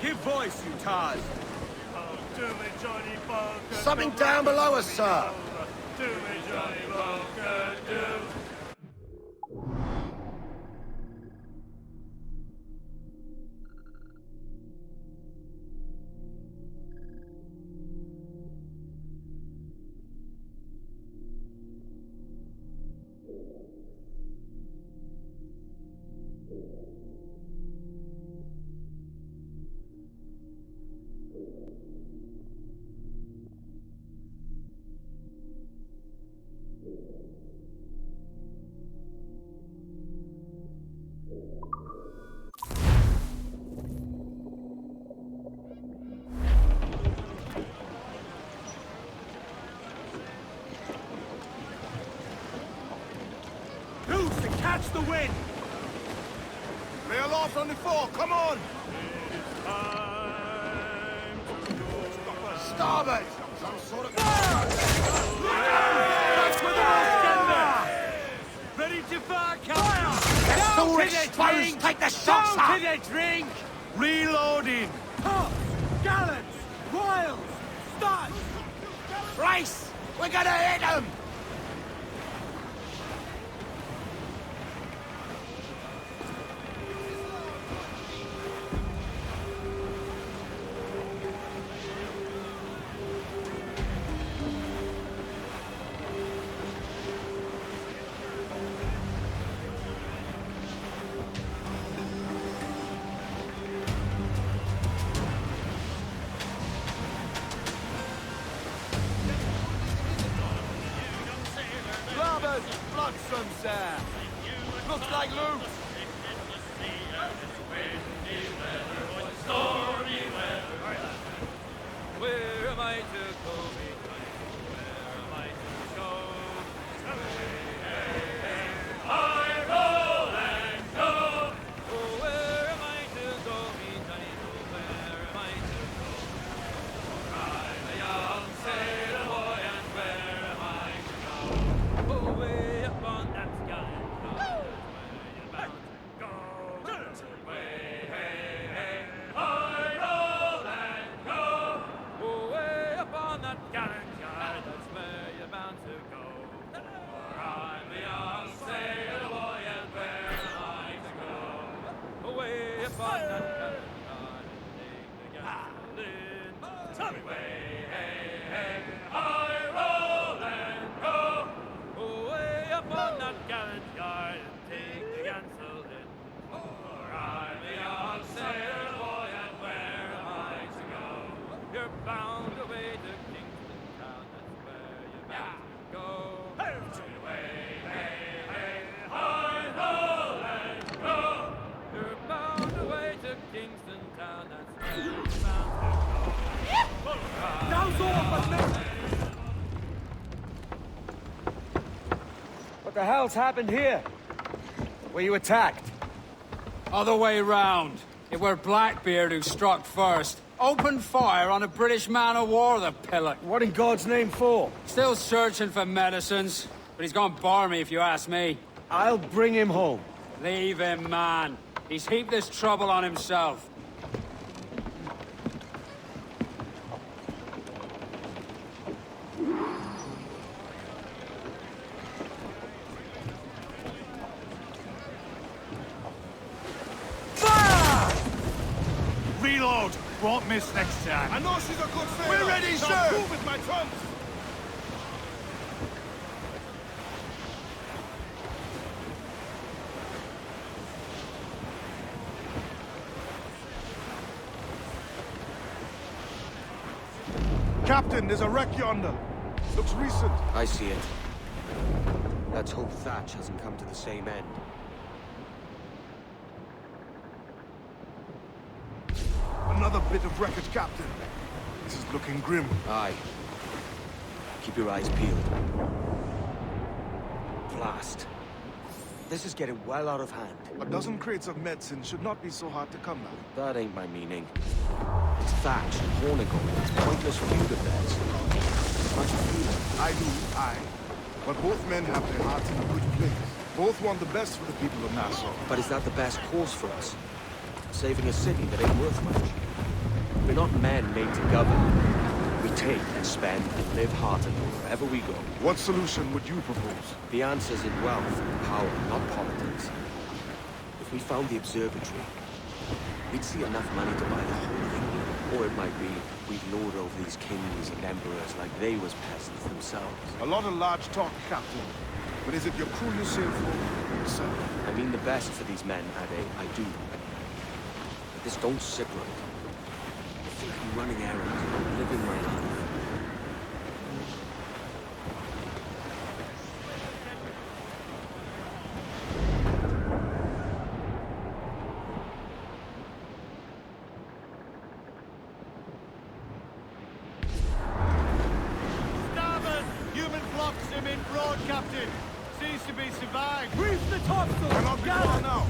Give voice, you Tars. Oh, do me, Johnny Bunker. Something down below us, sir. Do me, Johnny Bunker, do. Loose and catch the wind! Lay aloft on the fore, come on! Starboard! Some sort of... That's where the most get there! Ready to fire, Captain! That's Down all to exposed. the drink! Take the shots Down up. to the drink! Reloading! Pups! Gallants! Royals! Studs! Race! We're gonna hit them! Robbers! Bloodsome, sir! Looks like loot! Where am I to go? Where am I to go? I roll and go. Oh, where am I to go, me Johnny? Oh, where am I to go? I'm a young sailor boy, and where am I to go? Oh, way up on that sky. Where you bound to go? Way, hey, hey. I roll and go. Oh, way up on that gallant yard, that's where you're bound to go. For I'm a young sailor boy, and where am I to go? Away up on that gallant yard, and take the gasoline. Tell me, way, hey, hey, I roll and go. Away up on that gallant yard, and take the gasoline. For I'm a young sailor boy, and The hell's happened here? Were you attacked? Other way round. It were Blackbeard who struck first. Opened fire on a British man-of-war, the pillock. What in God's name for? Still searching for medicines, but he's gone barmy if you ask me. I'll bring him home. Leave him, man. He's heaped this trouble on himself. Reload! Won't miss next time. I know she's a good sailor. We're ready, so sir. Move with my trunks. Captain, there's a wreck yonder. Looks recent. I see it. Let's hope Thatch hasn't come to the same end. Another bit of wreckage, Captain. This is looking grim. Aye. Keep your eyes peeled. Blast. This is getting well out of hand. A dozen crates of medicine should not be so hard to come by. That ain't my meaning. It's Thatch and Hornigold. It's pointless feud of theirs. Much feeling. I do, aye. But both men have their hearts in a good place. Both want the best for the people of Nassau. But is that the best course for us? Saving a city that ain't worth much? We're not men made to govern. We take and spend and live heartily wherever we go. What solution would you propose? The answer's in wealth and power, not politics. If we found the observatory, we'd see enough money to buy the whole thing. Or it might be we'd lord over these kings and emperors like they was peasants themselves. A lot of large talk, Captain. But is it your crew you sail for, sir? I mean the best for these men, Ade, I do. But this don't sit right. I feel like I'm running errands, I'm living my life. Captain! Seems to be survived. Reef the topsail! Cannot be far now.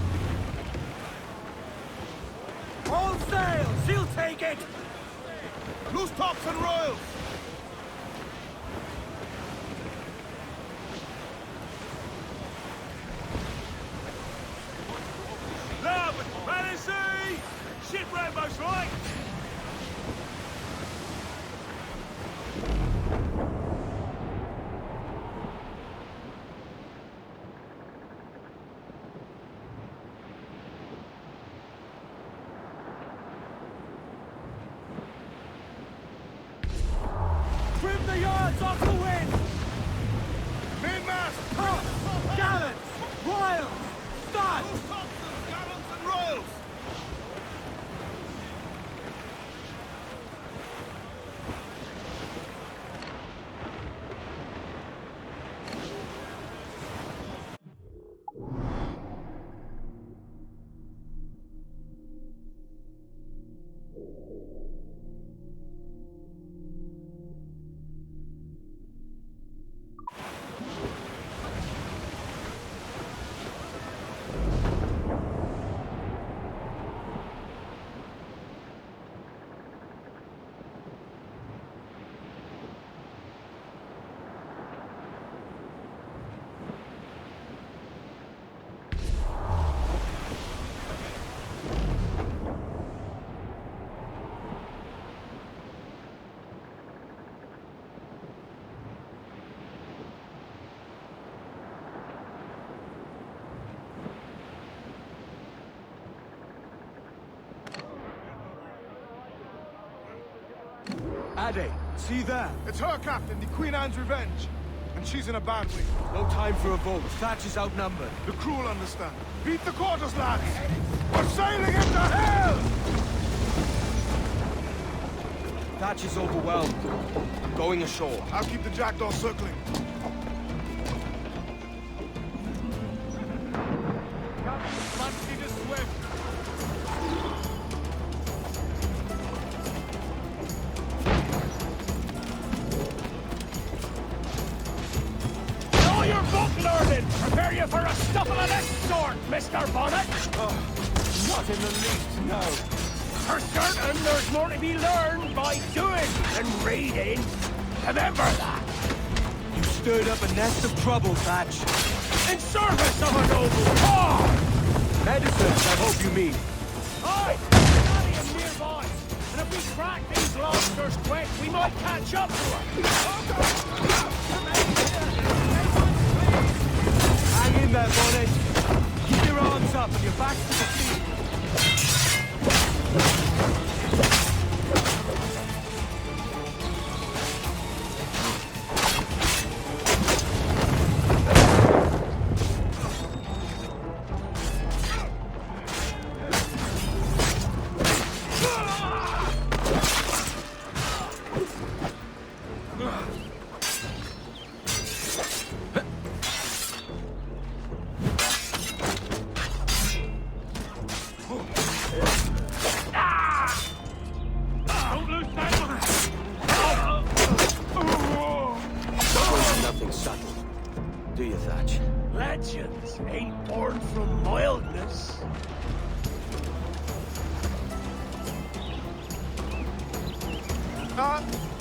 All sail! She'll take it! Loose tops and royals! Larboard! Balancey! Ship Rambo's right! Trim the yards off the wind! Mainmast! Tops! Gallants! Royals! Start! Loose topsails, gallants and royals! Ade, see there? It's her, Captain, the Queen Anne's Revenge. And she's in a bad way. No time for a vote. Thatch is outnumbered. The crew will understand. Beat the quarters, lads! We're sailing into hell! Thatch is overwhelmed. I'm going ashore. I'll keep the jackdaw circling. Fancy the Swift! All your book learning! of this sort, Mr. Bonnet? Not in the least, no. For certain, there's more to be learned by doing than reading. Remember that. You stirred up a nest of trouble, Thatch. In service of a noble cause! Medicines, I hope you mean. Aye, Stadium nearby. And if we crack these lobsters quick, we might catch up to her. Hang in there, Bonnet. Keep your arms up and your back to the sea.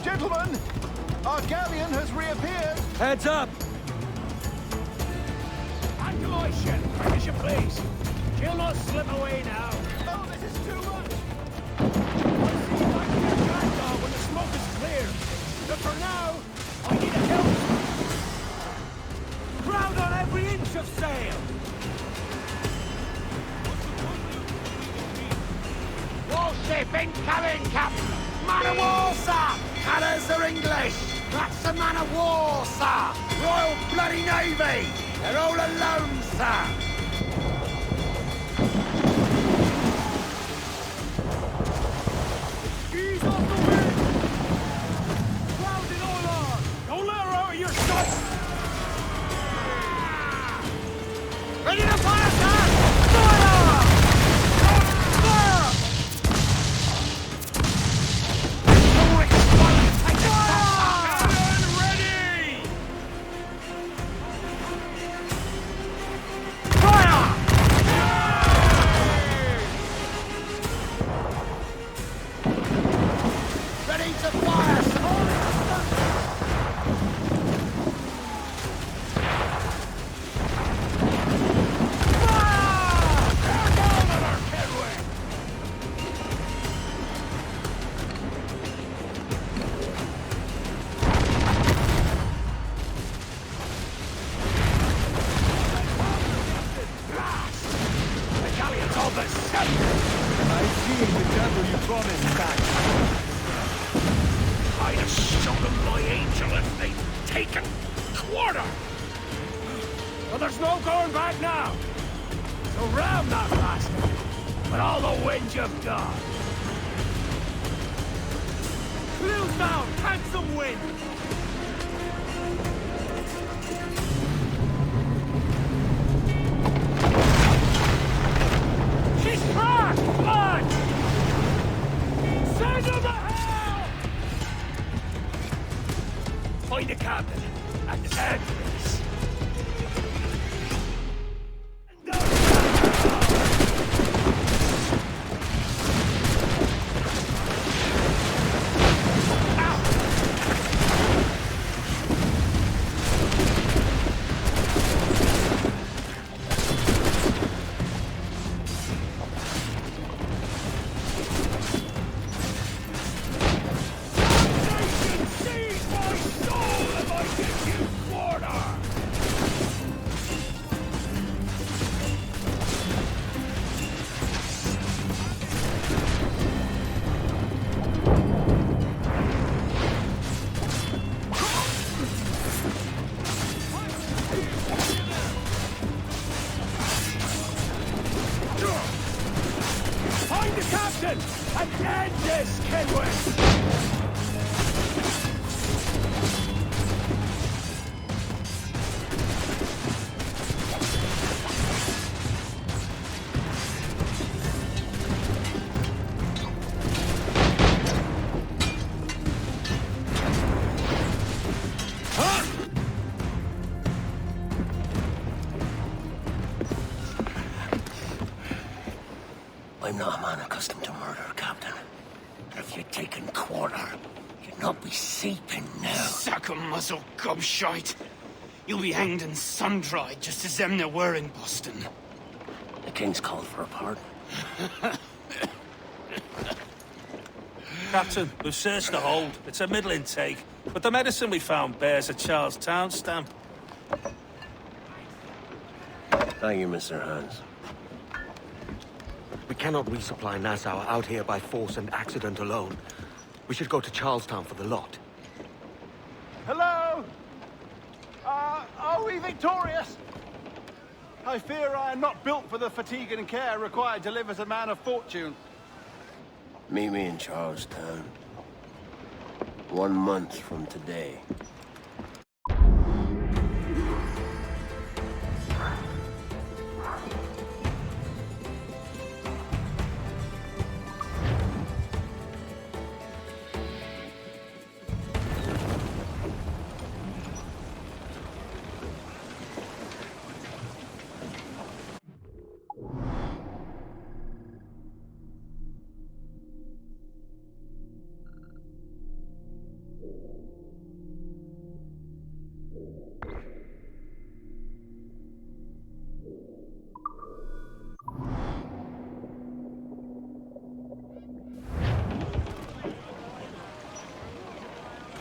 Gentlemen, our galleon has reappeared. Heads up! Back to my ship, quick as you please. She'll not slip away now. Oh, this is too much! I'll see you back to your jackdaw when the smoke is cleared. But for now, I need a help. Crowd on every inch of sail! Warship incoming, Captain! Man of war, sir! Colours are English! That's a man of war, sir! Royal Bloody Navy! They're all alone, sir! Ease off the wind! Crowded all on! Don't let her out of your sight! Ready to fire, sir! Fire! Fire! Find a captain at the entrance. I'm not a man accustomed to murder, Captain. And if you'd taken quarter, you'd not be seeping now. Sack a muzzle, gobshite. You'll be hanged and sun-dried just as them there were in Boston. The King's called for a pardon. Captain, we've searched the hold. It's a middling take, but the medicine we found bears a Charlestown stamp. Thank you, Mr. Hans. We cannot resupply Nassau out here by force and accident alone. We should go to Charlestown for the lot. Hello? Are we victorious? I fear I am not built for the fatigue and care required to live as a man of fortune. Meet me in Charlestown. 1 month from today.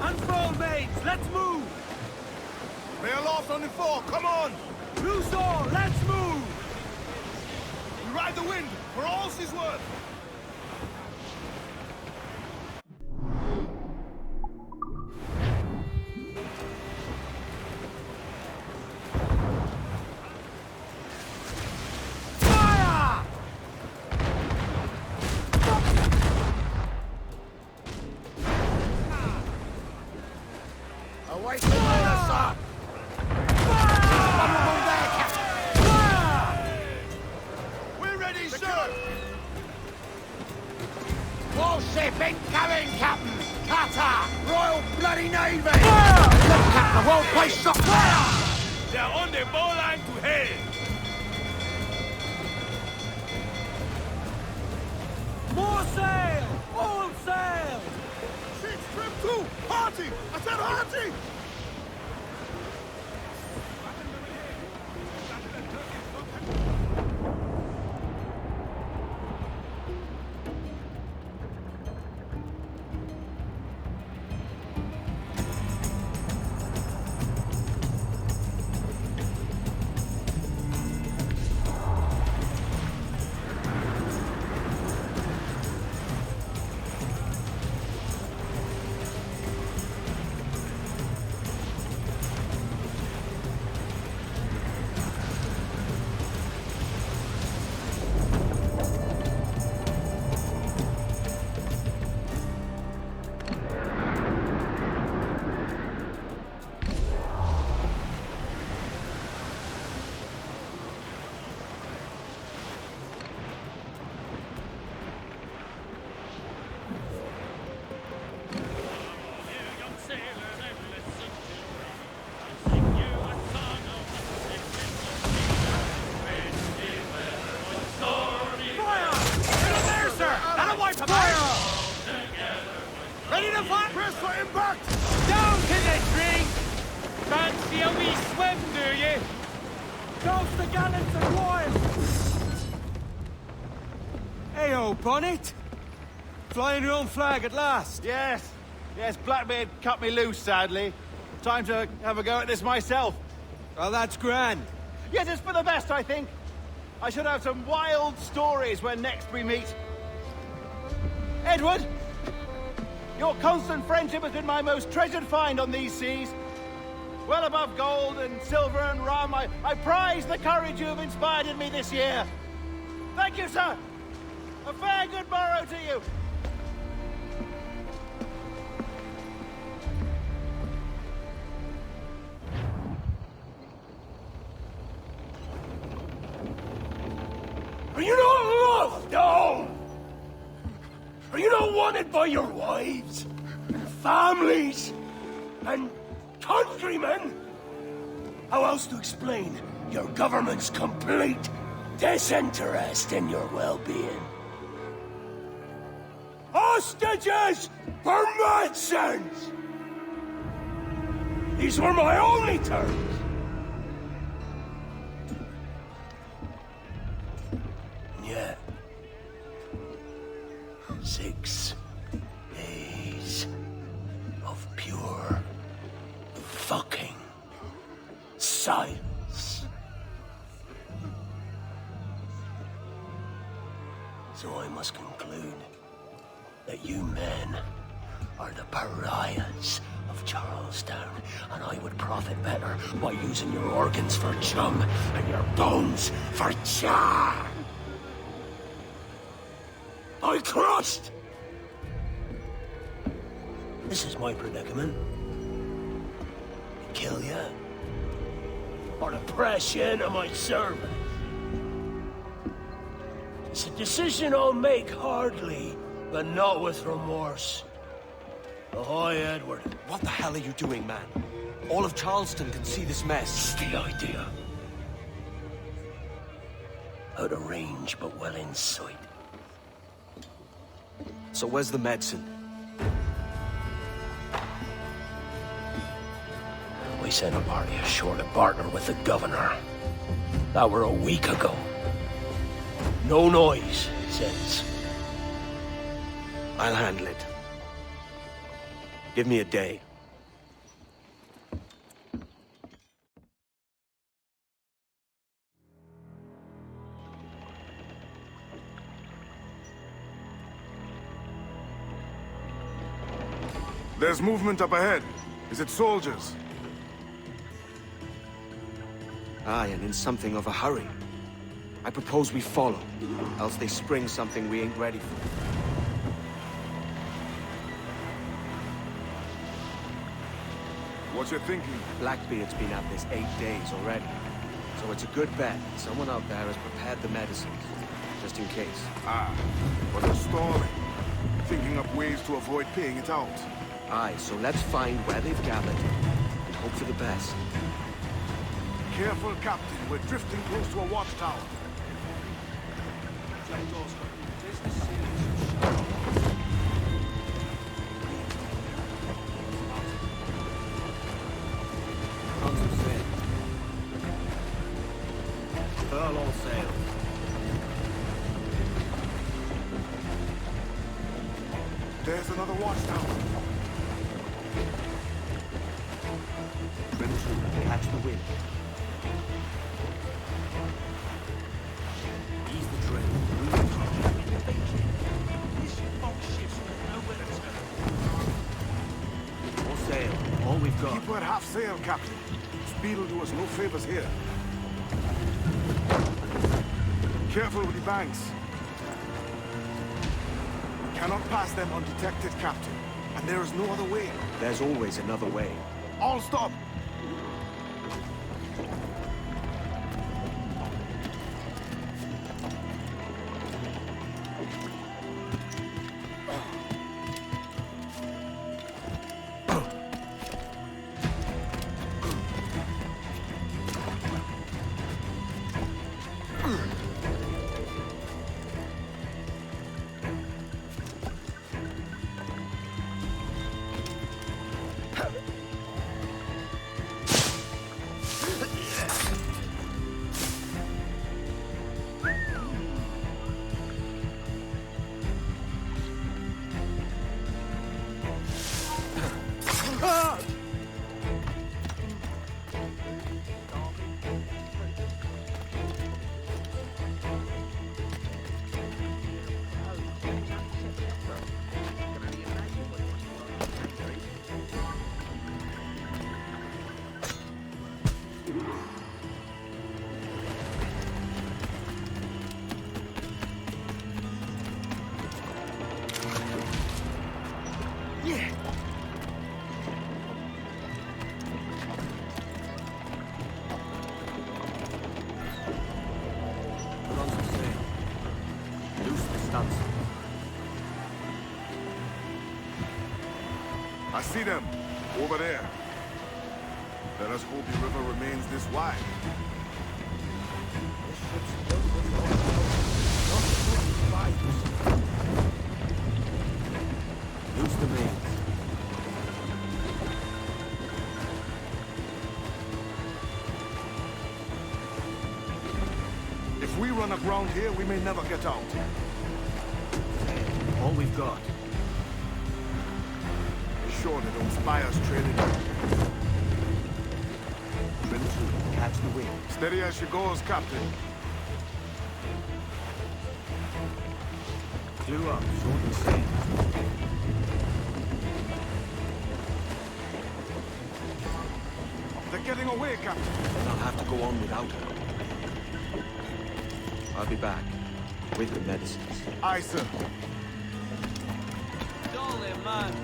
Unfold, mates! Let's move! They are lost on the fore, come on! Loose all, let's move! We ride the wind, for all she's worth! Away from there, sir! We're ready, sir! Warship incoming, Captain! Cutter! Royal Bloody Navy! Look, Captain, the well-placed shot! Fire! They're on the bowline to hell! More sail! All sail! She's trim too! Hearty! I said hearty! Ready to fire! Press for impact! Down to the tree! Fancy a wee swim, do you? Toast the gallants and royals! Hey-o, Bonnet! Flying your own flag at last! Yes. Yes, Blackbeard cut me loose, sadly. Time to have a go at this myself. Well, that's grand. Yes, it's for the best, I think. I should have some wild stories when next we meet. Edward! Your constant friendship has been my most treasured find on these seas. Well above gold and silver and rum, I prize the courage you have inspired in me this year. Thank you, sir. A fair good morrow to you. Are you not loved, oh? Are you not wanted by your wives, and families, and countrymen? How else to explain your government's complete disinterest in your well-being? hostages for Madsons! These were my only terms. Yeah. 6 days of pure fucking silence. So I must conclude that you men are the pariahs of Charlestown, and I would profit better by using your organs for chum and your bones for char. I crushed! This is my predicament. Kill you, or to press you into my service. It's a decision I'll make hardly, but not with remorse. Ahoy, Edward. What the hell are you doing, man? All of Charleston can see this mess. It's the idea. Out of range, but well in sight. So where's the medicine? We sent a party ashore to partner with the governor. That were a week ago. No noise since. I'll handle it. Give me a day. There's movement up ahead. Is it soldiers? Aye, and in something of a hurry. I propose we follow, else they spring something we ain't ready for. What you thinking? Blackbeard's been at this 8 days already. So it's a good bet someone out there has prepared the medicines, just in case. Ah, but they're stalling. Thinking up ways to avoid paying it out. Aye, so let's find where they've gathered and hope for the best. Careful, Captain. We're drifting close to a watchtower. Furl all sails. There's another watchtower. Trim to catch the wind. Ease the train. All sail. All we've got. Keep her at half sail, Captain. Speed will do us no favors here. Careful with the banks. We cannot pass them undetected, Captain. And there is no other way. There's always another way. All stop! I see them. Over there. Let us hope the river remains this wide. here, we may never get out. All we've got. Be sure they don't spy us trailing. Trim to, catch the wind. Steady as she goes, Captain. Clue up, short and safe. They're getting away, Captain. Then I'll have to go on without her. I'll be back with the medicines. Aye, sir. Darling, man.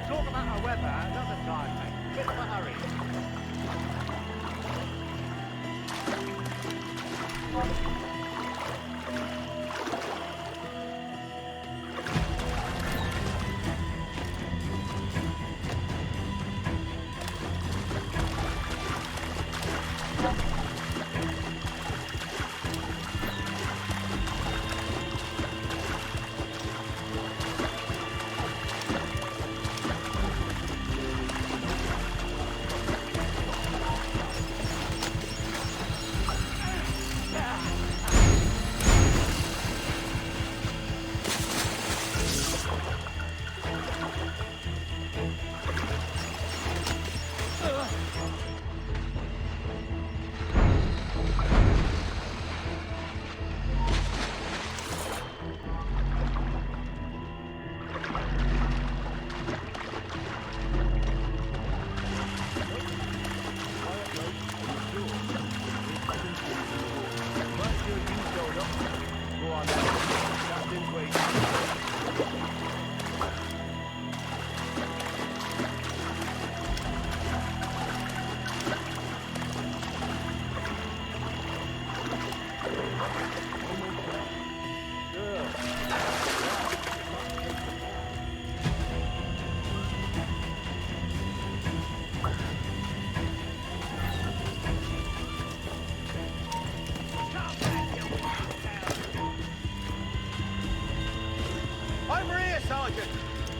Talk about our weather another time, mate. Get up a hurry.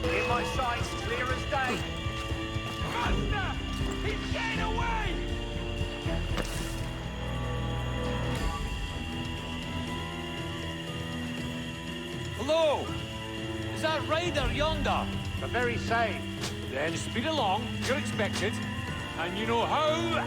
In my sights, clear as day. Master! He's getting away! Hello! Is that Ryder yonder? The very same. Then speed along, you're expected. And you know how...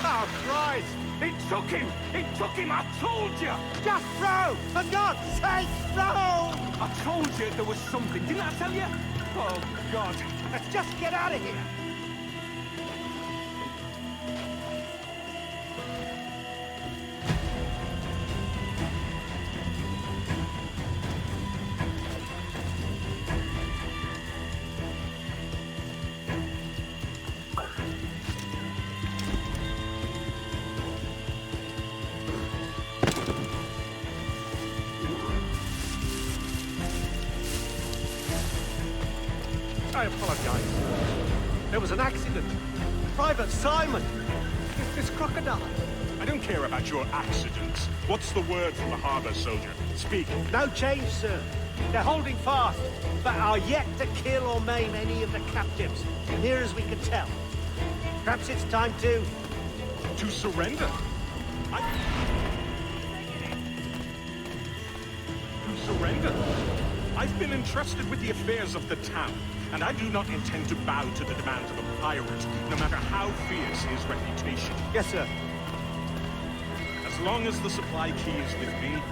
Oh, Christ! It took him! It took him! I told you! Just throw! For God's sake, throw! I told you there was something, didn't I tell you? Oh, God. Let's just get out of here! I apologize. There was an accident. Private Simon! This crocodile. I don't care about your accidents. What's the word from the harbor, soldier? Speak. No change, sir. They're holding fast, but are yet to kill or maim any of the captives, near as we can tell. Perhaps it's time to surrender? To surrender? I've been entrusted with the affairs of the town, and I do not intend to bow to the demands of a pirate, no matter how fierce his reputation. Yes, sir. As long as the supply key is with me...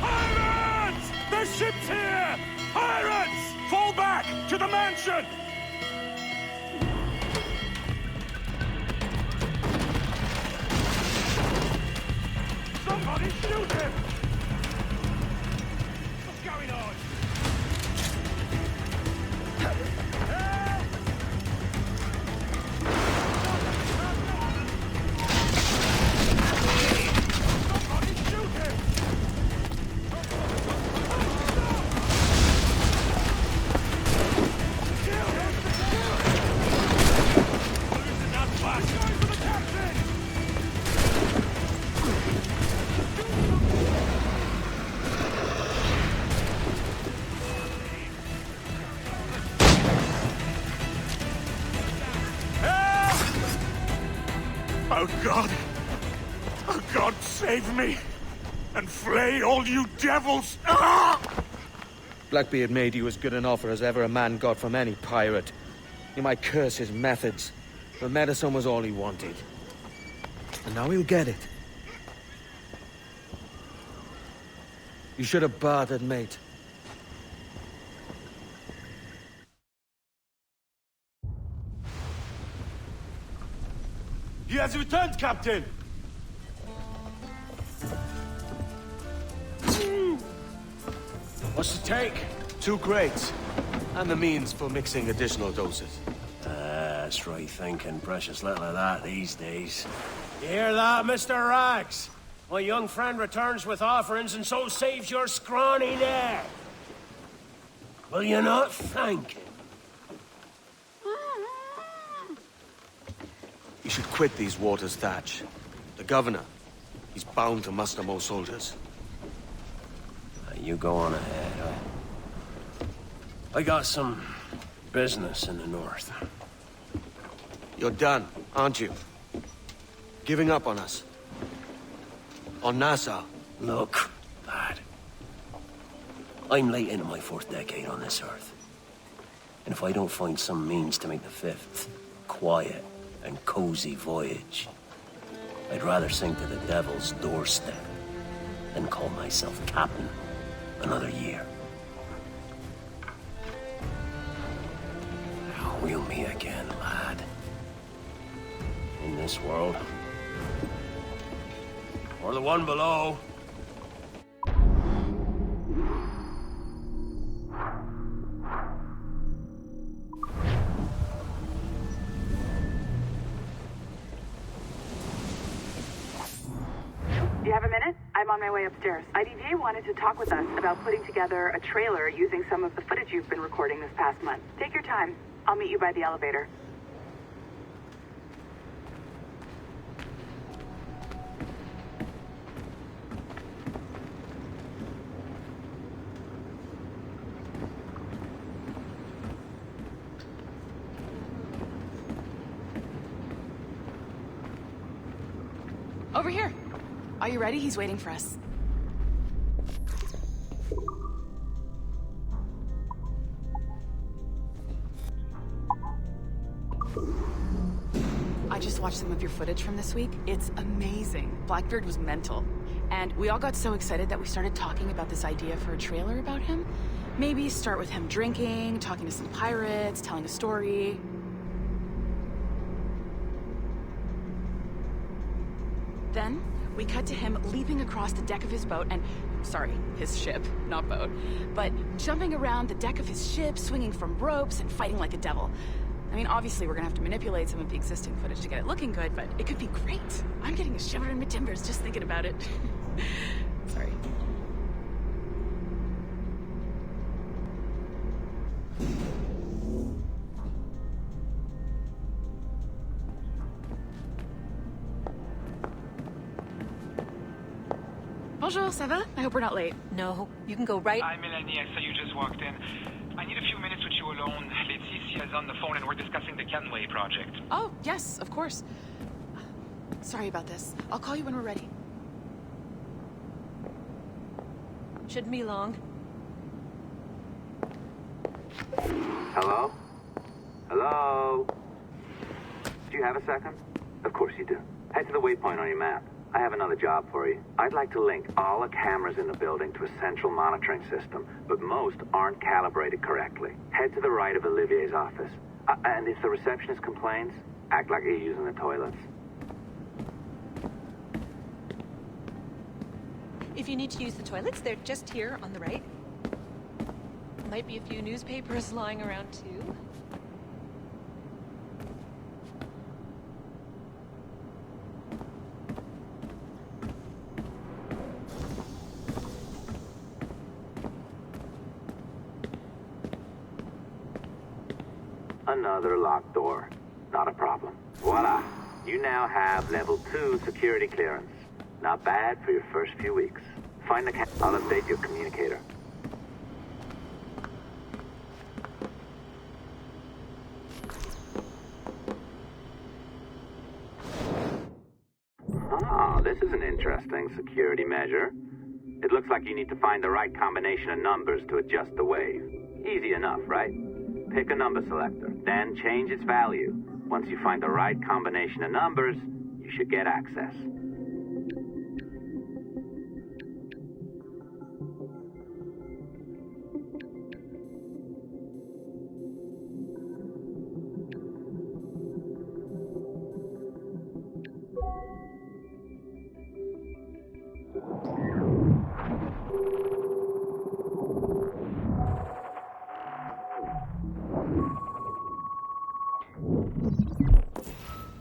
Pirates! The ship's here! Pirates! Fall back! To the mansion! Somebody shoot him! What's going on? Somebody shoot him! Losing that flash! Going for the captain! Oh God! Oh God, save me! And flay all you devils! Ah! Blackbeard made you as good an offer as ever a man got from any pirate. You might curse his methods, but medicine was all he wanted. And now he'll get it. You should have bartered, mate. He has returned, Captain! What's the take? 2 crates. And the means for mixing additional doses. That's right thinking. Precious little of that these days. You hear that, Mr. Rags? My young friend returns with offerings and so saves your scrawny neck. Will you not thank him? You should quit these waters, Thatch. The governor, he's bound to muster more soldiers. You go on ahead. I got some business in the north. You're done, aren't you? Giving up on us? On Nassau? Look, lad. I'm late into my 4th decade on this earth. And if I don't find some means to make the 5th quiet and cozy voyage, I'd rather sink to the devil's doorstep than call myself captain another year. We'll meet again, lad. In this world. Or the one below. Do you have a minute? I'm on my way upstairs. IDJ wanted to talk with us about putting together a trailer using some of the footage you've been recording this past month. Take your time. I'll meet you by the elevator. Over here. Are you ready? He's waiting for us. I just watched some of your footage from this week. It's amazing. Blackbeard was mental. And we all got so excited that we started talking about this idea for a trailer about him. Maybe start with him drinking, talking to some pirates, telling a story. Then, we cut to him leaping across the deck of his boat and... Sorry, his ship, not boat. But jumping around the deck of his ship, swinging from ropes, and fighting like a devil. I mean, obviously we're gonna have to manipulate some of the existing footage to get it looking good, but it could be great. I'm getting a shiver in my timbers just thinking about it. Sorry. Bonjour, ça va? I hope we're not late. No, you can go right... Hi, Melanie. I saw you just walked in. I need a few minutes with you alone. Laeticia is on the phone and we're discussing the Kenway project. Oh, yes, of course. Sorry about this. I'll call you when we're ready. Shouldn't be long. Hello? Hello? Do you have a second? Of course you do. Head to the waypoint on your map. I have another job for you. I'd like to link all the cameras in the building to a central monitoring system, but most aren't calibrated correctly. Head to the right of Olivier's office. And if the receptionist complains, act like you're using the toilets. If you need to use the toilets, they're just here on the right. Might be a few newspapers lying around too. Another locked door. Not a problem. Voila. You now have level 2 security clearance. Not bad for your first few weeks. Find the I'll update your communicator. Ah, this is an interesting security measure. It looks like you need to find the right combination of numbers to adjust the wave. Easy enough, right? Pick a number selector, then change its value. Once you find the right combination of numbers, you should get access.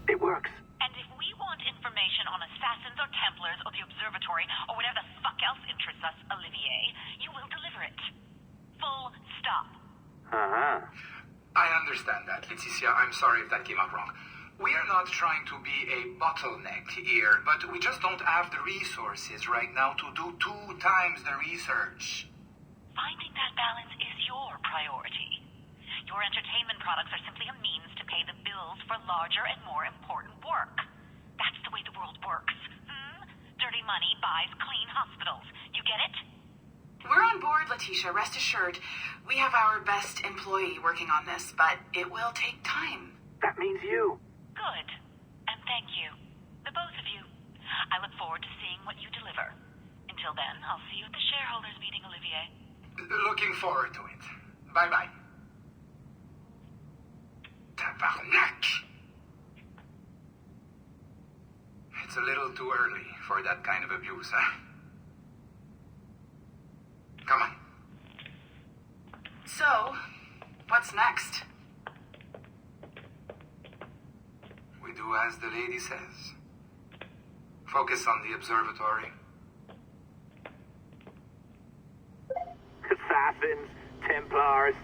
It works. And if we want information on assassins or Templars or the observatory or whatever the fuck else interests us, Olivier, you will deliver it. Full stop. Uh-huh. I understand that, Laeticia. I'm sorry if that came out wrong. We are not trying to be a bottleneck here, but we just don't have the resources right now to do 2 times the research. Finding that balance is your priority. Your entertainment products are simply a means to pay the bills for larger and more important work. That's the way the world works. Dirty money buys clean hospitals. You get it? We're on board, Letitia. Rest assured. We have our best employee working on this, but it will take time. That means you. Good. And thank you. The both of you. I look forward to seeing what you deliver. Until then, I'll see you at the shareholders meeting, Olivier. Looking forward to it. Bye-bye. Tabarnak! It's a little too early for that kind of abuse, huh? Come on. So, what's next? We do as the lady says. Focus on the observatory. Assassins, Templars,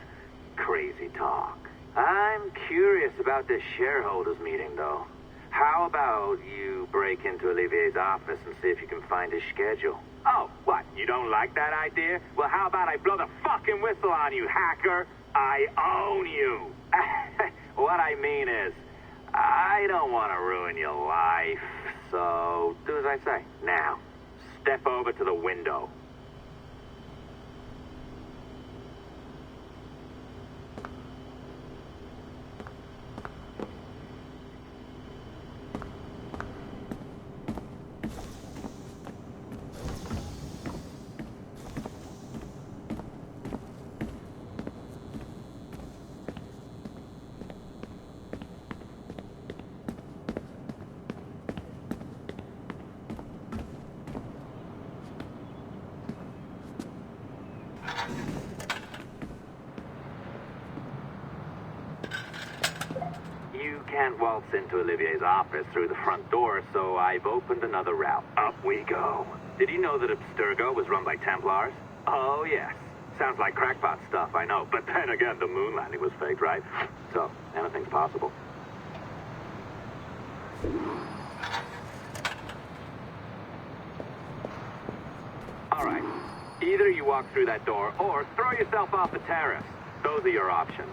crazy talk. I'm curious about this shareholders meeting, though. How about you break into Olivier's office and see if you can find his schedule? Oh, what? You don't like that idea? Well, how about I blow the fucking whistle on you, hacker? I own you. What I mean is, I don't want to ruin your life. So, do as I say. Now, step over to the window. You can't waltz into Olivier's office through the front door, so I've opened another route. Up we go. Did you know that Abstergo was run by Templars? Oh, yes. Sounds like crackpot stuff, I know. But then again, the moon landing was faked, right? So, anything's possible. All right. Either you walk through that door or throw yourself off the terrace. Those are your options.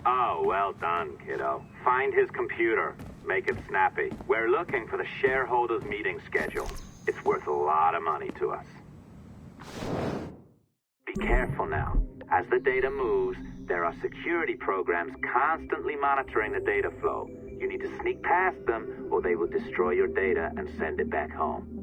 Oh, well done, kiddo. Find his computer. Make it snappy. We're looking for the shareholders meeting schedule. It's worth a lot of money to us. Be careful now. As the data moves, there are security programs constantly monitoring the data flow. You need to sneak past them, or they will destroy your data and send it back home.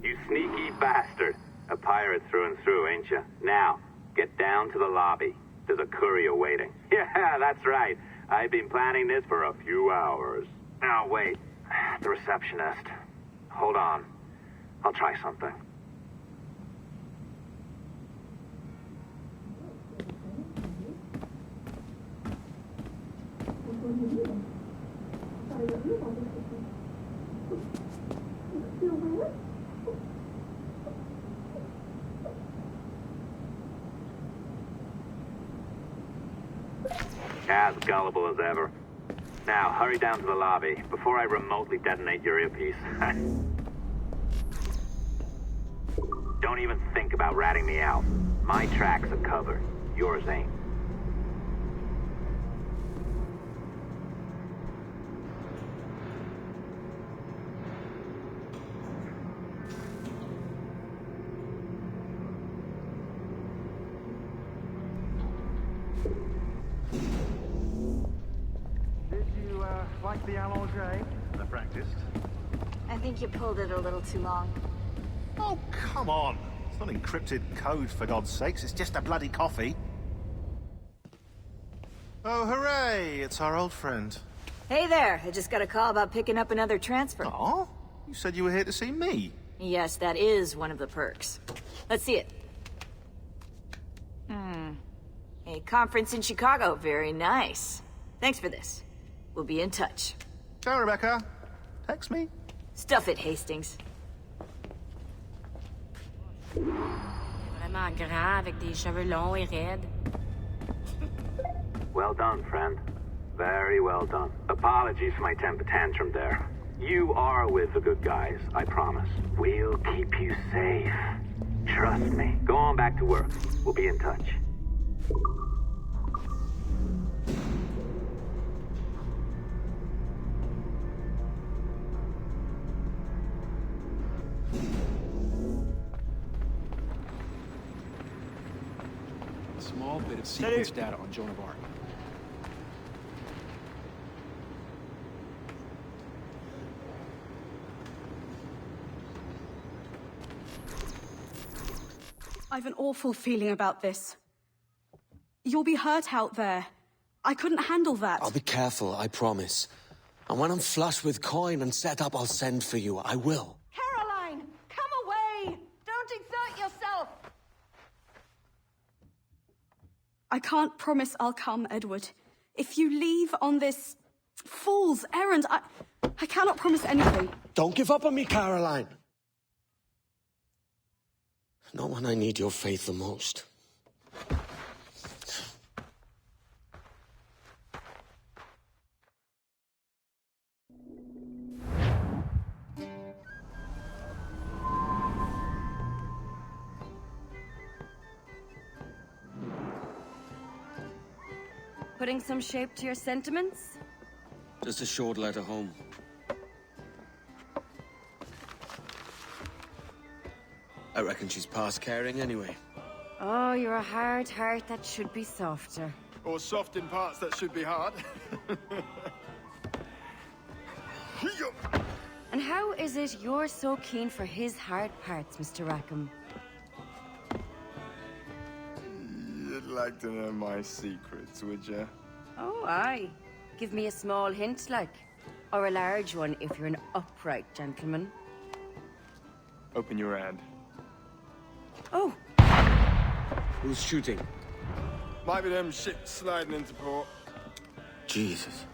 You sneaky bastard. A pirate through and through, ain't you? Now, get down to the lobby. There's a courier waiting. Yeah, that's right. I've been planning this for a few hours. Now, wait. The receptionist. Hold on. I'll try something. As gullible as ever. Now, hurry down to the lobby before I remotely detonate your earpiece. Don't even think about ratting me out. My tracks are covered. Yours ain't. Like the allongé? I practiced. I think you pulled it a little too long. Oh, come on. It's not encrypted code, for God's sakes. It's just a bloody coffee. Oh, hooray! It's our old friend. Hey there. I just got a call about picking up another transfer. Oh? You said you were here to see me. Yes, that is one of the perks. Let's see it. A conference in Chicago. Very nice. Thanks for this. We'll be in touch. Ciao, Rebecca. Text me. Stuff it, Hastings. Vraiment grand avec des cheveux longs et raides. Well done, friend. Very well done. Apologies for my temper tantrum there. You are with the good guys, I promise. We'll keep you safe. Trust me. Go on back to work. We'll be in touch. Small bit of sequence data on Joan of Arc. I've an awful feeling about this. You'll be hurt out there. I couldn't handle that. I'll be careful, I promise. And when I'm flush with coin and set up, I'll send for you. I will. Caroline, come away! Don't exert yourself! I can't promise I'll come, Edward. If you leave on this fool's errand, I cannot promise anything. Don't give up on me, Caroline. Not when I need your faith the most. Putting some shape to your sentiments? Just a short letter home. I reckon she's past caring anyway. Oh, you're a hard heart that should be softer. Or soft in parts that should be hard. And how is it you're so keen for his hard parts, Mr. Rackham? You'd like to know my secrets, would you? Oh, aye. Give me a small hint, like. Or a large one if you're an upright gentleman. Open your hand. Oh. Who's shooting? Might be them ships sliding into port. Jesus.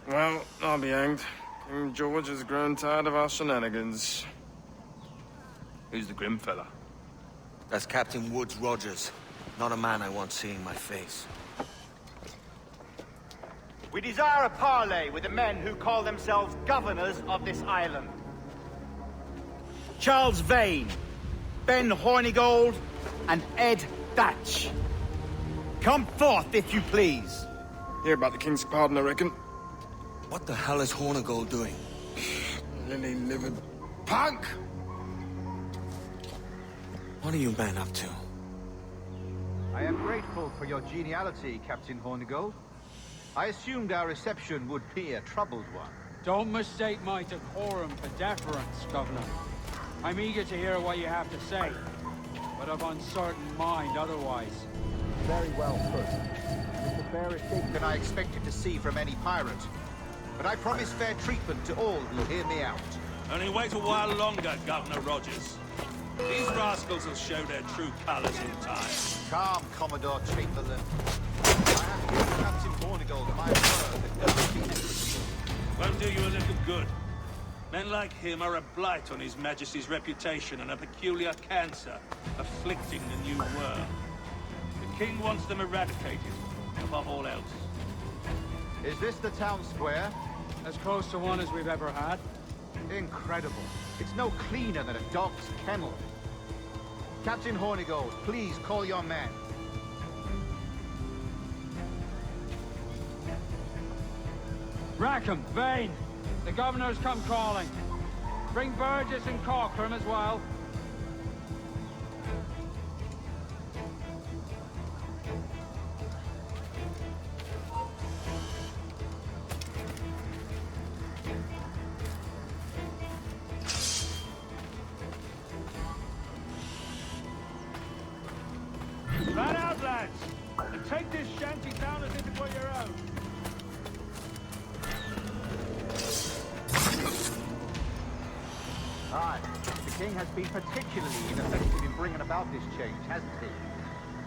Well, I'll be hanged. King George has grown tired of our shenanigans. Who's the grim fella? That's Captain Woods Rogers. Not a man I want seeing my face. We desire a parley with the men who call themselves governors of this island. Charles Vane, Ben Hornigold, and Ed Thatch. Come forth, if you please. Hear about the king's pardon, I reckon. What the hell is Hornigold doing? Lily-livered punk! What are you men up to? I am grateful for your geniality, Captain Hornigold. I assumed our reception would be a troubled one. Don't mistake my decorum for deference, Governor. I'm eager to hear what you have to say, but of uncertain mind otherwise. Very well put. It's the fairest thing that I expected to see from any pirate. But I promise fair treatment to all who hear me out. Only wait a while longer, Governor Rogers. These rascals will show their true colors in time. Calm, Commodore Chamberlain. I have given Captain Hornigold my word that there will be equity. Won't do you a little good. Men like him are a blight on His Majesty's reputation and a peculiar cancer afflicting the new world. The King wants them eradicated, above all else. Is this the town square? As close to one as we've ever had. Incredible. It's no cleaner than a dog's kennel. Captain Hornigold, please call your men. Rackham, Vane, the governor's come calling. Bring Burgess and Cockram as well. Flat out, lads! And take this shanty town as if it were your own. Aye, the king has been particularly ineffective in bringing about this change, hasn't he?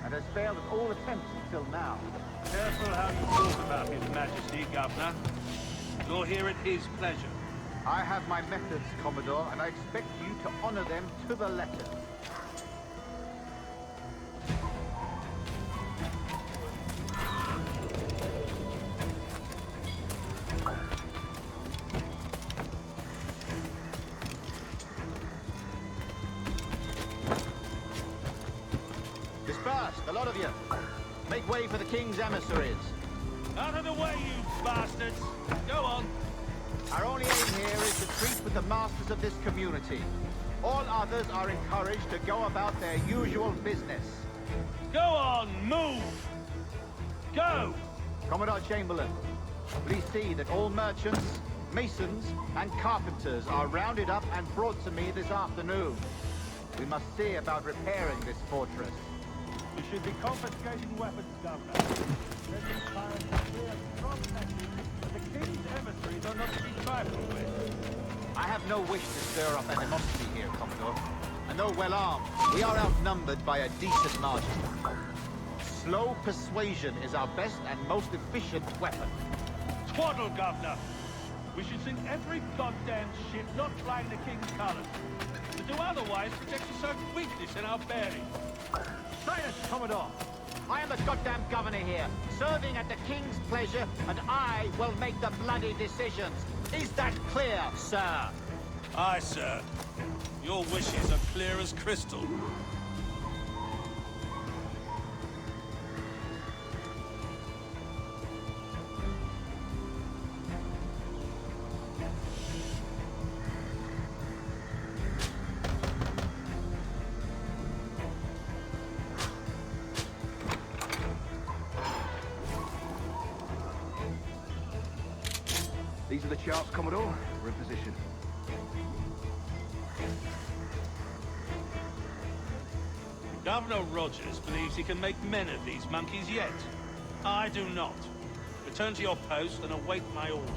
And has failed at all attempts until now. Careful how you talk about His Majesty, Governor. You're here at his pleasure. I have my methods, Commodore, and I expect you to honor them to the letter. Disperse, a lot of you. Make way for the king's emissaries. Out of the way, you bastards! Go on. Our only aim here is to treat with the masters of this community. All others are encouraged to go about their usual business. Go on, move! Go! Commodore Chamberlain, please see that all merchants, masons, and carpenters are rounded up and brought to me this afternoon. We must see about repairing this fortress. We should be confiscating weapons, Governor. The king's emissaries are not to be trifled with. I have no wish to stir up animosity here, Commodore. And though well armed, we are outnumbered by a decent margin. Slow persuasion is our best and most efficient weapon. Twaddle, Governor! We should sink every goddamn ship not flying the king's colours. To do otherwise projects a certain weakness in our bearing. Silence, Commodore! I am the goddamn governor here, serving at the king's pleasure, and I will make the bloody decisions. Is that clear, sir? Aye, sir. Your wishes are clear as crystal. These are the charts, Commodore. We're in position. Governor Rogers believes he can make men of these monkeys yet. I do not. Return to your post and await my orders.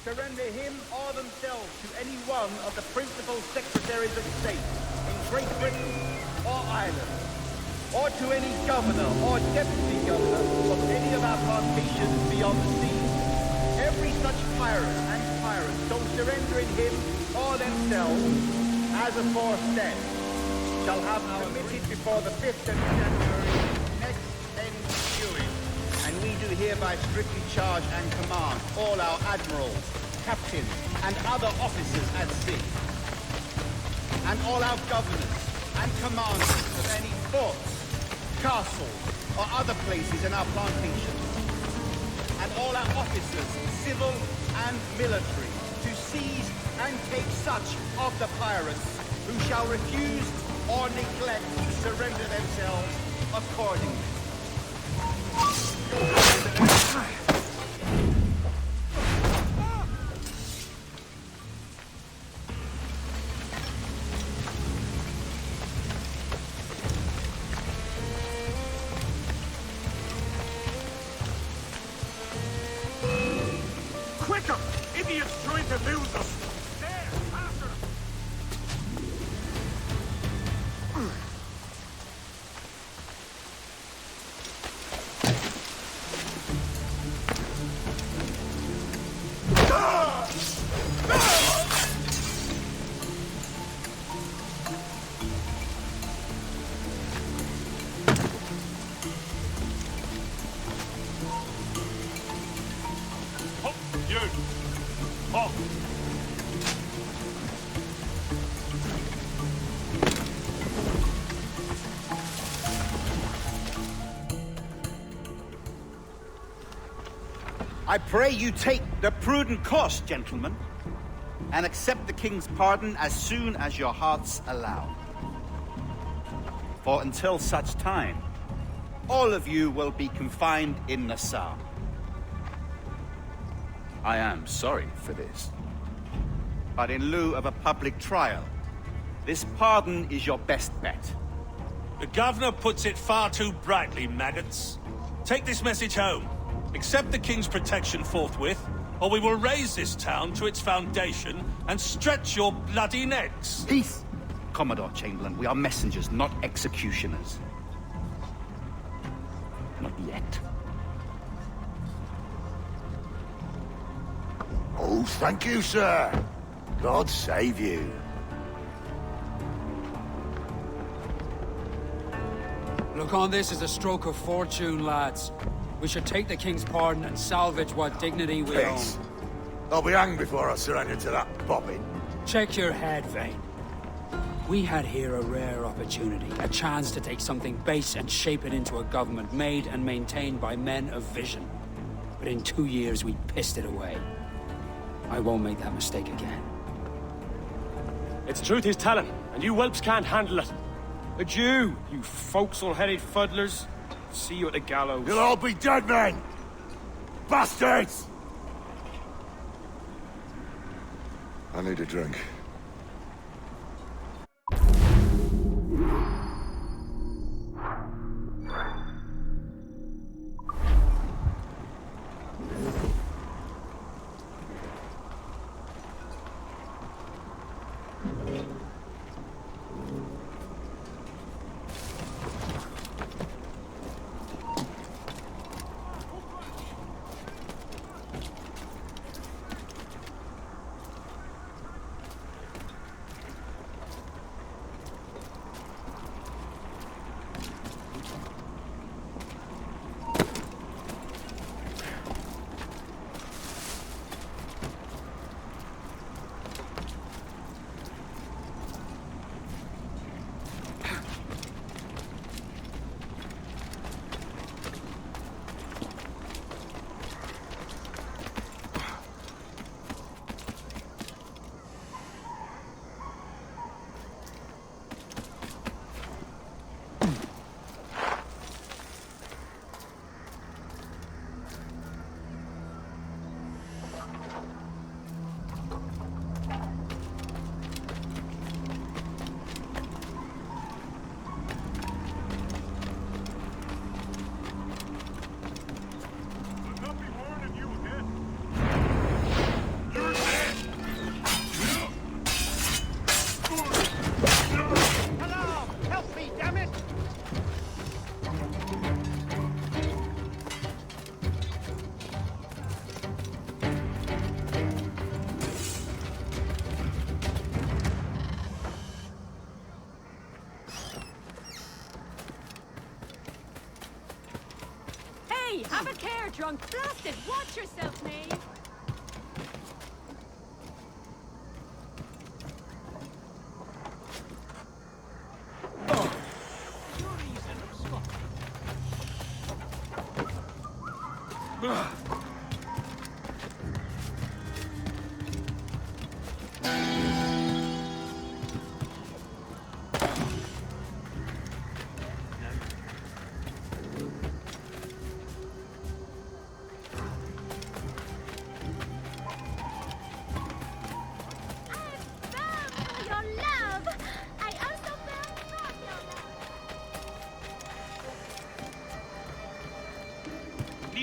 Surrender him or themselves to any one of the principal secretaries of state in Great Britain or Ireland, or to any governor or deputy governor of any of our plantations beyond the sea. Every such pirate and pirate so surrendering him or themselves as aforesaid shall have committed before the 5th of January next ensuing. And we do hereby strictly charge and command all our admirals, captains, and other officers at sea, and all our governors and commanders of any forts, castles, or other places in our plantations, all our officers, civil and military, to seize and take such of the pirates who shall refuse or neglect to surrender themselves accordingly. Quicker! Idiots trying to lose us! There, faster! You! Halt! I pray you take the prudent course, gentlemen, and accept the king's pardon as soon as your hearts allow. For until such time, all of you will be confined in Nassau. I am sorry for this, but in lieu of a public trial, this pardon is your best bet. The governor puts it far too brightly, maggots. Take this message home. Accept the king's protection forthwith, or we will raise this town to its foundation and stretch your bloody necks. Peace! Commodore Chamberlain, we are messengers, not executioners. Not yet. Oh, thank you, sir. God save you. Look on this as a stroke of fortune, lads. We should take the king's pardon and salvage what dignity we own. Peace. I'll be hanged before I surrender to that bobbin. Check your head, Vane. We had here a rare opportunity, a chance to take something base and shape it into a government made and maintained by men of vision. But in 2 years, we pissed it away. I won't make that mistake again. It's truth he's telling, and you whelps can't handle it. Adieu, you forecastle-headed fuddlers. See you at the gallows. You'll all be dead men! Bastards! I need a drink. Have a care, drunk bastard! Watch yourself, knave!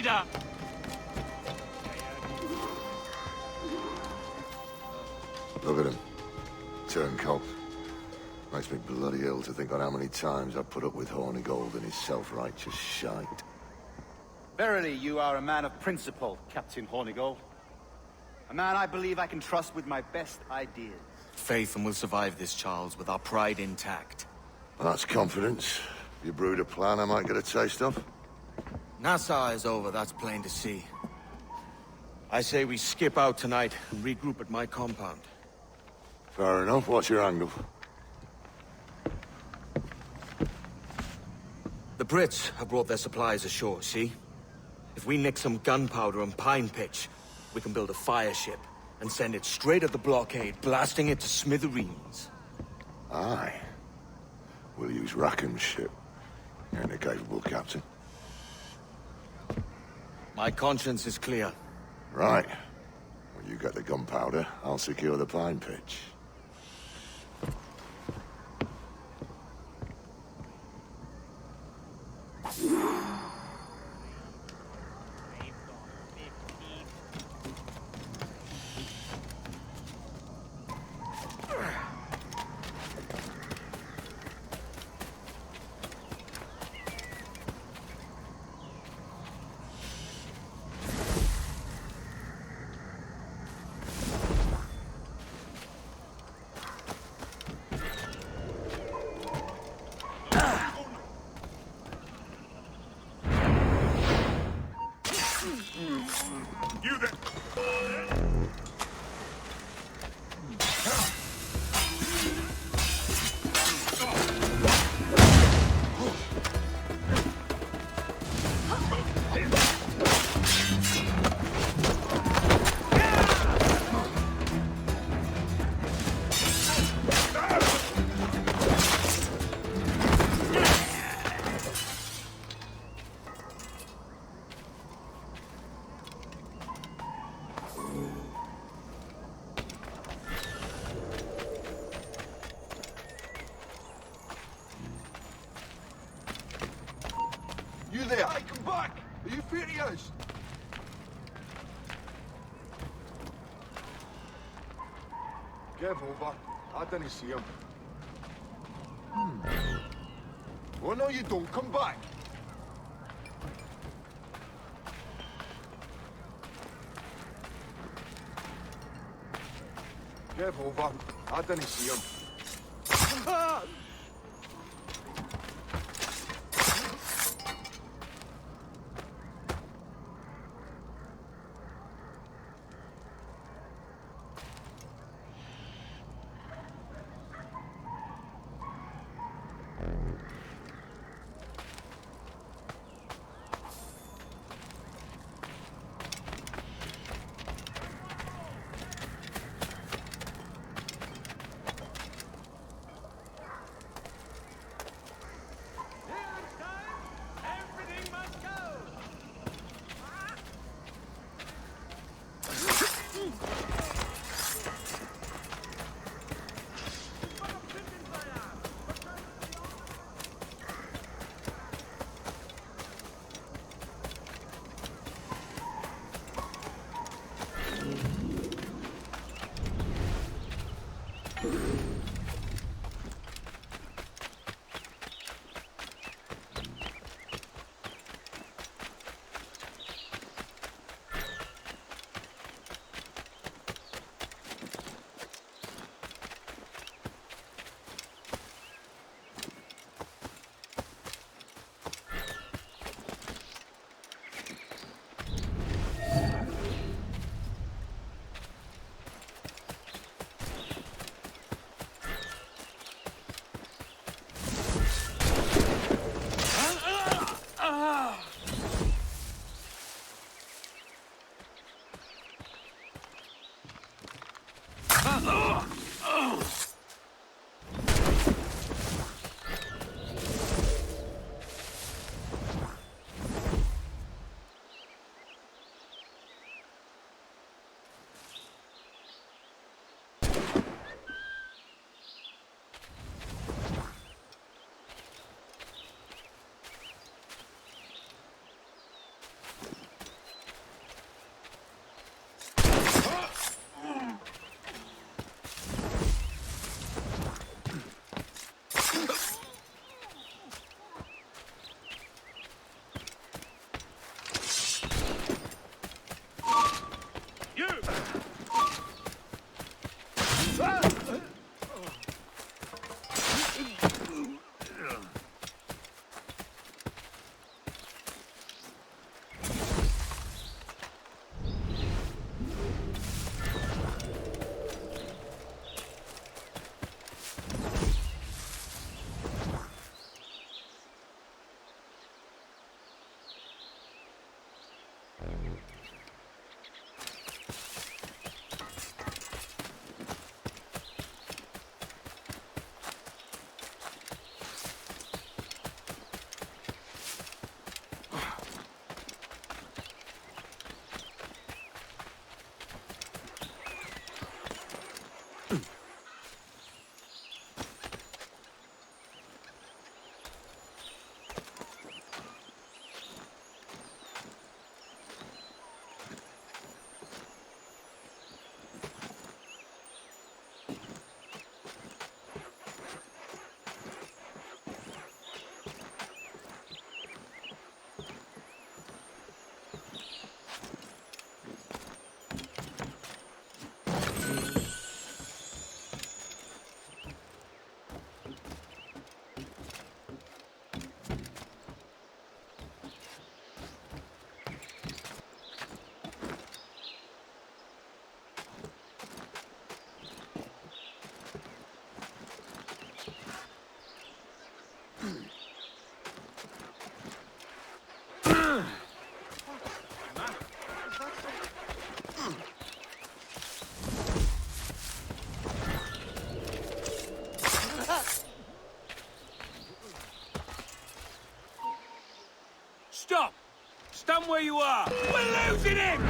leader! Look at him. Turncoat. Makes me bloody ill to think on how many times I've put up with Hornigold and his self-righteous shite. Verily, you are a man of principle, Captain Hornigold. A man I believe I can trust with my best ideas. Faith, and we'll survive this, Charles, with our pride intact. That's confidence. You brewed a plan I might get a taste of? Nassau is over, that's plain to see. I say we skip out tonight and regroup at my compound. Fair enough. What's your angle? The Brits have brought their supplies ashore, see? If we nick some gunpowder and pine pitch, we can build a fire ship and send it straight at the blockade, blasting it to smithereens. Aye. We'll use Rackham's ship. You're a capable captain. My conscience is clear. Right. When you get the gunpowder, I'll secure the pine pitch. You there! You there? Hey, come back! Are you furious? Give over. I didn't see him. Oh, no, you don't. Come back. Give over. I didn't see him. on where you are! We're losing him!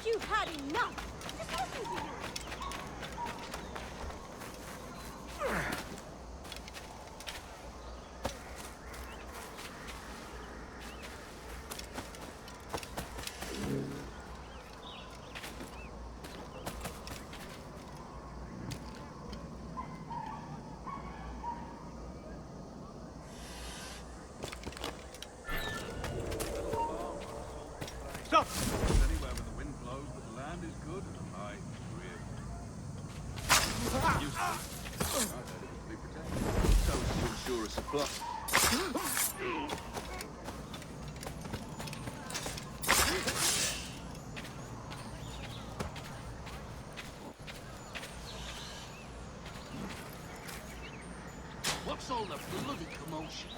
You've had enough! Just listen to you! Stop! Anywhere where the wind blows, but the land is good and high. So to ensure a supply. What's all the bloody commotion?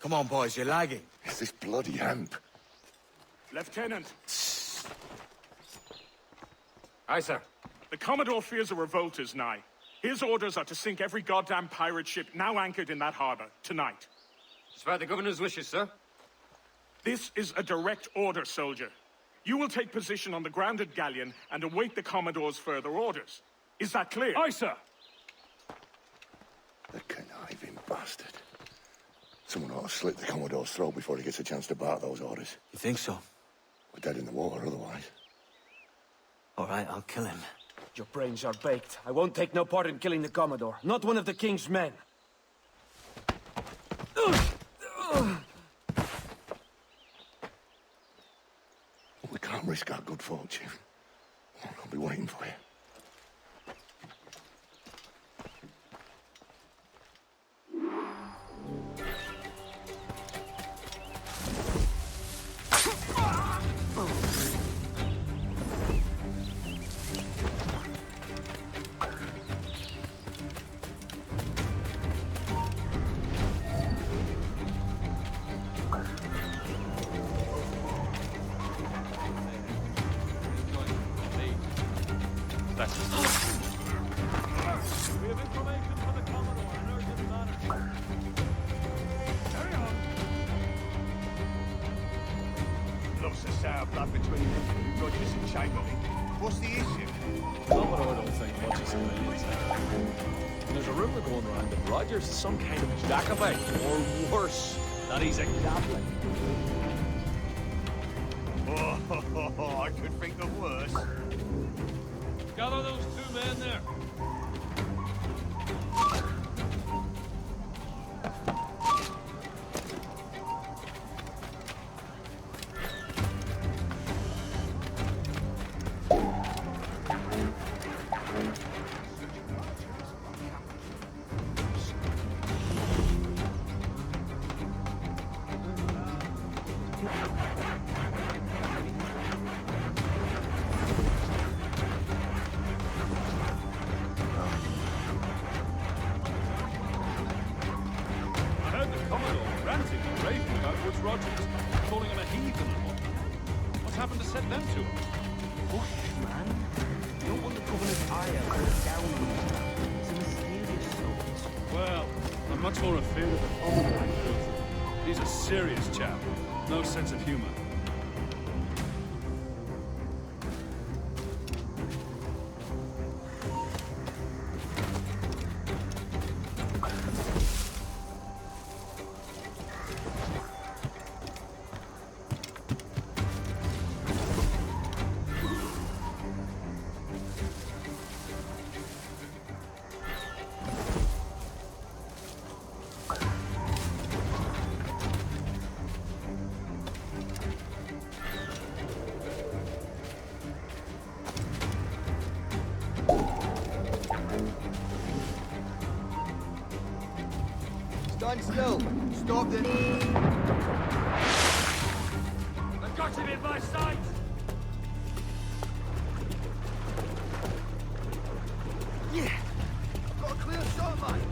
Come on, boys, you're lagging. It's this bloody hemp. Lieutenant. Aye, sir. The Commodore fears a revolt is nigh. His orders are to sink every goddamn pirate ship now anchored in that harbor, tonight. Despite the governor's wishes, sir. This is a direct order, soldier. You will take position on the grounded galleon and await the Commodore's further orders. Is that clear? Aye, sir. The conniving bastard. Someone ought to slit the Commodore's throat before he gets a chance to bark those orders. You think so? We're dead in the water otherwise. All right, I'll kill him. Your brains are baked. I won't take no part in killing the Commodore. Not one of the King's men. We can't risk our good fortune. I'll be waiting for you. Looks a sour blood between them. Rogers and Chamberlain. What's the issue? Commodore don't think much of civilians. There's a rumour going around that Rogers is some kind of Jacobite, or worse, that he's a Catholic. Oh, I could think of worse. Gather those two men there. Calling him a heathen and what? What's happened to set them to him? Hush, man. No one to cover his eye out or down on him. He's a mysterious soul. Well, I'm much more afraid of the Commodore in truth. He's a serious chap. No sense of humor. Stand still. Stop it. I've got him in my sight. Yeah. Got a clear shot, mate.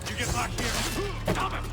You get back here. Stop him!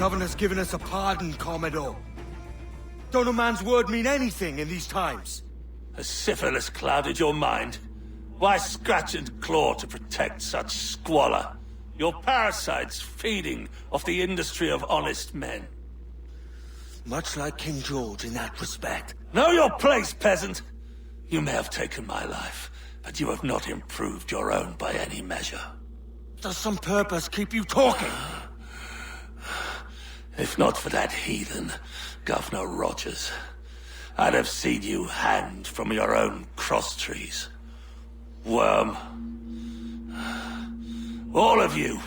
Governor's given us a pardon, Commodore. Don't a man's word mean anything in these times? Has syphilis clouded your mind? Why scratch and claw to protect such squalor? Your parasites feeding off the industry of honest men. Much like King George in that respect. Know your place, peasant! You may have taken my life, but you have not improved your own by any measure. Does some purpose keep you talking? If not for that heathen, Governor Rogers, I'd have seen you hanged from your own cross trees. Worm. All of you.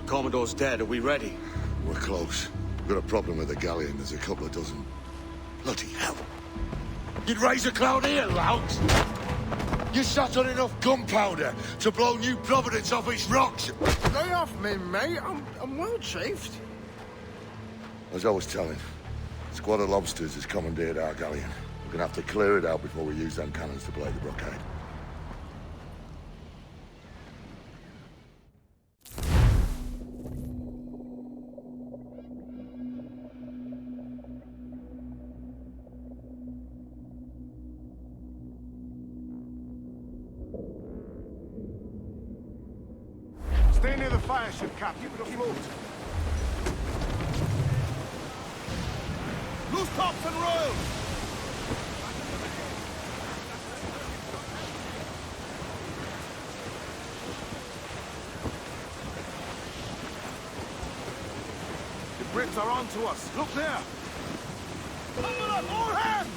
Commodore's dead. Are we ready? We're close. We've got a problem with the galleon. There's a couple of dozen. Bloody hell. You'd raise a cloud here, lout! You sat on enough gunpowder to blow New Providence off its rocks! Lay off me, mate. I'm well chafed. As I was telling, a squad of lobsters has commandeered our galleon. We're gonna have to clear it out before we use them cannons to play the blockade. Stay near the fire ship, Cap. Keep it afloat. Loose tops and royals! Brits are on to us. Look there. Double up, all hands!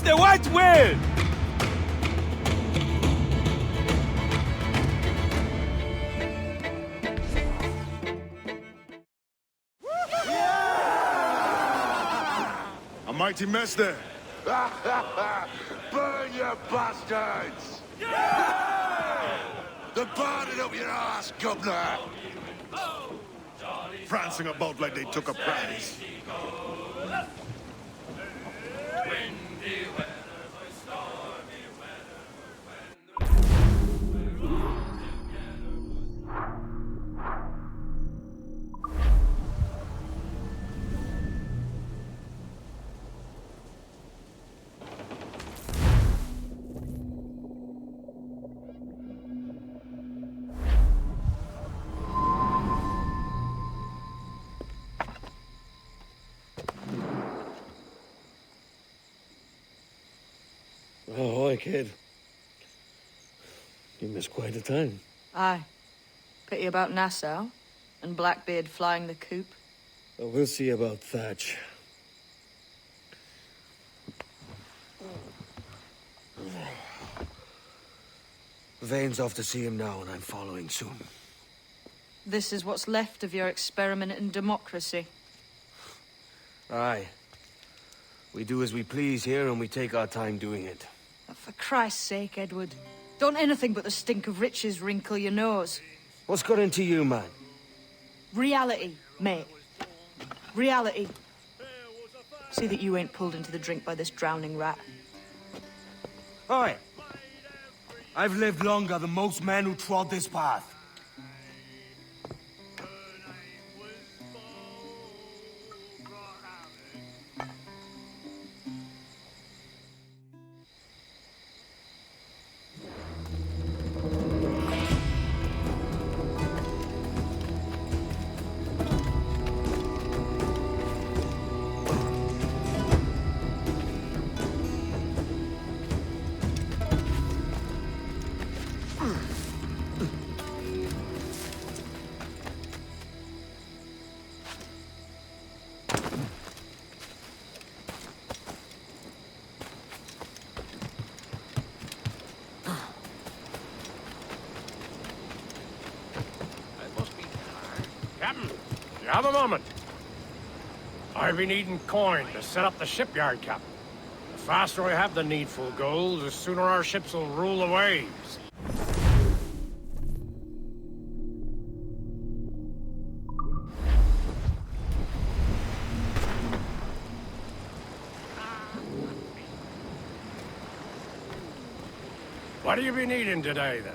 The white whale! A mighty mess there. Burn, you bastards! They're burning up your ass, governor! Prancing about like they took a prize. Aye, kid. You missed quite a time. Aye. Pity about Nassau, and Blackbeard flying the coop. Well, we'll see about Thatch. Vane's off to see him now, and I'm following soon. This is what's left of your experiment in democracy. Aye. We do as we please here, and we take our time doing it. For Christ's sake, Edward. Don't anything but the stink of riches wrinkle your nose. What's got into you, man? Reality, mate. Reality. See that you ain't pulled into the drink by this drowning rat. Aye. I've lived longer than most men who trod this path. Captain, you have a moment. I've been needing coin to set up the shipyard, Captain. The faster I have the needful gold, the sooner our ships will rule the waves. What do you be needing today, then?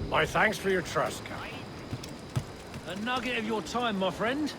My thanks for your trust, Captain. A nugget of your time, my friend.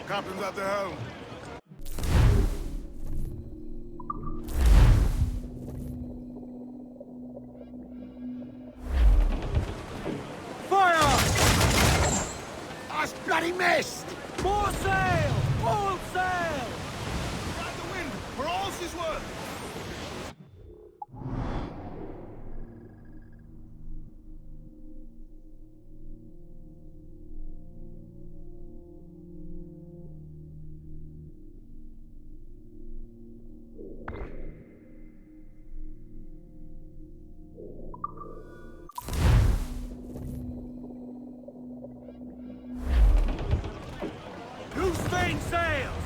Captain's at the helm. Fire! That's bloody missed! More sail! All sail! Ride the wind, for all's is worth. Loose main sails!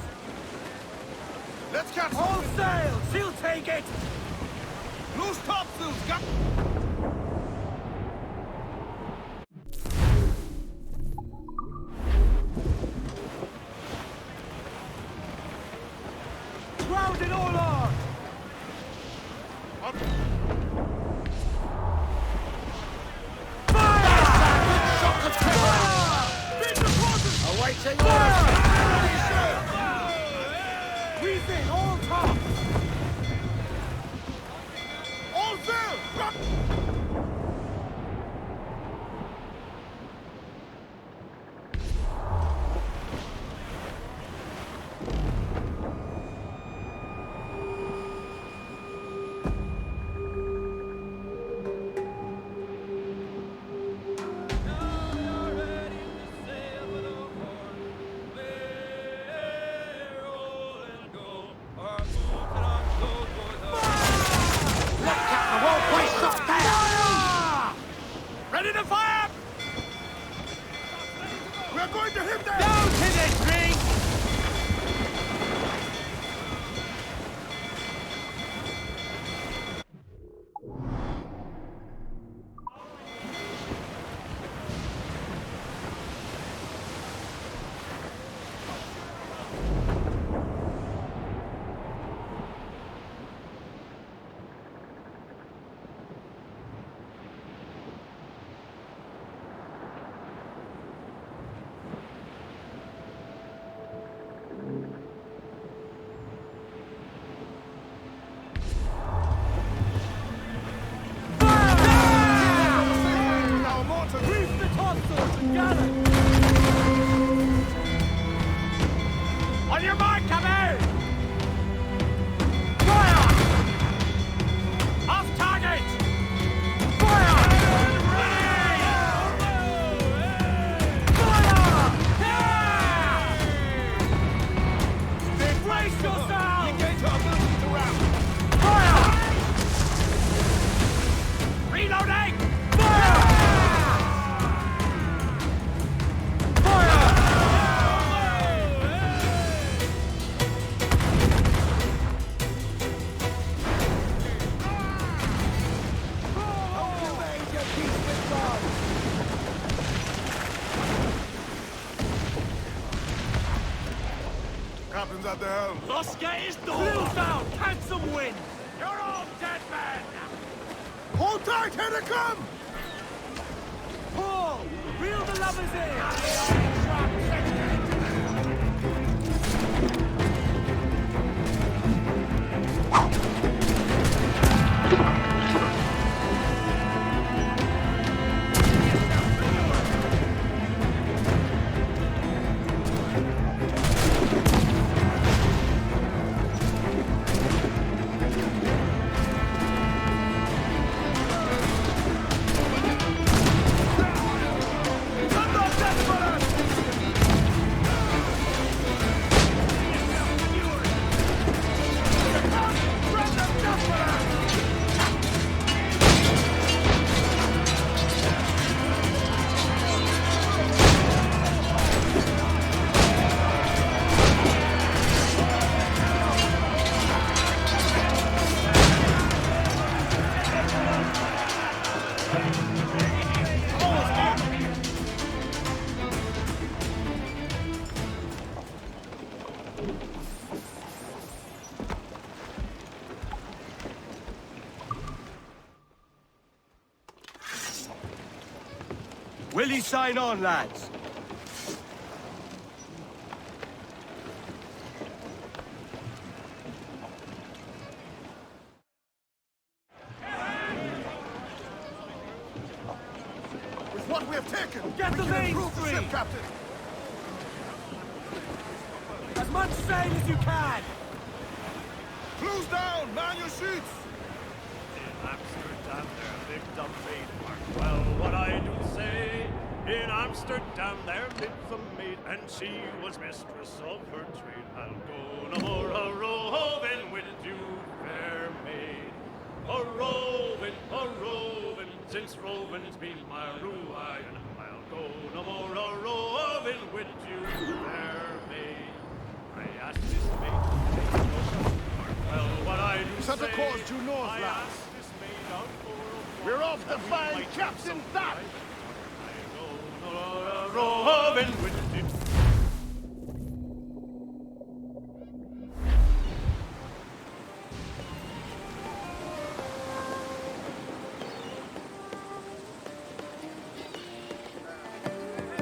Let's catch All sail! She'll take it! loose topsails, Captain. Grounded all on! Awaiting orders! Reef in, all top! All sail! On your mark, Captain! Fire! Off target! Fire! Fire! Brace yourself! Engage our ability to round. Fire! Reloading! Fire! Fire! Captain's at the helm. Oscar is Blues down! Handsome win! You're all dead, man! Hold tight, here they come! Pull! Reel the lovers in! Will you sign on, lads? With what we have taken, Get we the can main improve the ship, stream. Captain. As much sail as you can! Crews down, man your sheets. In Amsterdam, there lived a maid, mark well what I do say. In Amsterdam, there lived a maid, and she was mistress of her trade. I'll go no more a roving with you, fair maid. A roving, since roving's been my ruin. I'll go no more a roving with you, fair maid. I asked this maid to take no count, mark well what I do Set say. the course due north, I lads. asked this maid out for a We're walk, off to that we find might Captain have Thad. some roving with you.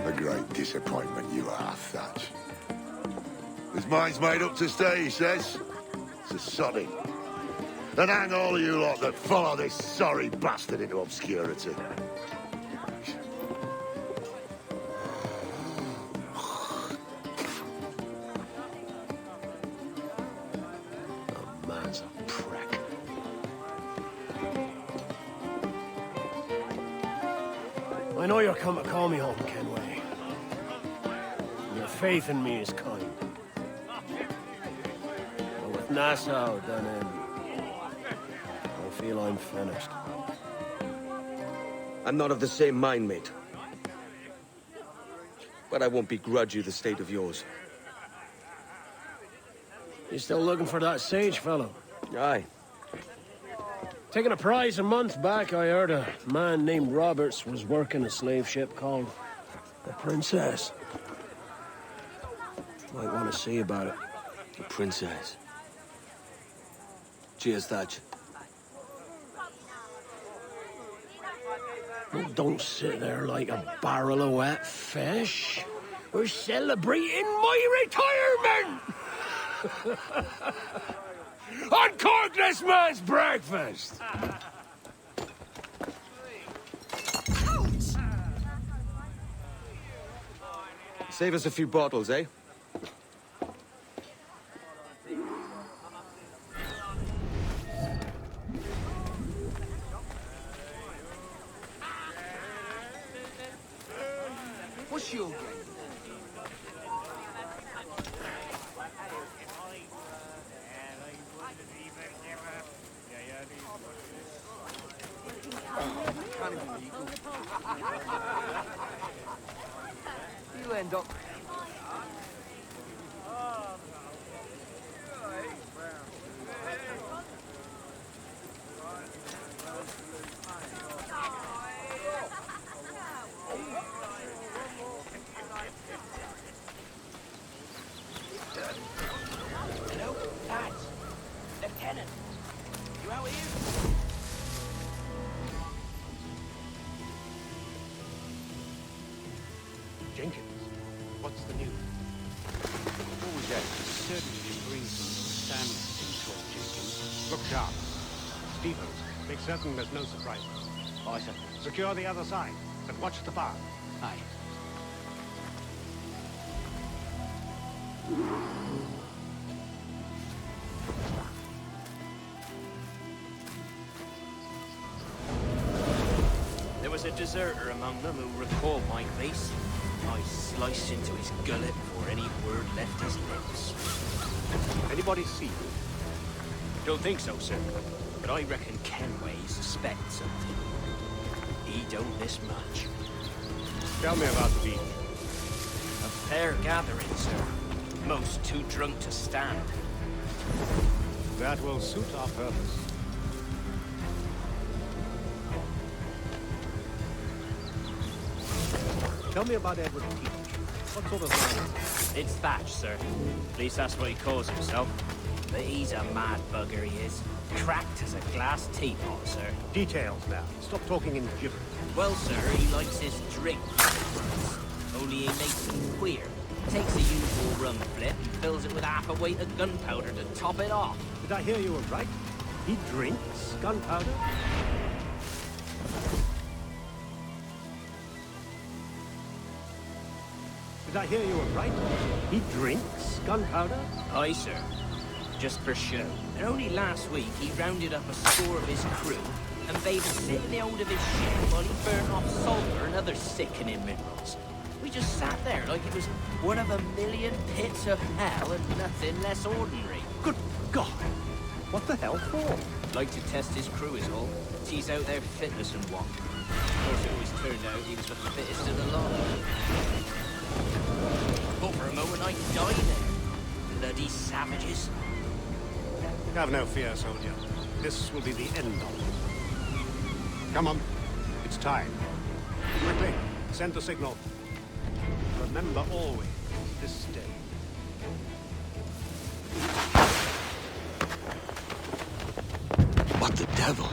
A great disappointment you are, Thatch. His mind's made up to stay, he says. It's a sodding. And hang all of you lot that follow this sorry bastard into obscurity. The man's a prick. I know you're come to call me home, Kenway. Your faith in me is kind. But with Nassau done in, I feel I'm finished. I'm not of the same mind, mate. But I won't begrudge you the state of yours. You still looking for that sage fellow? Aye. Taking a prize a month back, I heard a man named Roberts was working a slave ship called the Princess. Might want to see about it. The Princess. Cheers, Thatch. Well, don't sit there like a barrel of wet fish. We're celebrating my retirement! Uncork this man's breakfast! Save us a few bottles, eh? What's your game? You end up. Hello, lads. Lieutenant, you out here? Jenkins, what's the news? Before we go, certainly bring some sandwiches in short, Jenkins. Look sharp. Stevens, make certain there's no surprises. Aye, sir. Secure the other side, and watch the bar. Aye. There was a deserter among them who recalled my face. I sliced into his gullet before any word left his lips. Anybody see you? Don't think so, sir. But I reckon Kenway suspects something. He don't miss much. Tell me about the beach. A fair gathering, sir. Most too drunk to stand. That will suit our purpose. Tell me about Edward Teach. What sort of man is he? It's Thatch, sir. At least that's what he calls himself. But he's a mad bugger, he is. Cracked as a glass teapot, sir. Details now. Stop talking in gibberish. Well, sir, he likes his drink. Only he makes it queer. Takes the usual rum flip and fills it with half a weight of gunpowder to top it off. Did I hear you were right? He drinks gunpowder? Did I hear you were right? He drinks gunpowder? Aye, sir. Just for show. And only last week he rounded up a score of his crew and bade us sit in the hold of his ship while he burned off sulfur and other sickening minerals. We just sat there like it was one of a million pits of hell and nothing less ordinary. Good God! What the hell for? Like to test his crew is all. Tease out their fitness and what. Of course, it always turned out he was the fittest of the lot. Thought for a moment I'd die there. Bloody savages. Have no fear, soldier. This will be the end of it. Come on. It's time. Quickly, send the signal. Remember always this day. What the devil?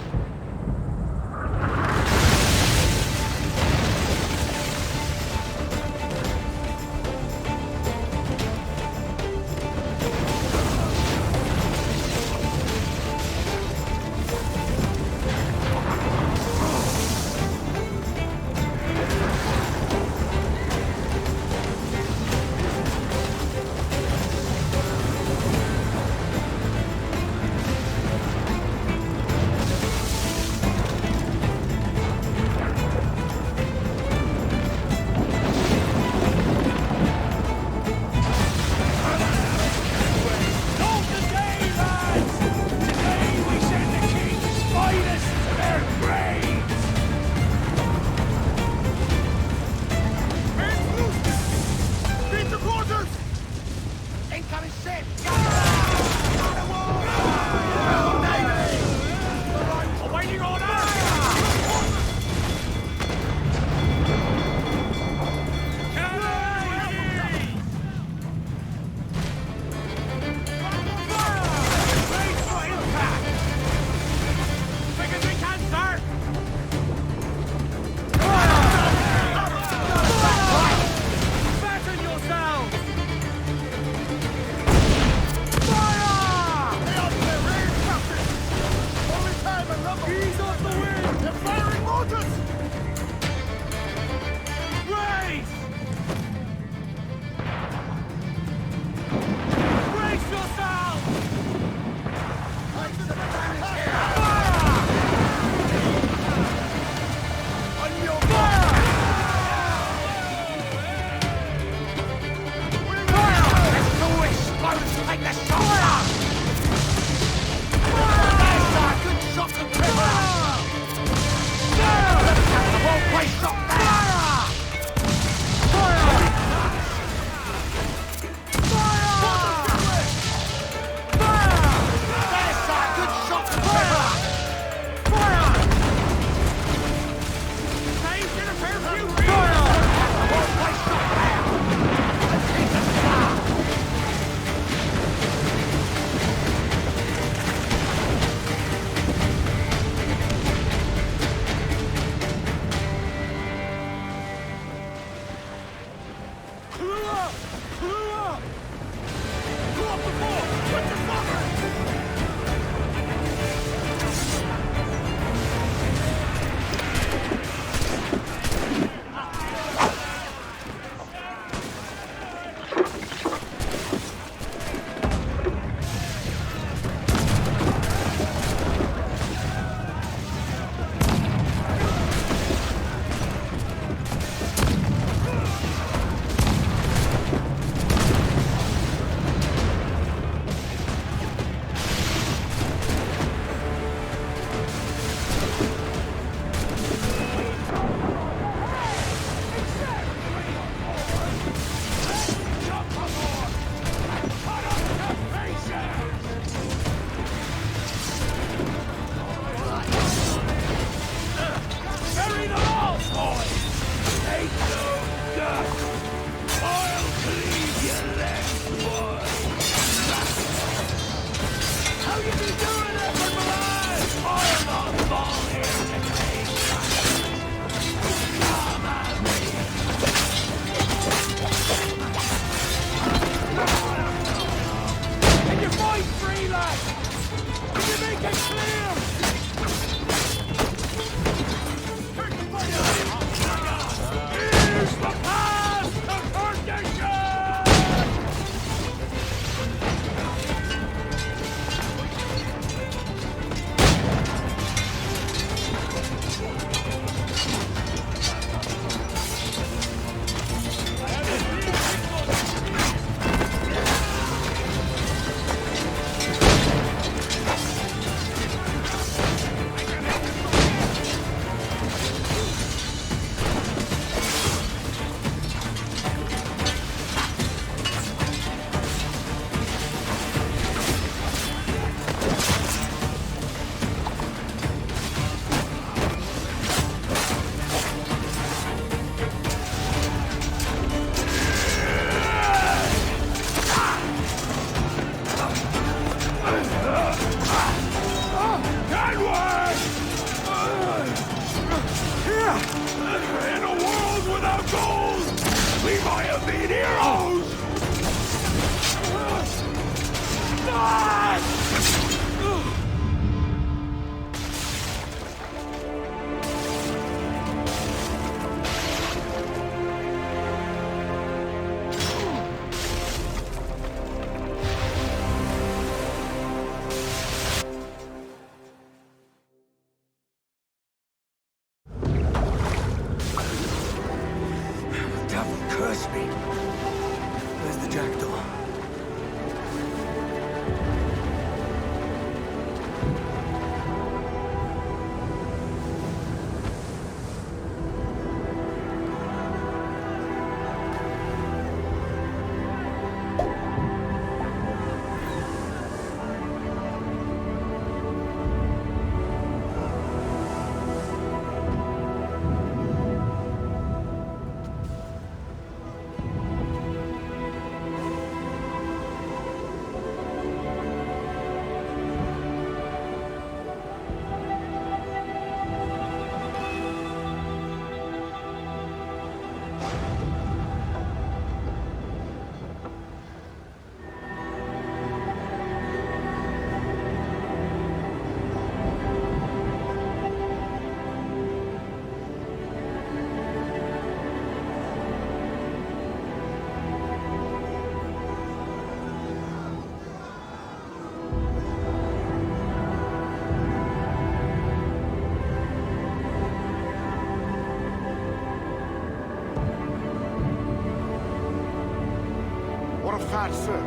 Sir.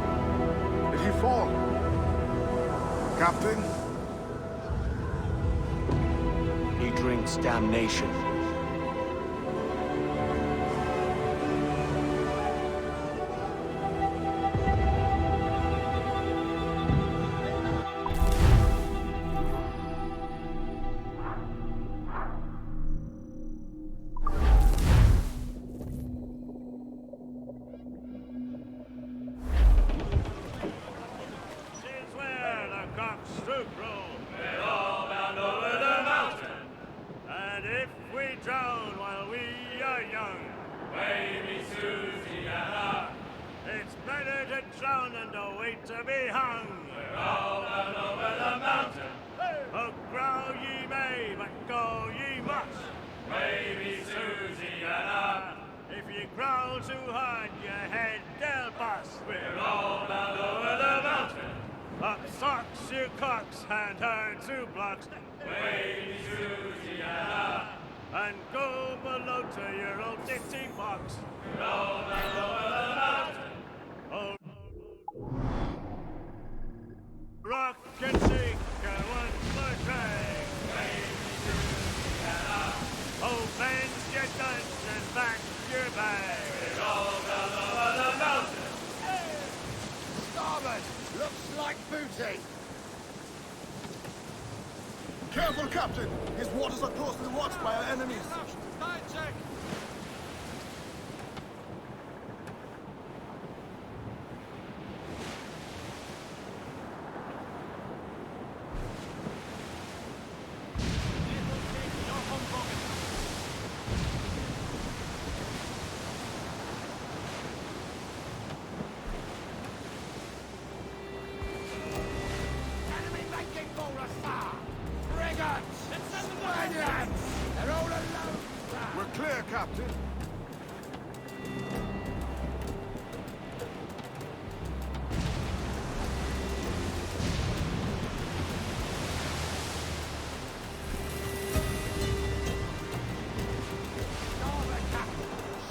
Did he fall? Captain? He drinks damnation. We're all bound over the mountain. And if we wait to be hung. We're all down over the mountain. Oh, grow ye may, but go ye must. Maybe Susiana. If you growl too hard, your head they'll bust. We're all down over the mountain. Up socks, you cocks, and her 2 blocks. Maybe Susiana. And go below to your old ditty box. We're all down over the mountain. Oh, rock and shake and one more drag. Oh, bend your guns and back your bag. We're all down over the mountain. Starboard! Looks like booty! Careful, Captain! His waters are closely watched by our enemies. Side check! We're clear, Captain.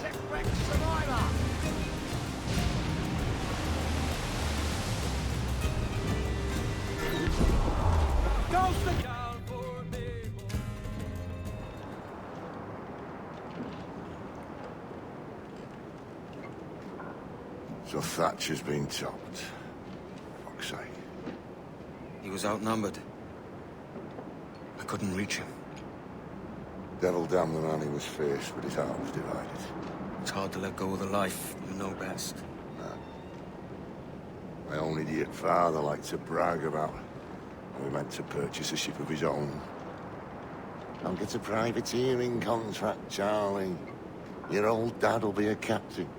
Shipwreck survivor! Ghost Down for me. So Thatcher's been topped. Fuck's sake. He was outnumbered. I couldn't reach him. Devil damn the man he was faced, but his heart was divided. It's hard to let go of the life you know best. My own idiot father liked to brag about how he meant to purchase a ship of his own. I'll get a privateering contract, Charlie. Your old dad'll be a captain.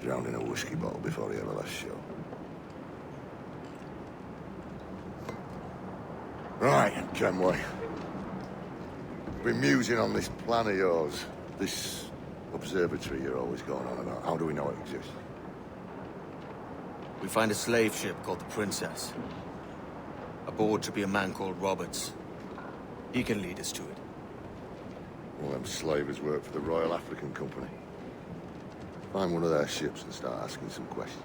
Drowned in a whiskey bottle before he ever left shore. Right, Kenway. Been musing on this plan of yours. This observatory you're always going on about. How do we know it exists? We find a slave ship called the Princess. Aboard should be a man called Roberts. He can lead us to it. All them slavers work for the Royal African Company. Find one of their ships and start asking some questions.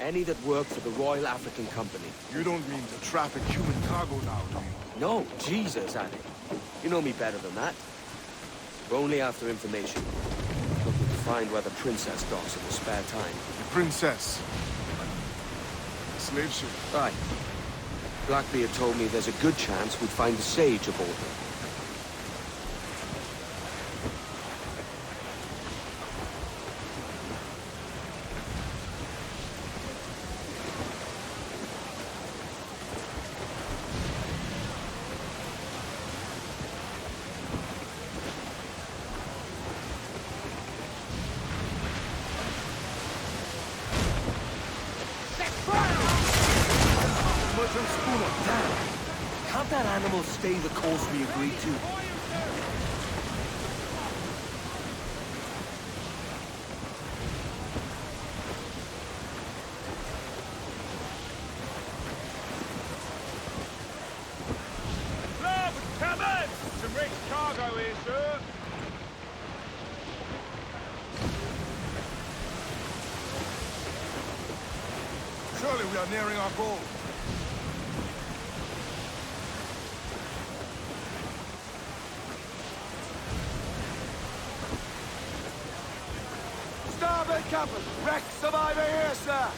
Any that work for the Royal African Company. You don't mean to traffic human cargo now, do you? No, Jesus, Addy. You know me better than that. We're only after information. Looking to find where the Princess docks in the spare time. The Princess. The slave ship. Right. Blackbeard told me there's a good chance we'd find the Sage aboard her. Can't that animal stay the course we agreed to? Come in! Some rich cargo here, sir. Surely we are nearing our goal. Starboard, Captain! Wreck survivor here, sir!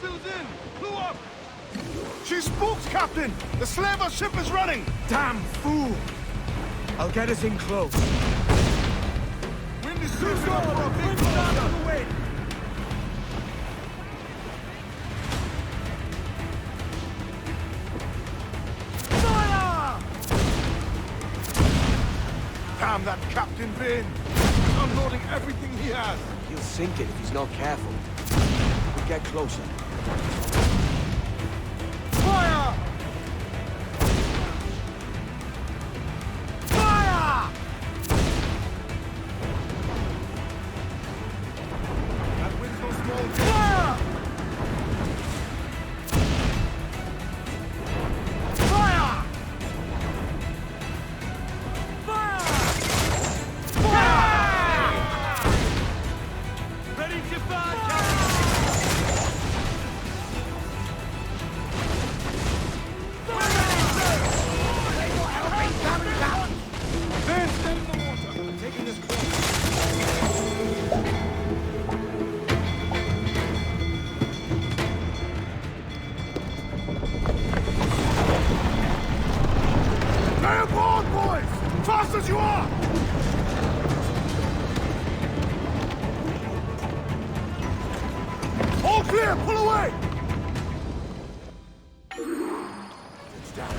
Still's in! Blew up! She spooks, Captain! The slaver ship is running! Damn fool! I'll get us in close. Wind is soon up for a big start on the way! Fire! Damn that Captain Vane! He's unloading everything he has! He'll sink it if he's not careful. We'll get closer. Fire! Fire! That wind's no small thing. Fire! Fire! Fire! Fire! Ready to fire, Captain! Stay aboard, boys! Fast as you are! All clear! Pull away! It's down,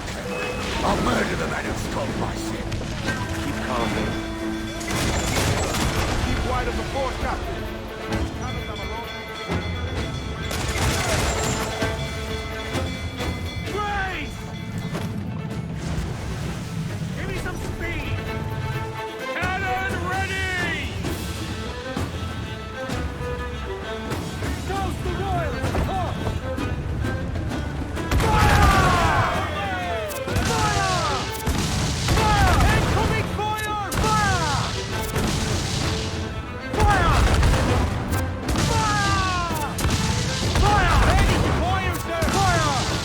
I'll murder the man who stole my ship. Keep calm, man. Keep wide of the fort, Captain. Grace! Give me some speed! Cannon ready! Toast the Royals! Up! Fire! Fire! Fire! Incoming fire! Fire! Fire! Fire! Fire! Ready to fire, sir! Fire! Fire!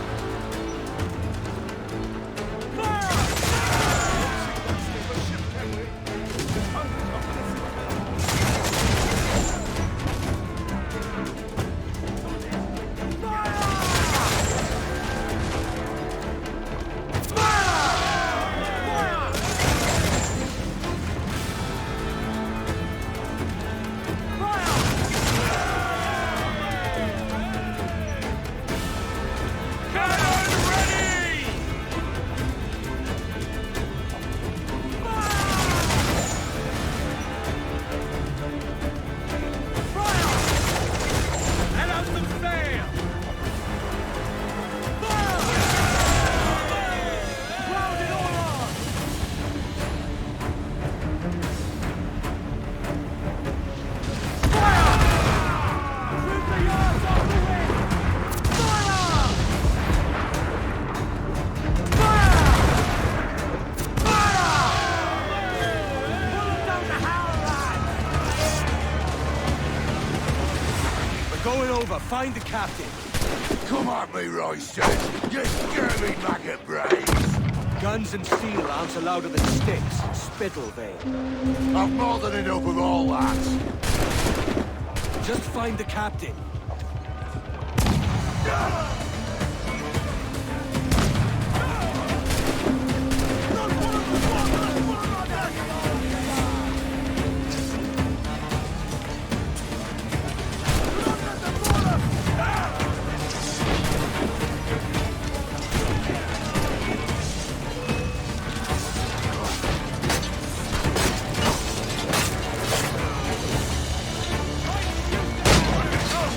Fire! Going over, find the captain. Come at me, Royston. You scurvy maggot brains. Guns and steel aren't louder than sticks. Spittle vein. I've more than enough of all that. Just find the captain.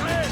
Hey!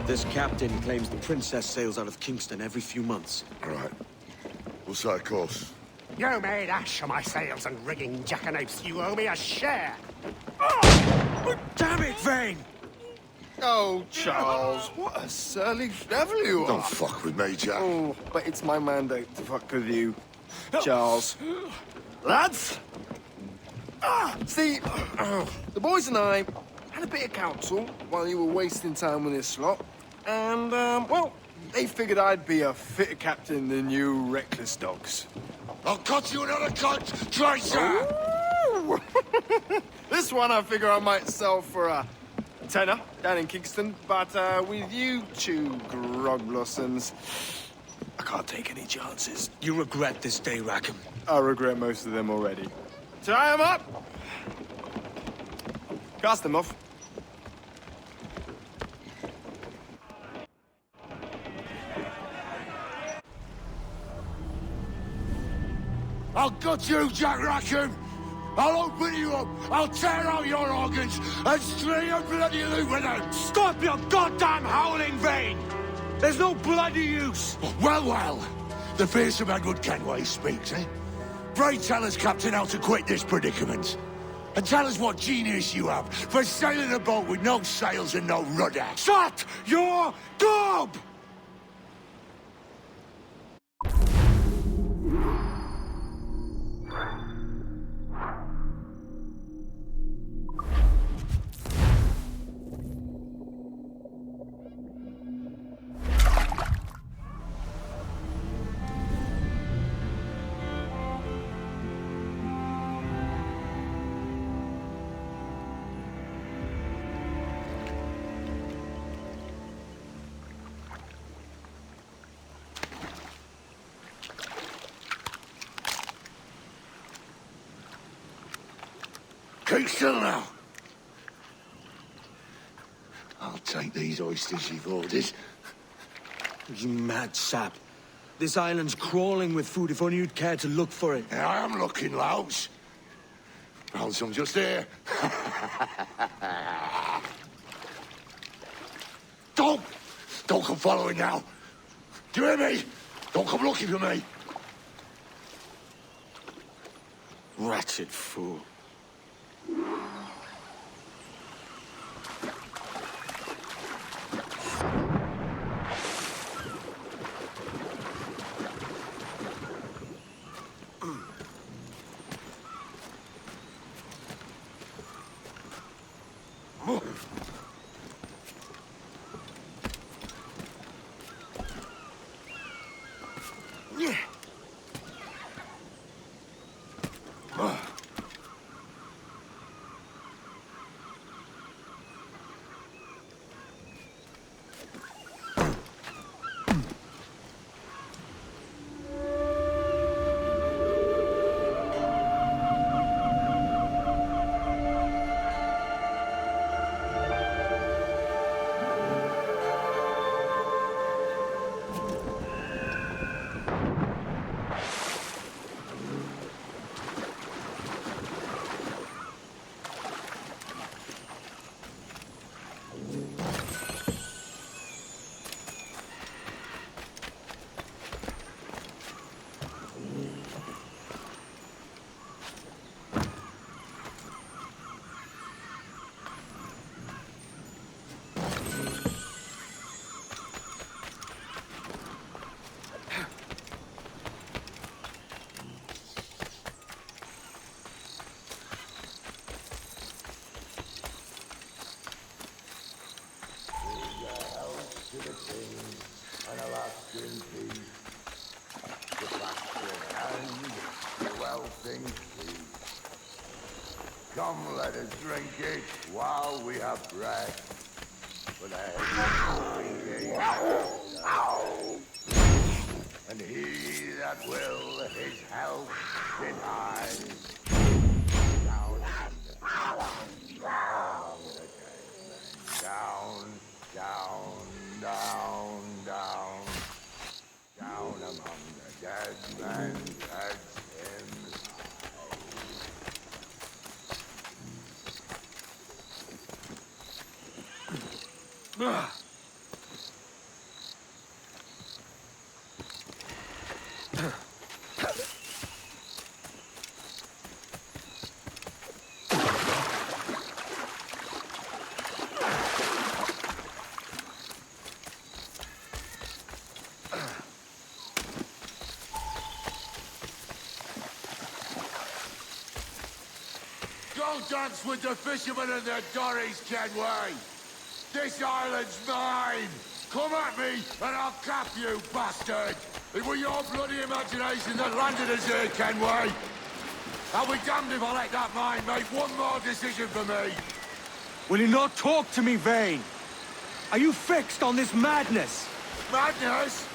This captain claims the princess sails out of Kingston every few months. Right. We'll set a course. You made ash of my sails and rigging, jackanapes. You owe me a share. Damn it, Vane! Oh, Charles, what a surly devil you are. Don't fuck with me, Jack. Oh, but it's my mandate to fuck with you, Charles. Lads! See, the boys and I had a bit of counsel while you were wasting time with this lot. And, well, they figured I'd be a fitter captain than you reckless dogs. I'll cut you another cunt, Tracer! This one I figure I might sell for a tenner down in Kingston, but with you two grog blossoms, I can't take any chances. You regret this day, Rackham. I regret most of them already. Tie them up! Cast them off. I'll gut you, Jack Rackham! I'll open you up, I'll tear out your organs, and string your bloody loot with them! Stop your goddamn howling, Vane! There's no bloody use! Well, well, the fearsome Edward Kenway speaks, eh? Pray tell us, Captain, how to quit this predicament. And tell us what genius you have for sailing a boat with no sails and no rudder. Shut your gob! Keep still now. I'll take these oysters you've ordered. You mad sap. This island's crawling with food if only you'd care to look for it. Yeah, I am looking, Louts. Found some just here. Don't come following now. Do you hear me? Don't come looking for me. Wretched fool. Come, let us drink it while we have breath. For the and he that will his health deny. Down, down among the dead men, that's him. dance with the fishermen and their dories, Kenway. This island's mine. Come at me, and I'll cap you, bastard. It was your bloody imagination that landed us here, Kenway. I'll be damned if I let that mind make one more decision for me. Will you not talk to me, Vane? Are you fixed on this madness? Madness?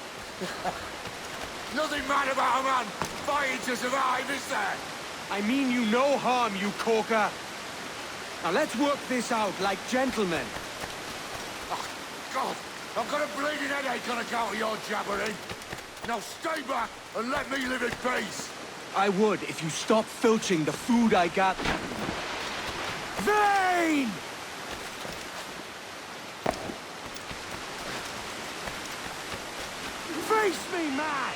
Nothing mad about a man fighting to survive, is there? I mean you no harm, you corker. Now let's work this out like gentlemen. Oh, God, I've got a bleeding headache on account of your jabbering. Now stay back and let me live in peace. I would if you stopped filching the food I got. Vane! Face me, man!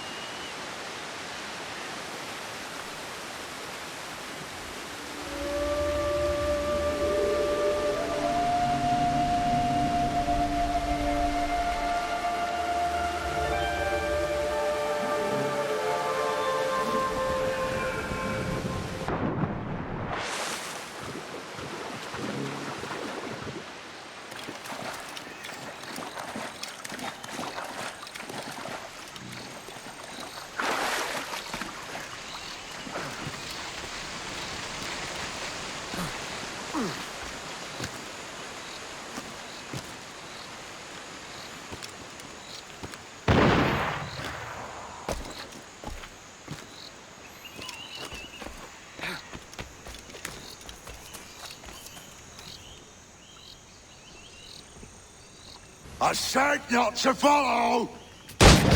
I said not to follow!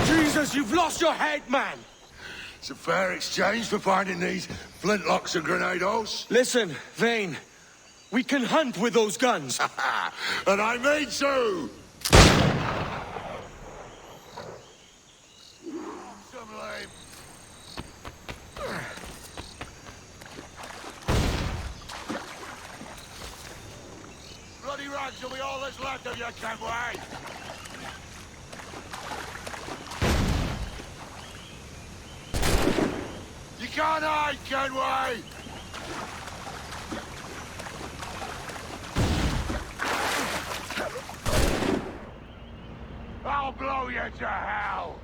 Jesus, you've lost your head, man! It's a fair exchange for finding these flintlocks and grenados. Listen, Vane. We can hunt with those guns. And I mean to! Some lame. Bloody rags will be all that's left of you, Kenway! You can't hide, Kenway! I'll blow you to hell!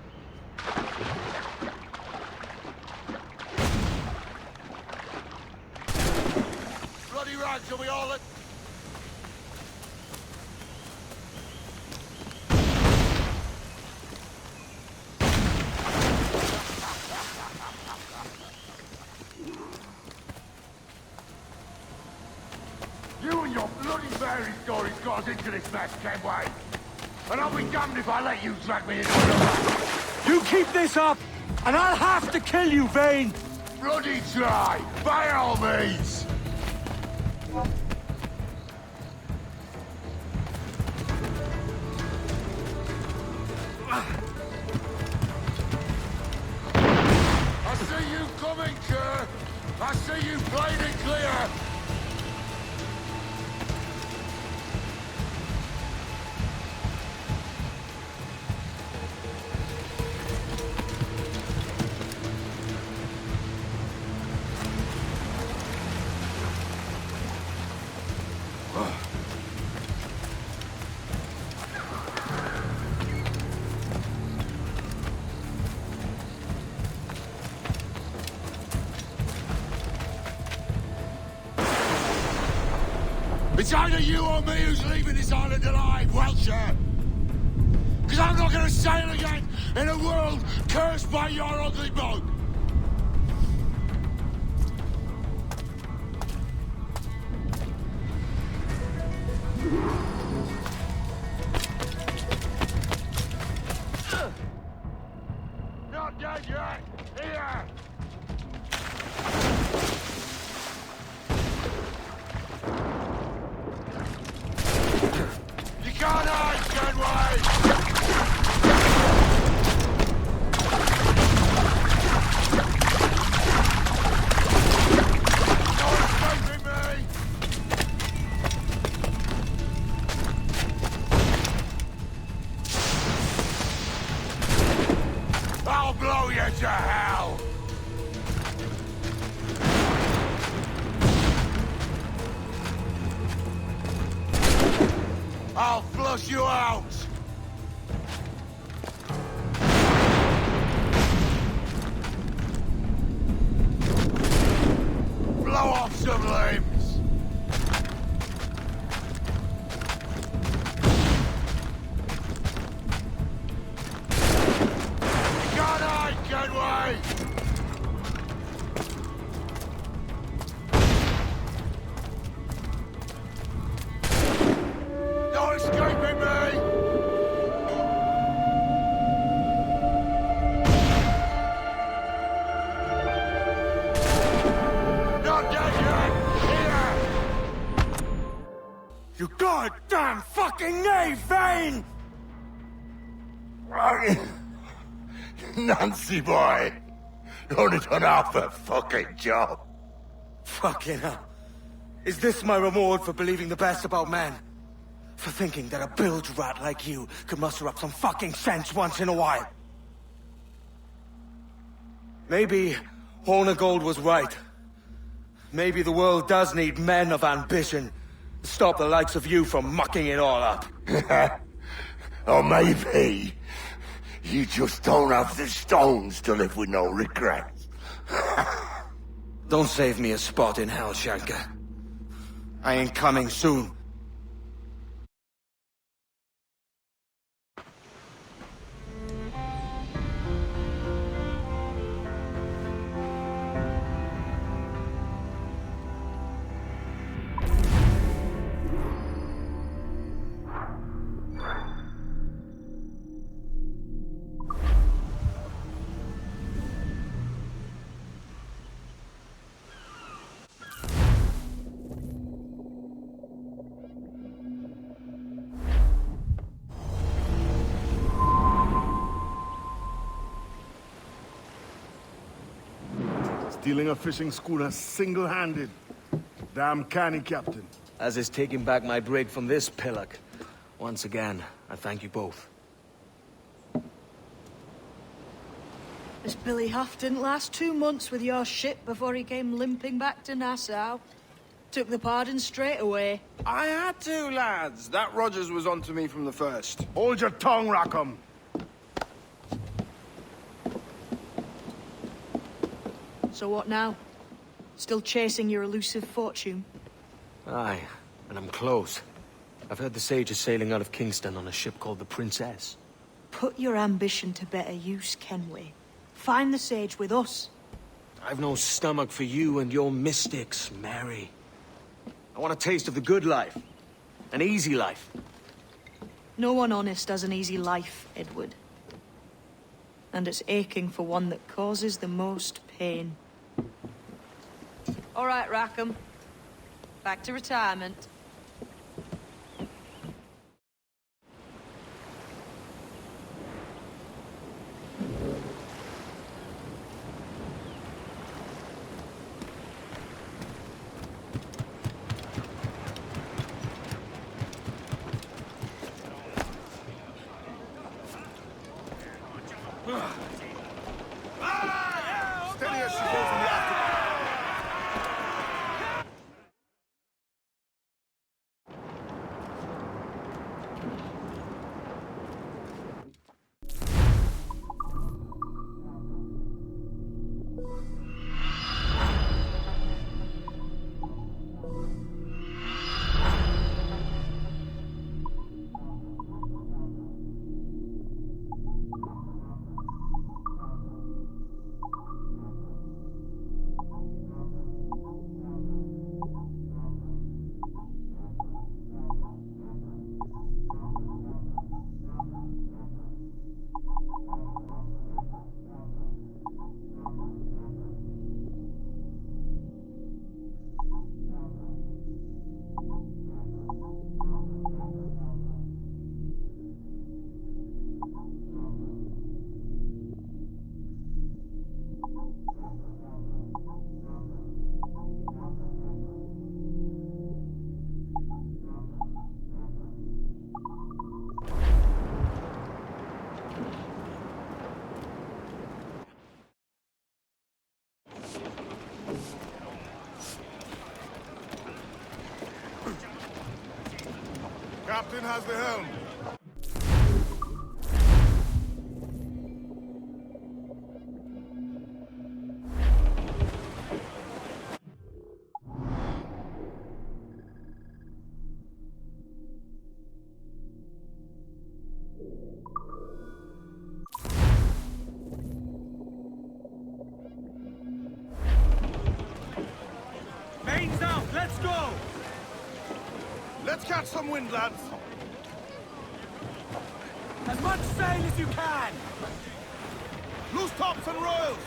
Bloody rags will be all that... You and your bloody fairy stories got us into this mess, Kenway. And I'll be damned if I let you drag me into another. You keep this up, and I'll have to kill you, Vane! Bloody try, by all means! I see you coming, Kerr! I see you playing it clear! It's either you or me who's leaving this island alive, Welcher! Because I'm not going to sail again in a world cursed by your ugly boat! Not dead yet! Here! You can't hide, Kenway! I'll blow you to hell! I'll flush you out! Blow off some limbs! Good night, Kenway! No escaping me! Not dead yet! Here! You goddamn fucking knave, Vane! Nancy boy! You only done half a fucking job. Fucking hell. Is this my reward for believing the best about men? For thinking that a bilge rat like you could muster up some fucking sense once in a while? Maybe Horner Gold was right. Maybe the world does need men of ambition to stop the likes of you from mucking it all up. Or maybe you just don't have the stones to live with no regrets. Don't save me a spot in hell, Shanker. I ain't coming soon. Stealing a fishing schooner single-handed. Damn canny, Captain. As is taking back my brig from this pillock. Once again, I thank you both. This Billy Huff didn't last 2 months with your ship before he came limping back to Nassau. Took the pardon straight away. I had to, lads. That Rogers was onto me from the first. Hold your tongue, Rackham. So what now? Still chasing your elusive fortune? Aye, and I'm close. I've heard the Sage is sailing out of Kingston on a ship called the Princess. Put your ambition to better use, Kenway. Find the Sage with us. I've no stomach for you and your mystics, Mary. I want a taste of the good life. An easy life. No one honest has an easy life, Edward. And it's aching for one that causes the most pain. All right, Rackham. Back to retirement. Steady as she goes from the after. Captain has the helm. Mains out, let's go! Let's catch some wind, lads. As much sail as you can! Loose tops and royals.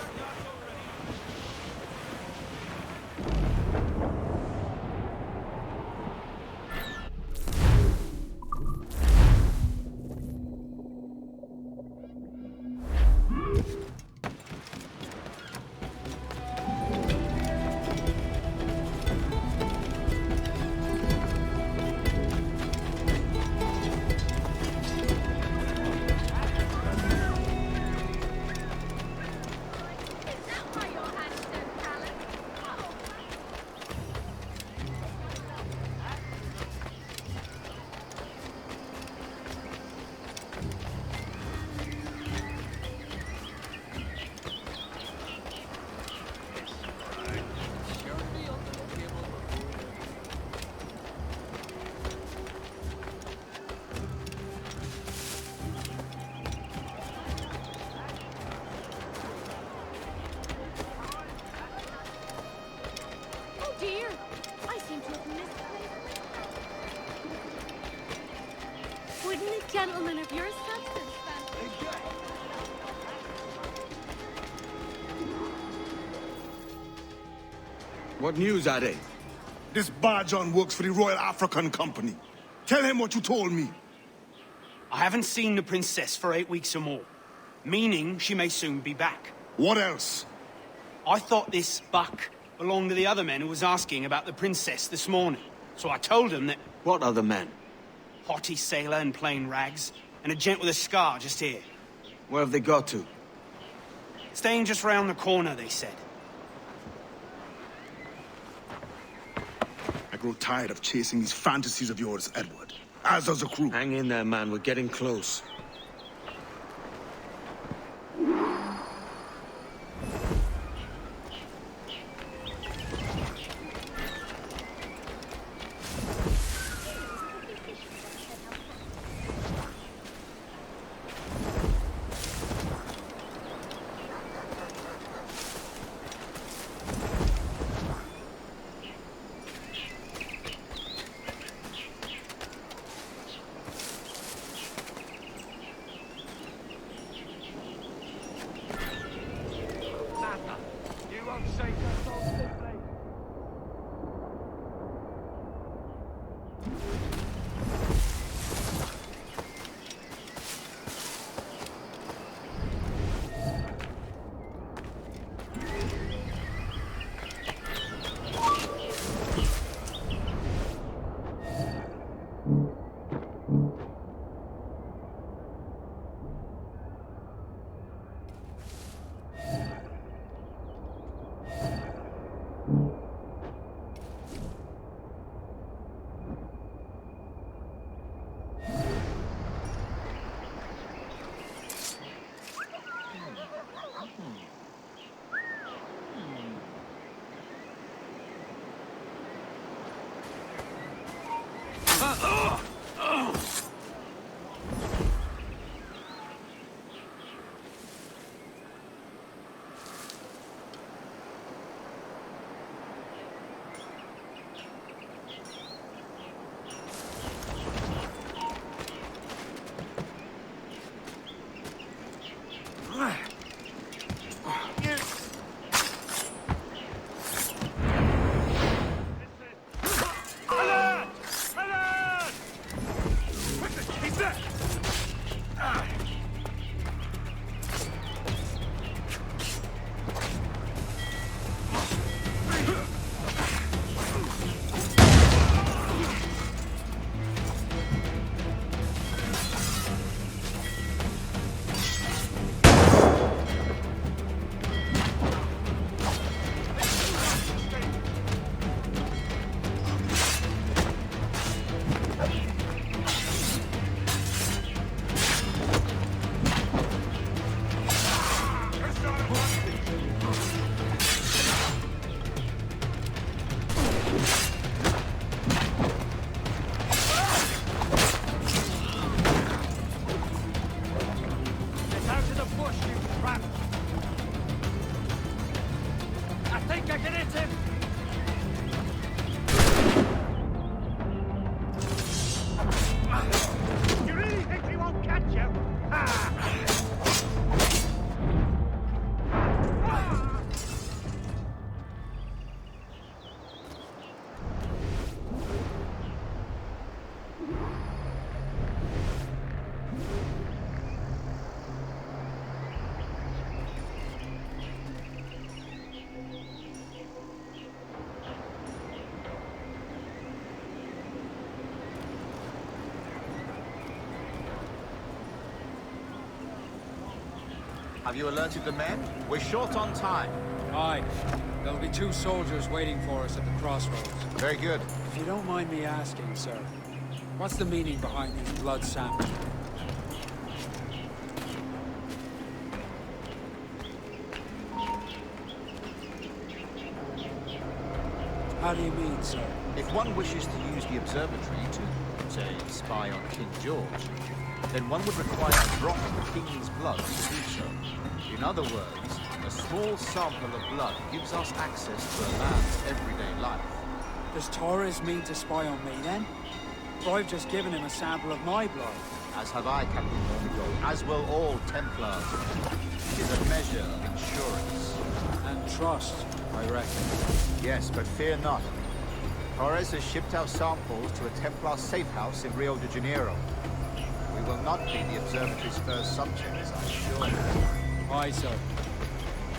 Dear, I seem to have missed it. Wouldn't a gentleman of your substance fancy? What news are they? This Barjon works for the Royal African Company. Tell him what you told me. I haven't seen the princess for 8 weeks or more, meaning she may soon be back. What else? I thought this buck belonged to the other men who was asking about the princess this morning. So I told him that... What other men? Haughty sailor in plain rags, and a gent with a scar just here. Where have they got to? Staying just round the corner, they said. I grow tired of chasing these fantasies of yours, Edward. As does the crew. Hang in there, man. We're getting close. Have you alerted the men? We're short on time. Aye. There'll be 2 soldiers waiting for us at the crossroads. Very good. If you don't mind me asking, sir, what's the meaning behind these blood samples? How do you mean, sir? If one wishes to use the observatory to, say, spy on King George, then one would require a drop of the King's blood to do so. In other words, a small sample of blood gives us access to a man's everyday life. Does Torres mean to spy on me, then? For I've just given him a sample of my blood. As have I, Captain Montreal, as will all Templars. It is a measure of insurance. And trust, I reckon. Yes, but fear not. Torres has shipped our samples to a Templar safe house in Rio de Janeiro. We will not be the observatory's first subjects, I'm sure. Aye, sir.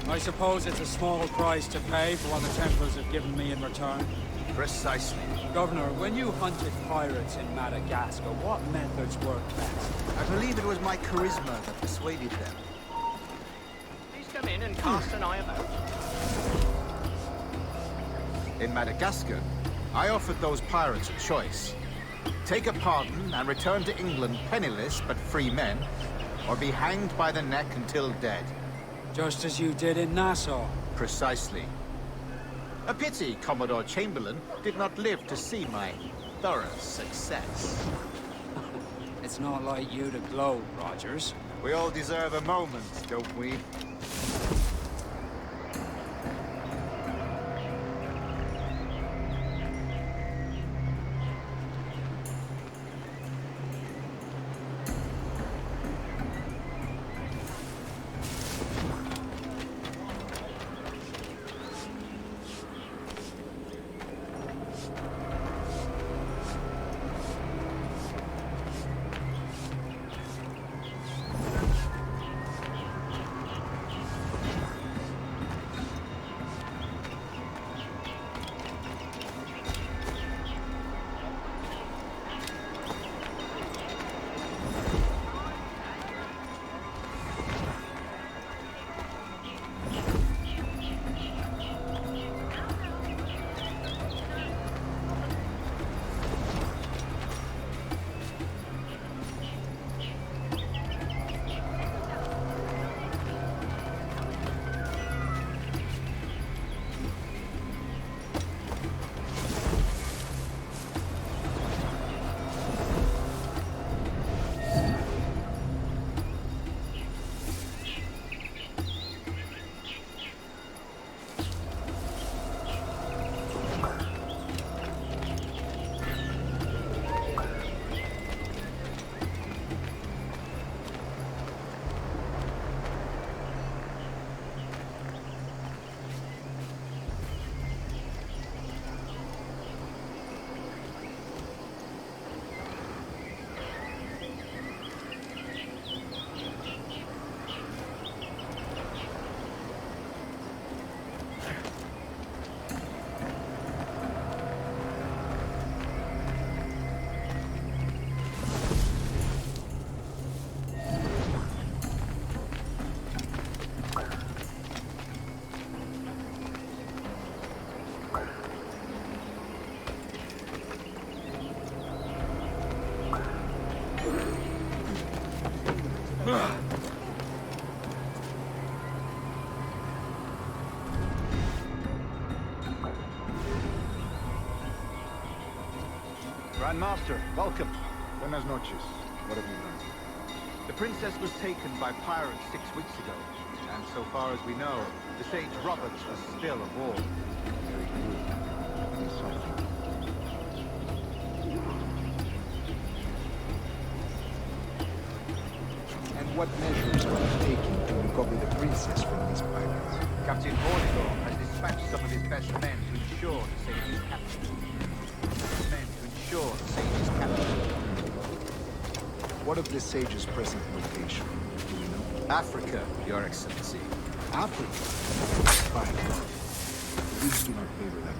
I suppose it's a small price to pay for what the Templars have given me in return. Precisely. Governor, when you hunted pirates in Madagascar, what methods worked best? I believe it was my charisma that persuaded them. Please come in and cast an eye about. In Madagascar, I offered those pirates a choice. Take a pardon and return to England penniless but free men, or be hanged by the neck until dead. Just as you did in Nassau. Precisely. A pity Commodore Chamberlain did not live to see my thorough success. It's not like you to gloat, Rogers. We all deserve a moment, don't we? Grandmaster, welcome. Buenas noches. What have you learned? The princess was taken by pirates 6 weeks ago, and so far as we know, the Sage Roberts was still aboard. Very good. And what measures are you taking to recover the princess from these pirates? Captain Vortigau has dispatched some of his best men to ensure the Sage's capture. What of the Sage's present location? Do you know? Africa, Your Excellency. Africa? Fine. Please do not favor that.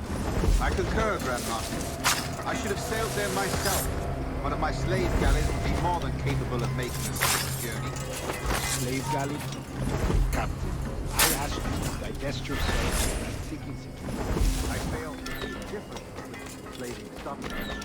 I concur, Grandmaster. I should have sailed there myself. One of my slave galleys would be more than capable of making a swift journey. Slave galley? Captain, I ask you to divest yourself of that seeking situation. I fail to see the difference between slaving subjects.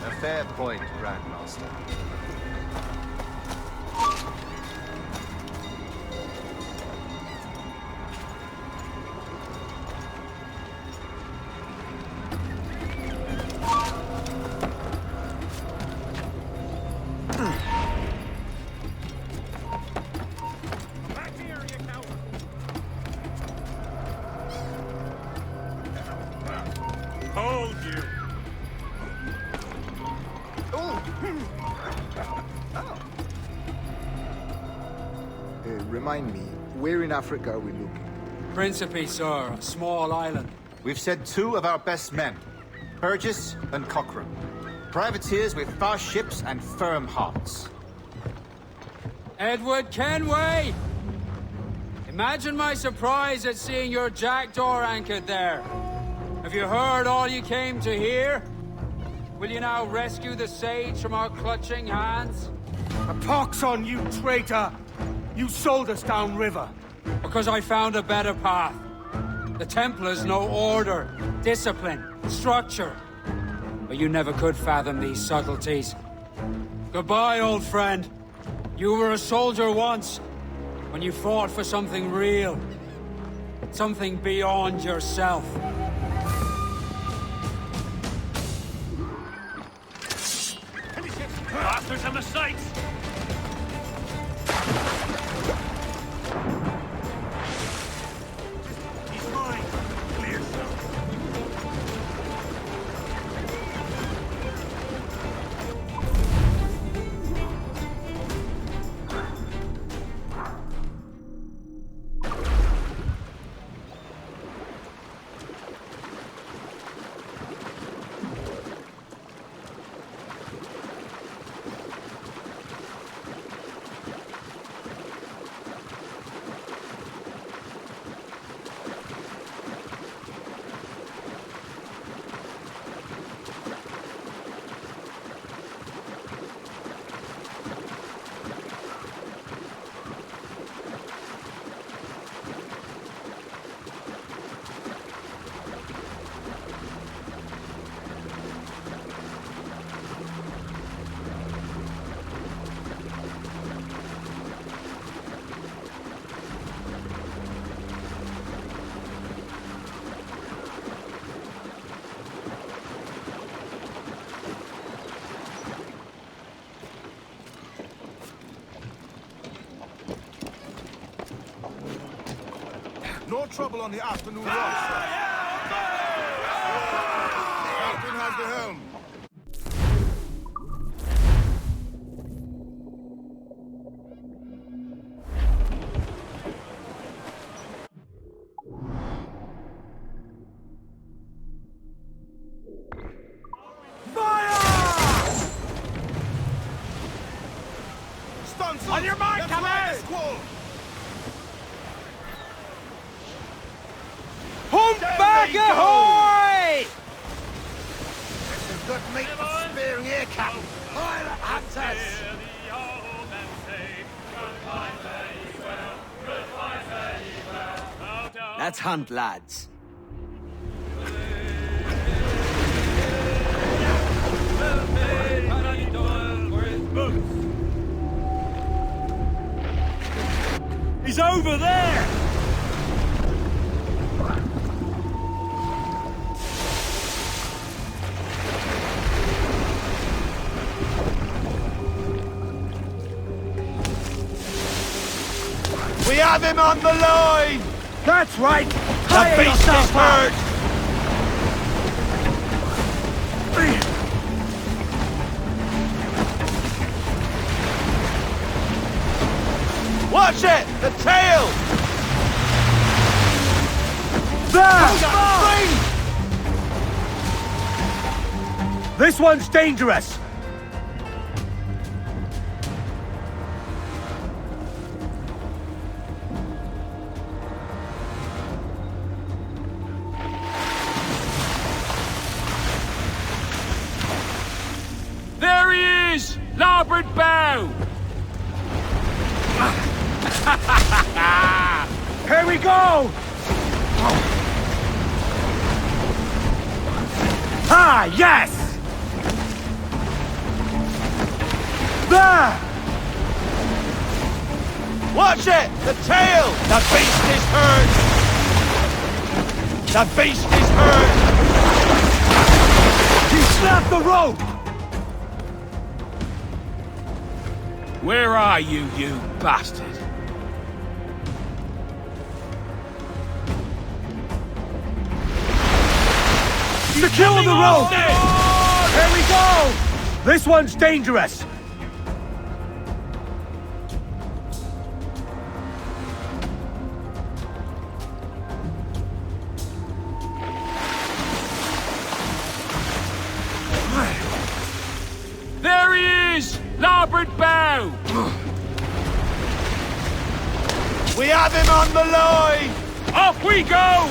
A fair point, Grandmaster. Hold you! Remind me, where in Africa are we looking? Principe, sir, a small island. We've sent 2 of our best men, Burgess and Cochrane. Privateers with fast ships and firm hearts. Edward Kenway! Imagine my surprise at seeing your jackdaw anchored there. Have you heard all you came to hear? Will you now rescue the sage from our clutching hands? A pox on you, traitor! You sold us downriver. Because I found a better path. The Templars know order, discipline, structure. But you never could fathom these subtleties. Goodbye, old friend. You were a soldier once, when you fought for something real. Something beyond yourself. Bastards on the sights! He's mine! Clear, sir. No trouble on the afternoon rush, sir. Captain has the helm. On your mark, come on! Home back ahoy! There's some good meat for spearing here, Captain. Pilot hunters! Let's hunt, lads. He's over there! We have him on the line! That's right! The beast is hurt! Watch it! The tail! There! This one's dangerous! bow! Here we go! Ah, yes! There! Watch it! The tail! The beast is hurt! The beast is hurt! He snapped the rope! Where are you, you bastard? Secure the rope! Here we go! This one's dangerous! There he is! Larboard bow! We have him on the line! Off we go!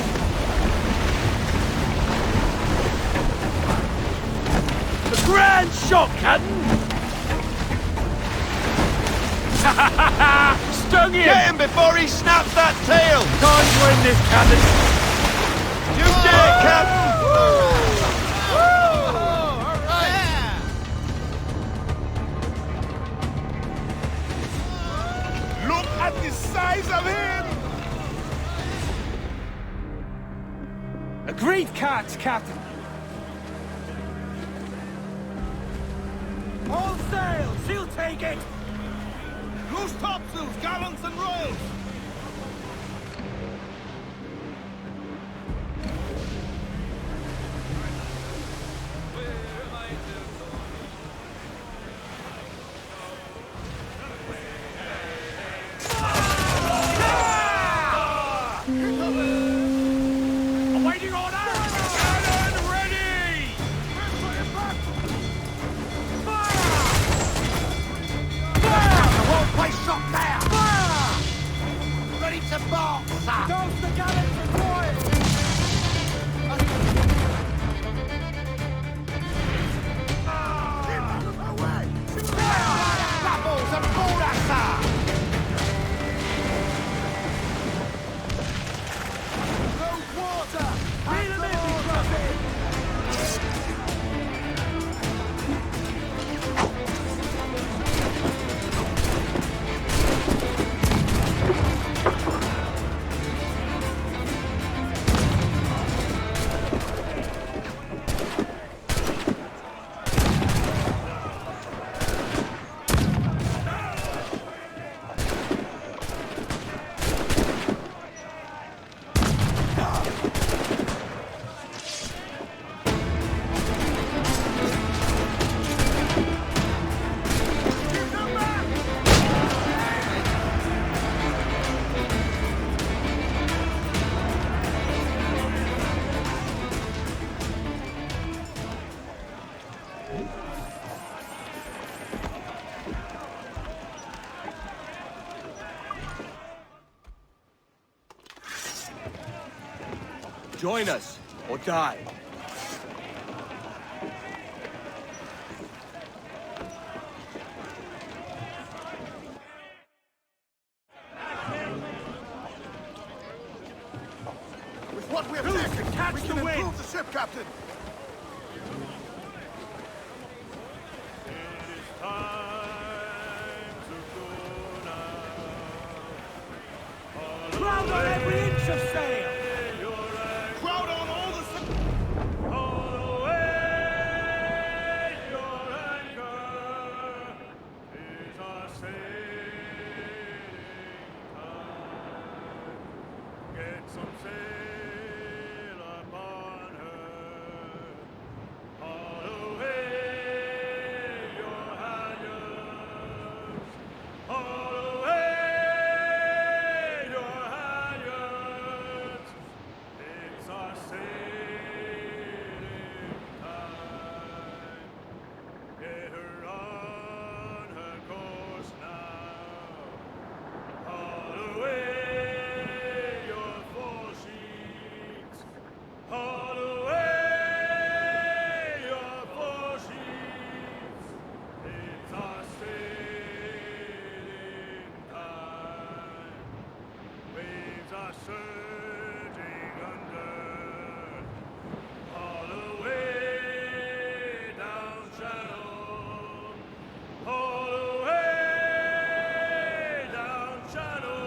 The grand shot, Captain! Stung him! Get him before he snaps that tail! Time to win this, Captain! You did it, Captain! Look at the size of him! Agreed, cards, Captain! All sails! He'll take it! Loose topsails, gallants and royals! Awaiting order! Cannon ready! Fire! Fire! The whole place shot down! Fire! Ready to box, sir! Toast the gallants and royals! Rebels and border, sir! Join us, or die. With what we have taken, we can improve the ship, Captain! Crowd on every inch of sail! Crowd on all the... surging under. All the way down Channel. All the way down Channel.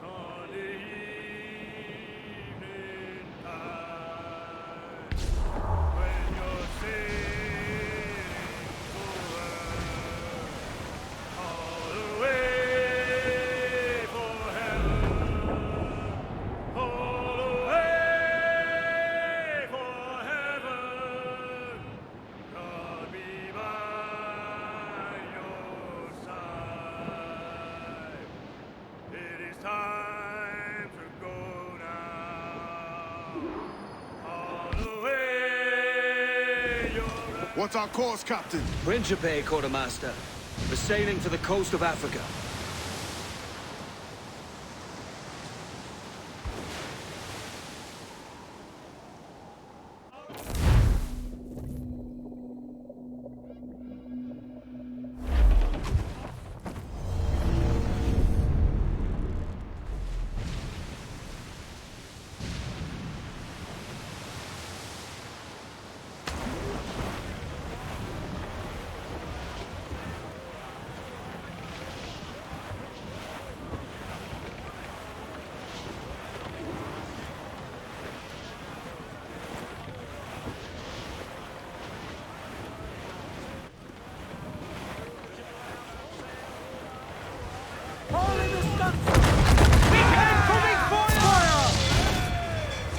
On the evening tide. When you're sailing over. All the way for heaven. All the way for heaven. God be by your side. It is time to go now. All the way you're What's our course, Captain? Principe, Quartermaster. We're sailing for the coast of Africa.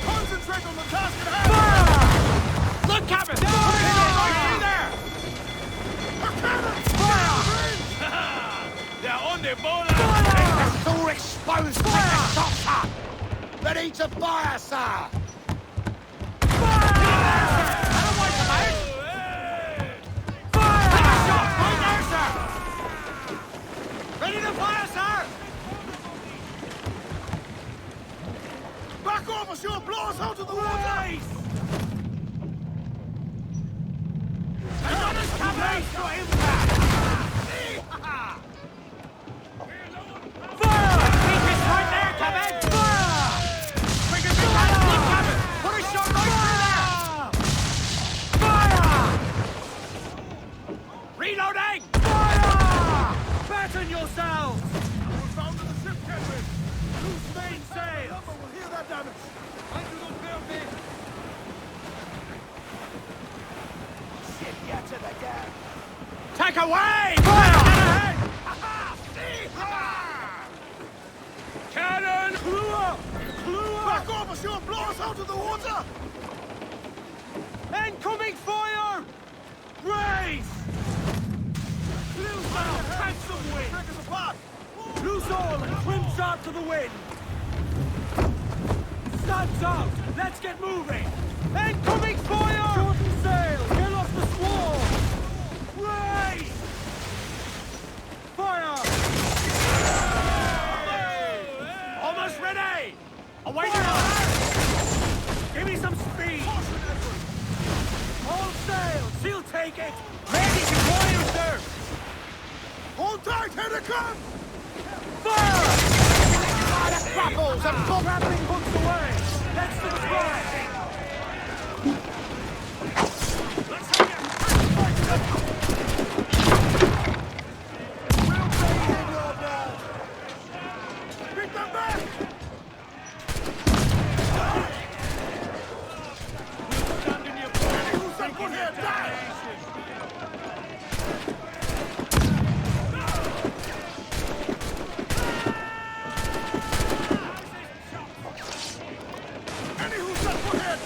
Concentrate on the task at hand! Look, Captain! They're on the border! It's all exposed! Take the shots up! Ready to fire, sir! Ready to fire, sir! Back off, or she'll blow us out of the water! Another Captain! For impact! Fire! Keep it right there, Captain! Fire! Quick as you can! Look, Captain! Put a shot right through there! Fire! Reloading! Fire! Batten yourselves! We're found in the ship, Captain! Loose main sails! We'll hear that damage! Ship, get to the deck! Take away! Fire! Cannon! Clue up! Back off, or she'll blow us out of the water! Incoming fire! Raise! Loose all, catch some wind! Break us apart! Loose all and trim sharp to the wind! Stunts out! Let's get moving! Incoming fire! Shorten sail! Get off the squall! Raise! Fire! Almost ready! Away to give me some speed! All sail! She'll take it! Ready to fire, sir! Hold tight, here they come! Fire! Grapples and Grappling hooks away! That's the spread! Pick them back! Stand in your place! Who's that one here? Die! Any who's that one here?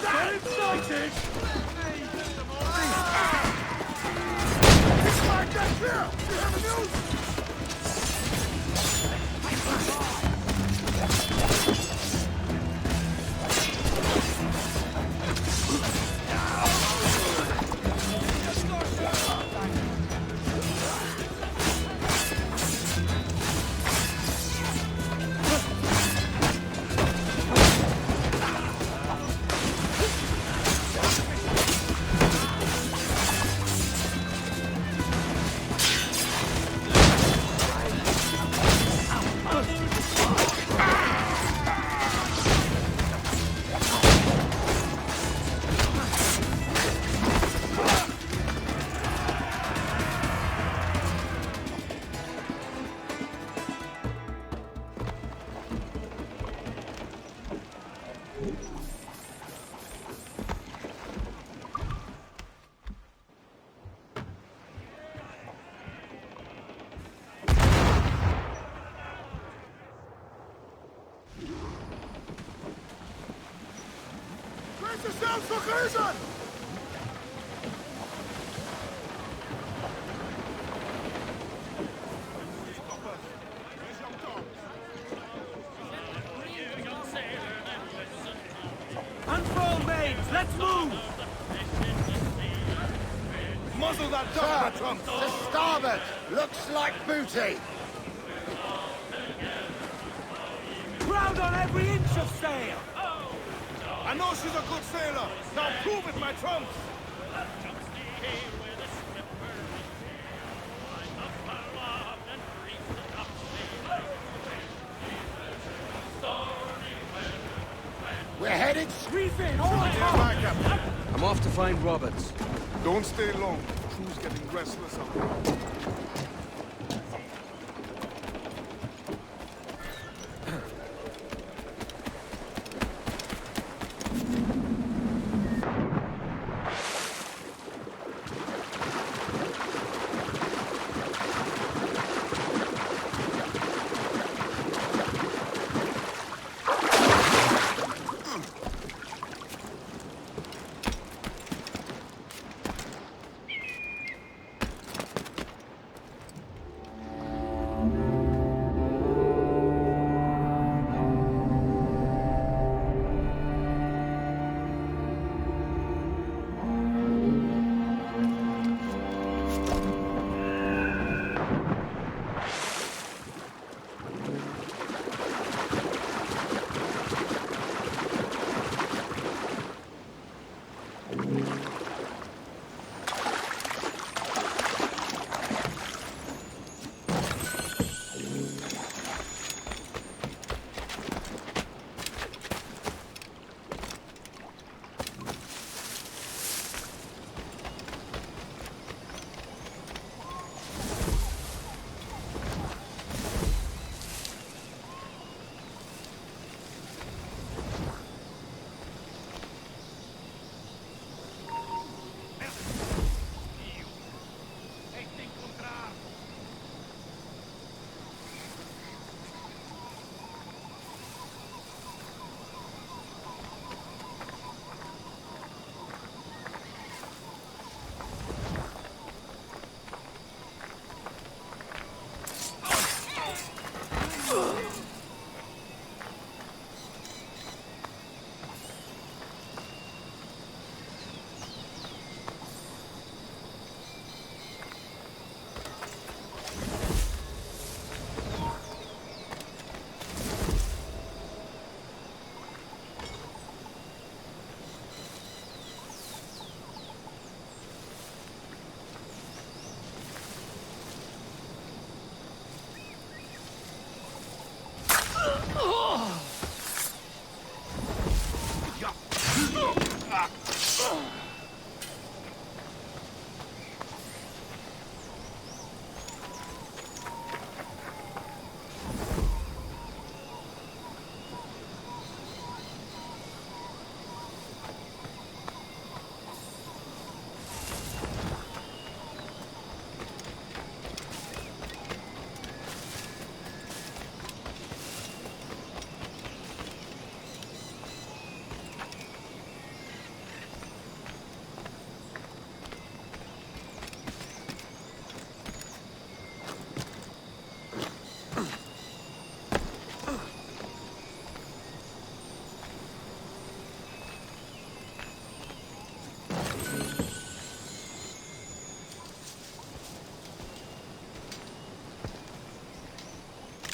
yourselves for treason! Unfold, maids! Let's move! Muzzle that dog, Trump! To starboard! Looks like booty! Crowd on every inch of sail! I know she's a good sailor! Now prove it, my trumps! We're headed... Reef in! All hands! I'm off to find Roberts. Don't stay long. The crew's getting restless out there.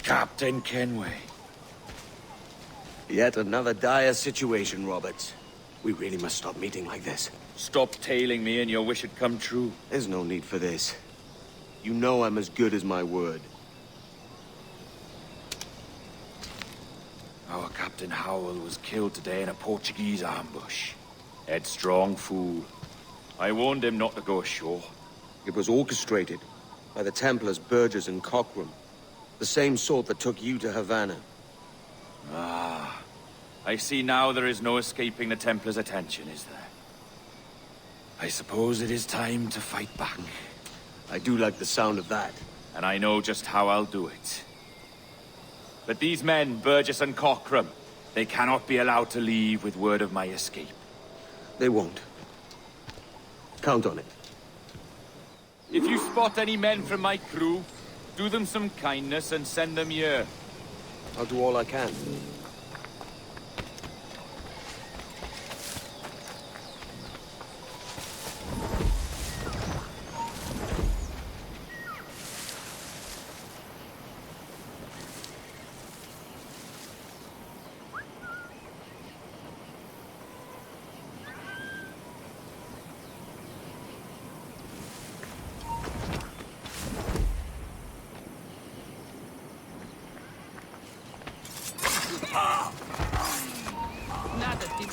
Captain Kenway. Yet another dire situation, Roberts. We really must stop meeting like this. Stop tailing me and your wish had come true. There's no need for this. You know I'm as good as my word. Our Captain Howell was killed today in a Portuguese ambush. Headstrong fool. I warned him not to go ashore. It was orchestrated by the Templars Burgess and Cockrum. The same sort that took you to Havana. Ah. I see now there is no escaping the Templars' attention, is there? I suppose it is time to fight back. I do like the sound of that. And I know just how I'll do it. But these men, Burgess and Cockrum, they cannot be allowed to leave with word of my escape. They won't. Count on it. If you spot any men from my crew, do them some kindness and send them here. I'll do all I can. Nada de...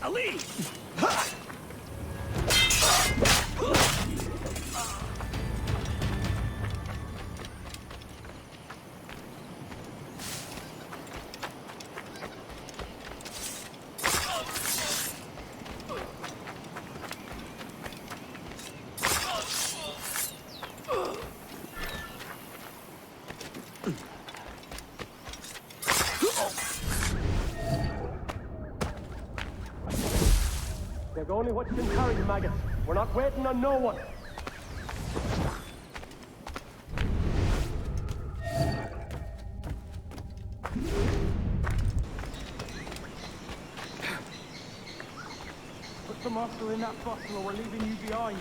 Ali! Take only what you can carry, maggots. We're not waiting on no one. Put some muscle in that bottle or we're leaving you behind.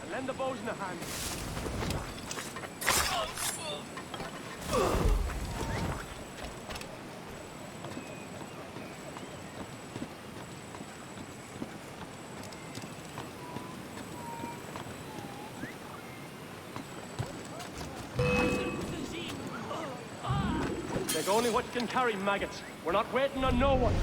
And lend the bows in a hand. Take only what you can carry, maggots. We're not waiting on no one.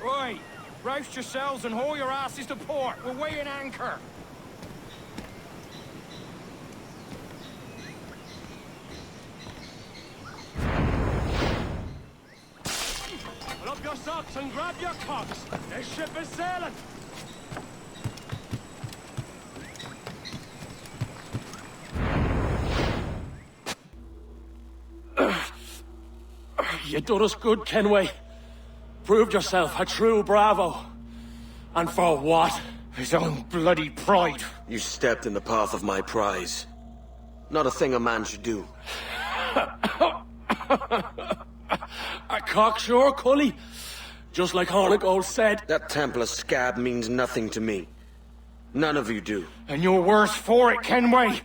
Right, roust yourselves and haul your asses to port. We're weighing anchor. Pull up your socks and grab your cocks. This ship is sailing. You done us good, Kenway. Proved yourself a true bravo. And for what? His own bloody pride. You stepped in the path of my prize. Not a thing a man should do. A cocksure, Cully. Just like Hornigold said. That Templar scab means nothing to me. None of you do. And you're worse for it, Kenway.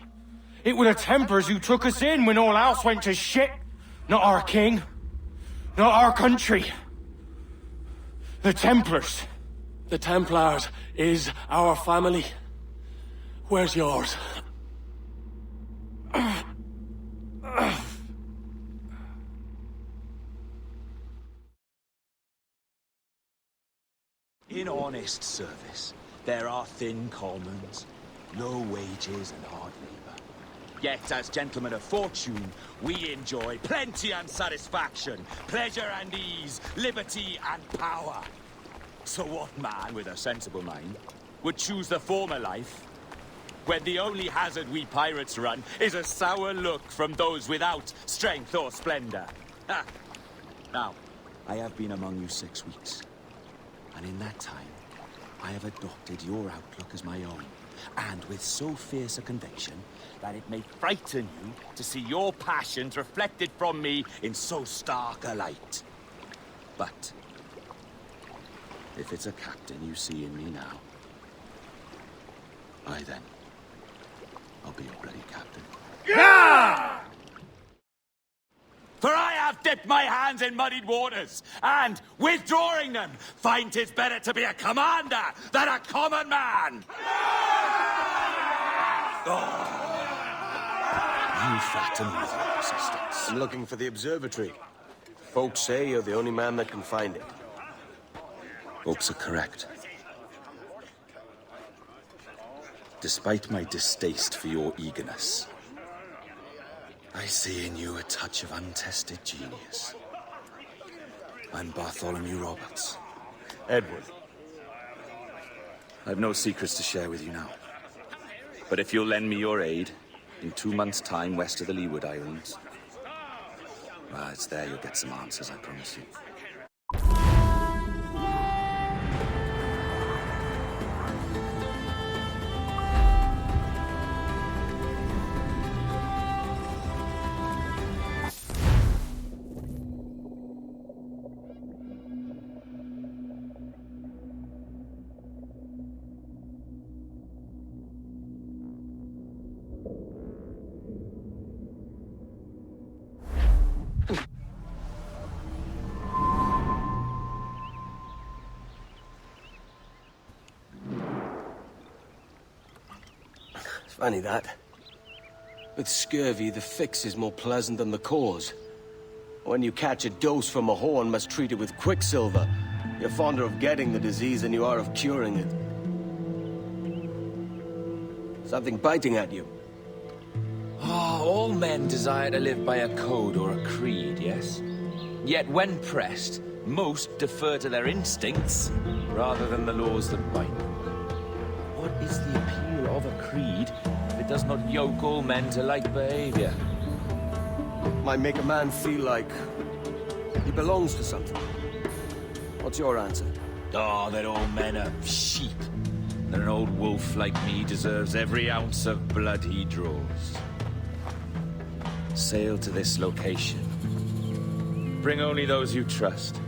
It were the Templars who took us in when all else went to shit. Not our king. Not our country. The Templars. The Templars is our family. Where's yours? In honest service, there are thin commons, low wages and hard labour. Yet, as gentlemen of fortune, we enjoy plenty and satisfaction, pleasure and ease, liberty and power. So what man with a sensible mind would choose the former life, when the only hazard we pirates run is a sour look from those without strength or splendour? Ha! Now, I have been among you 6 weeks, and in that time, I have adopted your outlook as my own, and with so fierce a conviction that it may frighten you to see your passions reflected from me in so stark a light. But if it's a captain you see in me now, then, I'll be your bloody captain. Yeah! For I have dipped my hands in muddied waters, and, withdrawing them, find 'tis better to be a commander than a common man! You flatter me with your persistence. I'm looking for the observatory. Folks say you're the only man that can find it. Folks are correct. Despite my distaste for your eagerness, I see in you a touch of untested genius. I'm Bartholomew Roberts. Edward. I've no secrets to share with you now. But if you'll lend me your aid, in 2 months' time west of the Leeward Islands, Well, it's there you'll get some answers, I promise you. Funny that. With scurvy, the fix is more pleasant than the cause. When you catch a dose from a horn, must treat it with quicksilver. You're fonder of getting the disease than you are of curing it. Something biting at you. Ah, all men desire to live by a code or a creed, yes? Yet when pressed, most defer to their instincts rather than the laws that bind them. What is the appeal of a creed if it does not yoke all men to like behavior? Might make a man feel like he belongs to something. What's your answer? Oh, that all men are sheep. That an old wolf like me deserves every ounce of blood he draws. Sail to this location. Bring only those you trust.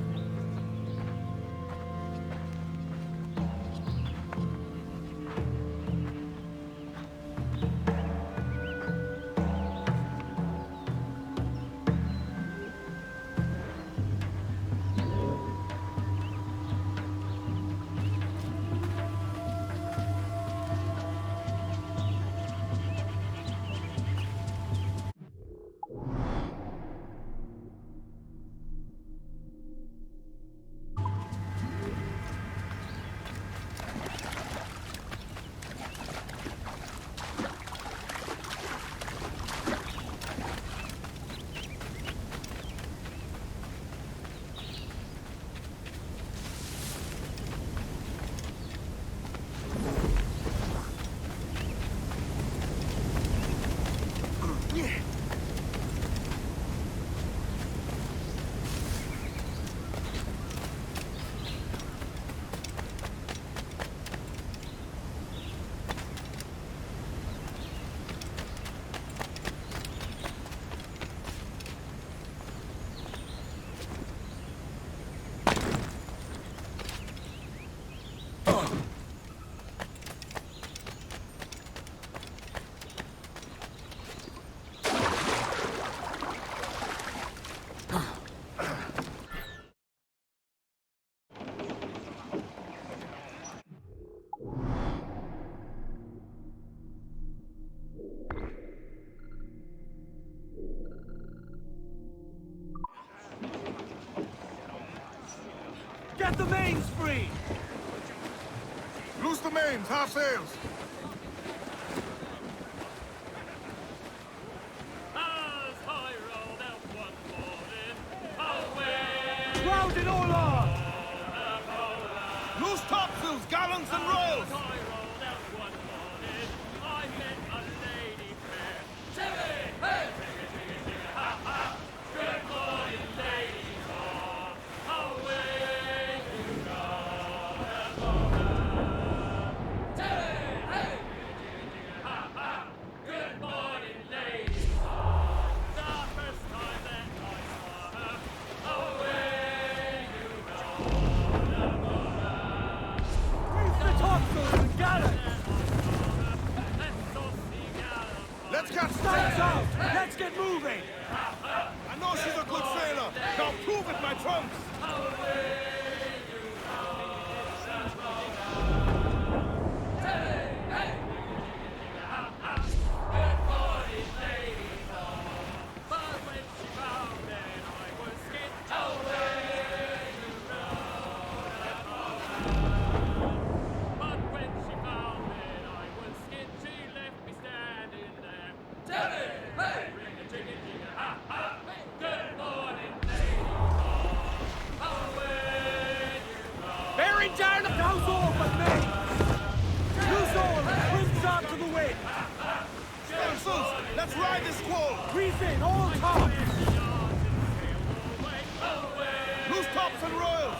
Get the mains free! Loose the mains, half sails! Round it all off! Loose topsails, gallants and royals! Let's get Stand out! Let's get moving! I know she's a good sailor. Now prove it, my trunks! Bearing down the house open, mate! Loose all and trim sharp to the wind! Stay, let's ride this squall! Breathe in, all tops! Knights and Royals!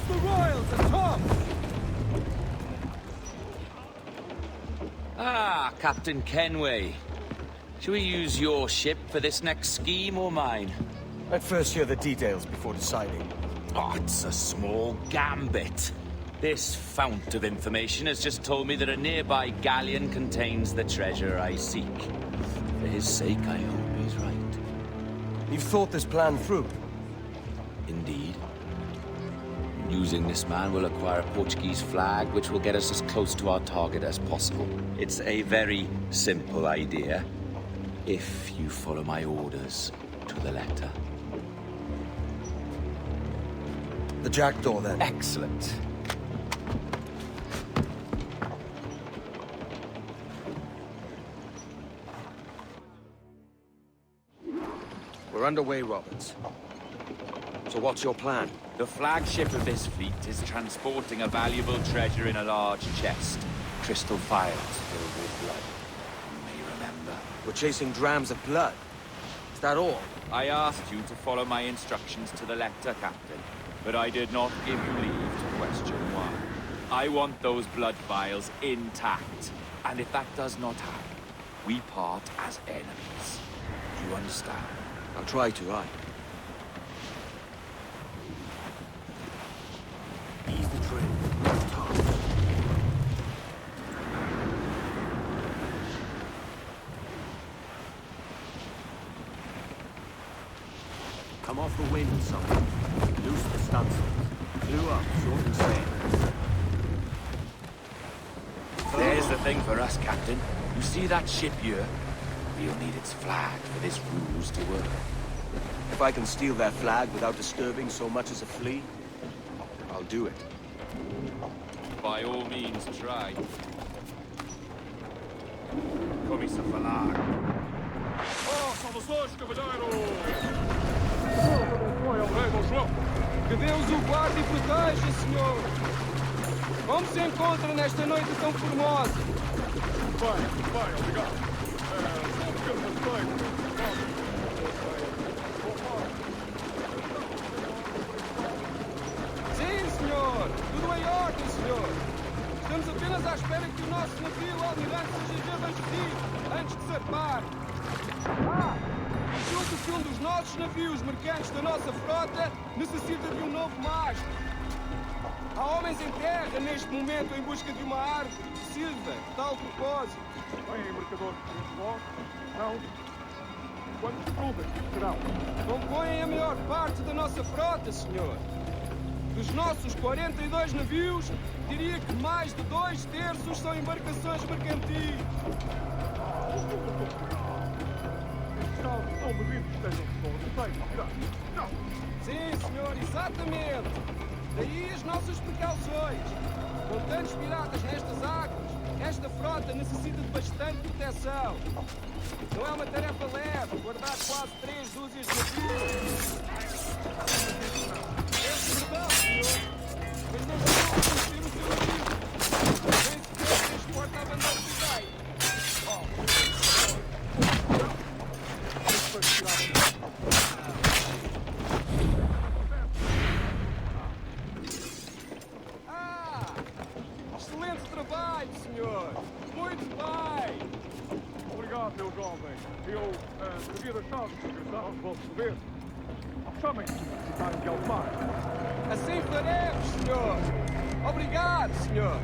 The Royals are top! Ah, Captain Kenway. Shall we use your ship for this next scheme or mine? I'd first hear the details before deciding. Oh, it's a small gambit. This fount of information has just told me that a nearby galleon contains the treasure I seek. For his sake, I hope he's right. You've thought this plan through? Indeed. Using this man, we'll acquire a Portuguese flag, which will get us as close to our target as possible. It's a very simple idea, if you follow my orders to the letter. The jackdaw, then? Excellent. We're underway, Roberts. So what's your plan? The flagship of this fleet is transporting a valuable treasure in a large chest. Crystal files filled with blood. You may remember. We're chasing drams of blood. Is that all? I asked you to follow my instructions to the letter, Captain, but I did not give you leave to question why. I want those blood vials intact, and if that does not happen, we part as enemies. Do you understand? I'll try to, aye. Ease the train. Left top. Come off the wind, someone. Loose the stunsails. Clew up, short and sail. There's the thing for us, Captain. You see that ship here? We'll need its flag for this ruse to work. If I can steal their flag without disturbing so much as a flea, I'll do it. By all means, try. Come sa flag. Oh, salvações, cavalheiro! Que Deus o guarde e proteja, senhor! Como se encontra nesta noite tão formosa? Bem, obrigado. Sim, senhor! Tudo em ordem, senhor! Estamos apenas à espera que o nosso navio almirante seja abastecido antes de zarpar. Julgo que um dos nossos navios mercantes da nossa frota necessita de um novo mastro. Há homens em terra neste momento em busca de uma árvore que sirva de tal propósito. Bem, mercador, não. Quantos clubes serão? Compõem a maior parte da nossa frota, senhor. Dos nossos 42 navios, diria que mais de 2/3 são embarcações mercantis. Não me diz que estejam Sim, senhor, exatamente. Daí as nossas precauções. Com tantos piratas nestas águas, esta frota necessita de bastante proteção. Não é uma tarefa leve guardar quase 3 dúzias de navios. É verdade, senhor. Mas não vou conhecer o seu amigo. Nem sequer transporta a bandeira do rei. Excelente trabalho, senhor! Muito bem! Obrigado, meu jovem. Eu devia deixar de regressar aos vossos governos. Chamem-se se precisarem de algo mais. Assim faremos, senhor! Obrigado, senhor!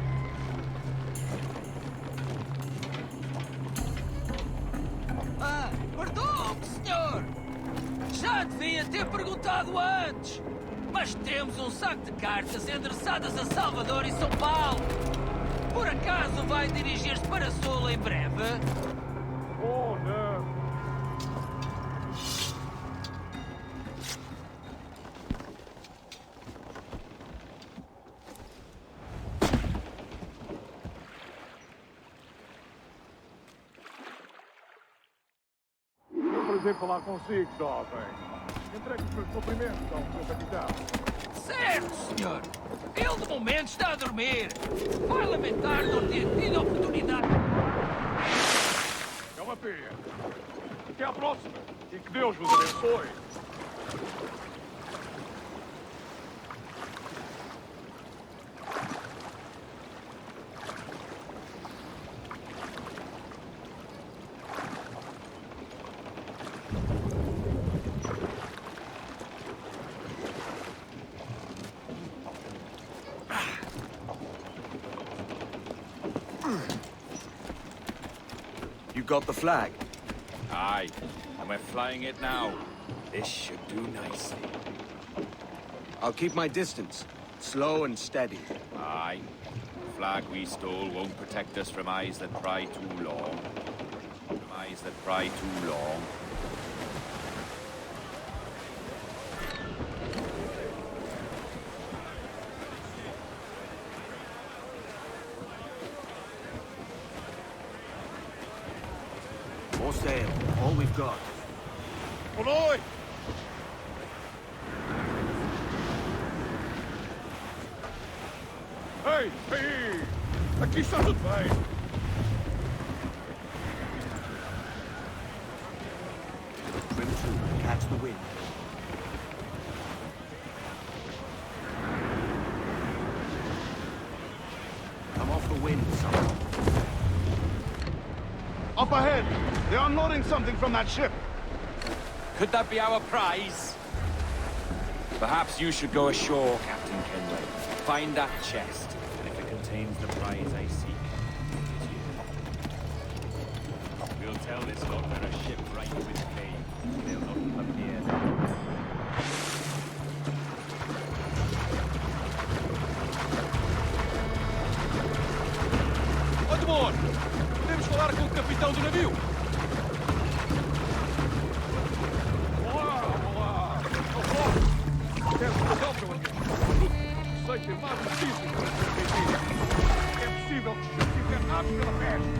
Perdão-me, senhor! Já devia ter perguntado antes! Mas temos um saco de cartas endereçadas a Salvador e São Paulo! Por acaso vai dirigir-se para Sul em breve? Oh, não! É um prazer falar consigo, jovem. Entregue os meus cumprimentos ao seu capitão. Certo, senhor! Ele, de momento, está a dormir! Vai lamentar não ter tido a oportunidade... É uma pena. Até à próxima. E que Deus vos abençoe. You got the flag? Aye, and we're flying it now. This should do nicely. I'll keep my distance. Slow and steady. Aye. The flag we stole won't protect us from eyes that pry too long. From eyes that pry too long. More sail. All we've got. Oi! Ei, ei! Aqui está tudo bem. Trim to, catch the wind. Come off the wind, someone. Up ahead! They're unloading something from that ship. Could that be our prize? Perhaps you should go ashore, Captain Kenway. Find that chest, and if it contains the prize I seek, it is yours. We'll tell this lot we're a ship right with Kane. They'll not come near. Ó, Demônio! Podemos falar com o capitão do navio? Sei ter mais notícias para transmitir. É possível que estejamos internados pela peste.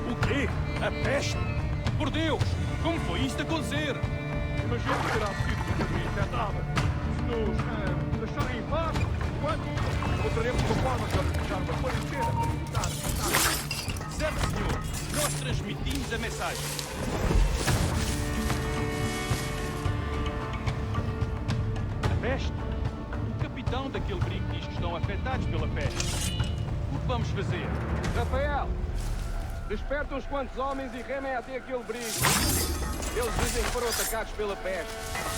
O quê? A peste? Por Deus! Como foi isto acontecer? Imagino que terá sido uma infectada. Se nos deixarem em paz, enquanto encontraremos uma forma de organizar uma quarentena para evitar. Certo, senhor. Nós transmitimos a mensagem. A peste? O capitão daquele brinco diz que estão afetados pela peste. O que vamos fazer? Rafael, desperta uns quantos homens e remem até aquele brinco. Eles dizem que foram atacados pela peste.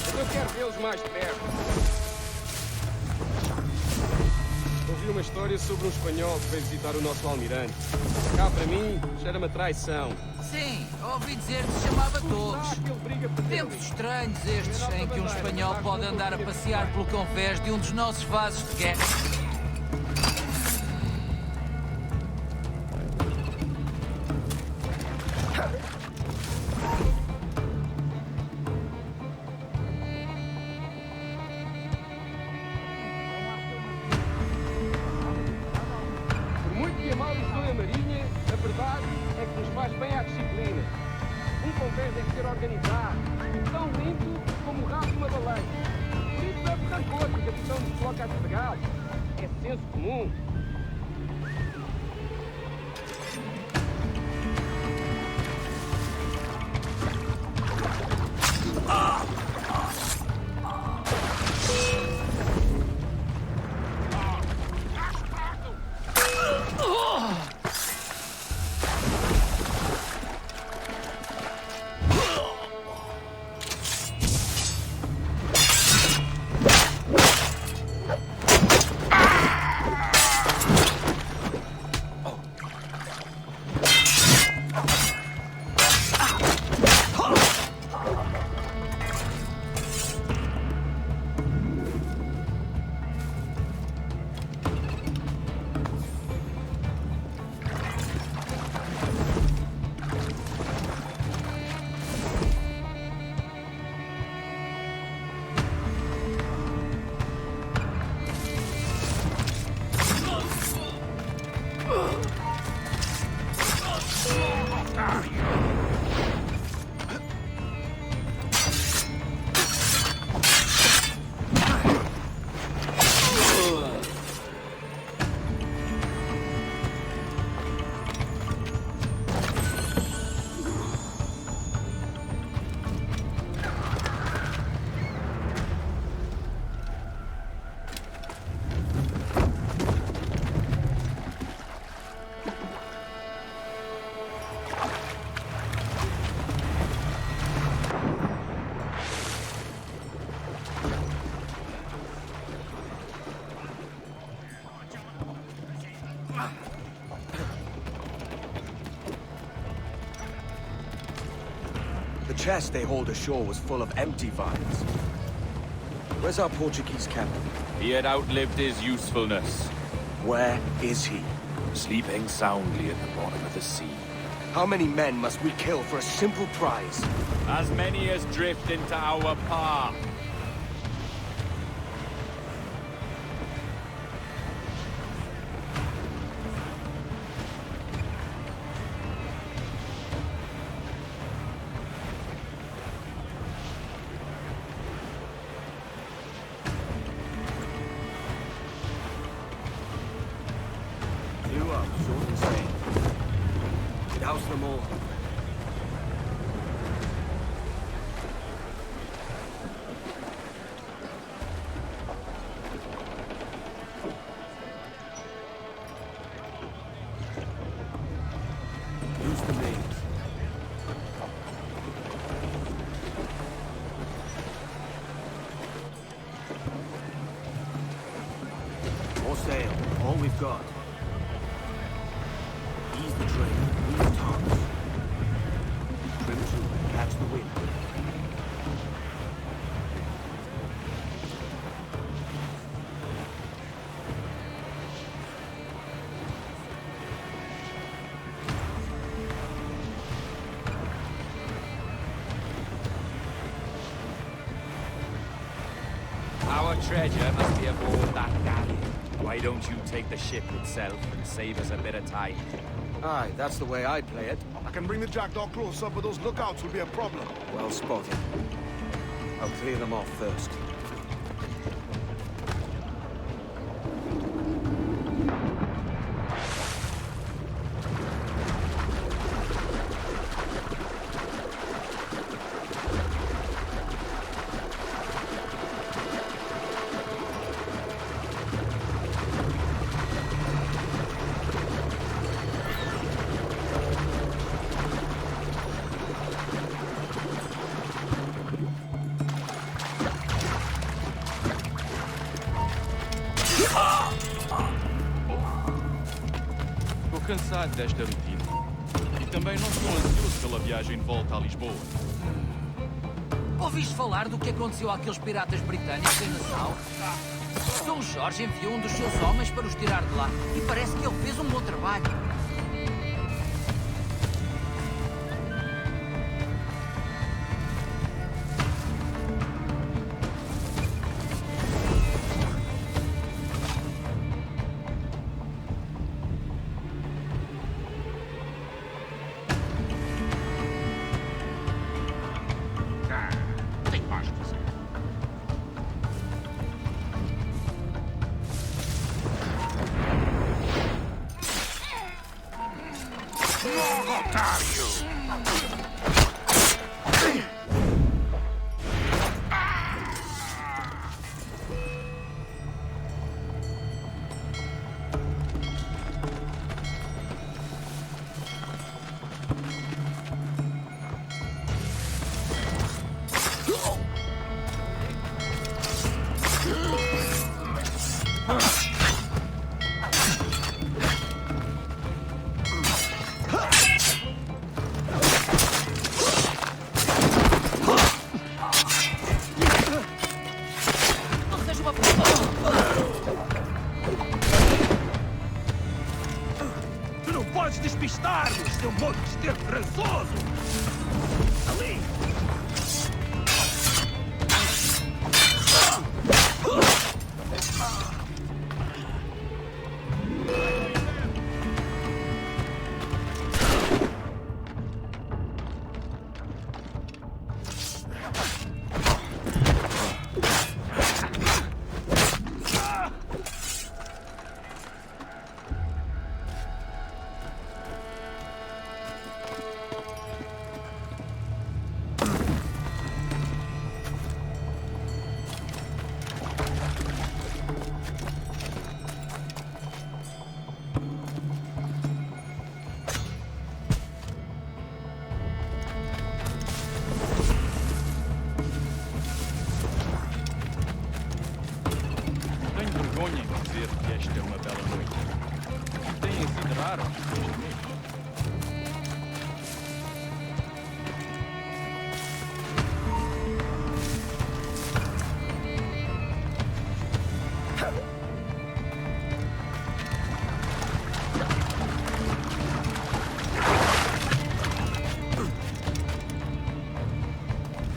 Mas eu quero vê-los mais de perto. Ouvi uma história sobre um espanhol que veio visitar o nosso almirante. Cá para mim, cheira-me a traição. Sim, ouvi dizer que se chamava Torres. Tempos estranhos estes em que um espanhol pode andar a passear pelo convés de um dos nossos vasos de guerra. pés deve ser organizado. Tão limpo como o rabo de uma baleia. Por isso leve rancor que o capitão nos coloca a despegar. É senso comum. The chest they hauled ashore was full of empty vials. Where's our Portuguese captain? He had outlived his usefulness. Where is he? Sleeping soundly at the bottom of the sea. How many men must we kill for a simple prize? As many as drift into our path. You are short and sane. Douse them all. Use the names. More sail. All we've got. Ease the train. Ease tops. Trim to catch the wind. Our treasure must be aboard that galley. Why don't you take the ship itself and save us a bit of time? Aye, that's the way I'd play it. I can bring the jackdaw closer, but those lookouts will be a problem. Well spotted. I'll clear them off first. Estou cansado desta rotina. E também não estou ansioso pela viagem de volta a Lisboa. Ouviste falar do que aconteceu àqueles piratas britânicos em Nassau? São Jorge enviou um dos seus homens para os tirar de lá. E parece que ele fez um bom trabalho. conquistar-nos, seu monstro preçoso! Ali!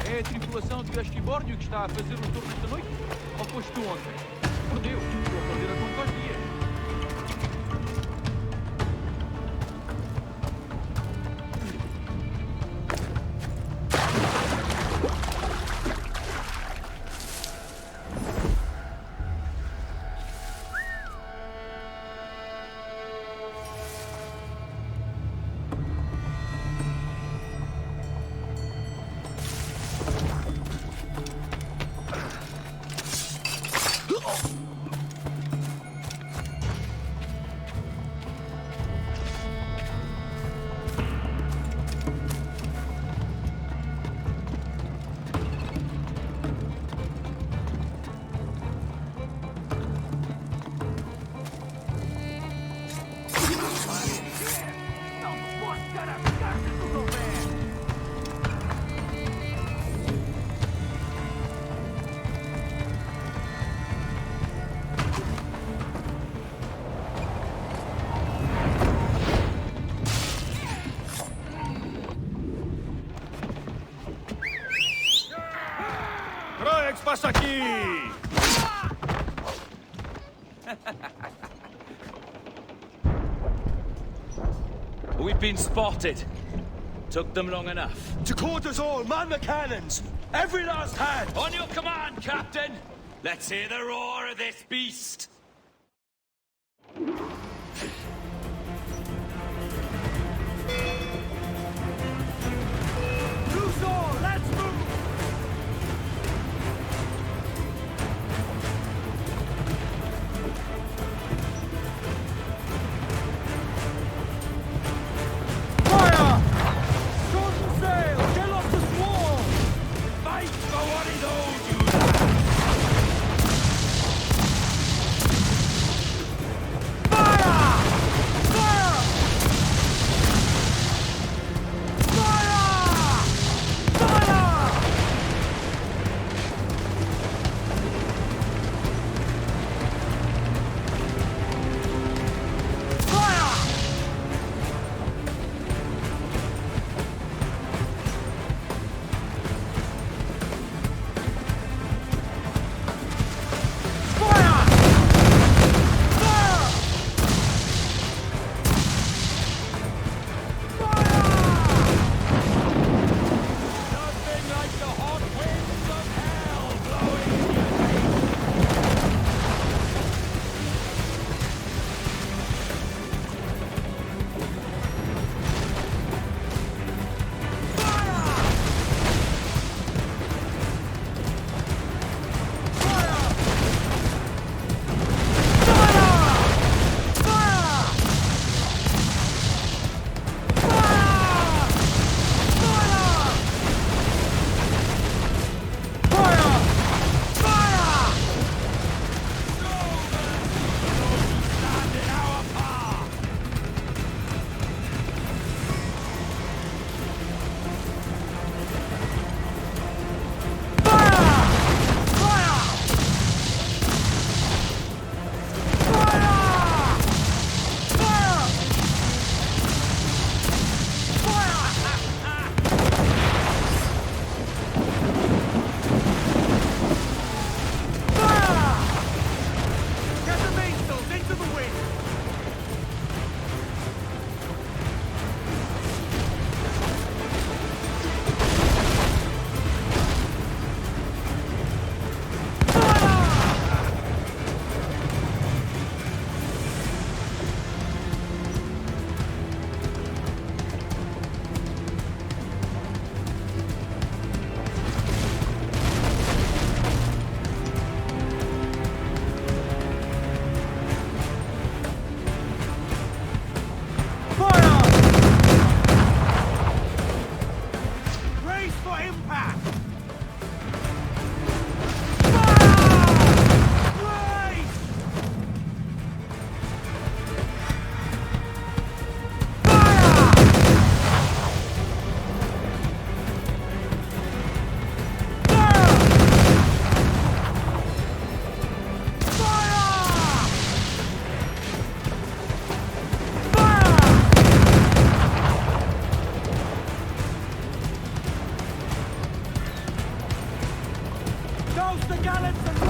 É a tripulação de Gasquibórdio que está a fazer o turno esta noite? Ou foste tu ontem? Por Deus, estou a perder a conta aos dias. O que passa aqui? We've been spotted. Took them long enough. To quarters all, man the cannons! Every last hand! On your command, Captain! Let's hear the roar of this beast! Let's move! Fire! Shorten sail! Get off the swarm! Fight for what is owed you, the gallants and foil!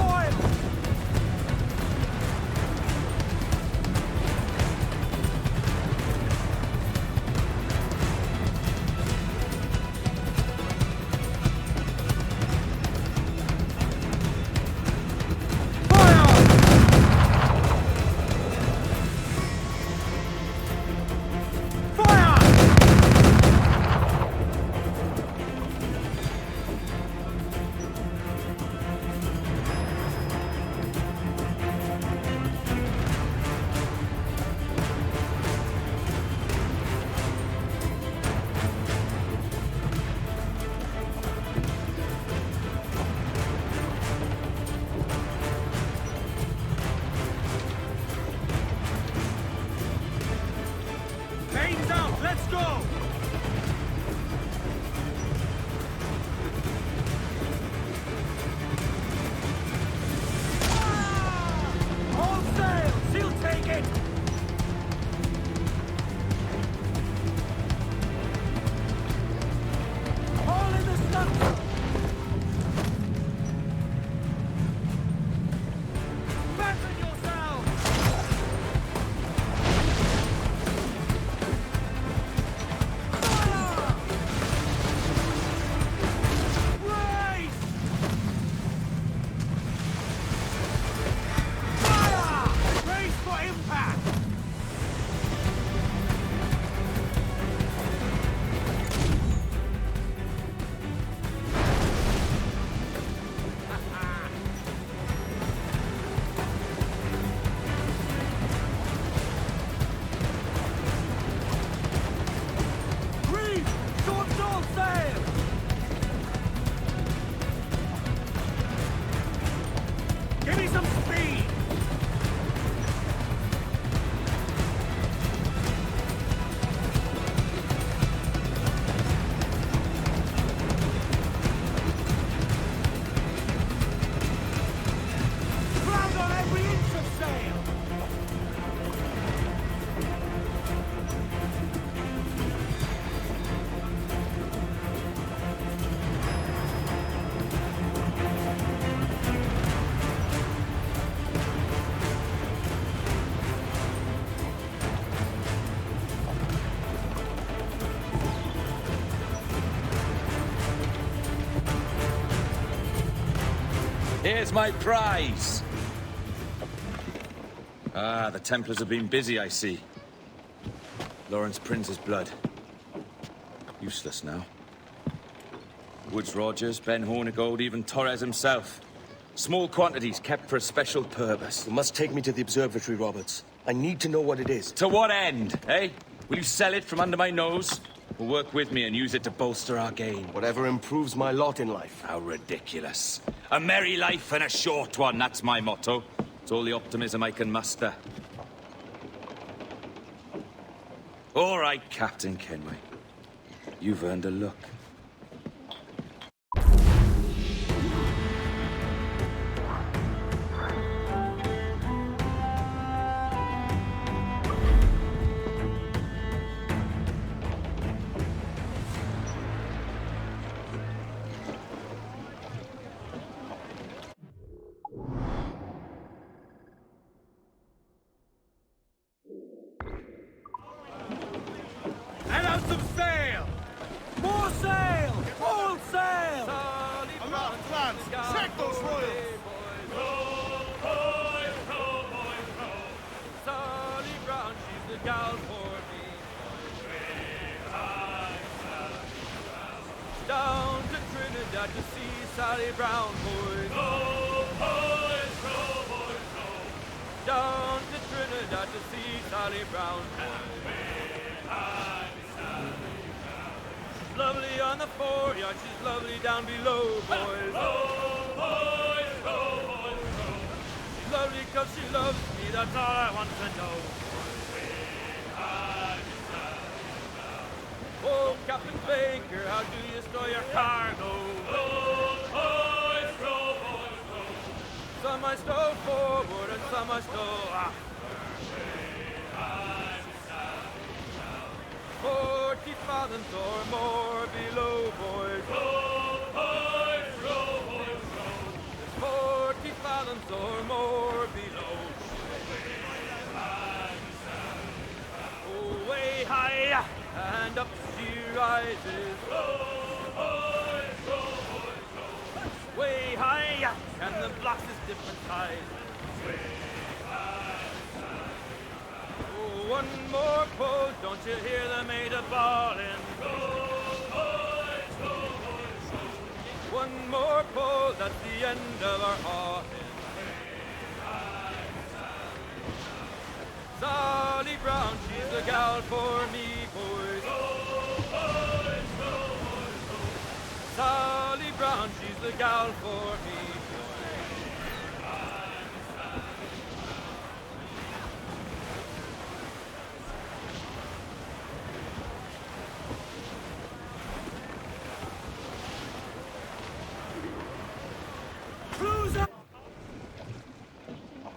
Let's go! Hold sail! She'll take it! Haul in the stuff! Fasten yourselves! Give me some speed! Ground on every inch of sail! Here's my prize! Ah, the Templars have been busy, I see. Lawrence Prince's blood. Useless now. Woods Rogers, Ben Hornigold, even Torres himself. Small quantities kept for a special purpose. You must take me to the observatory, Roberts. I need to know what it is. To what end, eh? Will you sell it from under my nose? Or work with me and use it to bolster our gain? Whatever improves my lot in life. How ridiculous. A merry life and a short one, that's my motto. It's all the optimism I can muster. All right, Captain Kenway. You've earned a look. And out some sail! More sail! All sail! Aloft, lads! Check those royals! Row, boys, row, boys, row. Sally Brown, she's the gal for me. Down to Trinidad to see Sally Brown, boys. Row, boys, row, boys, row. Down to Trinidad to see Sally Brown, boys. She's lovely on the foreyard, she's lovely down below, boys. Row, boys, row, boys, row. She's lovely cause she loves me, that's all I want to know. Oh, Captain Baker, how do you store your cargo? Row, boys, row, boys, row. Some I stow forward and some I stow aft. 40 fathoms or more below, boys. Row, boys, row, boys, row. There's or more below. Oh, way high, and up she rises. Way high, and the blocks is different size. Oh, one more pose, don't you hear the maid a bawling? One more pole, that's the end of our hawing. Sally Brown, she's the gal for me, boys. Sally Brown, she's the gal for me,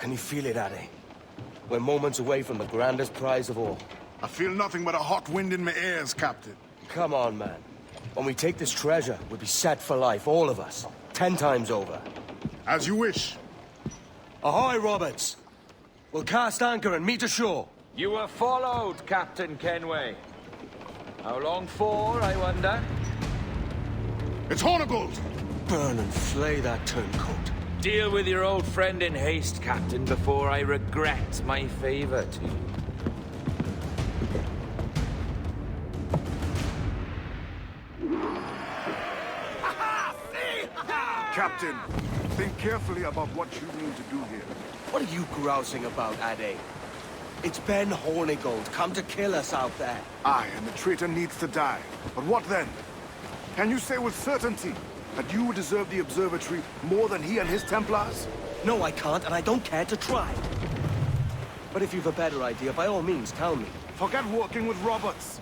Can you feel it, Addy? We're moments away from the grandest prize of all. I feel nothing but a hot wind in my ears, Captain. Come on, man. When we take this treasure, we'll be set for life, all of us. 10 times over. As you wish. Ahoy, Roberts! We'll cast anchor and meet ashore. You were followed, Captain Kenway. How long for, I wonder? It's Hornigold! Burn and flay that turncoat. Deal with your old friend in haste, Captain, before I regret my favor to you. Captain, think carefully about what you need to do here. What are you grousing about, Addy? It's Ben Hornigold, come to kill us out there. Aye, and the traitor needs to die. But what then? Can you say with certainty that you would deserve the observatory more than he and his Templars? No, I can't, and I don't care to try. But if you've a better idea, by all means, tell me. Forget working with Roberts.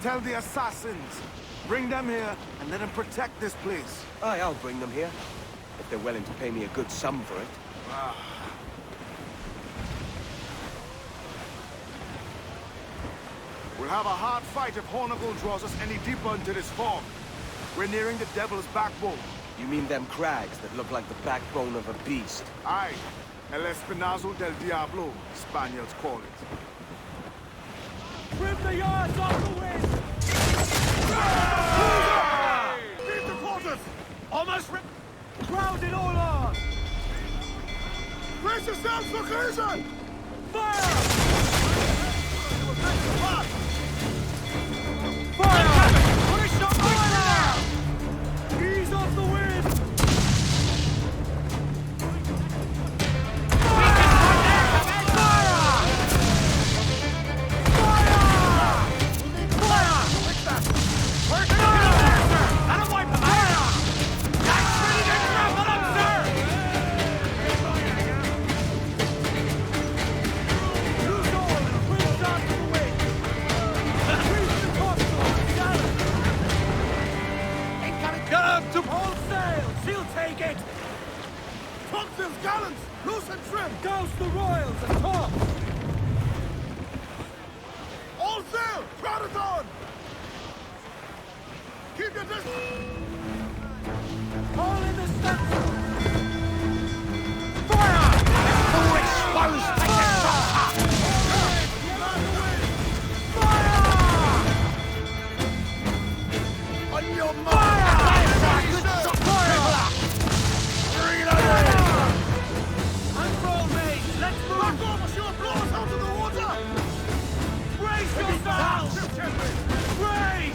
Tell the assassins. Bring them here, and let them protect this place. Aye, I'll bring them here. If they're willing to pay me a good sum for it. We'll have a hard fight if Hornigold draws us any deeper into this fog. We're nearing the Devil's Backbone. You mean them crags that look like the backbone of a beast? Aye. El Espinazo del Diablo, Spaniards call it. Trim the yards off the wind! Leave the quarters! Almost grounded all on! Brace yourselves for collision! Fire! Fire! Push up fire! Ease off the wind! Gallants, loose and trim! Douse the royals and top! All sail! Crowd it on! Keep your distance! All in the center! Fire! Who exposed take it from her! Fire! On your mark! Raise!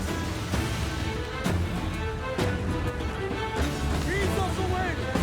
Ease off the wind!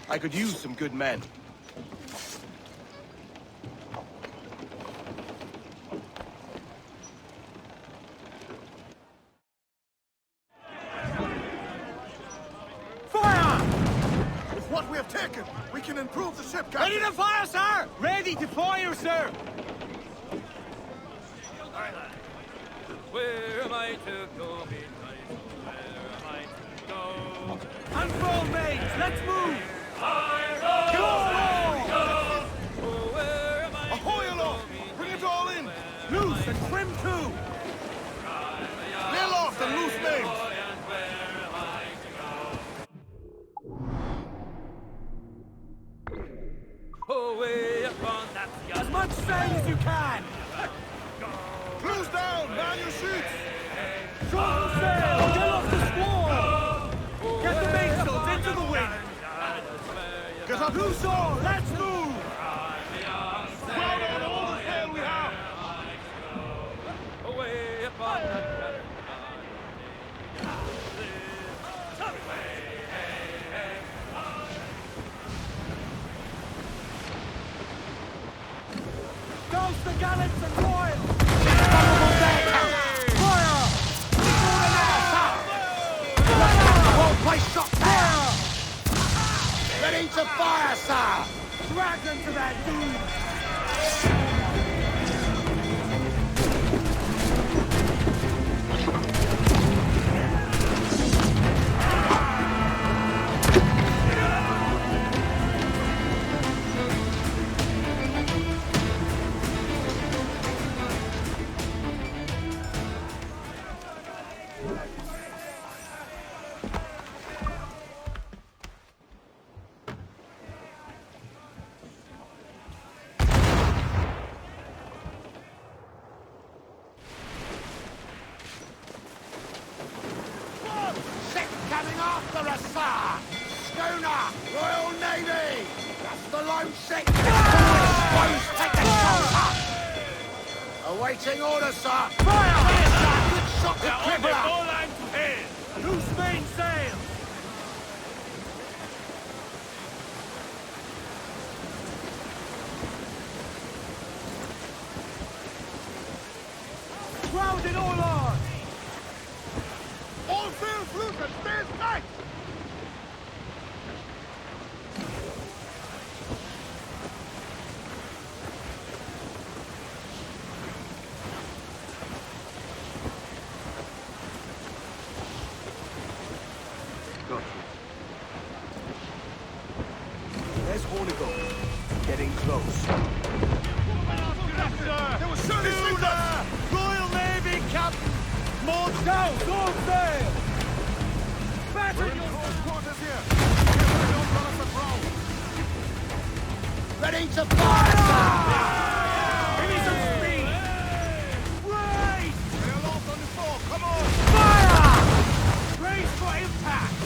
I could use some good men. Fire! With what we have taken, we can improve the ship, Captain. Ready to fire, sir! Ready to fire, sir! Where am I to go, midnight? Where am I to go? Unroll, mates! Let's move! Ahoy aloft! Bring it all in! Loose and trim too! Lay aloft and loose names! Away upon that yacht. As much sail as you can! Close down! Man your sheets! Short sail! Get off the squall! Get the mainsails into the wind! Get up! Loose all! Let's move! Crowd on all the sail we have! Away upon that yacht. Douse the gallants and royals! Won't place shot down! Ready to fire, sir! Drag them to their doom! Ship coming after us, sir! Schooner! Royal Navy! That's the lone ship! Close, take the shot, sir! Awaiting orders, sir! Fire! Yes, sir! Good shot to crippler! Loose mainsail! Grounded all on! All sails loose and stay tight! There's Hornigold. Getting close. There was surely sooner! Royal Navy, Captain! More down! All sail! Batten your quarters here! Careful, don't run us aground! Ready to fire, sir! Give me some speed! Race! Lay aloft on the floor, come on! Fire! Brace for impact!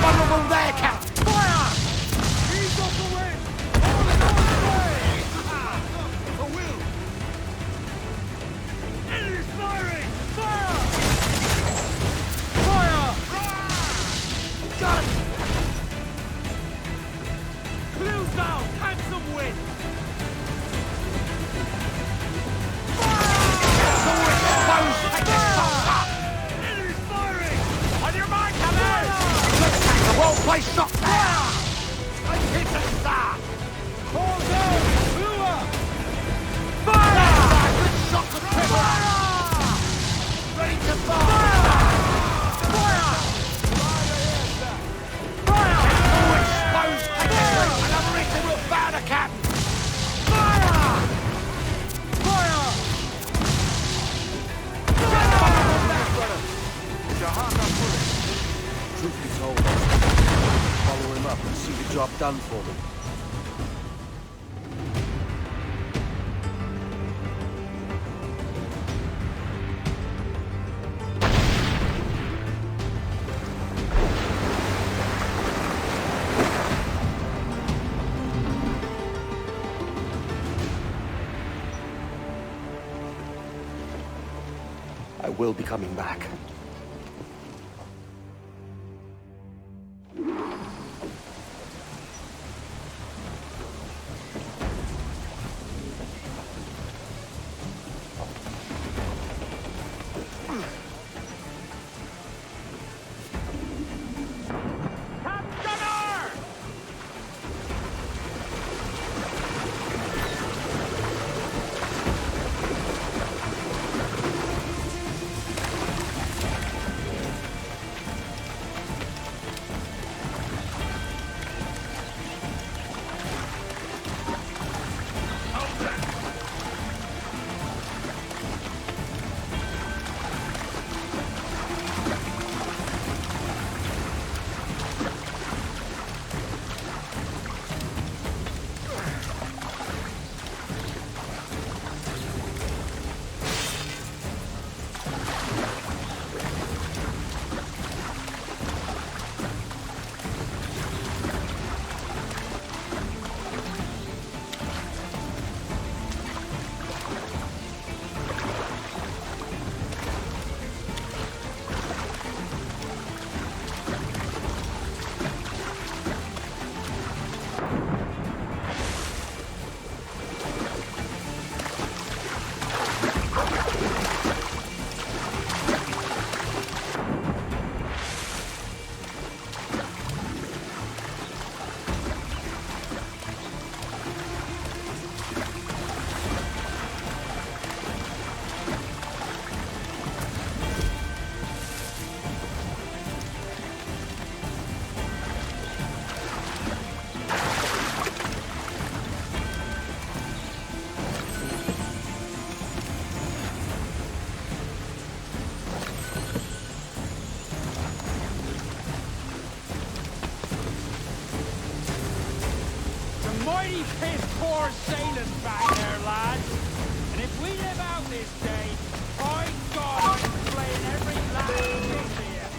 Vulnerable there, Captain! Fire! Ease off the wind! All the way! For Will! Enemy's firing! Fire! Fire! Got it! Clues down! Catch some wind! Exposed! Take the shot, sir! Enemy's firing! On your mark, Captain! A well-placed shot there! Hit it, sir! Call down! Blew up! Fire! Good shot to crippler! Ready to fire! Fire! All exposed! Take the shot! Another hit and we'll bow the Captain! Fire! Fire! Is your heart not full? Truth be told, follow him up and see the job done for them. I will be coming back. Mighty piss-poor sailors back there, lads. And if we live out this day, by God, I'm playing every last ship here.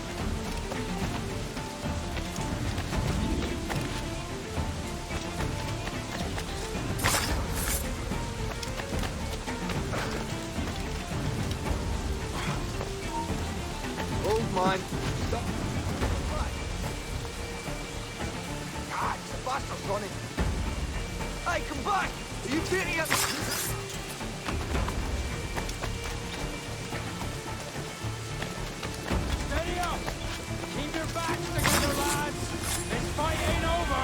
Hold mine. Stop. God, the bastard's running. Hey, come back! Are you beating us? Steady up! Keep your backs together, lads! This fight ain't over!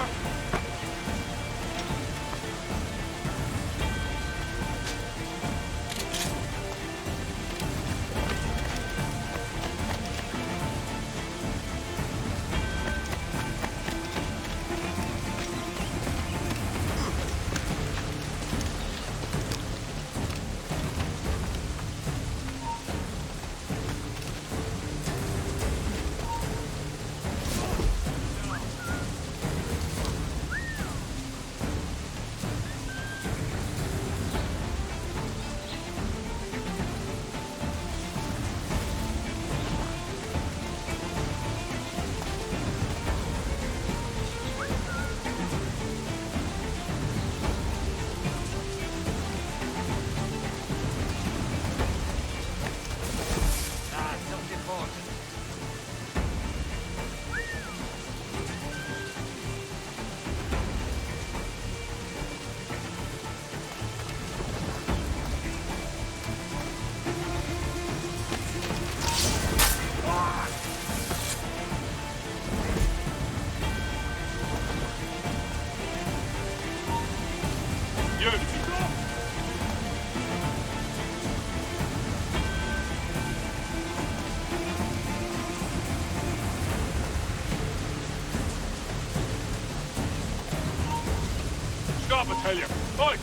Stop, I tell you. Oi!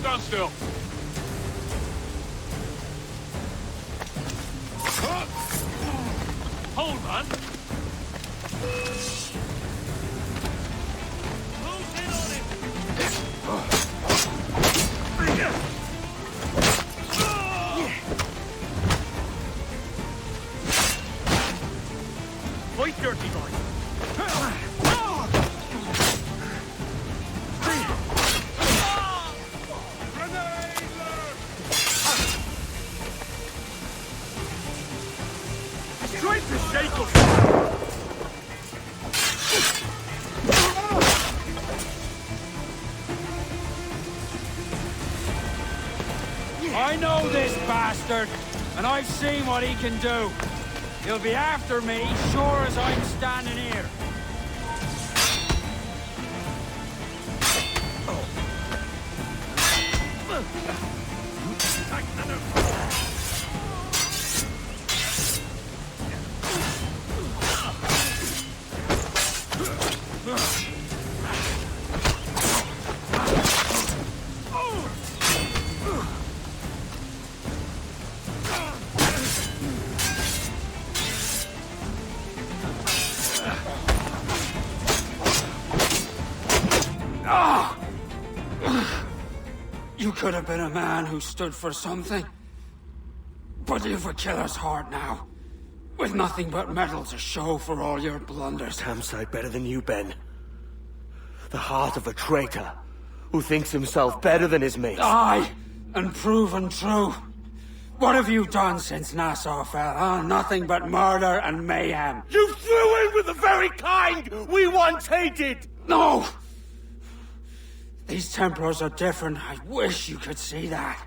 Stand still. Hold, man. Close in on him. Right, dirty boy. I know this bastard, and I've seen what he can do. He'll be after me, sure as I'm standing here. You could have been a man who stood for something. But you've a killer's heart now. With nothing but metal to show for all your blunders. Damn sight better than you, Ben. The heart of a traitor who thinks himself better than his mates. Aye, and proven true. What have you done since Nassau fell, huh? Nothing but murder and mayhem. You threw in with the very kind we once hated! No! These Templars are different. I wish you could see that.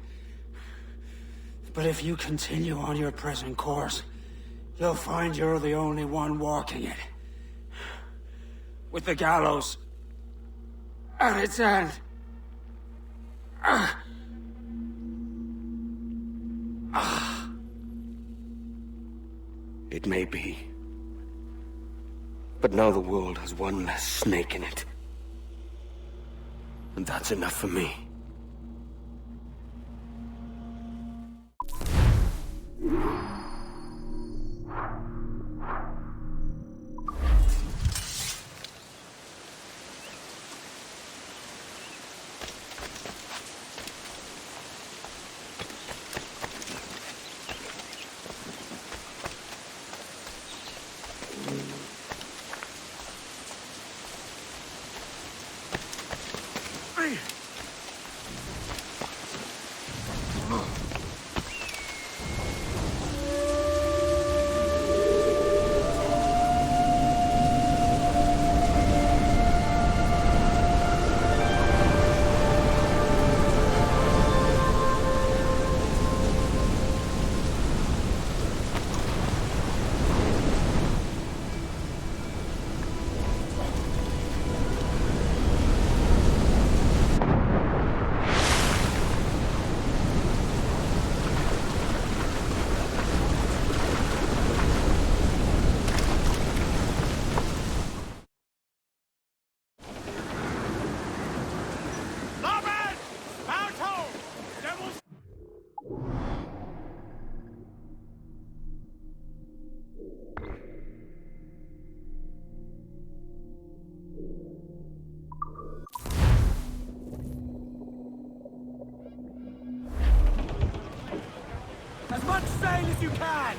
But if you continue on your present course, you'll find you're the only one walking it. With the gallows at its end. It may be. But now the world has one less snake in it. And that's enough for me. As much sail as you can!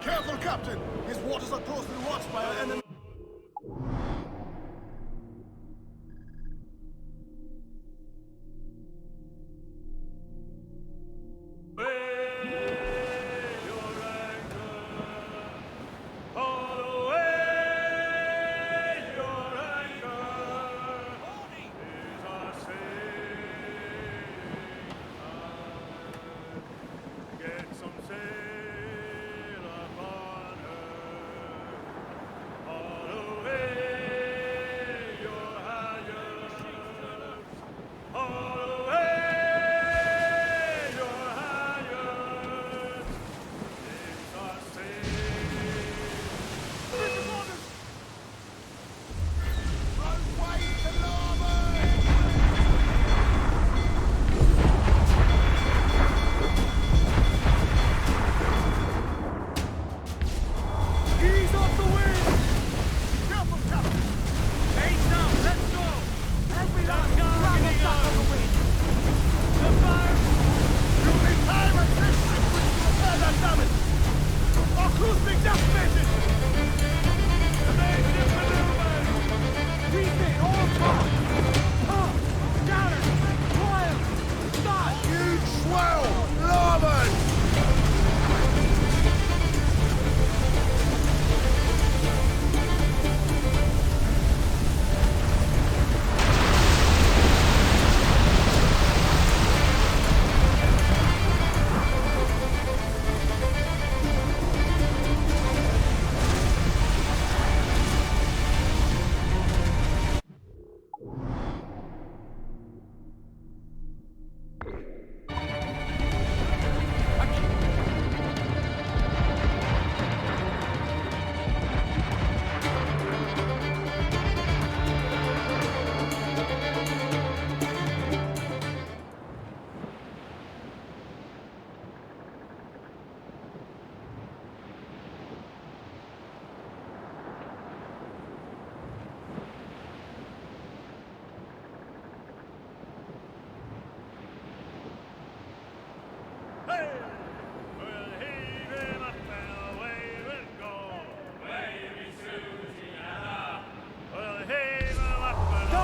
Careful, Captain! His waters are closely watched by our enemy.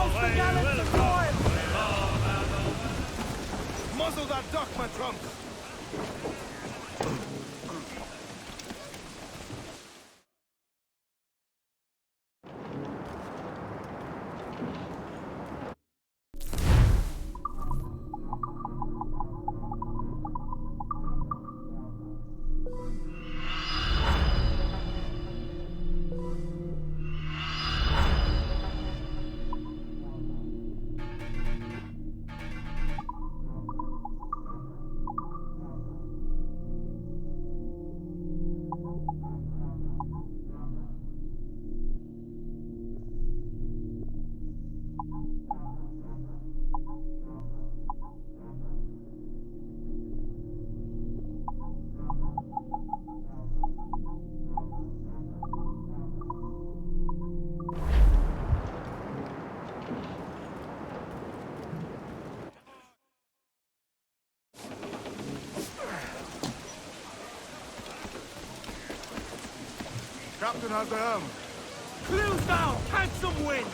Toast the gallants of royal! Muzzle that duck, my trunks! Captain has the helm. Clues down! Catch some wind!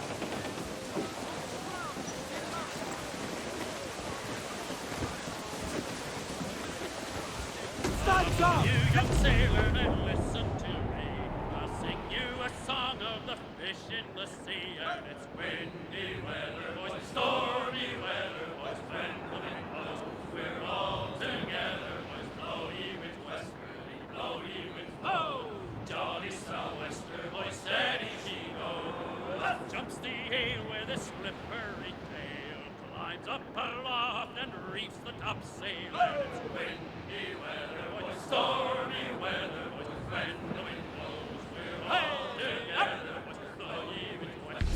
Stand up! You young sailor, then listen to me. I'll sing you a song of the fish in the sea. And it's windy weather, boys, stormy weather, boys, when the wind blows, we're all together, boys, blow ye winds westerly, blow ye winds, oh! Jolly sou'wester, boys, steady she goes. Up jumps the ale with a slippery tail, climbs up aloft and reefs the topsail. And it's windy weather, boys, stormy weather, boys, when the wind blows, we're all together, boys, blow ye winds west.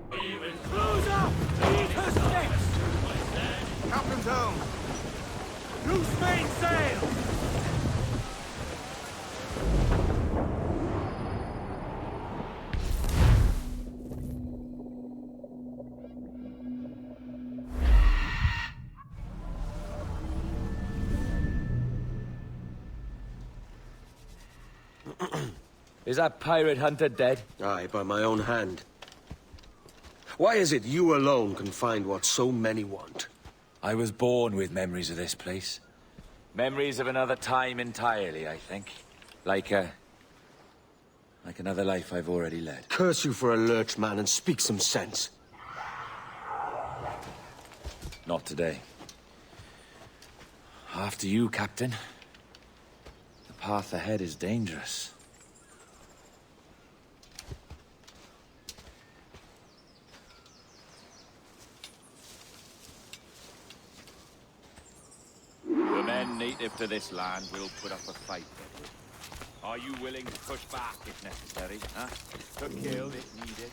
Blow ye winds, Close up! Eat her sticks! Captain's helm. Loose mainsail! Is that pirate hunter dead? Aye, by my own hand. Why is it you alone can find what so many want? I was born with memories of this place. Memories of another time entirely, I think. Like another life I've already led. Curse you for a lurch, man, and speak some sense. Not today. After you, Captain. The path ahead is dangerous. The men native to this land will put up a fight. Are you willing to push back if necessary, huh? To kill if needed?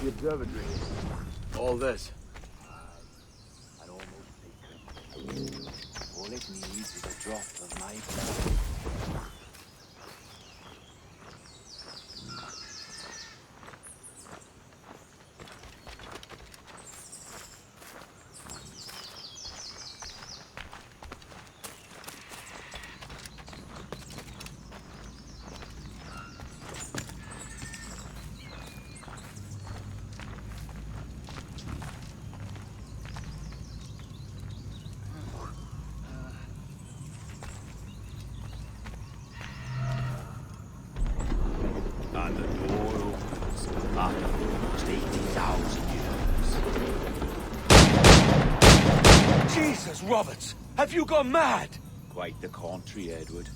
The observatory. All this. I'd almost take it. All it needs is a drop of my blood. And the door opens after almost 80,000 years. Jesus, Roberts! Have you gone mad? Quite the contrary, Edward.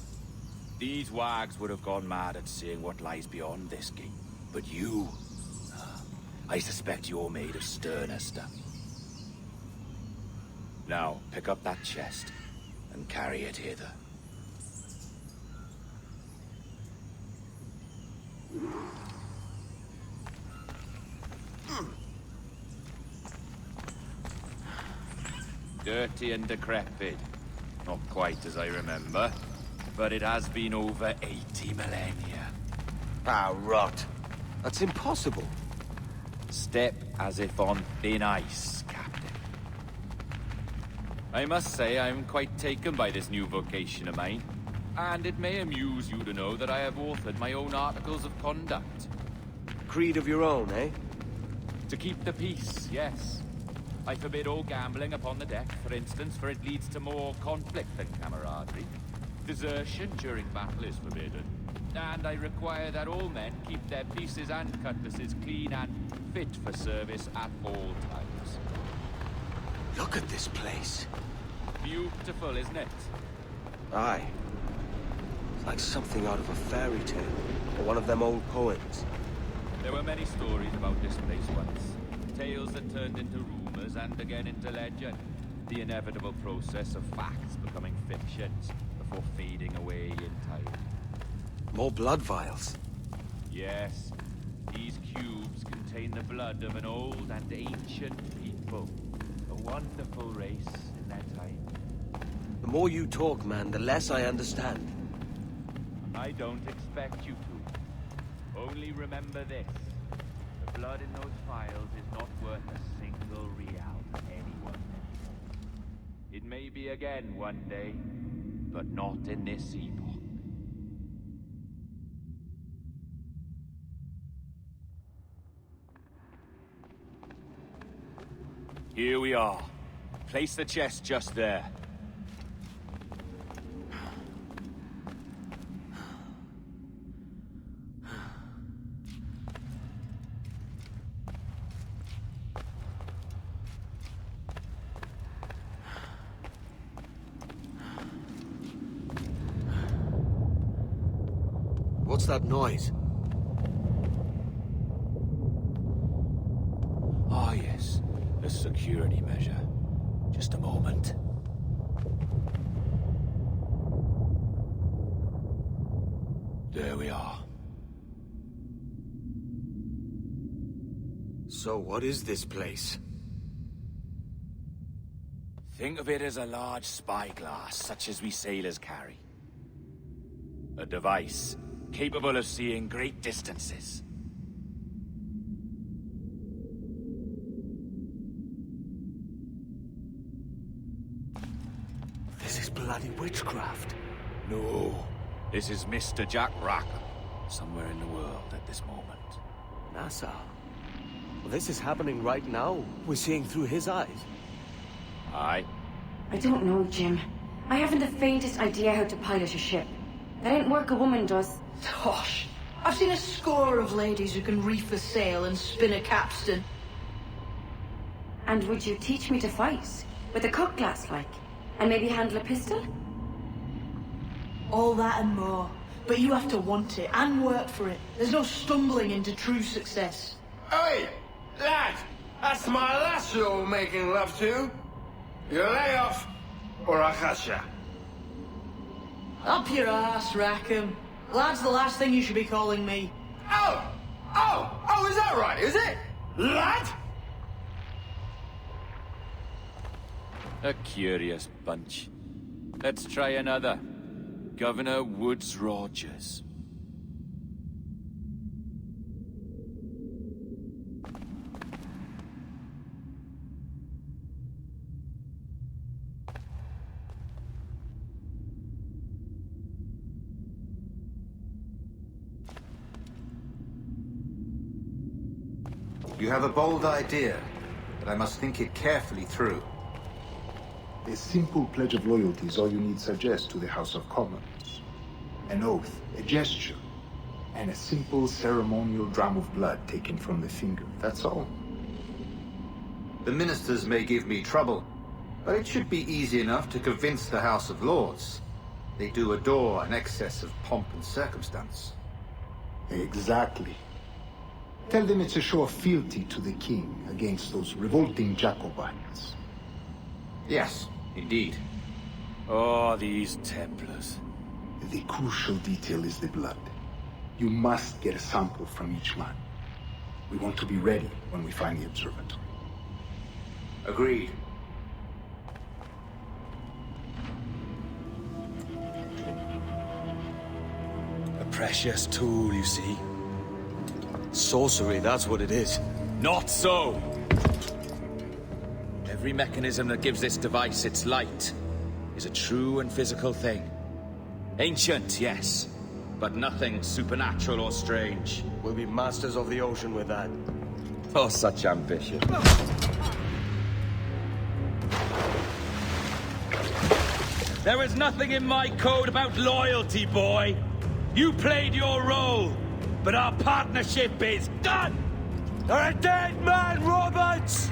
These wags would have gone mad at seeing what lies beyond this gate. But you... I suspect you're made of sterner stuff. Now, pick up that chest and carry it hither. Dirty and decrepit. Not quite as I remember, but it has been over 80 millennia. Ah, rot. That's impossible. Step as if on thin ice, Captain. I must say I'm quite taken by this new vocation of mine, and it may amuse you to know that I have authored my own articles of conduct. Creed of your own, eh? To keep the peace, yes. I forbid all gambling upon the deck, for instance, for it leads to more conflict than camaraderie. Desertion during battle is forbidden. And I require that all men keep their pieces and cutlasses clean and fit for service at all times. Look at this place. Beautiful, isn't it? Aye. It's like something out of a fairy tale, or one of them old poems. There were many stories about this place once. Tales that turned into rumors and again into legend. The inevitable process of facts becoming fictions before fading away in time. More blood vials. Yes, these cubes contain the blood of an old and ancient people. A wonderful race in their time. The more you talk, man, the less I understand. I don't expect you to. Only remember this. The blood in those files is not worth a single real to anyone. It may be again one day, but not in this epoch. Here we are. Place the chest just there. What's that noise? Ah, yes. A security measure. Just a moment. There we are. So what is this place? Think of it as a large spyglass, such as we sailors carry. A device capable of seeing great distances. This is bloody witchcraft. No, this is Mr. Jack Rackham, somewhere in the world at this moment. Nassau. Well, this is happening right now. We're seeing through his eyes. Aye. I don't know, Jim. I haven't the faintest idea how to pilot a ship. That ain't work a woman does. Tosh. I've seen a score of ladies who can reef a sail and spin a capstan. And would you teach me to fight? With a cutlass, like? And maybe handle a pistol? All that and more. But you have to want it and work for it. There's no stumbling into true success. Hey, lad! That's my lass you're making love to. You lay off, or I'll catch ya. Up your ass, Rackham. Lad's the last thing you should be calling me. Oh, is that right, is it? Lad? A curious bunch. Let's try another. Governor Woods Rogers. You have a bold idea, but I must think it carefully through. A simple pledge of loyalty is all you need suggest to the House of Commons. An oath, a gesture, and a simple ceremonial dram of blood taken from the finger. That's all. The ministers may give me trouble, but it should be easy enough to convince the House of Lords. They do adore an excess of pomp and circumstance. Exactly. Tell them it's a show of fealty to the king against those revolting Jacobites. Yes, indeed. Oh, these Templars. The crucial detail is the blood. You must get a sample from each man. We want to be ready when we find the observatory. Agreed. A precious tool, you see. Sorcery, that's what it is. Not so! Every mechanism that gives this device its light is a true and physical thing. Ancient, yes, but nothing supernatural or strange. We'll be masters of the ocean with that. Oh, such ambition. There is nothing in my code about loyalty, boy. You played your role, but our partnership is done! You're a dead man, Roberts!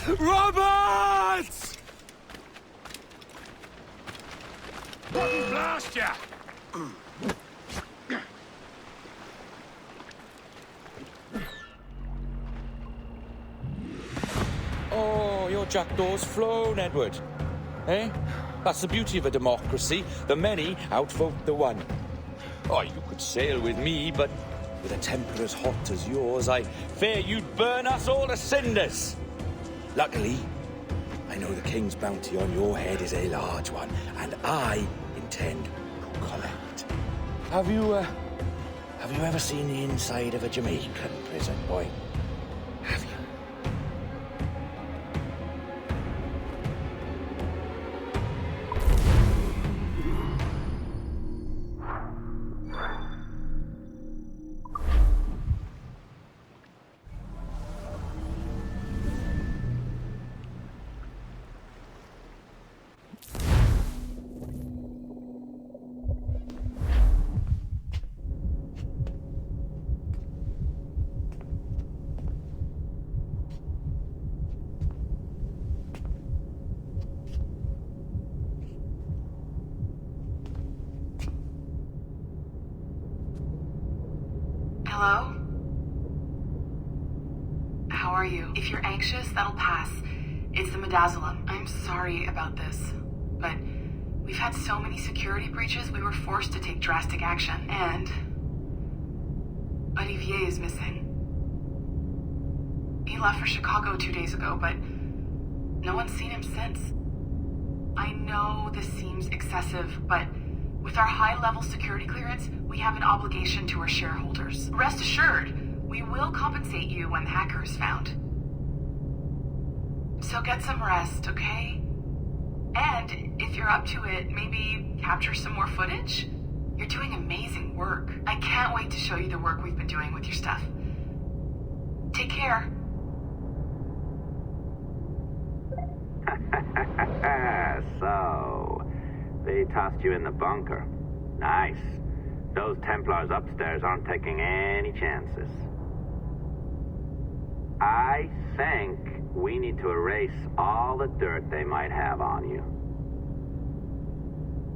Roberts! Fucking blast ya! Oh, your jackdaws flown, Edward. Eh? That's the beauty of a democracy. The many outvote the one. Oh, you could sail with me, but with a temper as hot as yours, I fear you'd burn us all to cinders. Luckily, I know the king's bounty on your head is a large one, and I intend to collect. Have you ever seen the inside of a Jamaican prison, boy? Have you? Hello? How are you? If you're anxious, that'll pass. It's the midazolam. I'm sorry about this, but we've had so many security breaches, we were forced to take drastic action, and Olivier is missing. He left for Chicago 2 days ago, but no one's seen him since. I know this seems excessive, but with our high-level security clearance, we have an obligation to our shareholders. Rest assured, we will compensate you when the hacker is found. So get some rest, okay? And if you're up to it, maybe capture some more footage? You're doing amazing work. I can't wait to show you the work we've been doing with your stuff. Take care. So, they tossed you in the bunker. Nice. Those Templars upstairs aren't taking any chances. I think we need to erase all the dirt they might have on you.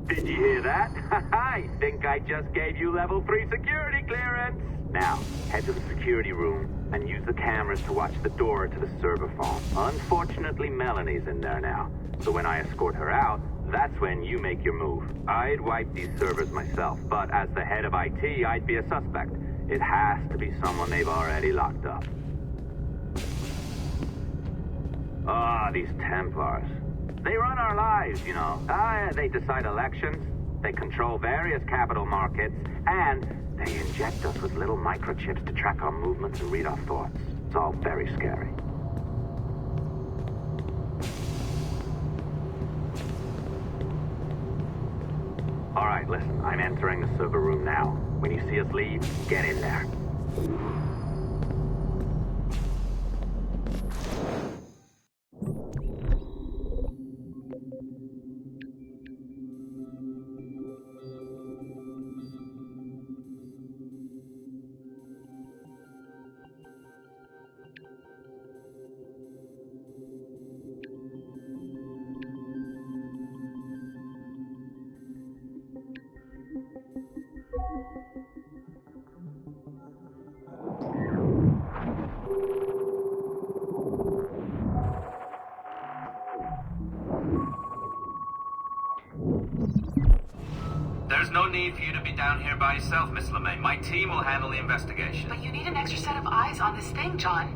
Did you hear that? I think I just gave you level 3 security clearance. Now, head to the security room and use the cameras to watch the door to the server phone. Unfortunately, Melanie's in there now. So when I escort her out, that's when you make your move. I'd wipe these servers myself, but as the head of IT, I'd be a suspect. It has to be someone they've already locked up. These Templars. They run our lives, you know. They decide elections, they control various capital markets, and they inject us with little microchips to track our movements and read our thoughts. It's all very scary. All right, listen, I'm entering the server room now. When you see us leave, get in there. There's no need for you to be down here by yourself, Miss LeMay. My team will handle the investigation. But you need an extra set of eyes on this thing, John.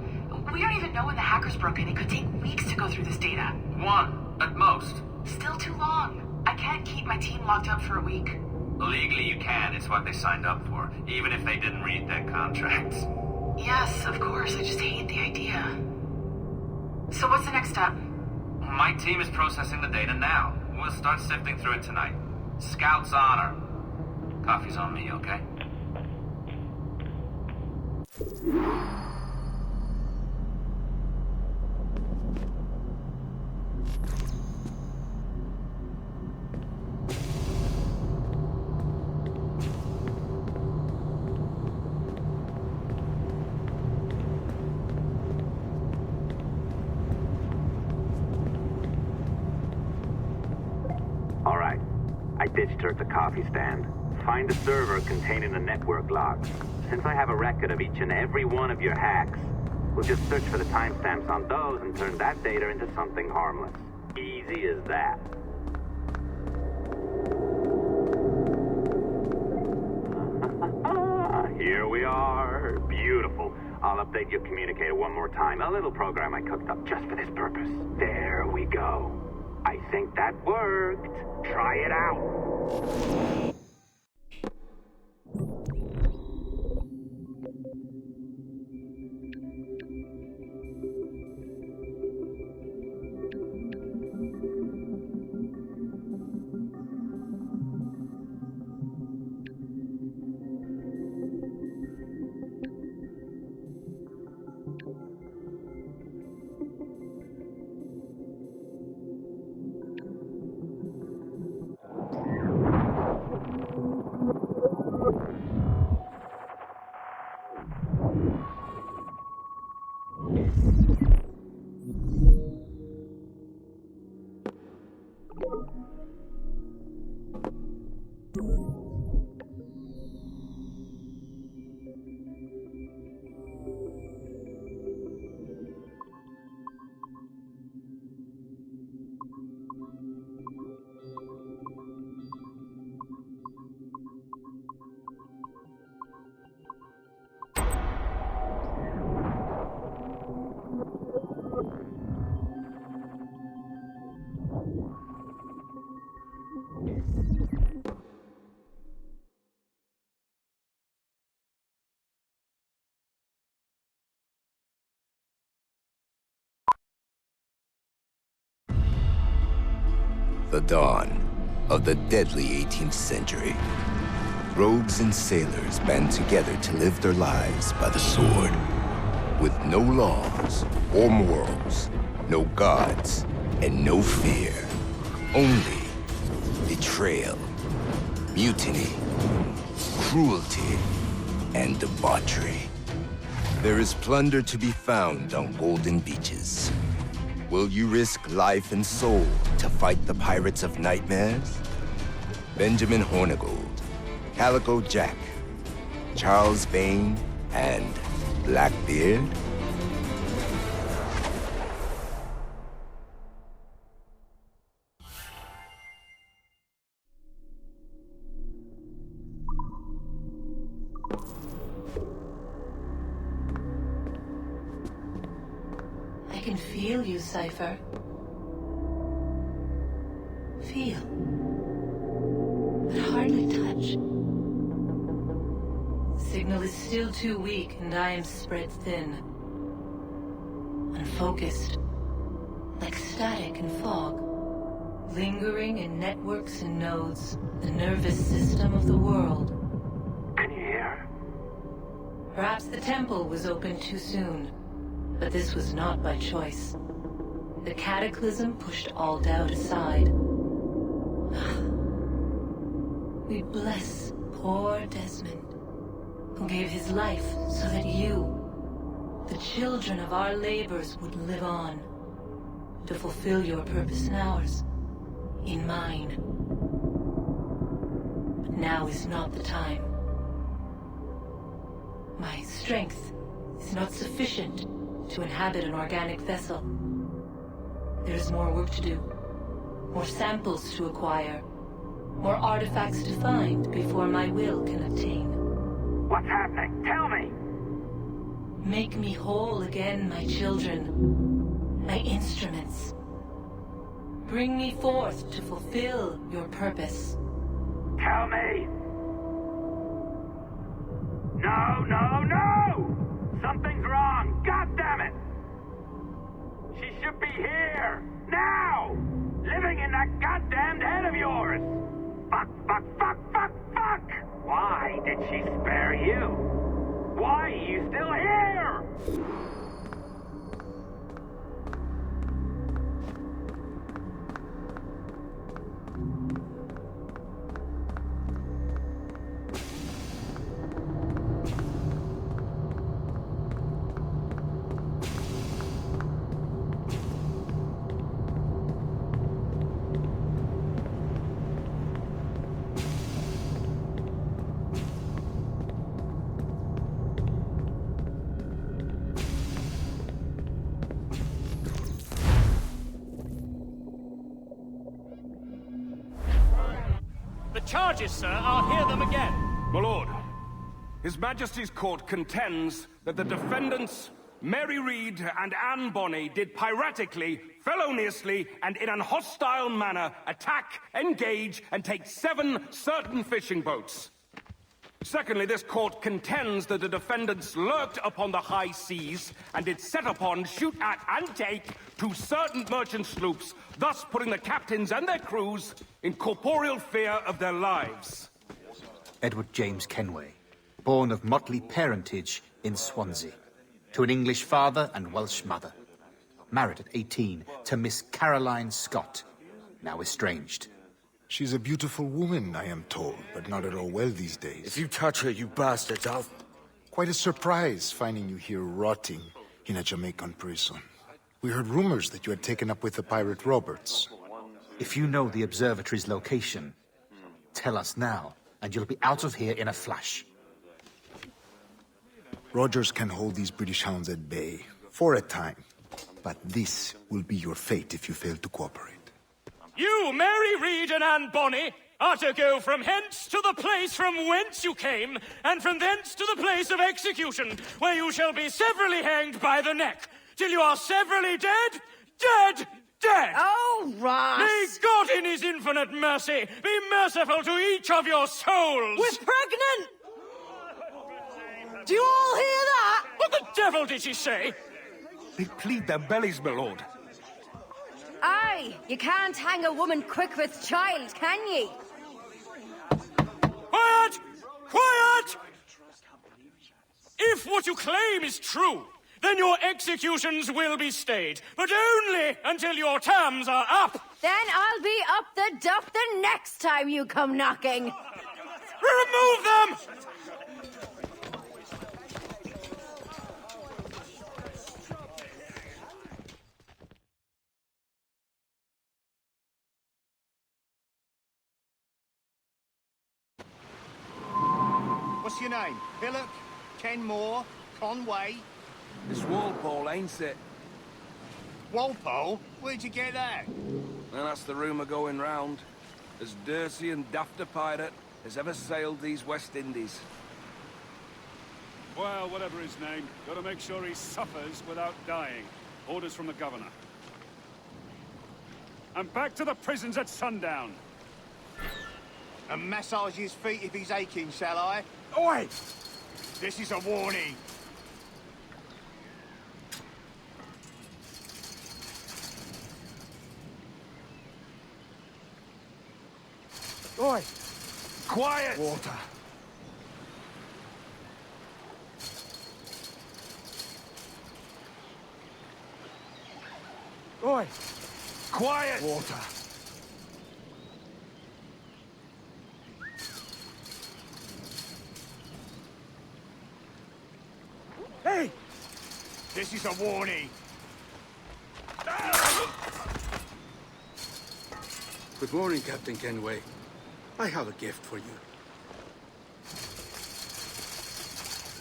We don't even know when the hackers broke in. It could take weeks to go through this data. 1, at most. Still too long. I can't keep my team locked up for a week. Legally you can. It's what they signed up for, even if they didn't read their contracts. Yes, of course. I just hate the idea. So what's the next step? My team is processing the data now. We'll start sifting through it tonight. Scout's honor. Coffee's on me, okay? ditched her at the coffee stand. Find the server containing the network logs. Since I have a record of each and every one of your hacks, we'll just search for the timestamps on those and turn that data into something harmless. Easy as that. Here we are. Beautiful. I'll update your communicator one more time. A little program I cooked up just for this purpose. There we go. I think that worked. Try it out. The dawn of the deadly 18th century. Rogues and sailors band together to live their lives by the sword. With no laws or morals, no gods, and no fear. Only betrayal, mutiny, cruelty, and debauchery. There is plunder to be found on golden beaches. Will you risk life and soul to fight the pirates of nightmares? Benjamin Hornigold, Calico Jack, Charles Vane, and Blackbeard? I can feel you, Cypher. Feel. But hardly touch. Signal is still too weak, and I am spread thin. Unfocused. Like static and fog. Lingering in networks and nodes. The nervous system of the world. Can you hear? Perhaps the temple was opened too soon. But this was not by choice. The cataclysm pushed all doubt aside. We bless poor Desmond, who gave his life so that you, the children of our labors, would live on, to fulfill your purpose in ours, in mine. But now is not the time. My strength is not sufficient to inhabit an organic vessel. There is more work to do, more samples to acquire, more artifacts to find before my will can obtain. What's happening? Tell me! Make me whole again, my children, my instruments. Bring me forth to fulfill your purpose. Tell me! No, no, no! Something's wrong! God damn it! She should be here! Now! Living in that goddamned head of yours! Fuck, fuck, fuck, fuck, fuck! Why did she spare you? Why are you still here? charges, sir. I'll hear them again. My lord, His Majesty's court contends that the defendants, Mary Reed and Anne Bonny, did piratically, feloniously, and in an hostile manner attack, engage, and take 7 certain fishing boats. Secondly, this court contends that the defendants lurked upon the high seas and did set upon, shoot at, and take 2 certain merchant sloops, thus putting the captains and their crews in corporeal fear of their lives. Edward James Kenway, born of motley parentage in Swansea, to an English father and Welsh mother. Married at 18 to Miss Caroline Scott, now estranged. She's a beautiful woman, I am told, but not at all well these days. If you touch her, you bastards, I'll... Quite a surprise finding you here rotting in a Jamaican prison. We heard rumors that you had taken up with the pirate Roberts. If you know the observatory's location, tell us now, and you'll be out of here in a flash. Rogers can hold these British hounds at bay, for a time. But this will be your fate if you fail to cooperate. You, Mary Reed and Anne Bonny, are to go from hence to the place from whence you came, and from thence to the place of execution, where you shall be severally hanged by the neck, till you are severally dead, dead, dead! Oh, Ross! May God in his infinite mercy be merciful to each of your souls! We're pregnant! Do you all hear that? What the devil did she say? They plead their bellies, my lord. Aye, you can't hang a woman quick with child, can ye? Quiet! Quiet! If what you claim is true, then your executions will be stayed, but only until your terms are up. Then I'll be up the duff the next time you come knocking. Remove them! What's your name? Billock? Kenmore? Conway? It's Walpole, ain't it? Walpole? Where'd you get that? Well, that's the rumour going round. As dirty and daft a pirate as ever sailed these West Indies. Well, whatever his name, gotta make sure he suffers without dying. Orders from the governor. And back to the prisons at sundown. And massage his feet if he's aching, shall I? Oi! This is a warning. Oi! Quiet! Water. Oi! Quiet! Water. Hey! This is a warning. Good morning, Captain Kenway. I have a gift for you.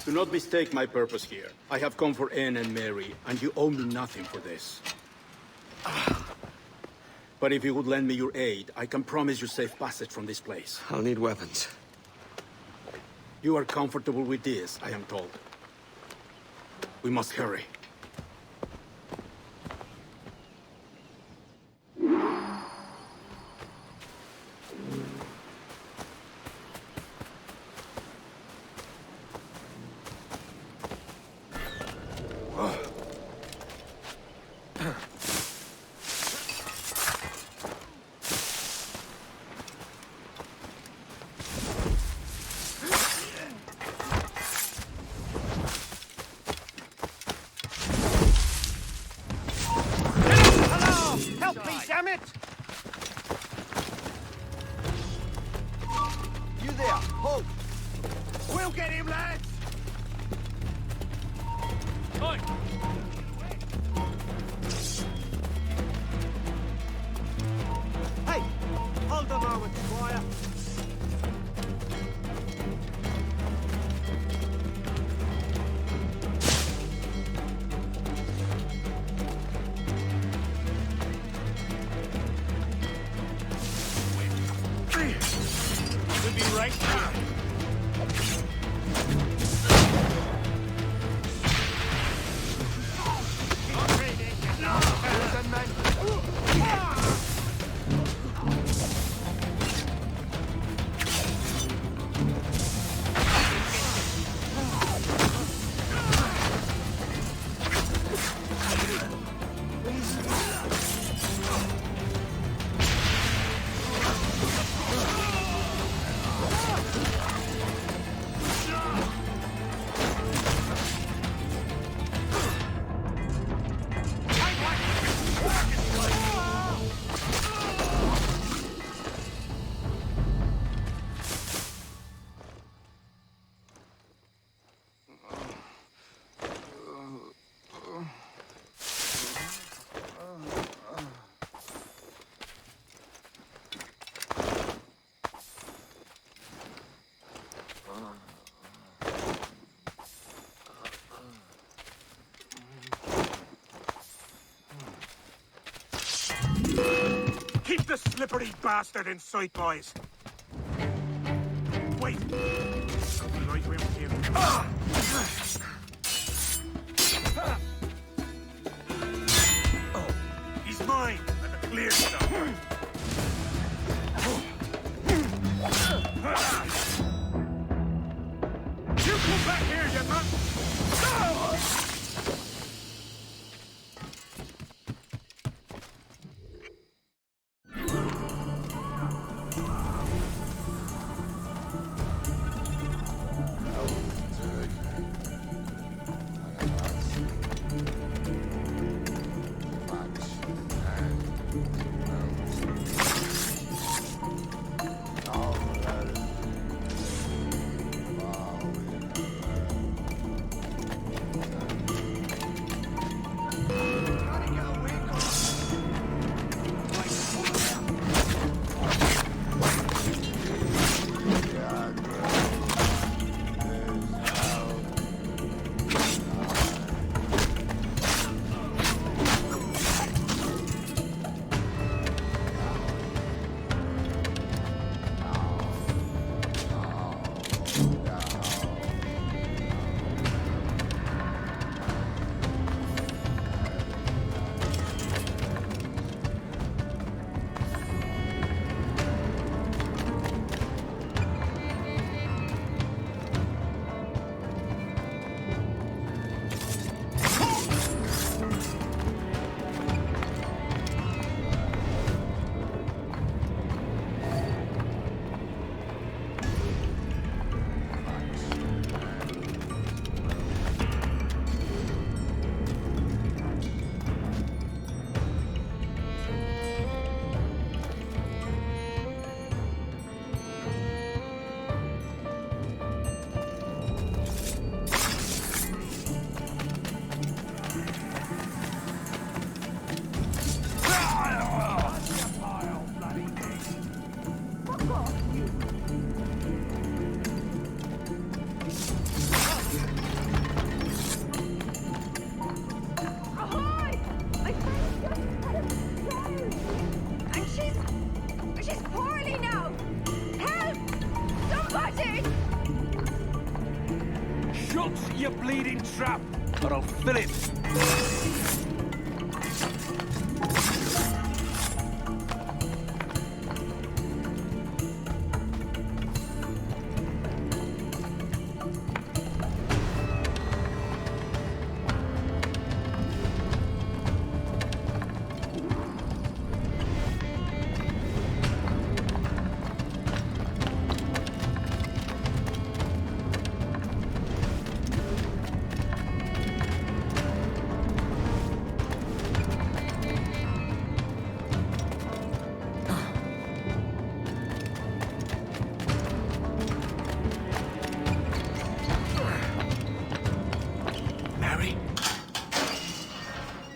Do not mistake my purpose here. I have come for Anne and Mary, and you owe me nothing for this. But if you would lend me your aid, I can promise you safe passage from this place. I'll need weapons. You are comfortable with this, I am told. We must hurry. Damn it! You there, hold! We'll get him, lads! Oi! Hey! Hold a moment, Squire. right. Keep the slippery bastard in sight, boys. Wait. Right way up here. Oh, he's mine. At the clear stuff. You come back here, you man! You bleeding trap, or I'll fill it.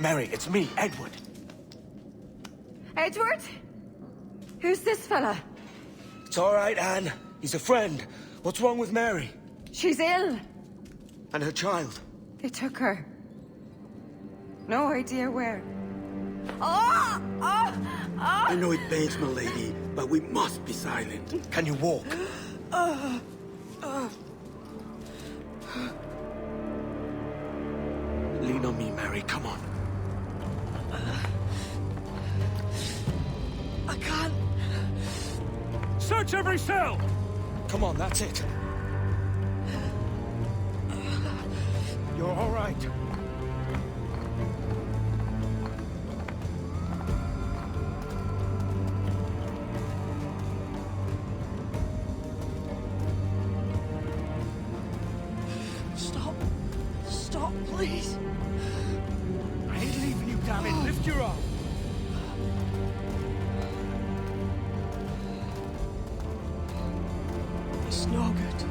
Mary, it's me, Edward. Edward? Who's this fella? It's all right, Anne. He's a friend. What's wrong with Mary? She's ill. And her child? They took her. No idea where. Oh! Oh! Oh! I know it pains my lady, but we must be silent. Can you walk? Lean on me, Mary. Come on. I can't. Search every cell! Come on, that's it. You're all right. Stop. Stop, please. I ain't leaving you, damn it. Lift your arm. It's no good.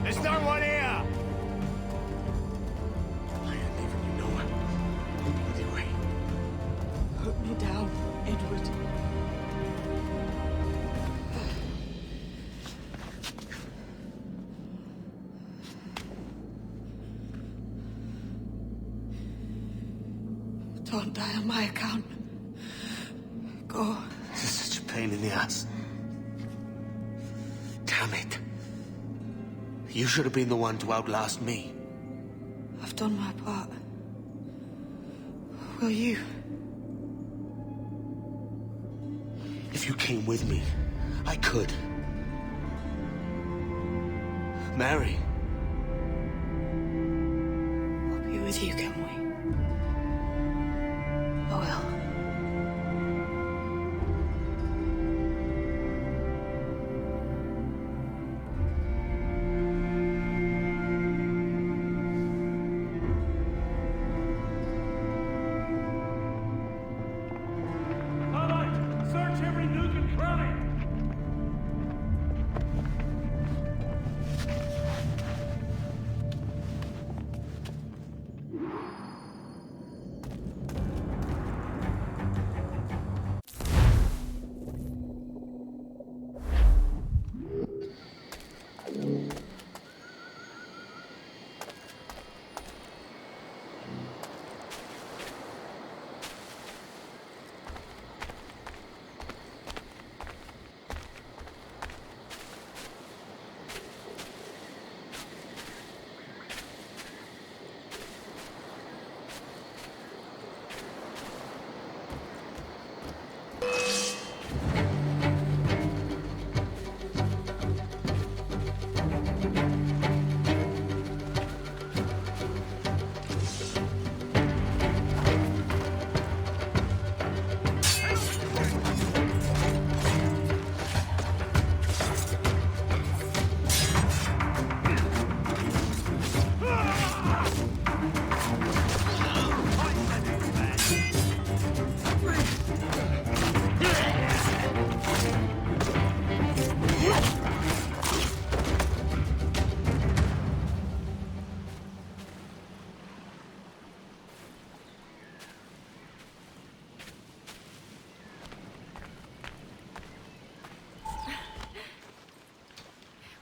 There's no one here! I ain't leaving you nowhere. Either way. Put me down, Edward. Don't die on my account. Go. This is such a pain in the ass. Damn it. You should have been the one to outlast me. I've done my part. Will you? If you came with me, I could. Mary. I'll be with you, can we? I will. All right, search every nook and cranny.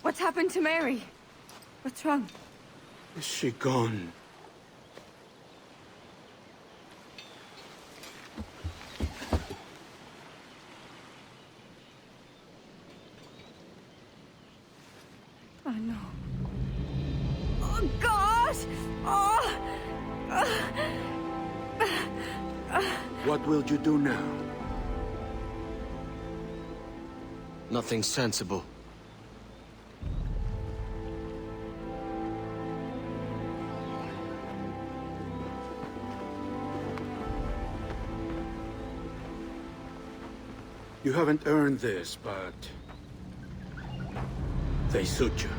What's happened to Mary? What's wrong? Is she gone? Oh, no. Oh, God! Oh! What will you do now? Nothing sensible. You haven't earned this, but they suit you.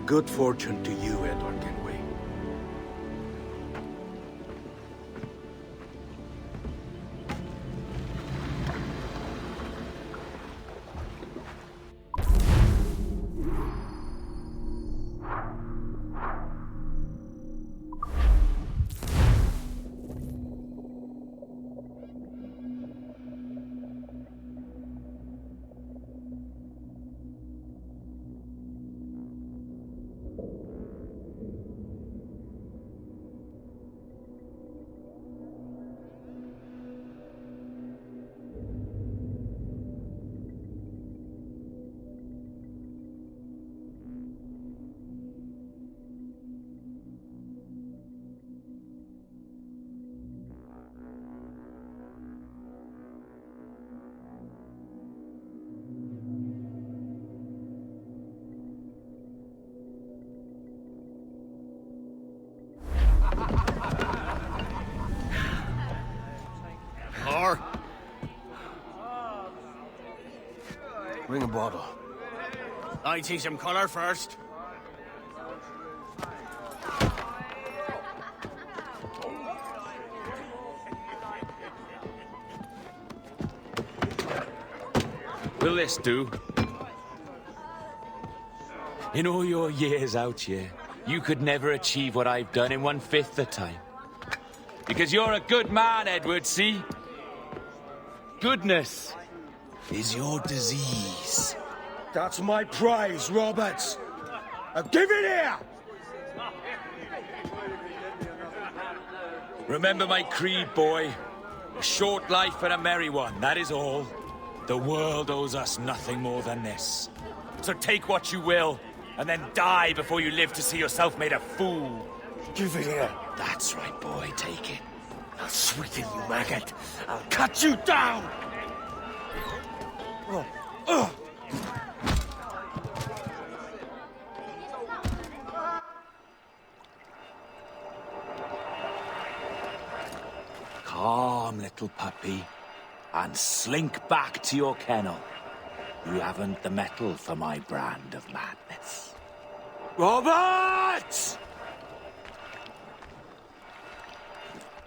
Good fortune to you, Edward Kenway. bring a bottle. I teach him color first. Will this do? In all your years out here, you could never achieve what I've done in 1/5 the time. Because you're a good man, Edward, see? Goodness is your disease. That's my prize, Roberts. Now give it here! Remember my creed, boy. A short life and a merry one, that is all. The world owes us nothing more than this. So take what you will, and then die before you live to see yourself made a fool. Give it here. That's right, boy, take it. I'll sweeten you, maggot. I'll cut you down! Calm, little puppy, and slink back to your kennel. You haven't the mettle for my brand of madness. Robert!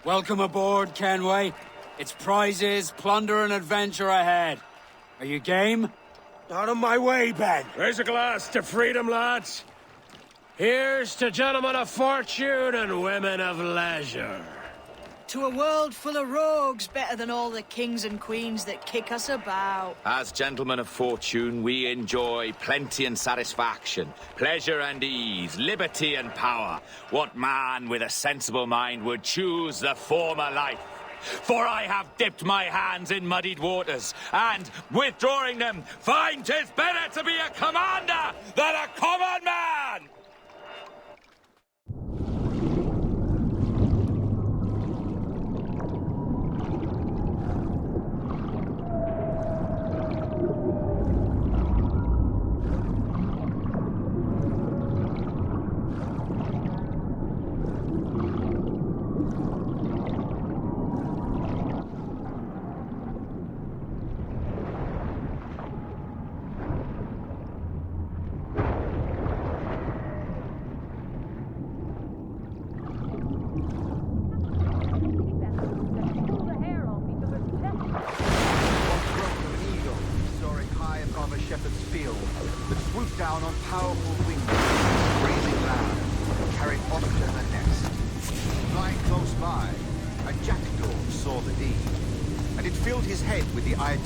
Welcome aboard, Kenway. It's prizes, plunder, and adventure ahead. Are you game? Out of my way, Ben. Raise a glass to freedom, lads. Here's to gentlemen of fortune and women of leisure. To a world full of rogues, better than all the kings and queens that kick us about. As gentlemen of fortune, we enjoy plenty and satisfaction, pleasure and ease, liberty and power. What man with a sensible mind would choose the former life? For I have dipped my hands in muddied waters, and, withdrawing them, find 'tis better to be a commander than a common man!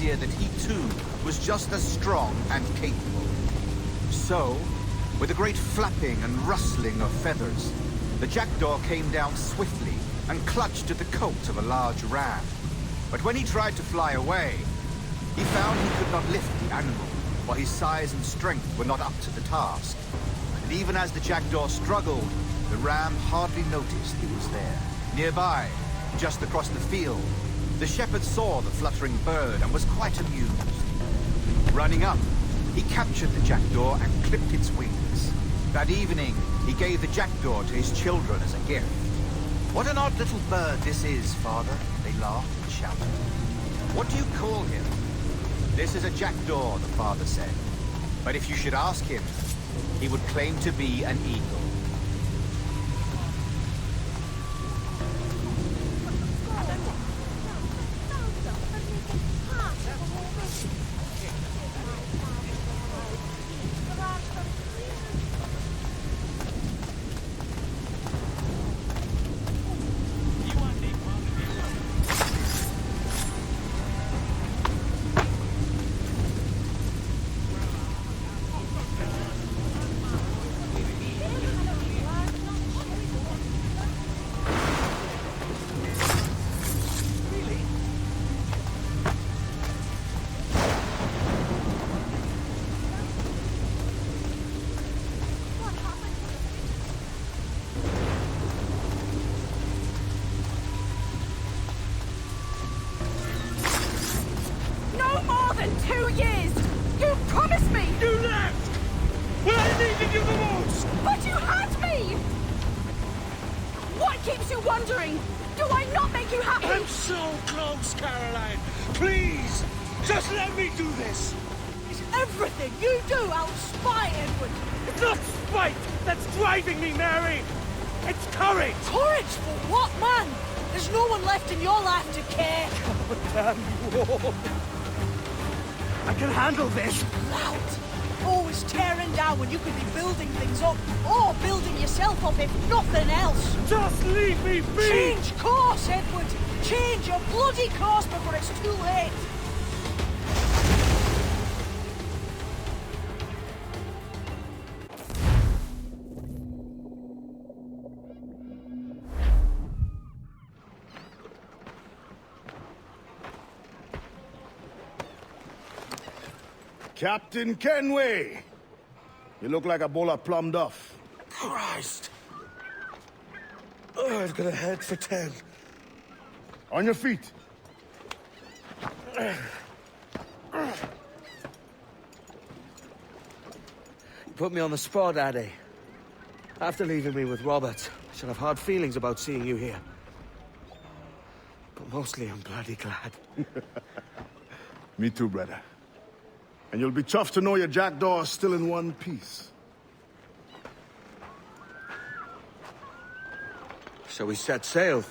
That he too was just as strong and capable. So, with a great flapping and rustling of feathers, the jackdaw came down swiftly and clutched at the coat of a large ram. But when he tried to fly away, he found he could not lift the animal, for his size and strength were not up to the task. And even as the jackdaw struggled, the ram hardly noticed he was there. Nearby, just across the field, the shepherd saw the fluttering bird and was quite amused. Running up, he captured the jackdaw and clipped its wings. That evening, he gave the jackdaw to his children as a gift. "What an odd little bird this is, father," they laughed and shouted. "What do you call him?" "This is a jackdaw," the father said. "But if you should ask him, he would claim to be an eagle." Everything you do, I'll spy, Edward! It's not spite that's driving me, Mary! It's courage! Courage for what, man? There's no one left in your life to care. God damn you all! I can handle this! Loud! Always tearing down when you could be building things up, or building yourself up if nothing else. Just leave me be! Change course, Edward! Change your bloody course before it's too late! Captain Kenway! You look like a bowl of plum duff. Christ! Oh, I've got a head for 10. On your feet. You put me on the spot, Addy. After leaving me with Robert, I should have hard feelings about seeing you here. But mostly I'm bloody glad. Me too, brother. And you'll be chuffed to know your jackdaw is still in one piece. Shall we set sail?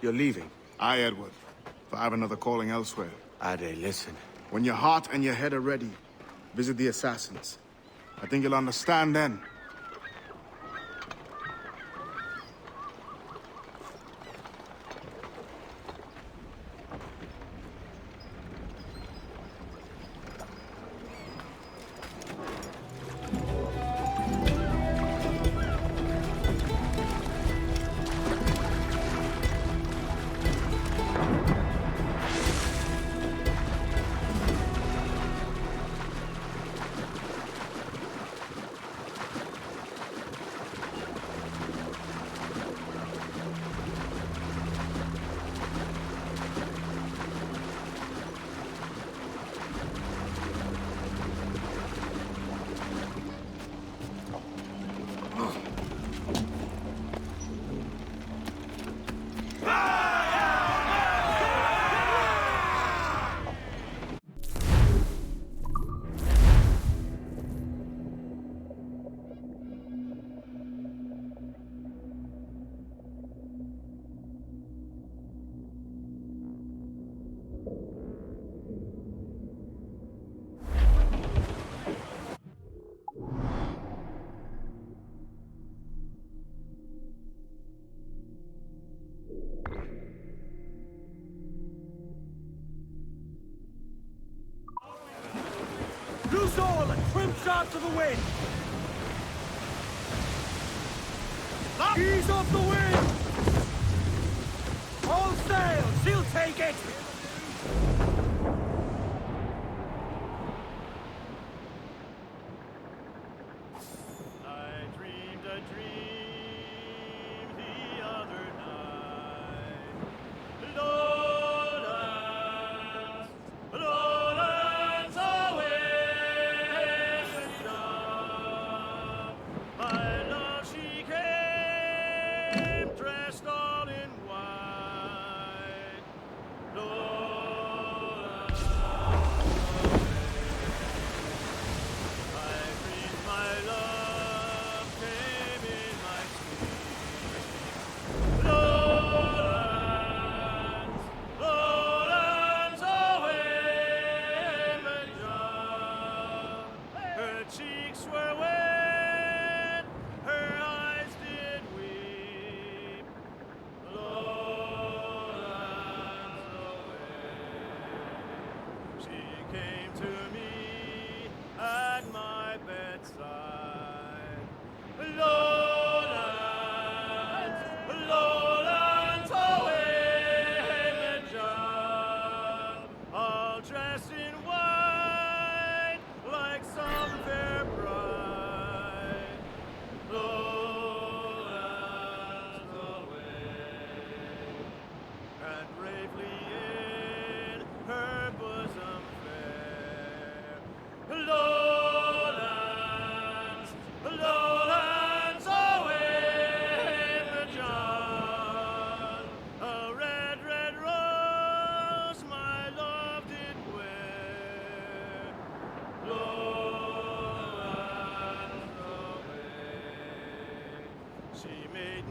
You're leaving? Aye, Edward. If I have another calling elsewhere. Ade, listen. When your heart and your head are ready, visit the assassins. I think you'll understand then. Loose all and trim sharp to the wind! Ease off the wind! All sails, she'll take it! I dreamed a dream the other night. Lowlands, lowlands away. My love, she came dressed all in white. Lowlands away. I dreamed my love came in my sleep. Lowlands, lowlands away, Maria. Her cheeks were wet, her eyes did weep. Lowlands away.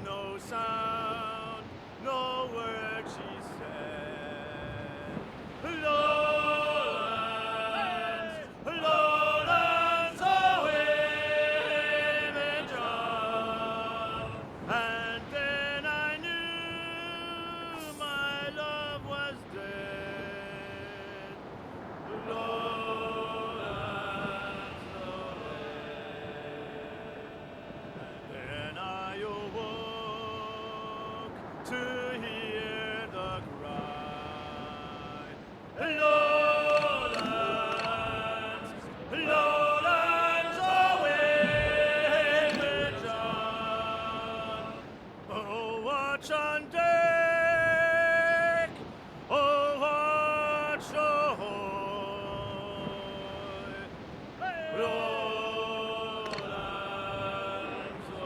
no sound, no word she said. Lowlands, lowlands, oh, image of. And then I knew my love was dead. Lowlands, lowlands. Then I awoke to hear the cry. Lowlands, lowlands, oh, image on. Oh, watch on deck, oh, watch ahoy. Lowlands away.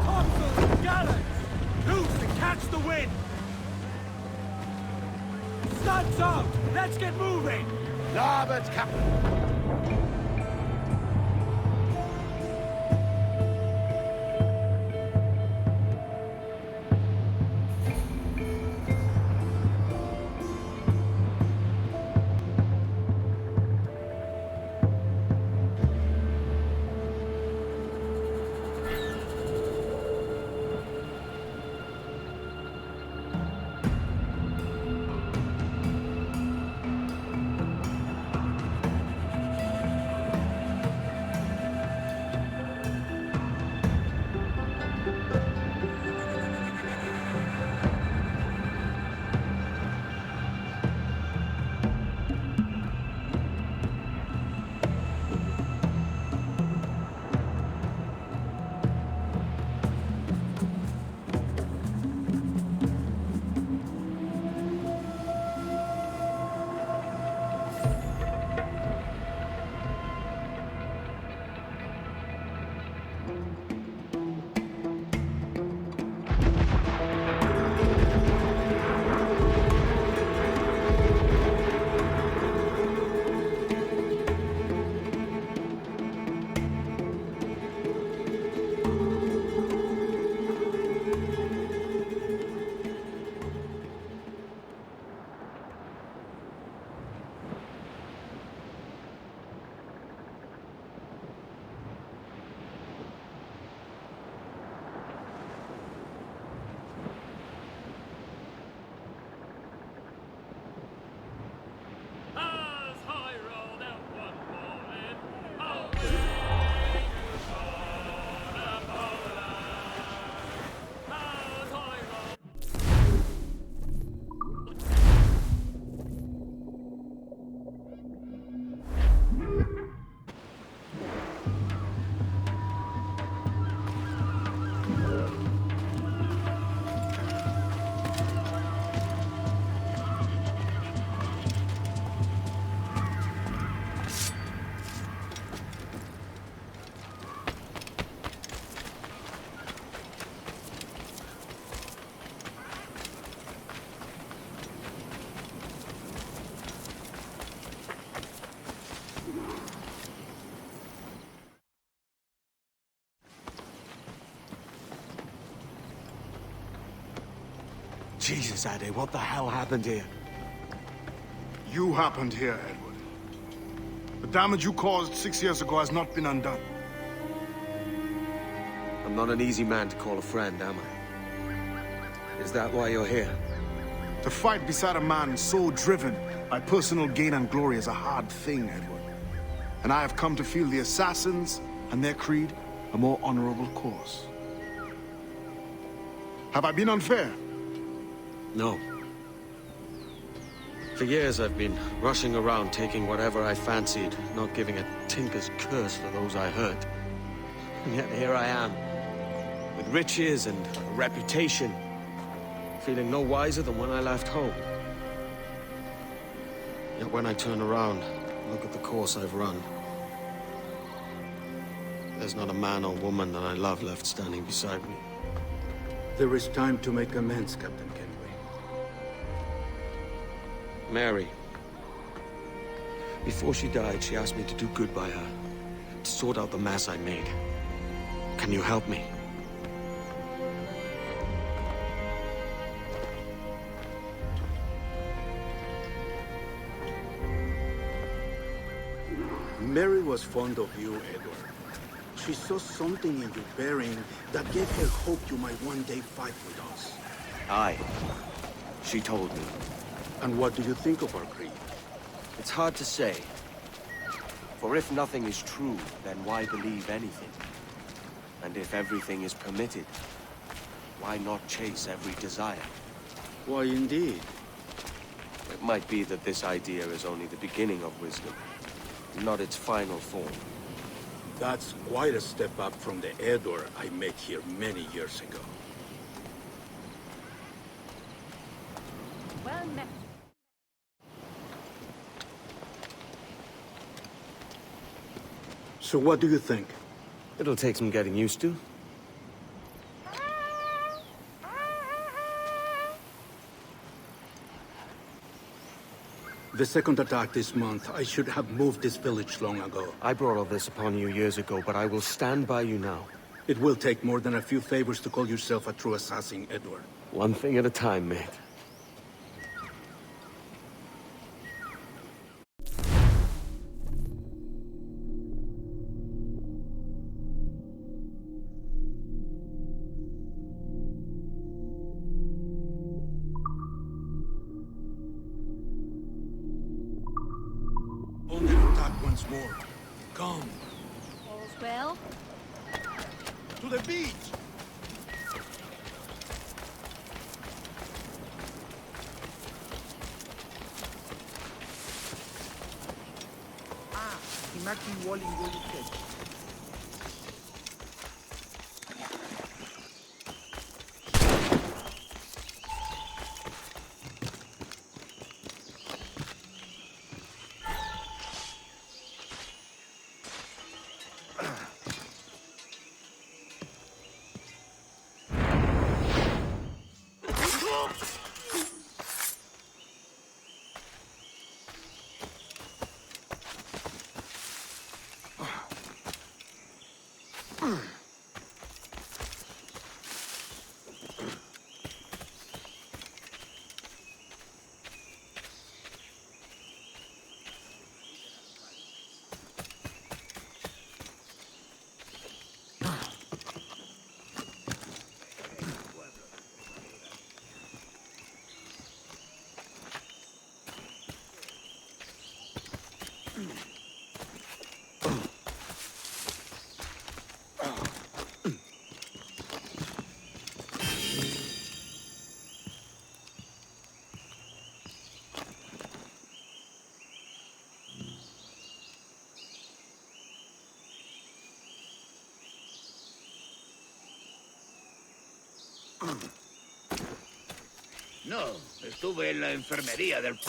Topsails and gallants! Loose and catch the wind! Studs out! Let's get moving! Larboard, Captain! Jesus, Addy, what the hell happened here? You happened here, Edward. The damage you caused 6 years ago has not been undone. I'm not an easy man to call a friend, am I? Is that why you're here? To fight beside a man so driven by personal gain and glory is a hard thing, Edward. And I have come to feel the assassins and their creed a more honorable cause. Have I been unfair? No. For years I've been rushing around taking whatever I fancied, not giving a tinker's curse for those I hurt. And yet here I am, with riches and a reputation, feeling no wiser than when I left home. Yet when I turn around, look at the course I've run. There's not a man or woman that I love left standing beside me. There is time to make amends, Captain Kenway. Mary. Before she died, she asked me to do good by her, to sort out the mess I made. Can you help me? Mary was fond of you, Edward. She saw something in your bearing that gave her hope you might one day fight with us. Aye. She told me. And what do you think of our creed? It's hard to say. For if nothing is true, then why believe anything? And if everything is permitted, why not chase every desire? Why, indeed. It might be that this idea is only the beginning of wisdom, not its final form. That's quite a step up from the Edward I met here many years ago. Well met. So what do you think? It'll take some getting used to. The second attack this month, I should have moved this village long ago. I brought all this upon you years ago, but I will stand by you now. It will take more than a few favors to call yourself a true assassin, Edward. One thing at a time, mate. Once more. Come. All's well? To the beach! Imagine walling your No, estuve en la enfermería del...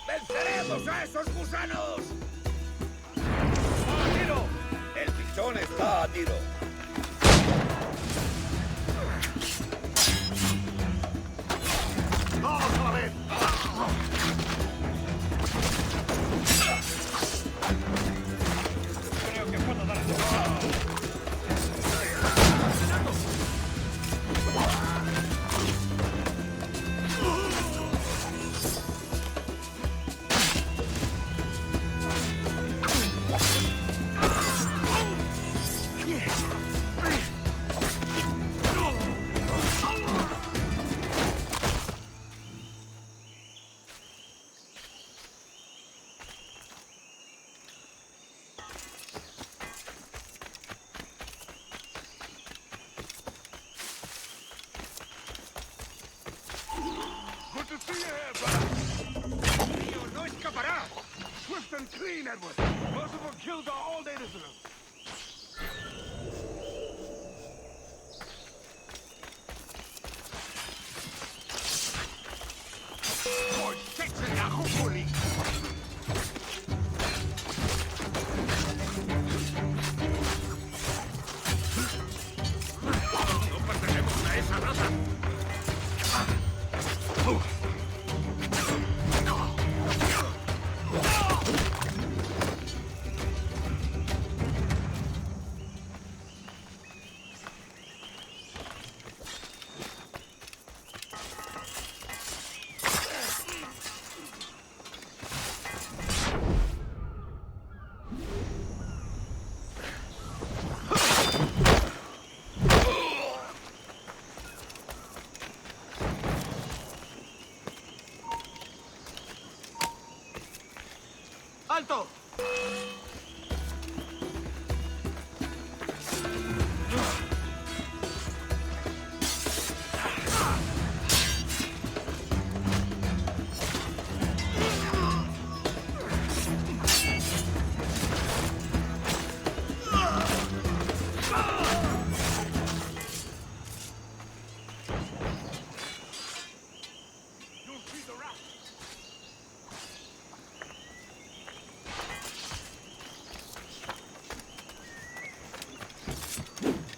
¡Venceremos a esos gusanos! ¡A tiro! El pichón está a tiro. No, Good to see you here, brother. Tío, no escapará. Swift and clean, Edward. Merciful kills are all there is to them. No pertenecemos a esa raza. ¡Alto!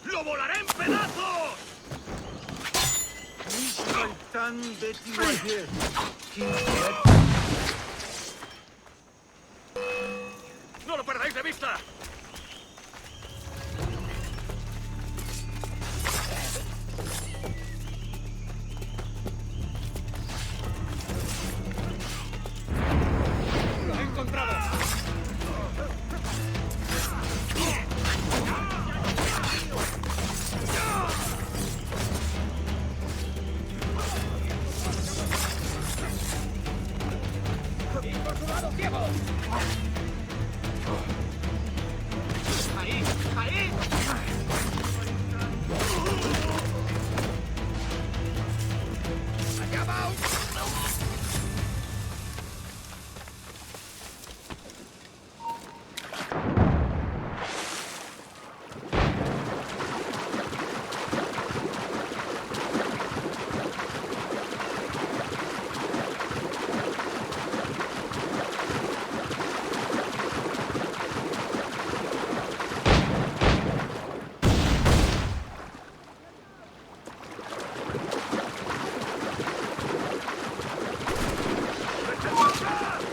¡Lo volaré en pedazos! ¡No lo perdáis de vista! ¡Lo he encontrado! ¡Ahí! ¡Ahí! ¡Allá va!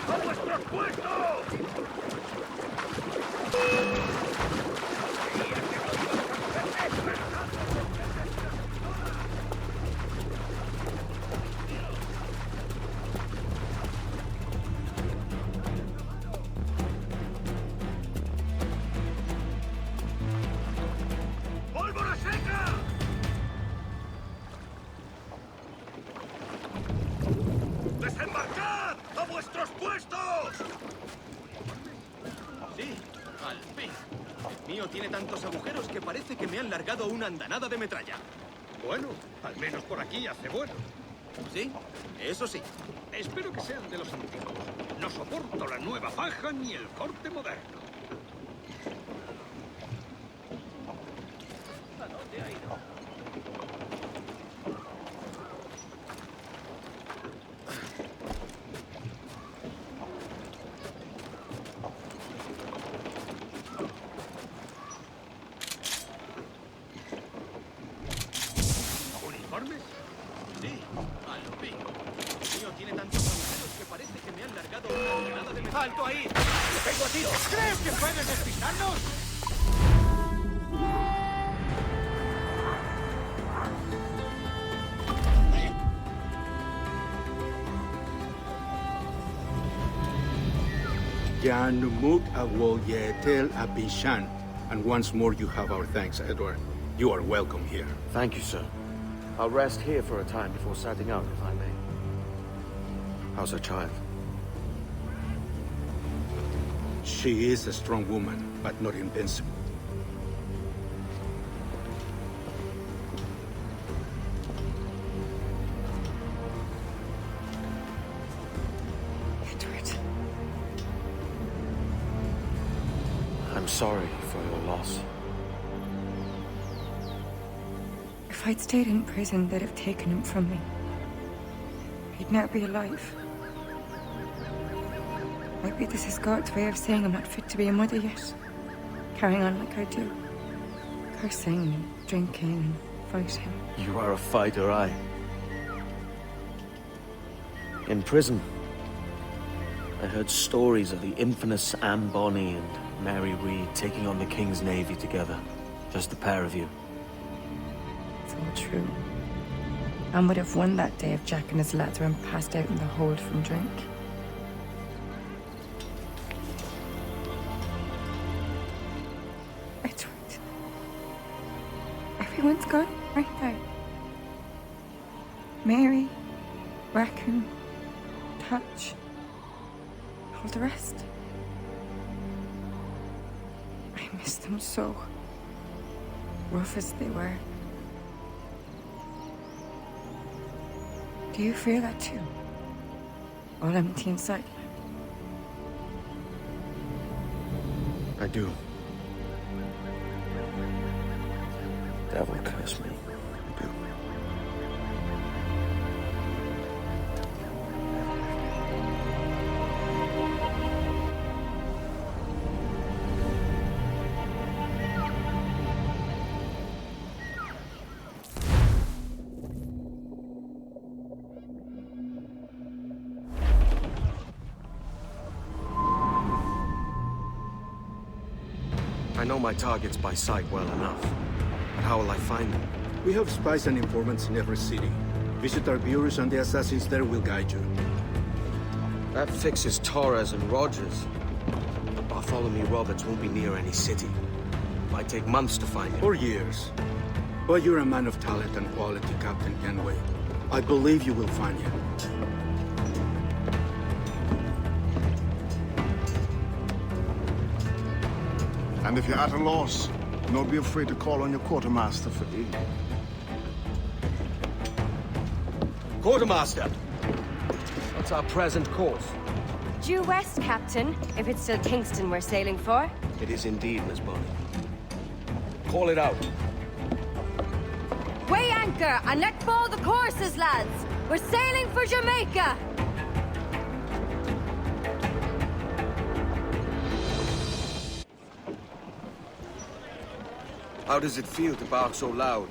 ¡A vuestros puestos! ¡Pólvora seca! ¡Desembarcad! ¡A vuestros puestos! Sí, al fin. El mío tiene tantos agujeros que parece que me han largado una andanada de metralla. Bueno, al menos por aquí hace bueno. ¿Sí? Eso sí. Espero que sean de los antiguos. No soporto la nueva faja ni el corte moderno. ¿A dónde ha ido? ¿Uniformes? Sí, al fin. El mío tiene tantos agujeros que parece que me han largado una andanada de metralla. ¡Alto ahí! ¡Tengo a tiro! ¿Crees que puedes despistarnos? Jan Mut Awol Yetel Abishan. And once more you have our thanks, Edward. You are welcome here. Thank you, sir. I'll rest here for a time before setting out, if I may. How's her child? She is a strong woman, but not invincible. sorry for your loss. If I'd stayed in prison, they'd have taken him from me. He'd now be alive. Maybe this is God's way of saying I'm not fit to be a mother yet. Carrying on like I do. Cursing and drinking and fighting. You are a fighter, aye. In prison, I heard stories of the infamous Anne Bonny and Mary Read taking on the King's Navy together. Just the pair of you. It's all true. Anne would have won that day if Jack and his lads were passed out in the hold from drink. It's right. Everyone's gone, aren't they? Mary, Raccoon, Touch, all the rest. I miss them so. Rough as they were. Do you feel that too? All empty inside? I do. Devil curse me. I do. I know my targets by sight well enough. But how will I find them? We have spies and informants in every city. Visit our bureaus and the assassins there will guide you. That fixes Torres and Rogers. But Bartholomew Roberts won't be near any city. Might take months to find him. Or years. But you're a man of talent and quality, Captain Kenway. I believe you will find him. And if you're at a loss, don't be afraid to call on your quartermaster for aid. Quartermaster! What's our present course? Due west, Captain, if it's still Kingston we're sailing for. It is indeed, Miss Bonny. Call it out. Weigh anchor and let fall the courses, lads! We're sailing for Jamaica! How does it feel to bark so loud?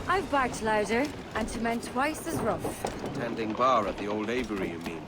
I've barked louder, and to men twice as rough. Tending bar at the old aviary, you mean?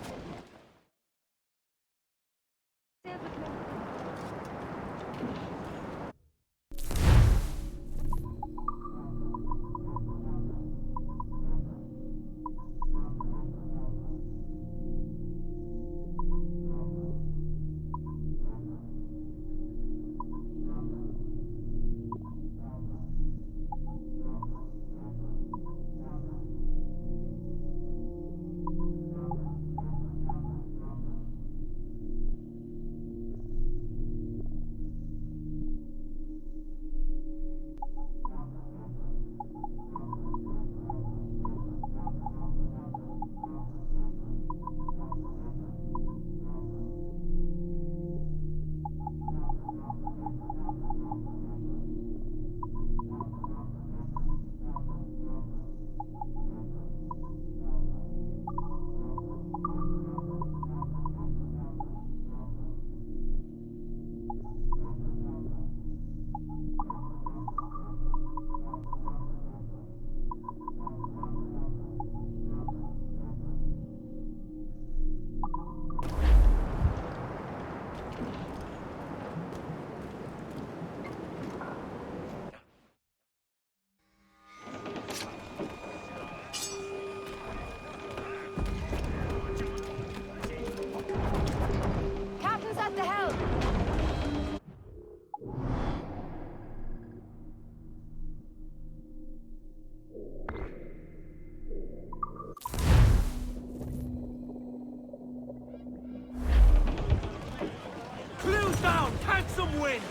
Down! Catch some wind!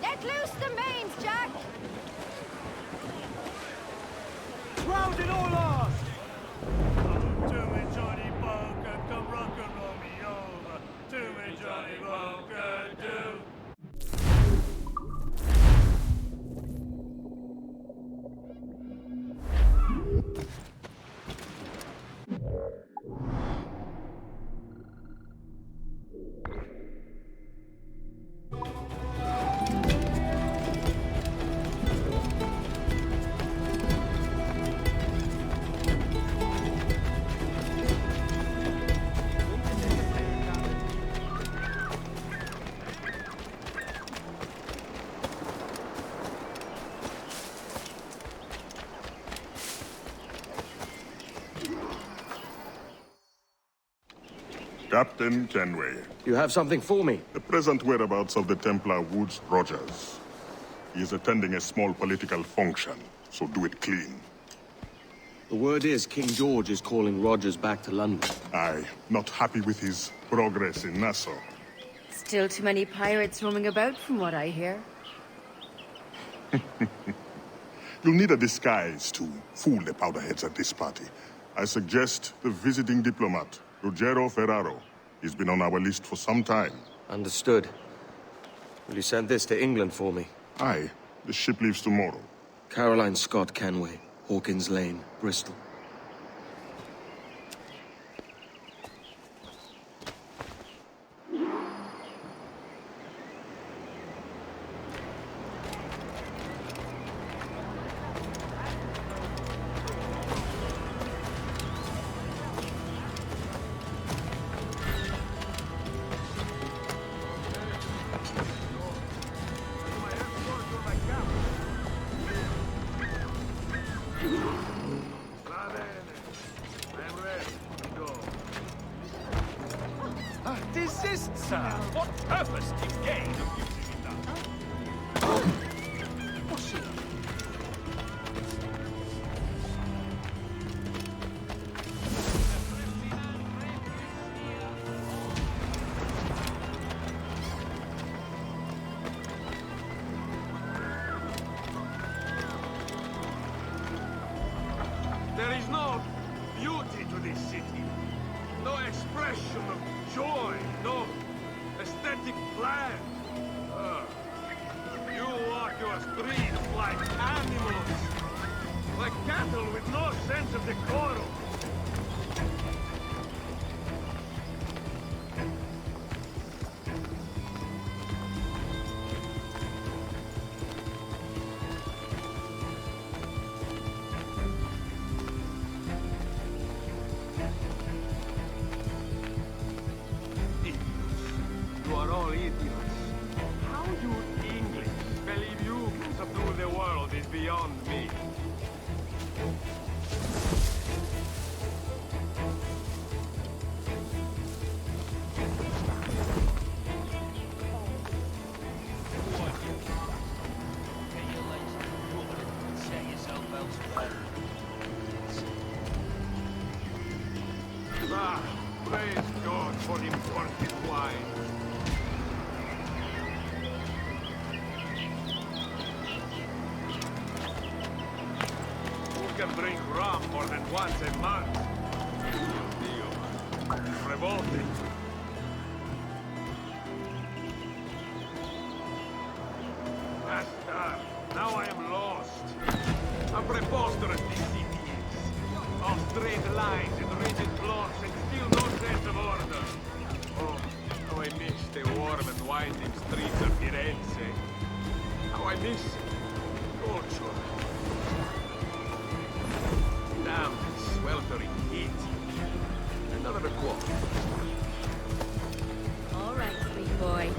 Let loose the mains, Jack! Round it all off! To me, Johnny Bunker, come rock and roll me over. To me, Johnny Bunker, do. Captain Kenway. You have something for me? The present whereabouts of the Templar Woods Rogers. He is attending a small political function, so do it clean. The word is King George is calling Rogers back to London. Aye, not happy with his progress in Nassau. Still too many pirates roaming about, from what I hear. You'll need a disguise to fool the powderheads at this party. I suggest the visiting diplomat, Ruggiero Ferraro. He's been on our list for some time. Understood. Will you send this to England for me? Aye. The ship leaves tomorrow. Caroline Scott Kenway, Hawkins Lane, Bristol. Desist, sir! What purpose do you gain of using it now? What's it? There is no beauty to this city. No expression of joy, no aesthetic plan. You walk your streets like animals, like cattle with no sense of decorum. You are all idiots. How you English believe you can subdue the world is beyond me. Ah, praise God for imported wine. Who can drink rum more than once a month? It's revolting. Bastard, now I am lost. How preposterous this city is. All straight lines and rigid blocks and still no sense of order. Oh, how I miss the warm and winding streets of Firenze. How I miss culture. Damn, sweltering heat. Another quote. All right, sweet boy.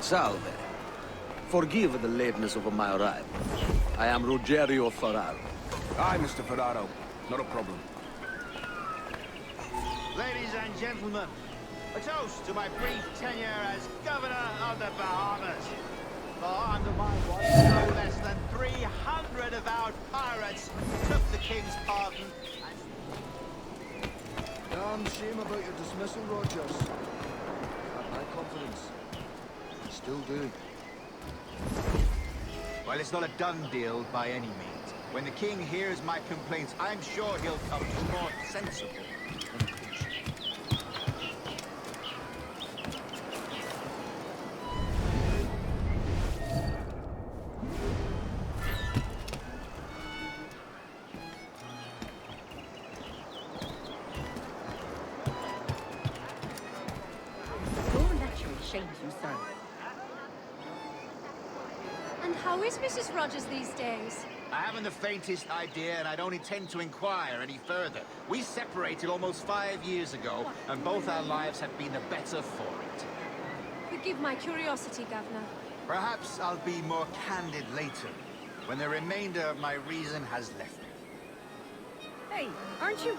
Salve. Forgive the lateness of my arrival. I am Ruggiero Ferraro. Aye, Mr. Ferraro. Not a problem. Ladies and gentlemen, a toast to my brief tenure as Governor of the Bahamas. For under my watch, no less than 300 avowed pirates took the King's pardon and... Damn shame about your dismissal, Rogers. Had my confidence. Still do. Well, it's not a done deal by any means. When the king hears my complaints, I'm sure he'll come to more sensible conclusion. concern. And how is Mrs. Rogers these days? I haven't the faintest idea, and I don't intend to inquire any further. We separated almost 5 years ago, and both our lives have been the better for it. Forgive my curiosity, Governor. Perhaps I'll be more candid later, when the remainder of my reason has left me. Hey, aren't you...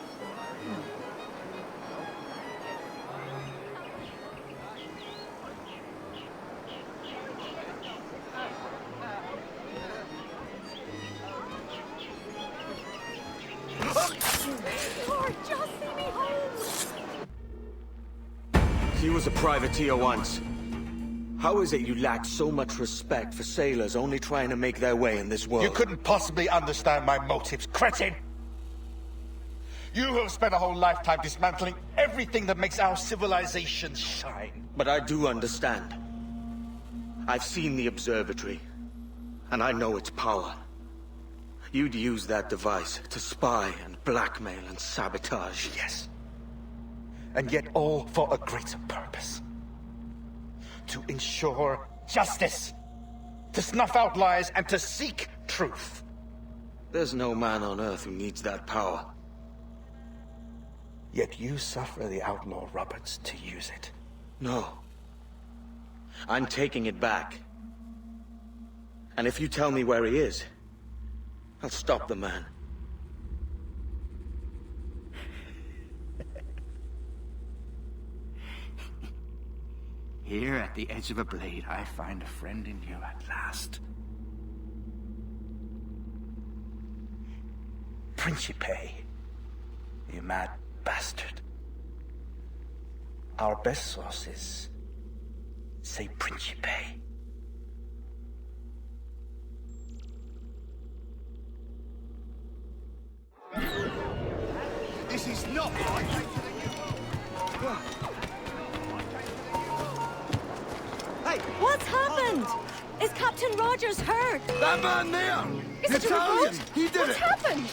Lord, just see me home! He was a privateer once. How is it you lack so much respect for sailors only trying to make their way in this world? You couldn't possibly understand my motives, cretin! You who have spent a whole lifetime dismantling everything that makes our civilization shine. But I do understand. I've seen the observatory, and I know its power. You'd use that device to spy and blackmail and sabotage. Yes. And yet all for a greater purpose. To ensure justice. To snuff out lies and to seek truth. There's no man on Earth who needs that power. Yet you suffer the outlaw Roberts to use it. No. I'm taking it back. And if you tell me where he is, I'll stop the man. Here at the edge of a blade, I find a friend in you at last. Principe, you mad bastard. Our best sources say Principe. This is not right. Hey! What's happened? Is Captain Rogers hurt? That man there! Is it a Italian! revolt? He did What's it! happened?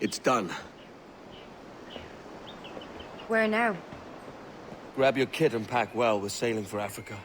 It's done. Where now? Grab your kit and pack well. We're sailing for Africa.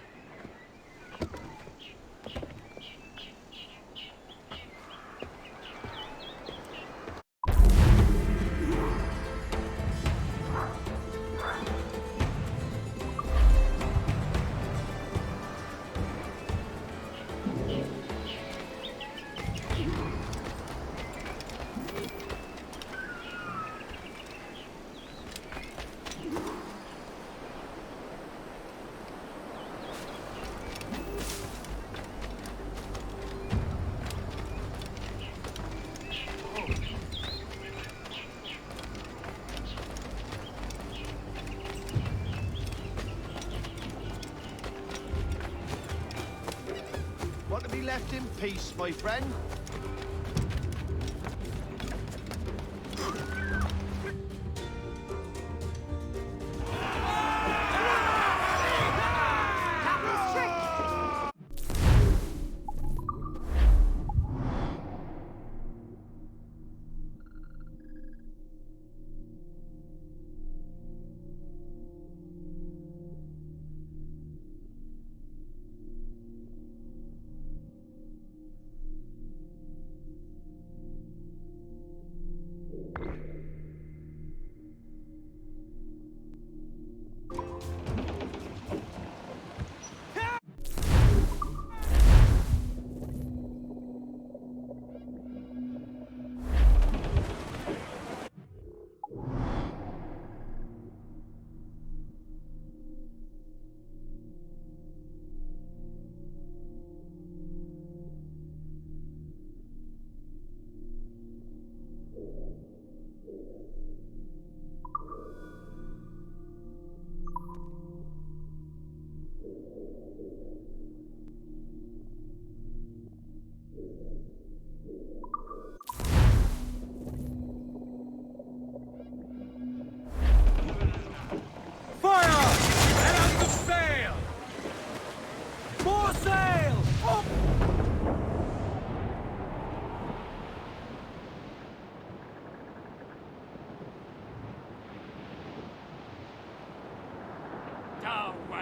Want to be left in peace, my friend?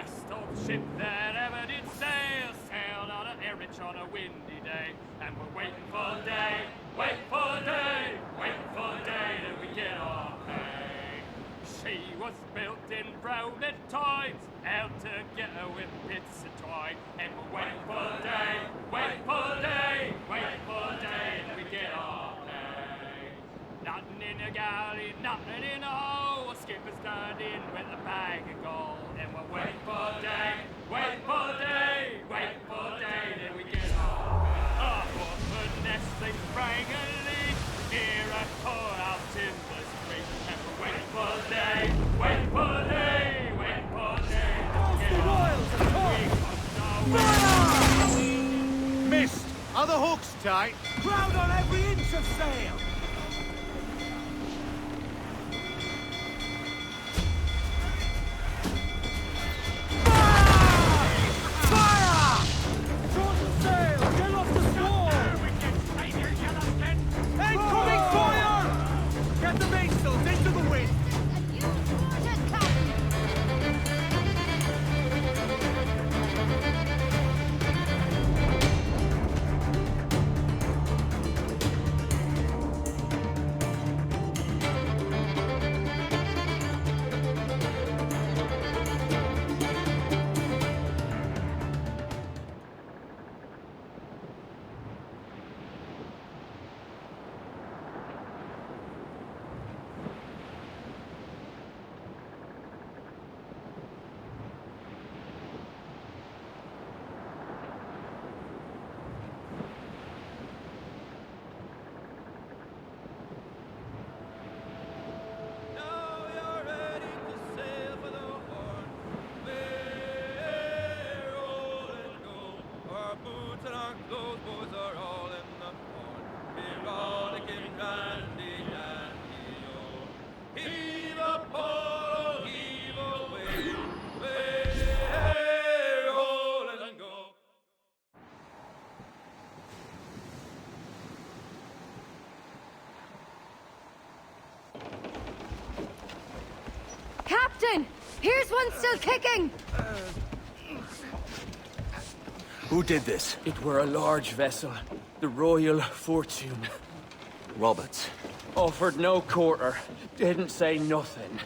best old ship that ever did sail, sailed out of Erich on a windy day, and we're waiting for day, wait for day, wait for day that we get our pay. She was built in Rowland times, out together with bits of twine, and we're waiting for day, wait for day, wait for day that we get our pay. Nothing in a galley, nothing in a hole, a skipper's turned in with a bag of gold, and we're waiting for day, wait for day, wait for day that we get our pay. Up off the nestling sprang a leak, near a courthouse in the street, and we're waiting for day, wait for day, wait for day that we get our pay. Missed! Are the hooks tight? Crowd on every inch of sail! Captain! Here's one still kicking! Who did this? It were a large vessel, the Royal Fortune. Roberts. Offered no quarter, didn't say nothing.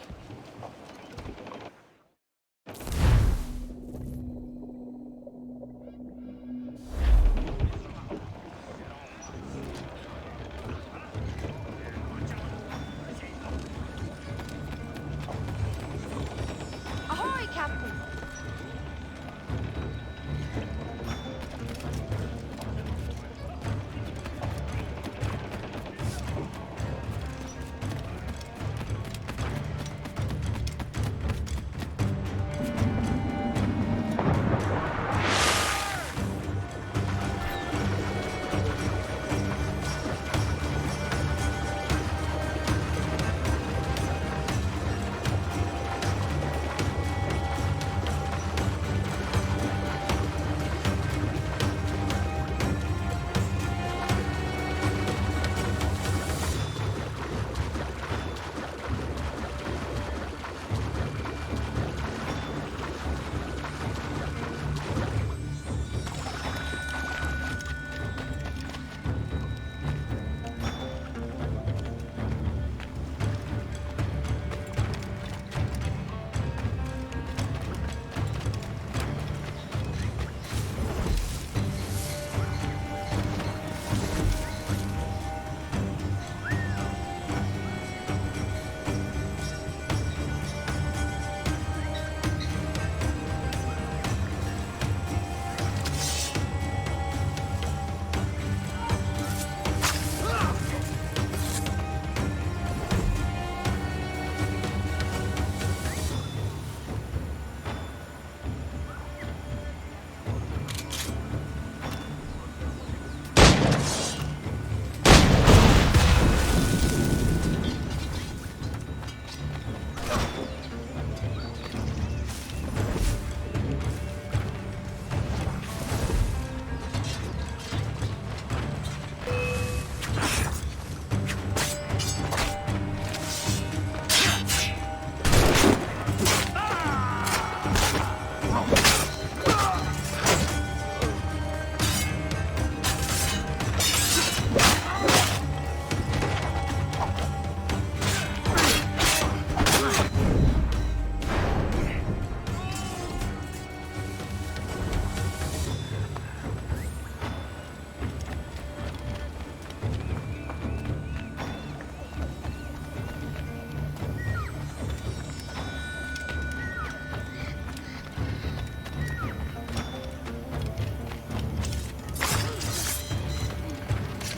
Ahoy, Captain!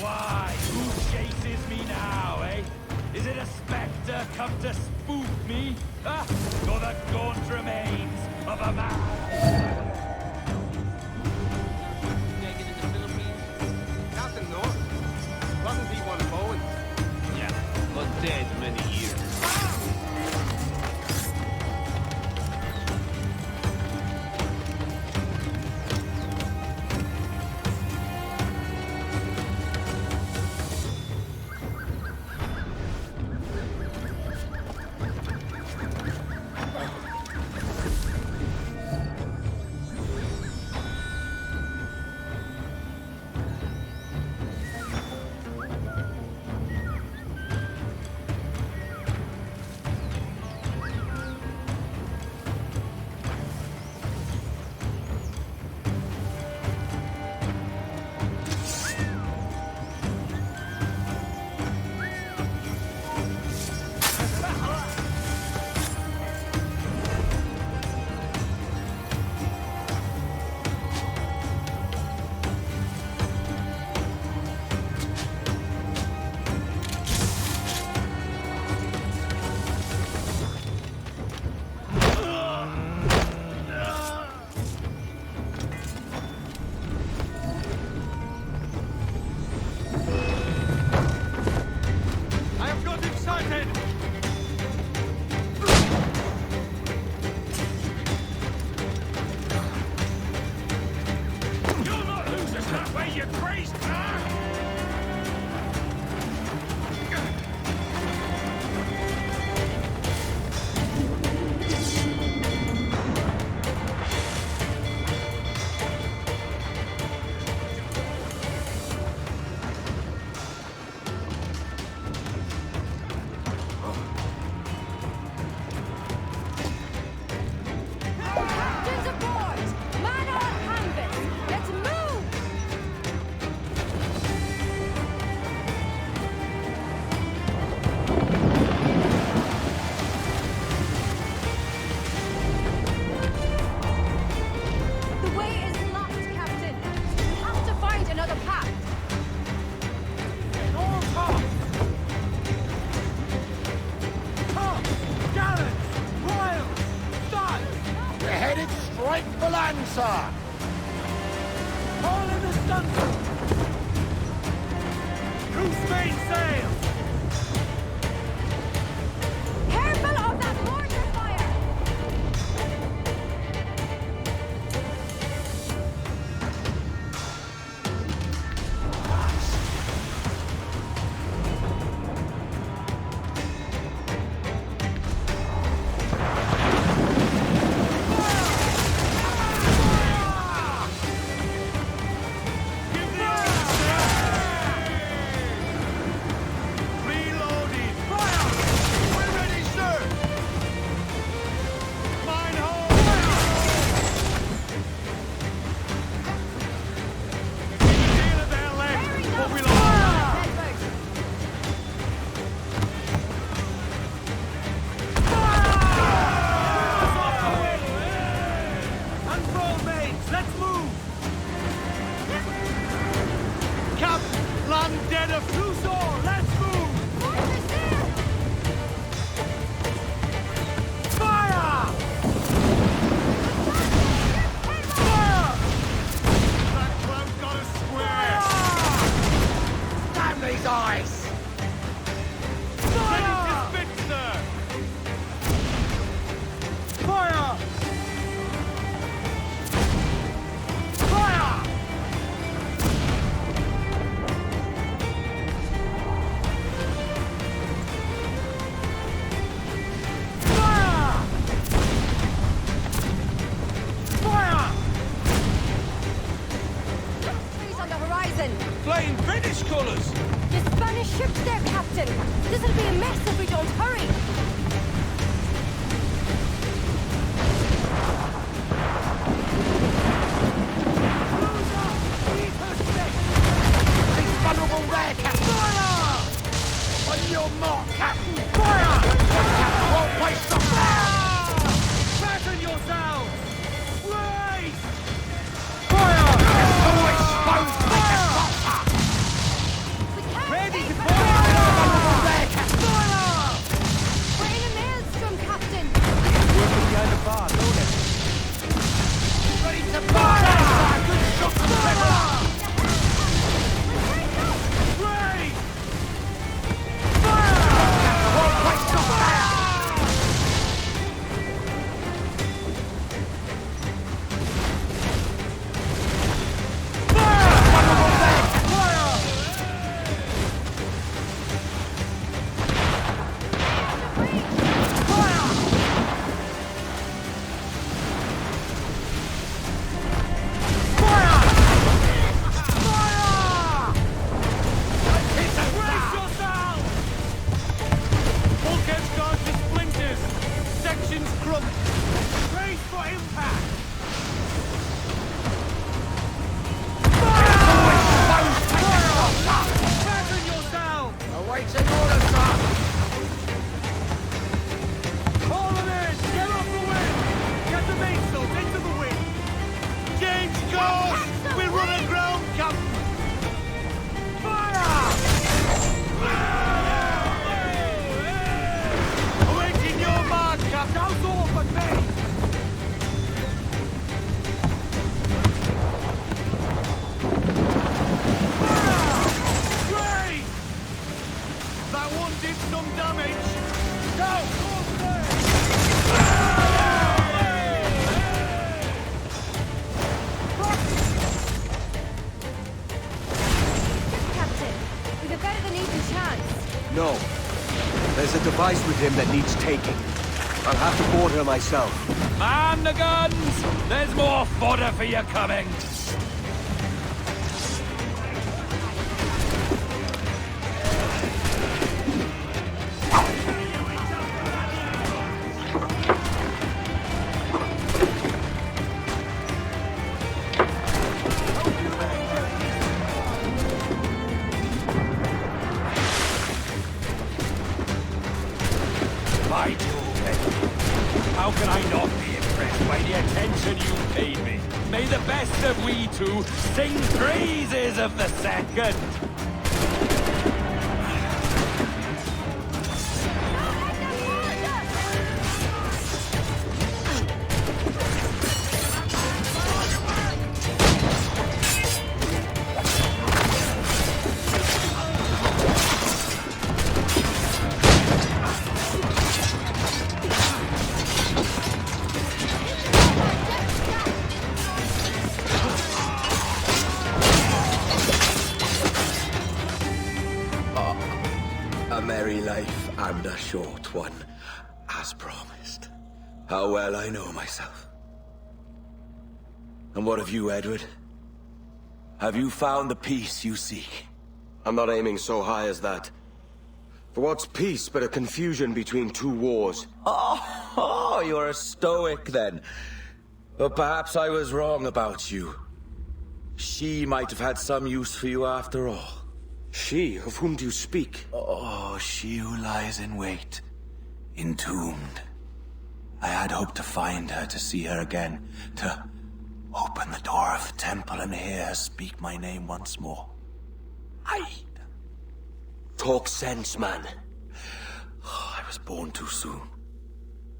Why? Who chases me now, eh? Is it a spectre come to spook me? Ah, or the gaunt remains of a man? Captain North? Wasn't he one Bowen? Yeah, but dead many years. Sir! All in the stunsail! Who's made sail? Careful of that mortar fire! Flying British colours! The Spanish ship's there, Captain! This'll be a mess if we don't hurry! He's vulnerable there, Captain! Fire! On your mark, Captain! Fire! Captain won't waste the fire! Fasten yourselves! Raise! Fire! Always supposed to make a No. There's a device with him that needs taking. I'll have to board her myself. Man the guns! There's more fodder for you coming! How can I not be impressed by the attention you paid me? May the best of we two sing praises of the second! A merry life and a short one, as promised. How well I know myself. And what of you, Edward? Have you found the peace you seek? I'm not aiming so high as that. For what's peace but a confusion between two wars? Oh, you're a stoic then. But perhaps I was wrong about you. She might have had some use for you after all. She? Of whom do you speak? Oh, she who lies in wait, entombed. I had hoped to find her, to see her again, to open the door of the temple and hear her speak my name once more. Talk sense, man. Oh, I was born too soon.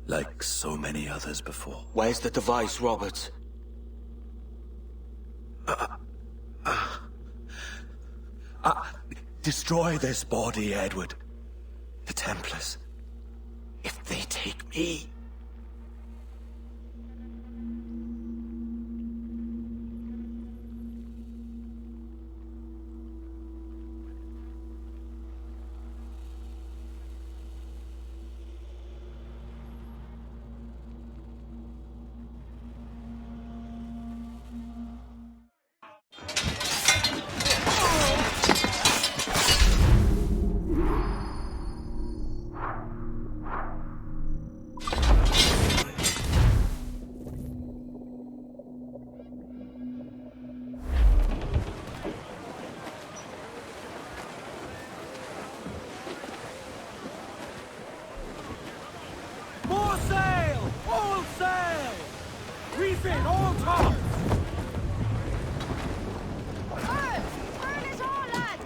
Like so many others before. Where's the device, Robert? Destroy this body, Edward. The Templars. If they take me... More sail! All sail! Reef in, all tops! Turn us all, lad!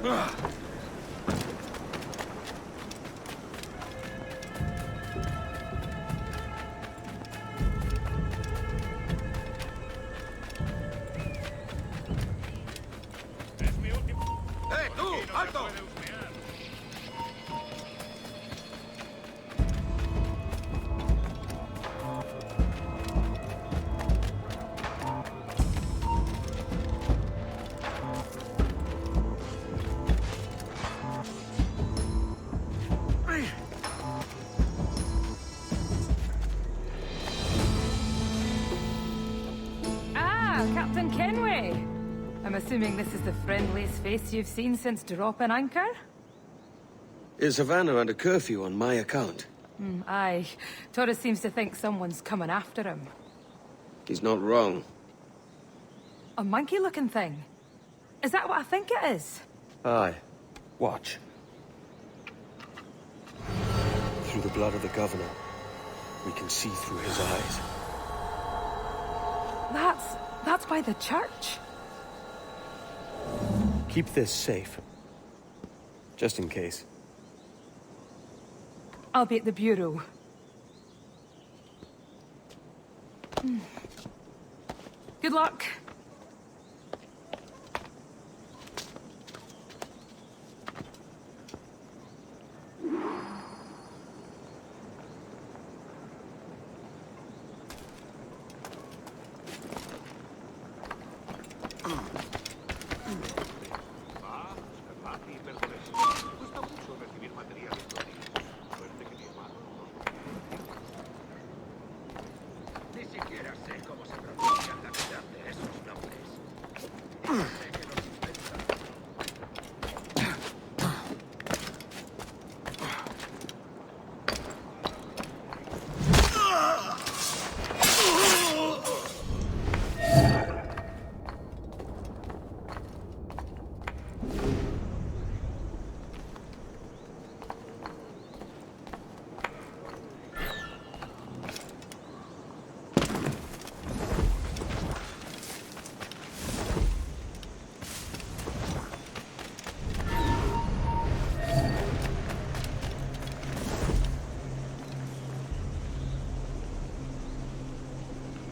tú! ¡Alto! Ah, Captain Kenway. I'm assuming this is the friendliest face you've seen since dropping anchor? Is Havana under curfew on my account? Aye. Torres seems to think someone's coming after him. He's not wrong. A monkey-looking thing? Is that what I think it is? Aye. Watch. Through the blood of the governor, we can see through his eyes. That's by the church. Keep this safe. Just in case. I'll be at the bureau. Good luck.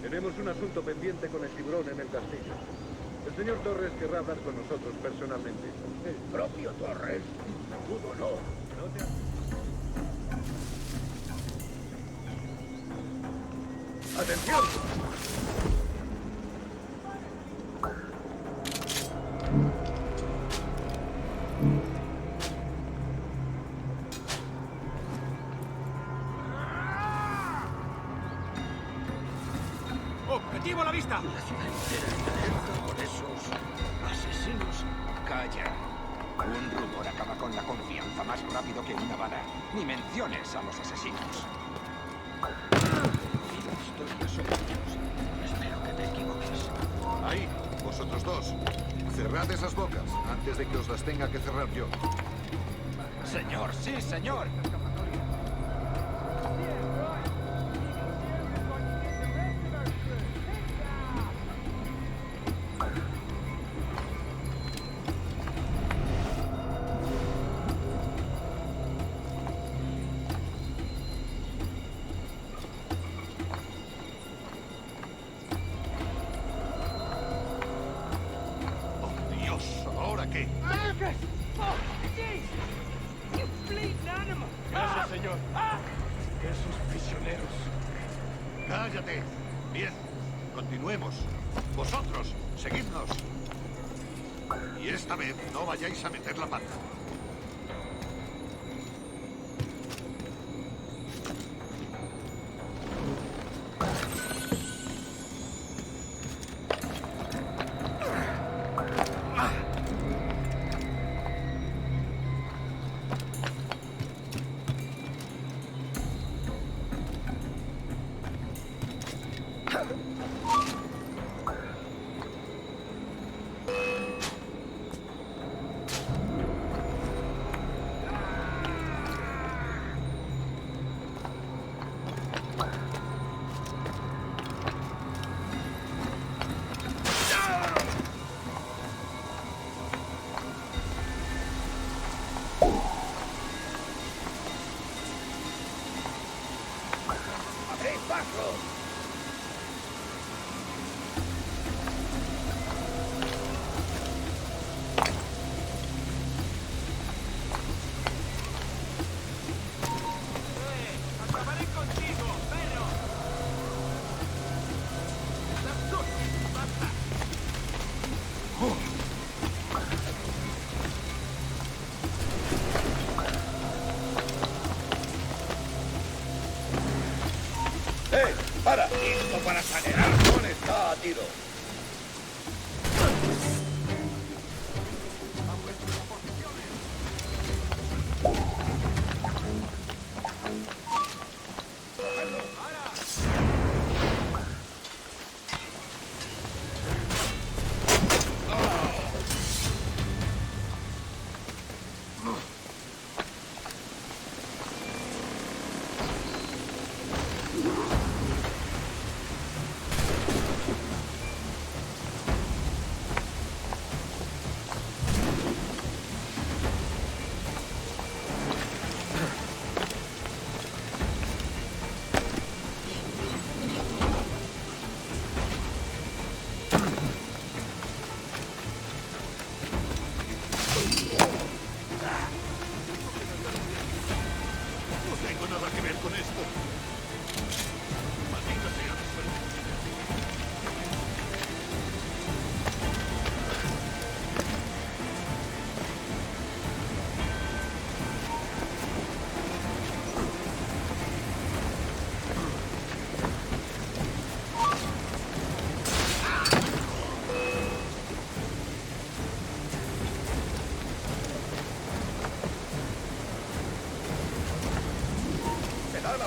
Tenemos un asunto pendiente con el tiburón en el castillo. El señor Torres querrá hablar con nosotros personalmente. ¿El propio Torres? Pudo no. ¡Atención! ¡Objetivo a la vista! La ciudad entera está alerta con esos asesinos. Calla. Un rumor acaba con la confianza más rápido que una bala. Ni menciones a los asesinos. Y la historia sobre ellos. Espero que te equivoques. Ahí, vosotros dos. Cerrad esas bocas antes de que os las tenga que cerrar yo. Señor, sí, señor. Gracias, señor. Esos prisioneros. Cállate. Bien. Continuemos. Vosotros, seguidnos. Y esta vez no vayáis a meter la pata.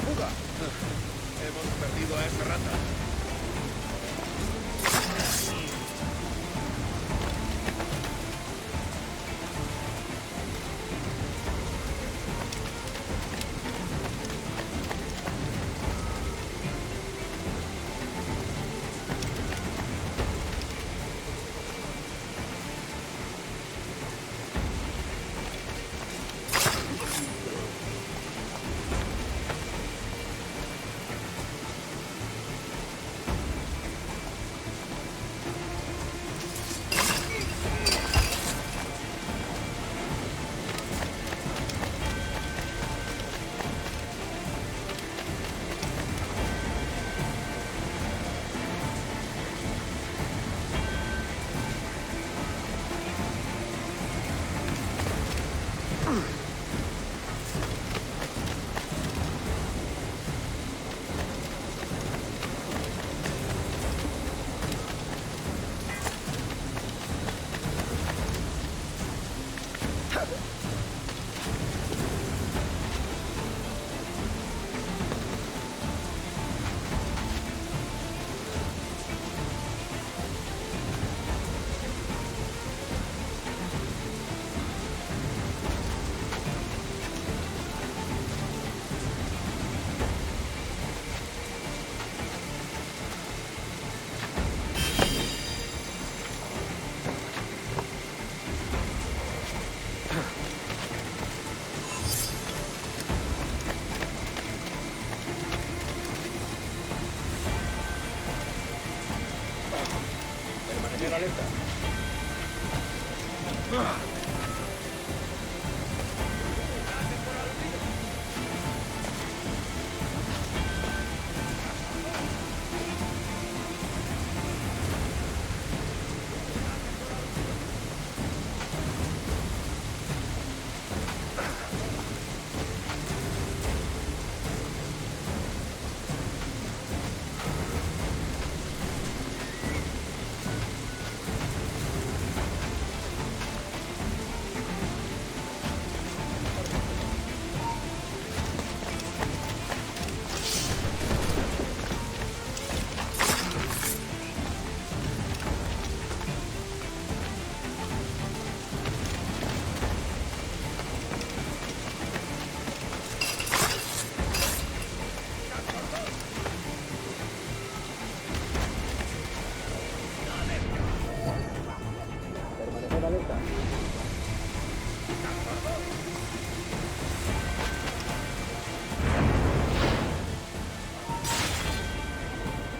fuga! Hemos perdido a esa rata.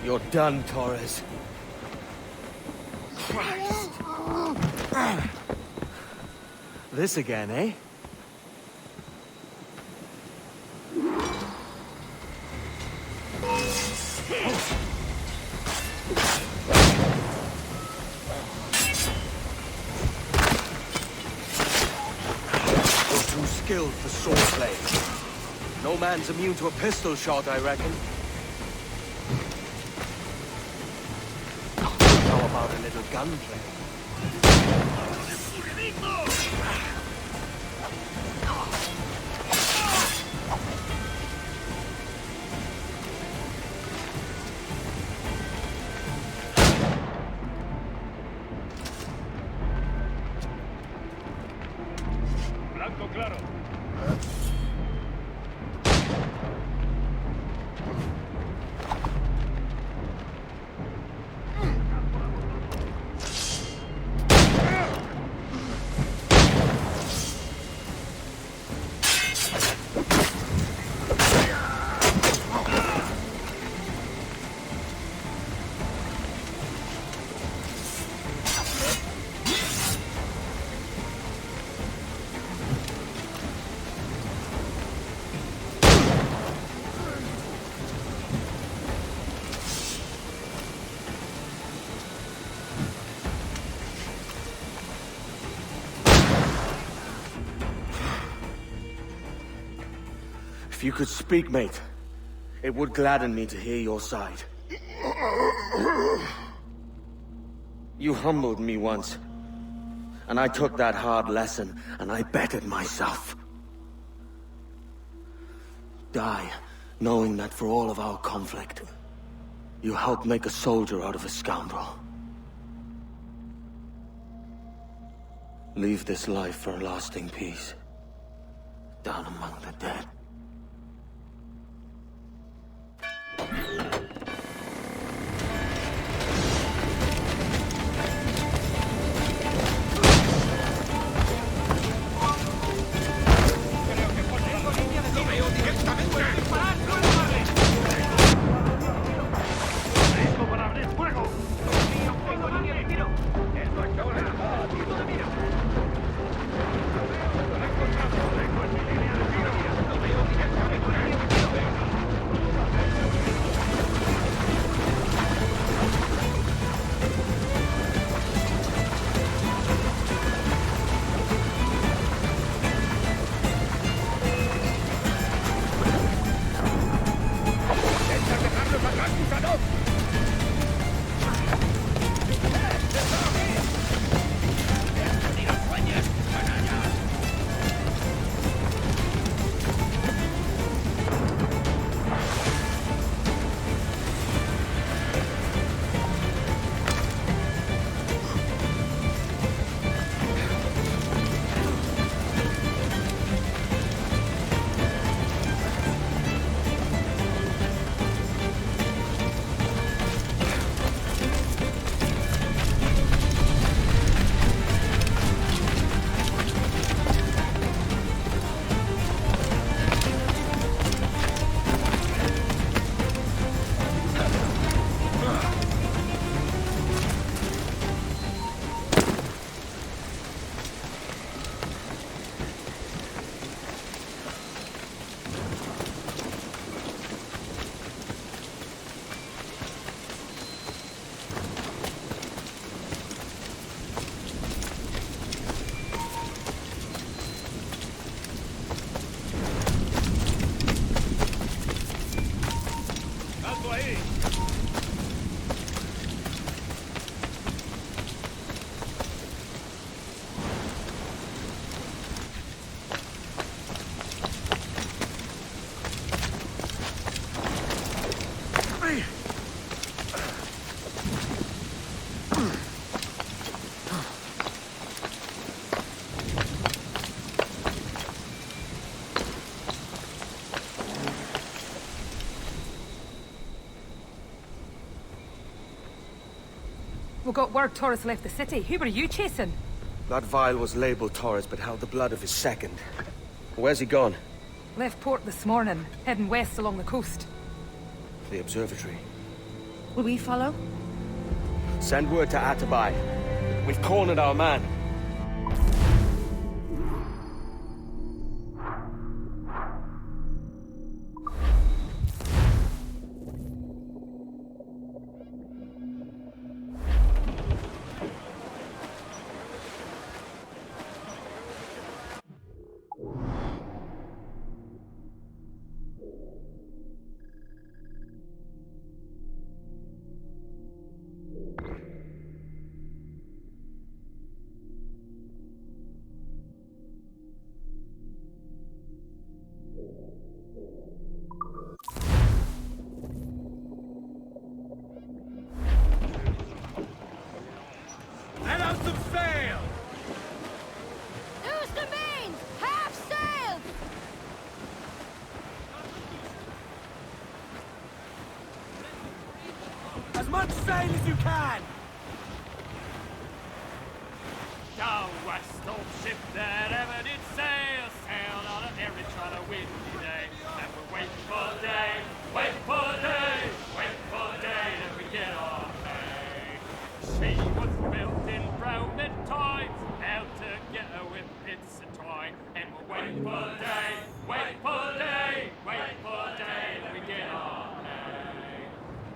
You're done, Torres. Christ. This again, eh? You're too skilled for swordplay. No man's immune to a pistol shot, I reckon. How about a little gunplay? Blanco claro. If you could speak, mate, it would gladden me to hear your side. You humbled me once, and I took that hard lesson, and I bettered myself. Die, knowing that for all of our conflict, you helped make a soldier out of a scoundrel. Leave this life for a lasting peace, down among the dead. We got word Torres left the city. Who were you chasing? That vial was labeled Torres, but held the blood of his second. Where's he gone? Left port this morning, heading west along the coast. The observatory. Will we follow? Send word to Atabai. We've cornered our man. Let out some sail! Loose the mains! Half sail! As much sail as you can! Down west, old ship that ever did sail, sailed on a very trying to windy day. And we're waiting for day, waiting for day, waiting for day that we get our pay. She was built in Roman times, out to get her with bits of twine. And we're waiting for day, waiting for day, waiting for day that we get our pay.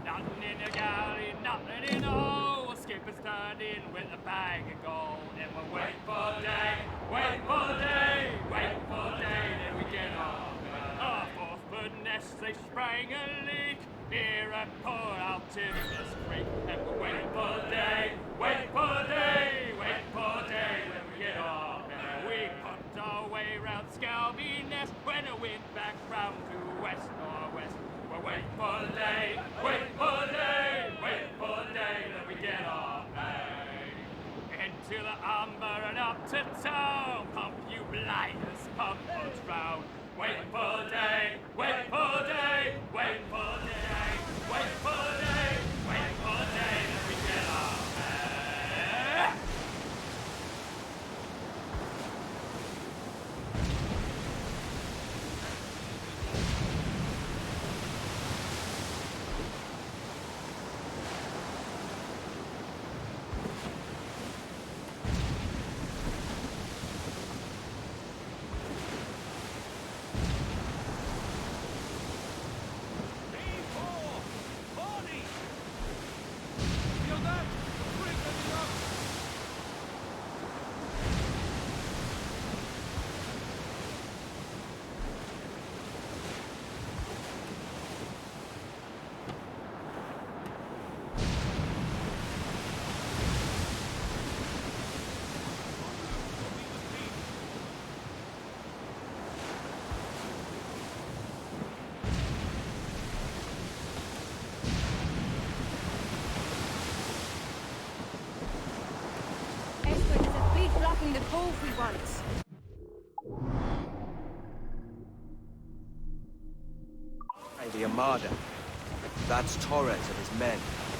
Nothing in the galley, nothing in the hole. Skipper's turned in with a bag of gold. And we're waiting for day, waiting for day, waiting for day that we get our pay. Our fourth nest, they sprang a leak here at Port Altimus Creek. And we're waiting for day, waiting for day, waiting for day that we get our pay. We pumped our way round Scalby Nest when the wind back round to west-northwest. Wait for day, wait for day, wait for day that we get our pay. Into the umber and up to town, pump you blinders, pump us round. Wait for day, wait for day, wait for day, wait for day, wait for day that we get our pay. Blocking the cove we want. The Armada. That's Torres and his men.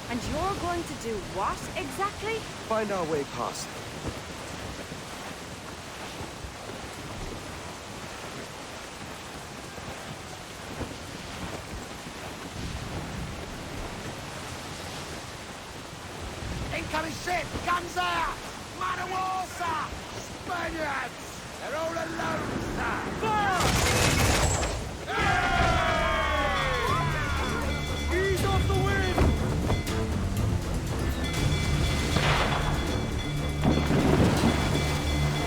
And you're going to do what exactly? Find our way past them. Incoming ship! Guns out! Man of war, sir! Spaniards! They're all alone, sir! Fire! Ease off the wind!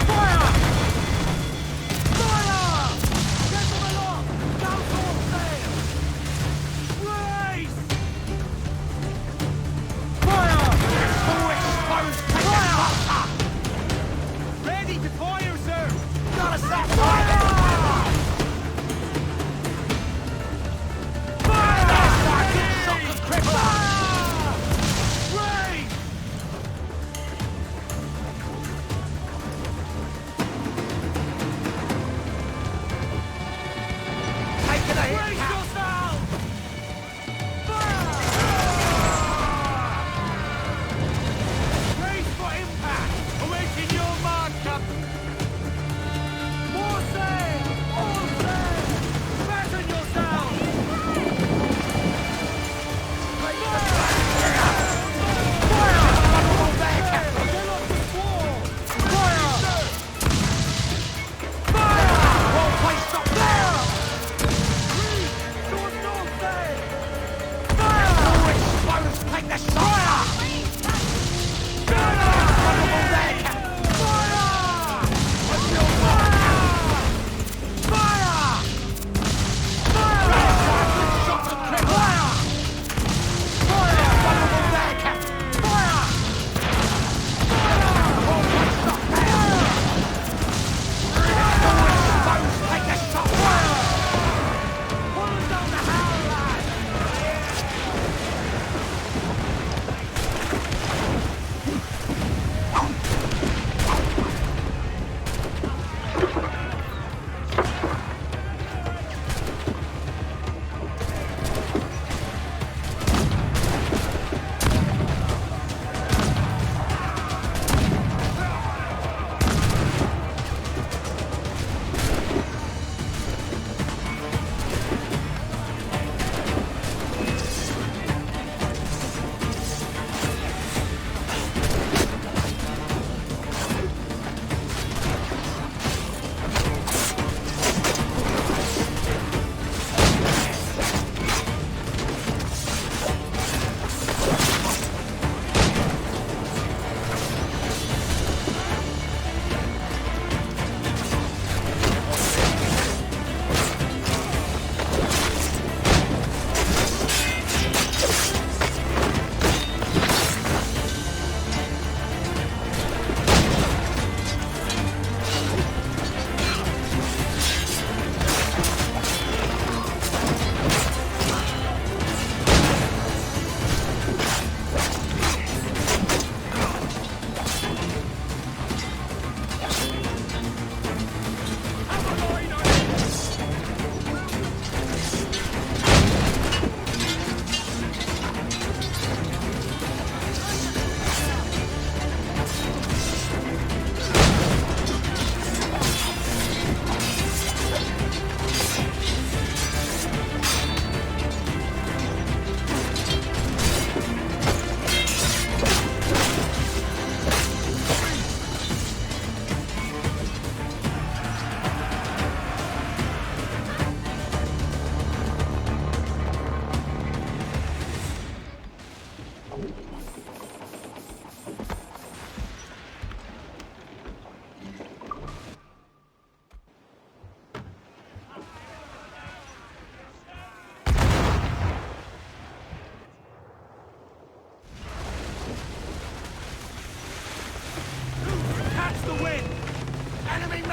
Fire! Fire! Get them along! Down all sail! Race! Fire! Ready to fire, sir! Gotta set fire! Fire! Sergeant, cripple! Raise! Taking a hit! Brace yourself! Fire! Brace for impact! Awaiting your mark, Captain! More sail!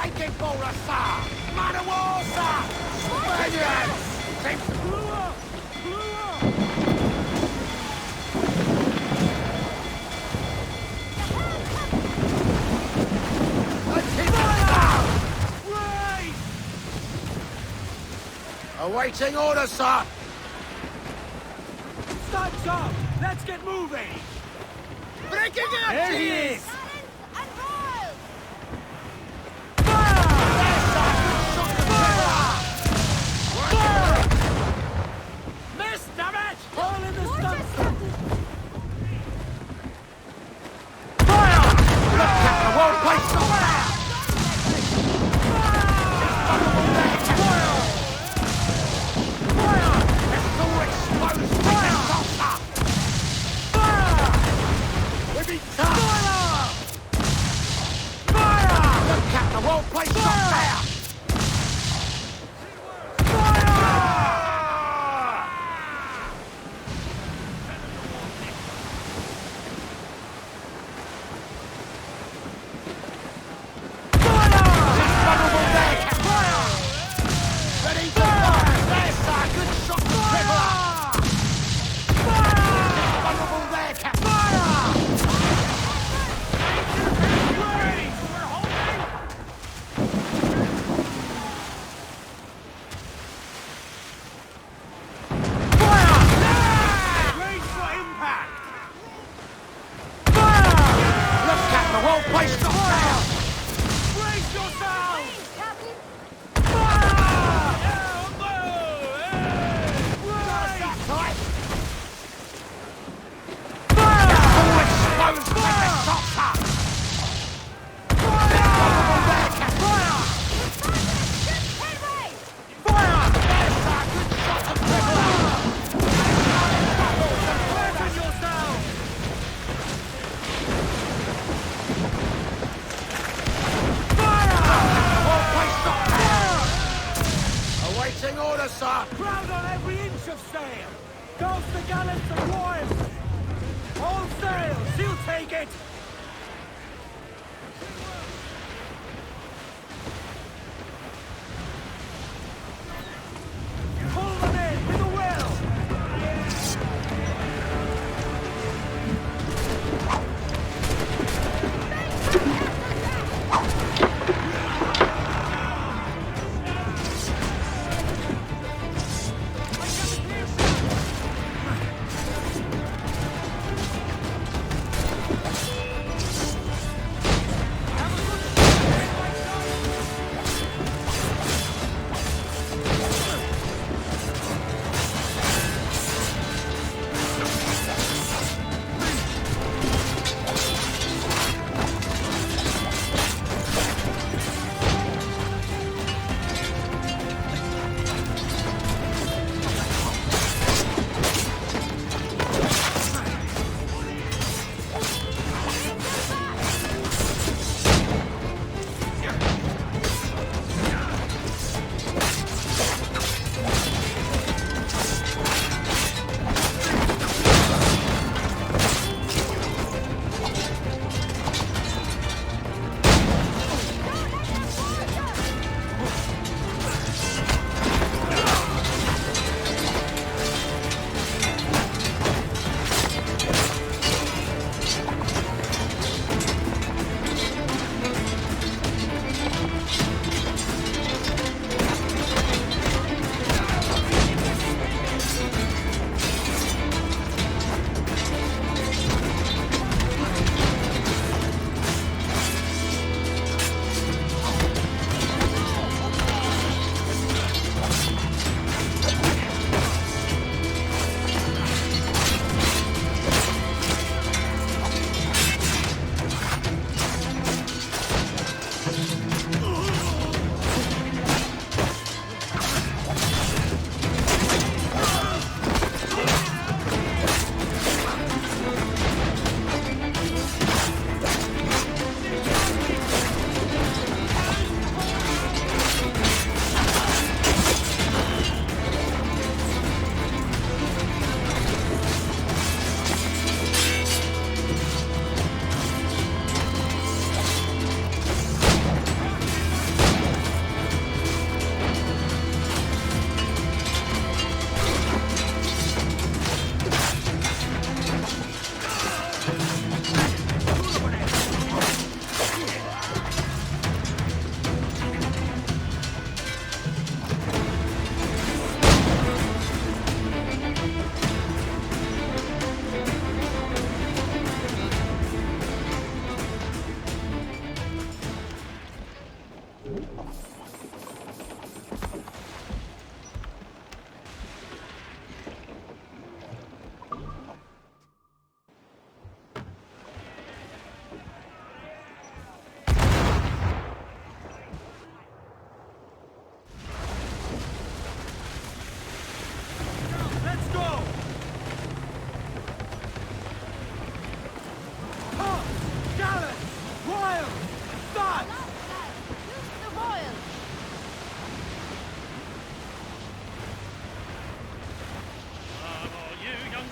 Flanking baller, sir! Man of war, sir! Spaniards! Blew up! Blew up! Let's hit fire! Right! Awaiting orders, sir! Time's up! Let's get moving! Breaking up! There he is! Miss, damn it! All in the stump! Fire! Look at the whole place on fire! Fire! Fire! Let's all explode! Fire! Fire! We've been Fire! Fire! Look at the whole place on fire! Crowd on every inch of sail! Goes the gallants and royals! All sails! He'll take it! Pull them in with a will! Have a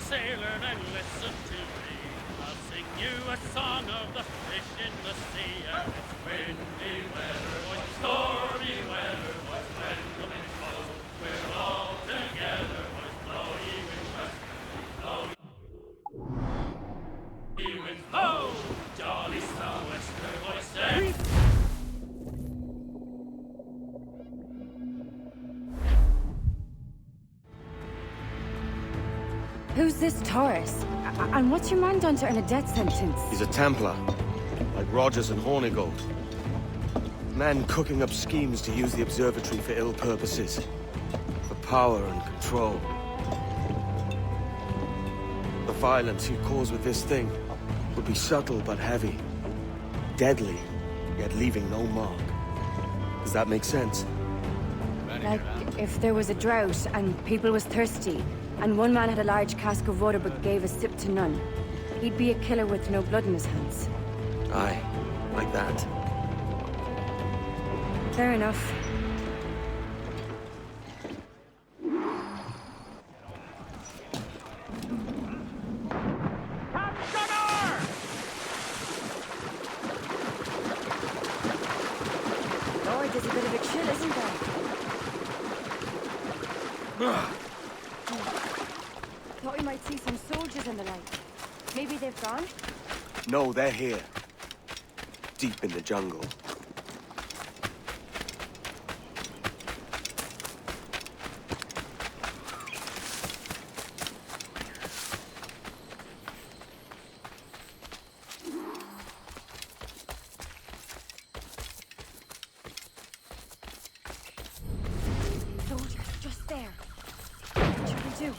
Sailor, and listen to me. I'll sing you a song of the fish in the sea. And it's windy weather, boys, stormy weather, boys, when the wind blows, we're all together, boys, blow ye winds west, blow ye winds blow, jolly sou'wester, boys, say. Who's this Taurus? And what's your man done to earn a death sentence? He's a Templar, like Rogers and Hornigold. Man cooking up schemes to use the observatory for ill purposes. For power and control. The violence he'd cause with this thing would be subtle but heavy. Deadly, yet leaving no mark. Does that make sense? Like, if there was a drought and people was thirsty, and one man had a large cask of water but gave a sip to none, he'd be a killer with no blood in his hands. Aye, like that. Fair enough. Lord, there's a bit of a chill, isn't there? Thought we might see some soldiers in the light. Maybe they've gone? No, they're here. Deep in the jungle. Soldiers, just there. What should we do?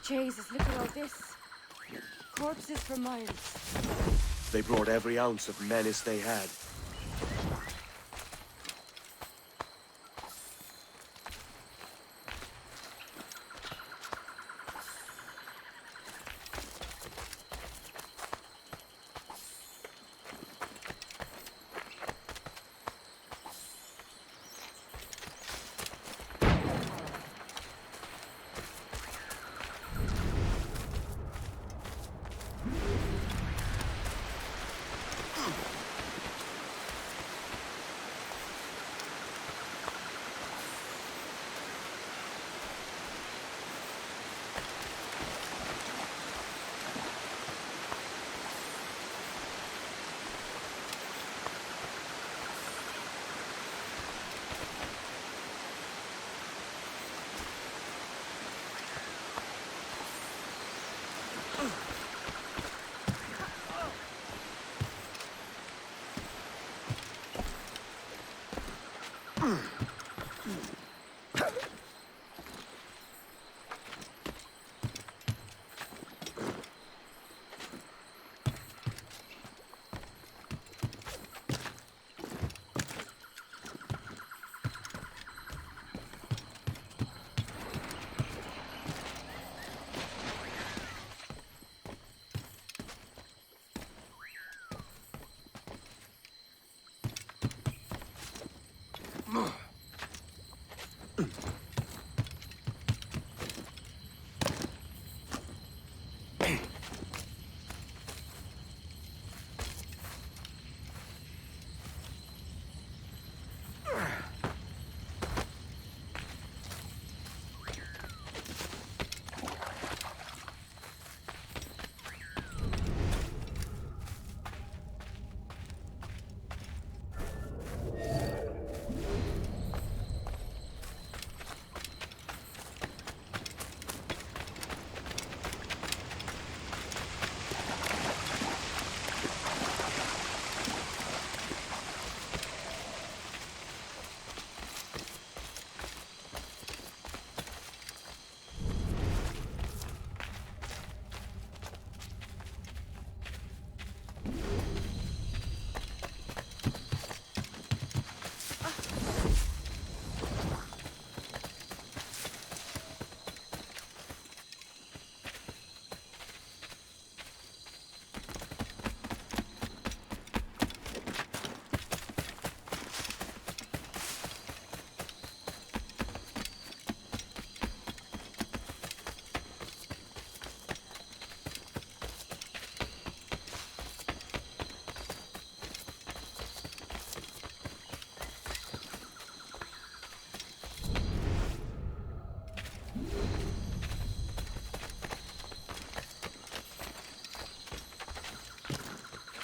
Jesus, look at all this. Corpses for miles. They brought every ounce of menace they had.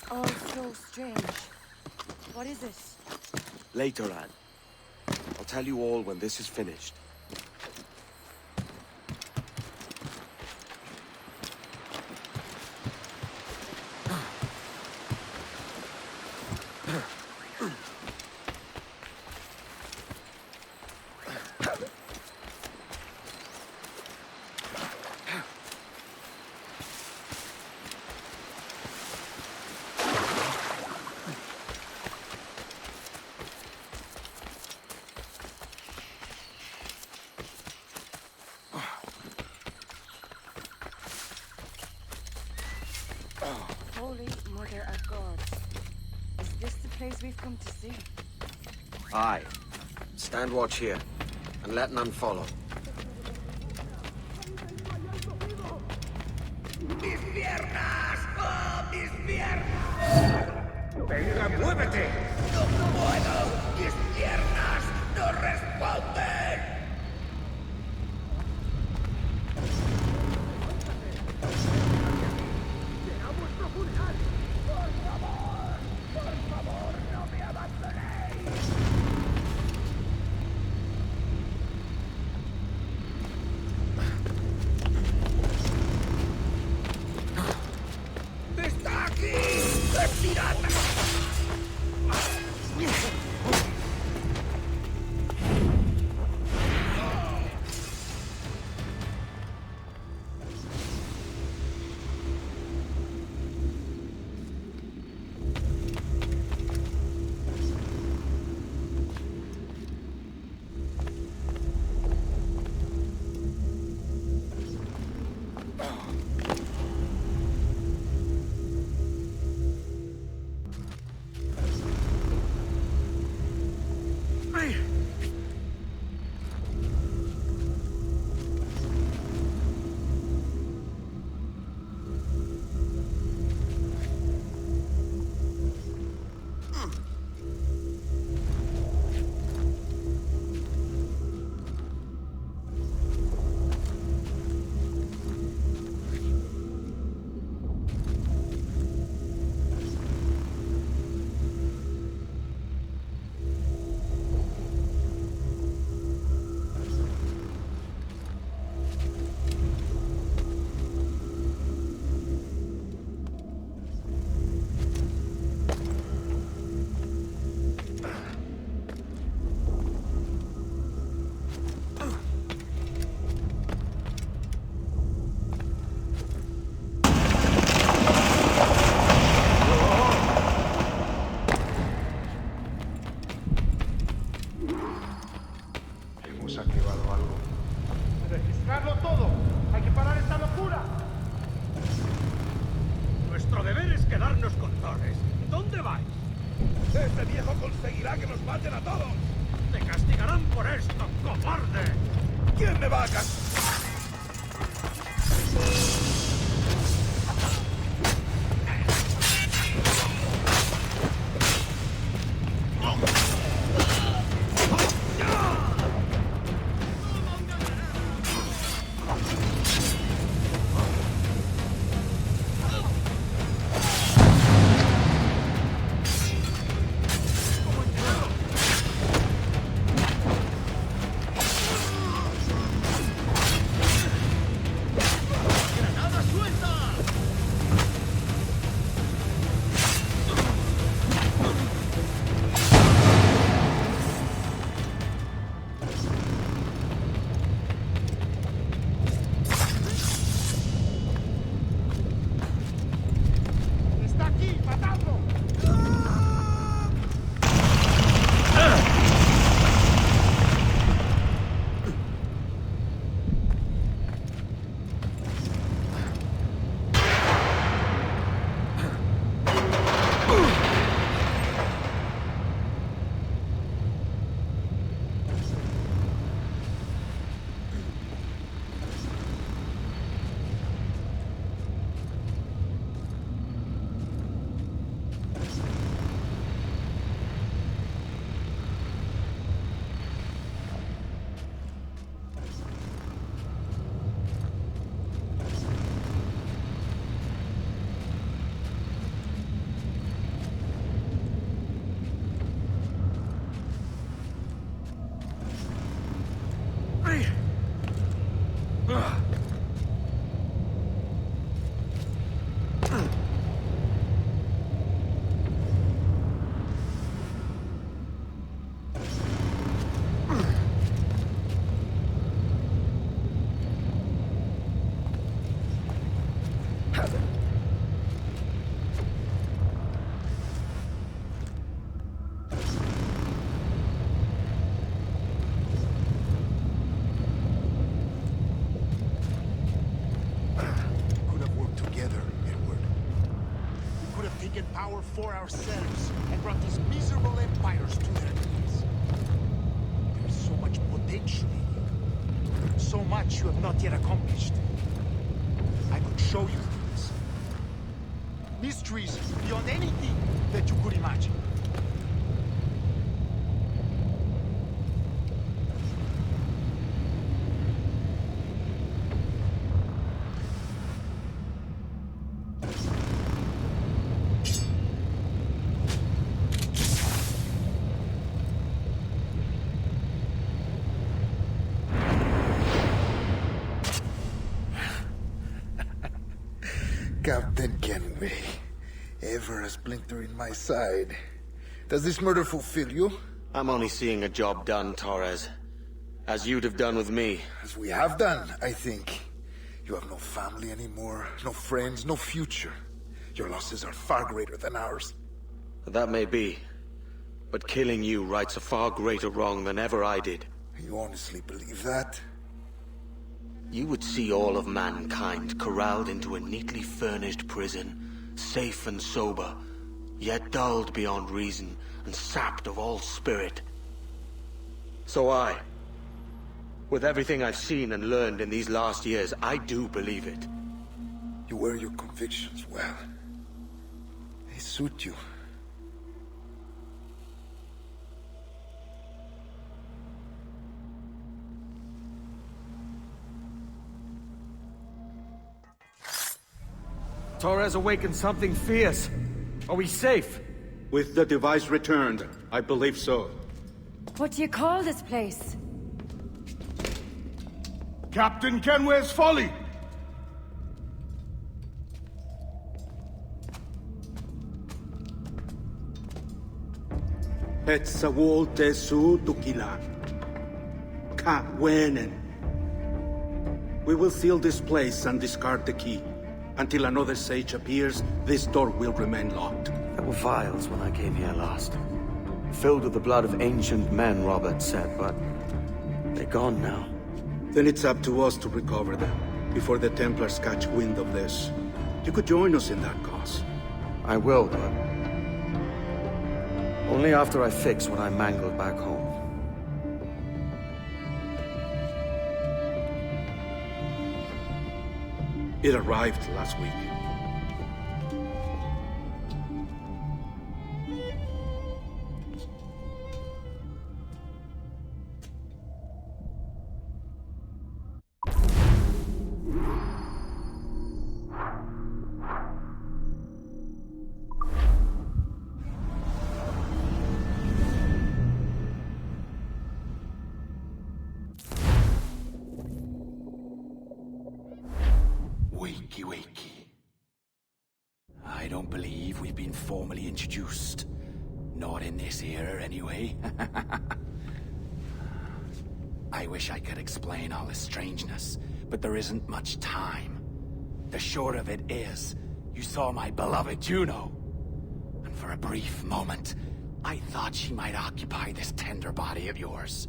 Oh, so strange. What is it? Later, Anne. I'll tell you all when this is finished. Holy Mother of God. Is this the place we've come to see? Aye. Stand watch here, and let none follow. ¡Mis piernas! ¡Oh, mis piernas! ¡Venga, muévete! ¡No puedo! ¡Mis piernas no responden! ¡Será vuestro funeral! ¡Por favor, no me abandonéis! ¡Está aquí! ¡Es pirata! Hemos activado algo. ¡Registrarlo todo! ¡Hay que parar esta locura! Nuestro deber es quedarnos con Torres. ¿Dónde vais? ¡Este viejo conseguirá que nos maten a todos! ¡Te castigarán por esto, cobarde! ¿Quién me va a castigar? Power for ourselves and brought these miserable empires to their knees. There is so much potential in you. So much you have not yet accomplished. I could show you things. Mysteries beyond anything that you could imagine. Captain Kenway, ever a splinter in my side. Does this murder fulfill you? I'm only seeing a job done, Torres. As you'd have done with me. As we have done, I think. You have no family anymore, no friends, no future. Your losses are far greater than ours. That may be. But killing you rights a far greater wrong than ever I did. You honestly believe that? You would see all of mankind corralled into a neatly furnished prison, safe and sober, yet dulled beyond reason and sapped of all spirit. So with everything I've seen and learned in these last years, I do believe it. You wear your convictions well. They suit you. Torres awakened something fierce. Are we safe? With the device returned, I believe so. What do you call this place? Captain Kenway's Folly! Etsawol tesu tukilan. Ka wenen. We will seal this place and discard the key. Until another sage appears, this door will remain locked. There were vials when I came here last. Filled with the blood of ancient men, Robert said, but they're gone now. Then it's up to us to recover them, before the Templars catch wind of this. You could join us in that cause. I will, but only after I fix what I mangled back home. It arrived last week. Wakey. I don't believe we've been formally introduced. Not in this era, anyway. I wish I could explain all the strangeness, but there isn't much time. The short of it is, you saw my beloved Juno. And for a brief moment, I thought she might occupy this tender body of yours.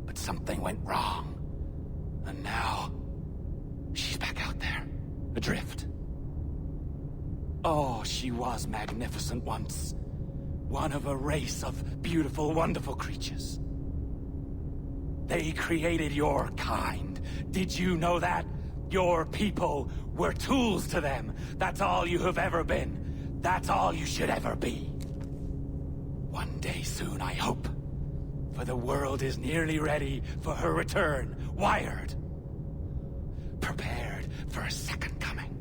But something went wrong. And now, she's back out there, adrift. Oh, she was magnificent once. One of a race of beautiful, wonderful creatures. They created your kind. Did you know that? Your people were tools to them. That's all you have ever been. That's all you should ever be. One day soon, I hope. For the world is nearly ready for her return. Wired. Prepared for a second coming.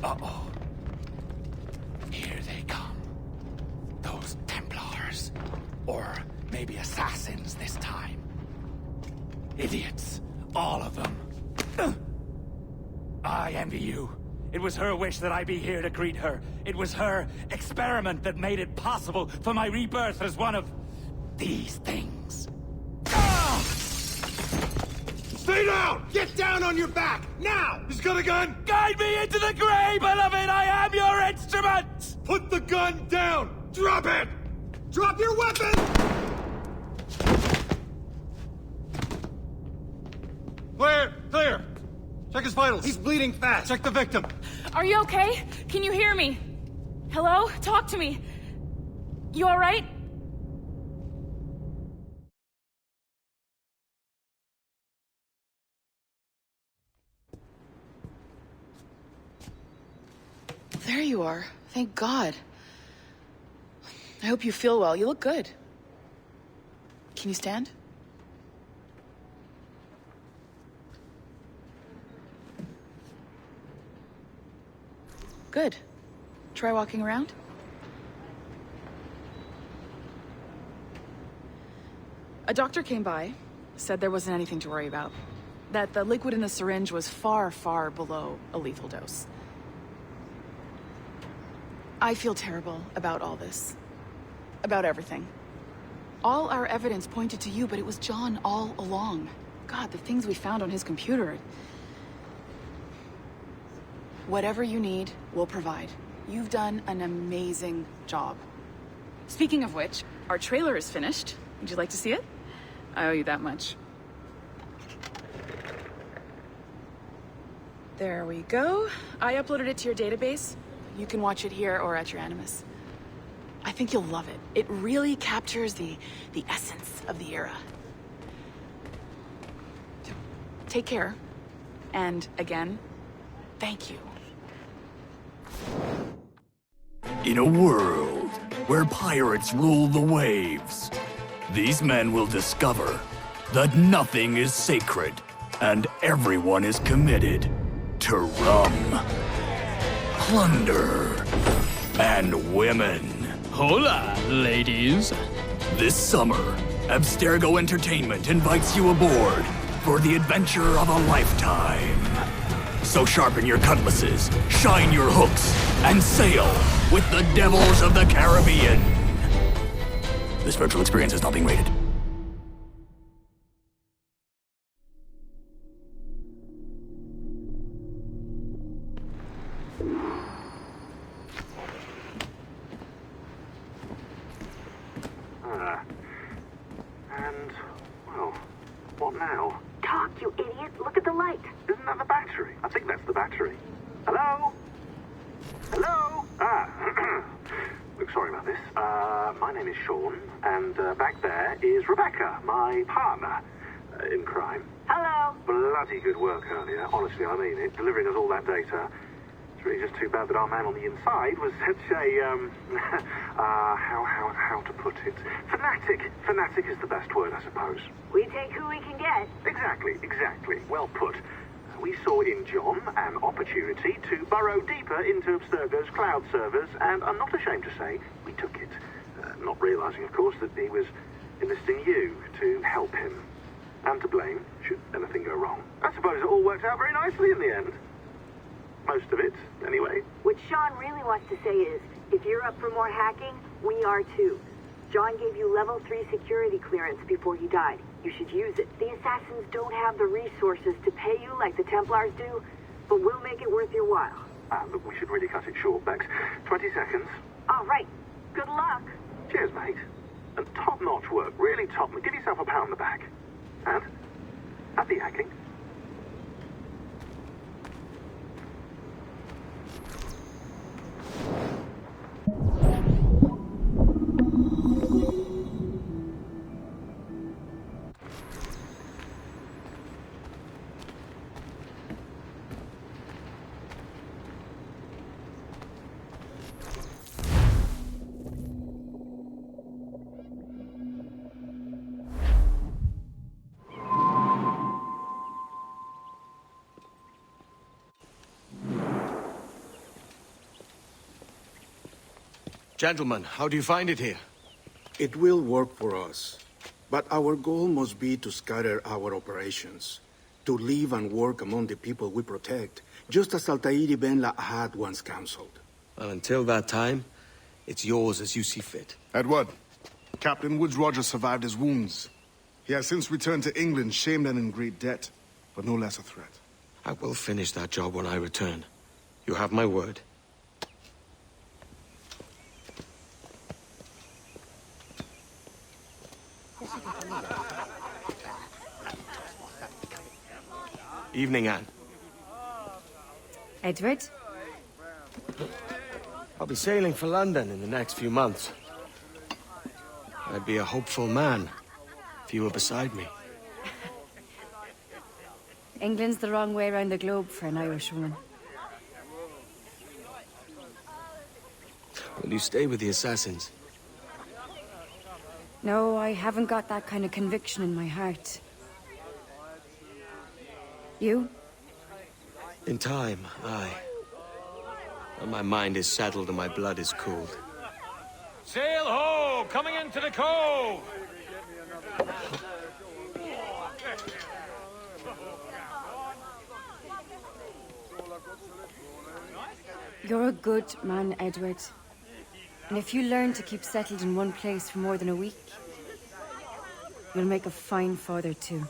Uh-oh. Here they come. Those Templars. Or maybe assassins this time. Idiots. All of them. I envy you. It was her wish that I be here to greet her. It was her experiment that made it possible for my rebirth as one of these things. Stay down! Get down on your back! Now! He's got a gun! Guide me into the grave, beloved! I am your instrument! Put the gun down! Drop it! Drop your weapon! Clear! Clear! Check his vitals. He's bleeding fast. Check the victim. Are you okay? Can you hear me? Hello? Talk to me. You alright? There you are. Thank God. I hope you feel well. You look good. Can you stand? Good. Try walking around. A doctor came by, said there wasn't anything to worry about. That the liquid in the syringe was far, far below a lethal dose. I feel terrible about all this. About everything. All our evidence pointed to you, but it was John all along. God, the things we found on his computer. Whatever you need, we'll provide. You've done an amazing job. Speaking of which, our trailer is finished. Would you like to see it? I owe you that much. There we go. I uploaded it to your database. You can watch it here or at your Animus. I think you'll love it. It really captures the essence of the era. Take care. And again, thank you. In a world where pirates rule the waves, these men will discover that nothing is sacred and everyone is committed to rum, plunder, and women. Hola, ladies. This summer, Abstergo Entertainment invites you aboard for the adventure of a lifetime. So sharpen your cutlasses, shine your hooks, and sail with the devils of the Caribbean. This virtual experience is not being rated. And, well, what now? Talk, you idiot! Look at the light! Isn't that the battery? I think that's the battery. Hello? Hello? Look, sorry about this. My name is Sean, and back there is Rebecca, my partner in crime. Hello! Bloody good work earlier. Honestly, I mean it. Delivering us all that data. It's really just too bad that our man on the inside was such a, how to put it? Fanatic. Fanatic is the best word, I suppose. We take who we can get. Exactly. Well put. We saw in John an opportunity to burrow deeper into Abstergo's cloud servers, and I'm not ashamed to say we took it. Not realizing, of course, that he was enlisting you to help him. And to blame, should anything go wrong. I suppose it all worked out very nicely in the end. Most of it, anyway. What Sean really wants to say is, if you're up for more hacking, we are too. John gave you level 3 security clearance before he died. You should use it. The assassins don't have the resources to pay you like the Templars do, but we'll make it worth your while. Look, we should really cut it short, Bex. 20 seconds. All right. Good luck. Cheers, mate. And top-notch work. Really top. Give yourself a pat on the back. And happy hacking. Gentlemen, how do you find it here? It will work for us. But our goal must be to scatter our operations, to live and work among the people we protect, just as Altair Ben had once counseled. Well, until that time, it's yours as you see fit. Edward, Captain Woods Rogers survived his wounds. He has since returned to England, shamed and in great debt, but no less a threat. I will finish that job when I return. You have my word. Evening, Anne. Edward? I'll be sailing for London in the next few months. I'd be a hopeful man if you were beside me. England's the wrong way around the globe for an Irish woman. Will you stay with the Assassins? No, I haven't got that kind of conviction in my heart. You? In time, aye. When my mind is settled and my blood is cooled. Sail ho! Coming into the cove! You're a good man, Edward. And if you learn to keep settled in one place for more than a week, you'll make a fine father too.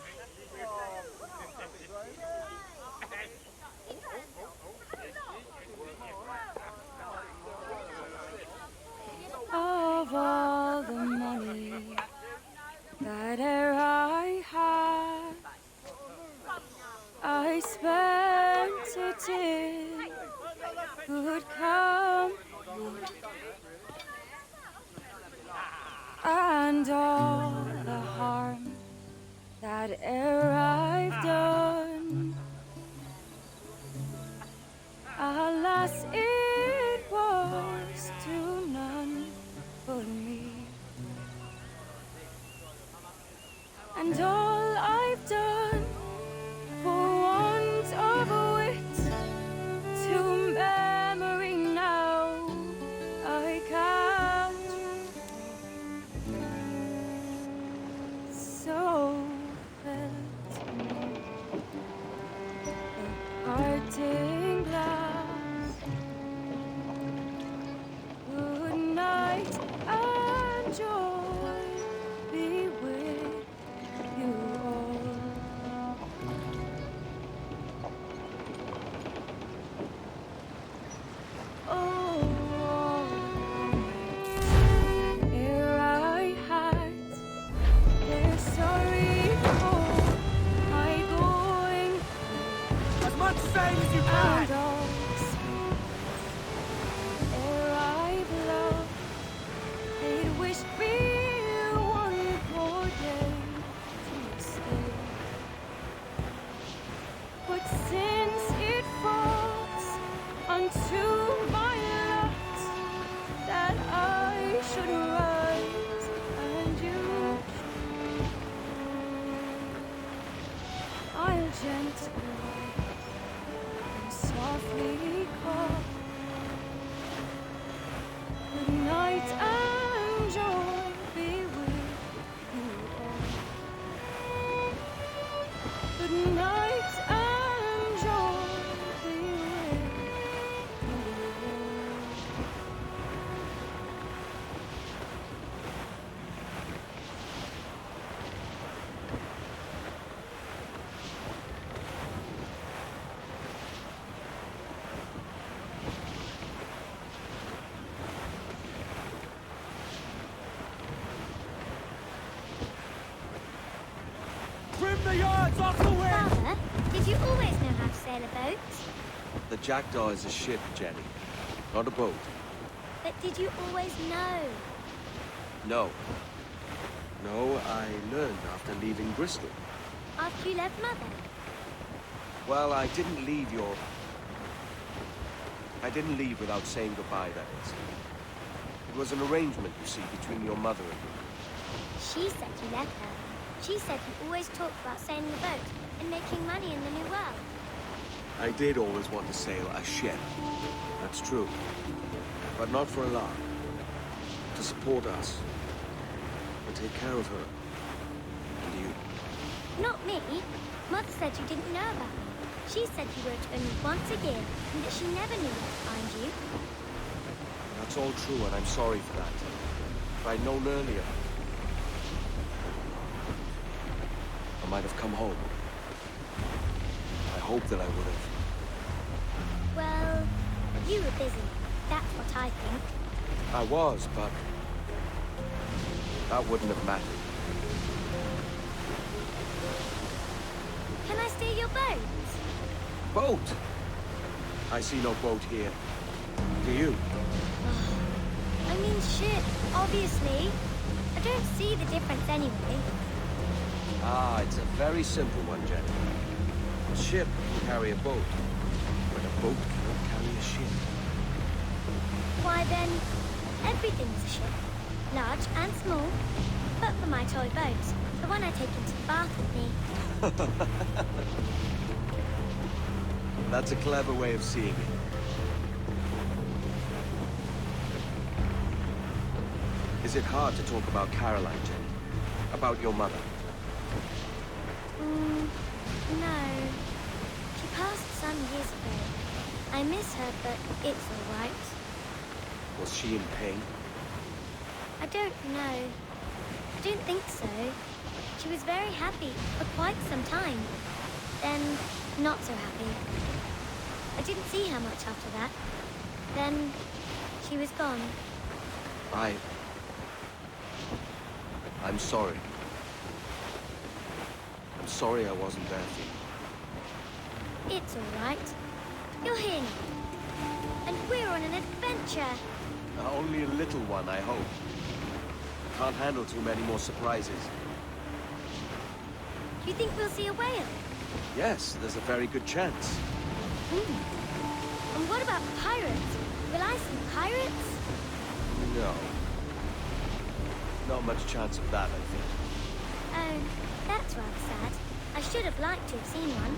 Of all the money that e'er I had, I spent it in good company, and all the harm that e'er I've done, alas, it was to none but me. And all I've done for want of wit to memory now I can't. So felt a parting glass. Good night and joy be with you all. Oh, ere I had, they're sorry for my going. As much sail as you can! And all ere I've loved, they'd wish me one more day to stay. But since it falls unto my lot that I should rise and you should, I'll gently and softly call. Good night and joy be with you all. Good night and joy be with you all. Trim the yards off the wind! Father, did you always know how to sail a boat? The Jackdaw is a ship, Jenny, not a boat. But did you always know? No. No, I learned after leaving Bristol. After you left Mother? Well, I didn't leave without saying goodbye, that is. It was an arrangement, you see, between your mother and me. She said you left her. She said you always talked about sailing a boat and making money in the New World. I did always want to sail a ship. That's true. But not for a lark. To support us. To take care of her. happened to you? Not me. Mother said you didn't know about me. She said you wrote only once a year, and that she never knew where to find you. That's all true, and I'm sorry for that. If I'd known earlier, I might have come home. I hope that I would have. Well, you were busy. That's what I think. I was, but that wouldn't have mattered. Can I steal your boat? Boat? I see no boat here. Do you? I mean ship, obviously. I don't see the difference anyway. Ah, it's a very simple one, Jenny. A ship can carry a boat, but a boat cannot carry a ship. Why then, everything's a ship. Large and small. But for my toy boat, the one I take into the bath with me. That's a clever way of seeing it. Is it hard to talk about Caroline, Jenny? About your mother? No. She passed some years ago. I miss her, but it's all right. Was she in pain? I don't know. I don't think so. She was very happy for quite some time. Then, not so happy. I didn't see her much after that. Then, she was gone. I'm sorry. I'm sorry I wasn't there for you. It's all right. You're here now. And we're on an adventure. Only a little one, I hope. Can't handle too many more surprises. Do you think we'll see a whale? Yes, there's a very good chance. And what about pirates? Will I see pirates? No. Not much chance of that, I think. Oh, that's rather sad. I should have liked to have seen one.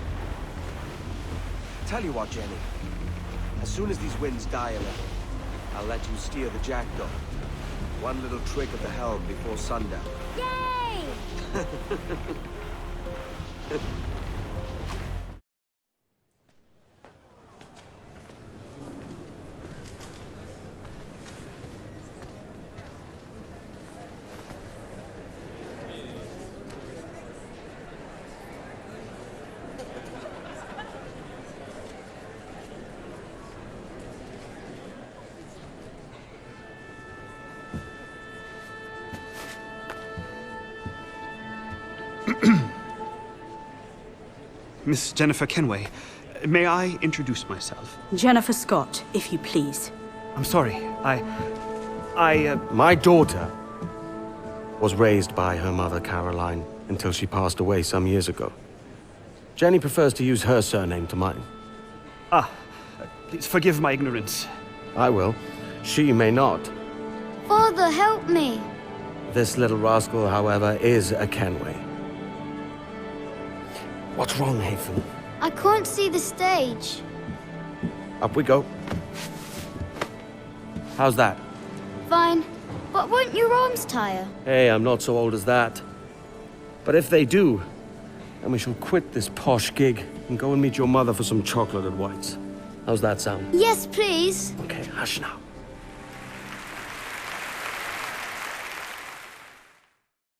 Tell you what, Jenny. As soon as these winds die a little, I'll let you steer the jackdaw. One little trick of the helm before sundown. Yay! Miss Jennifer Kenway, may I introduce myself? Jennifer Scott, if you please. I'm sorry, My daughter was raised by her mother, Caroline, until she passed away some years ago. Jenny prefers to use her surname to mine. Please forgive my ignorance. I will. She may not. Father, help me! This little rascal, however, is a Kenway. What's wrong, Hafen? I can't see the stage. Up we go. How's that? Fine. But won't your arms tire? Hey, I'm not so old as that. But if they do, then we shall quit this posh gig and go and meet your mother for some chocolate at White's. How's that sound? Yes, please. Okay, hush now.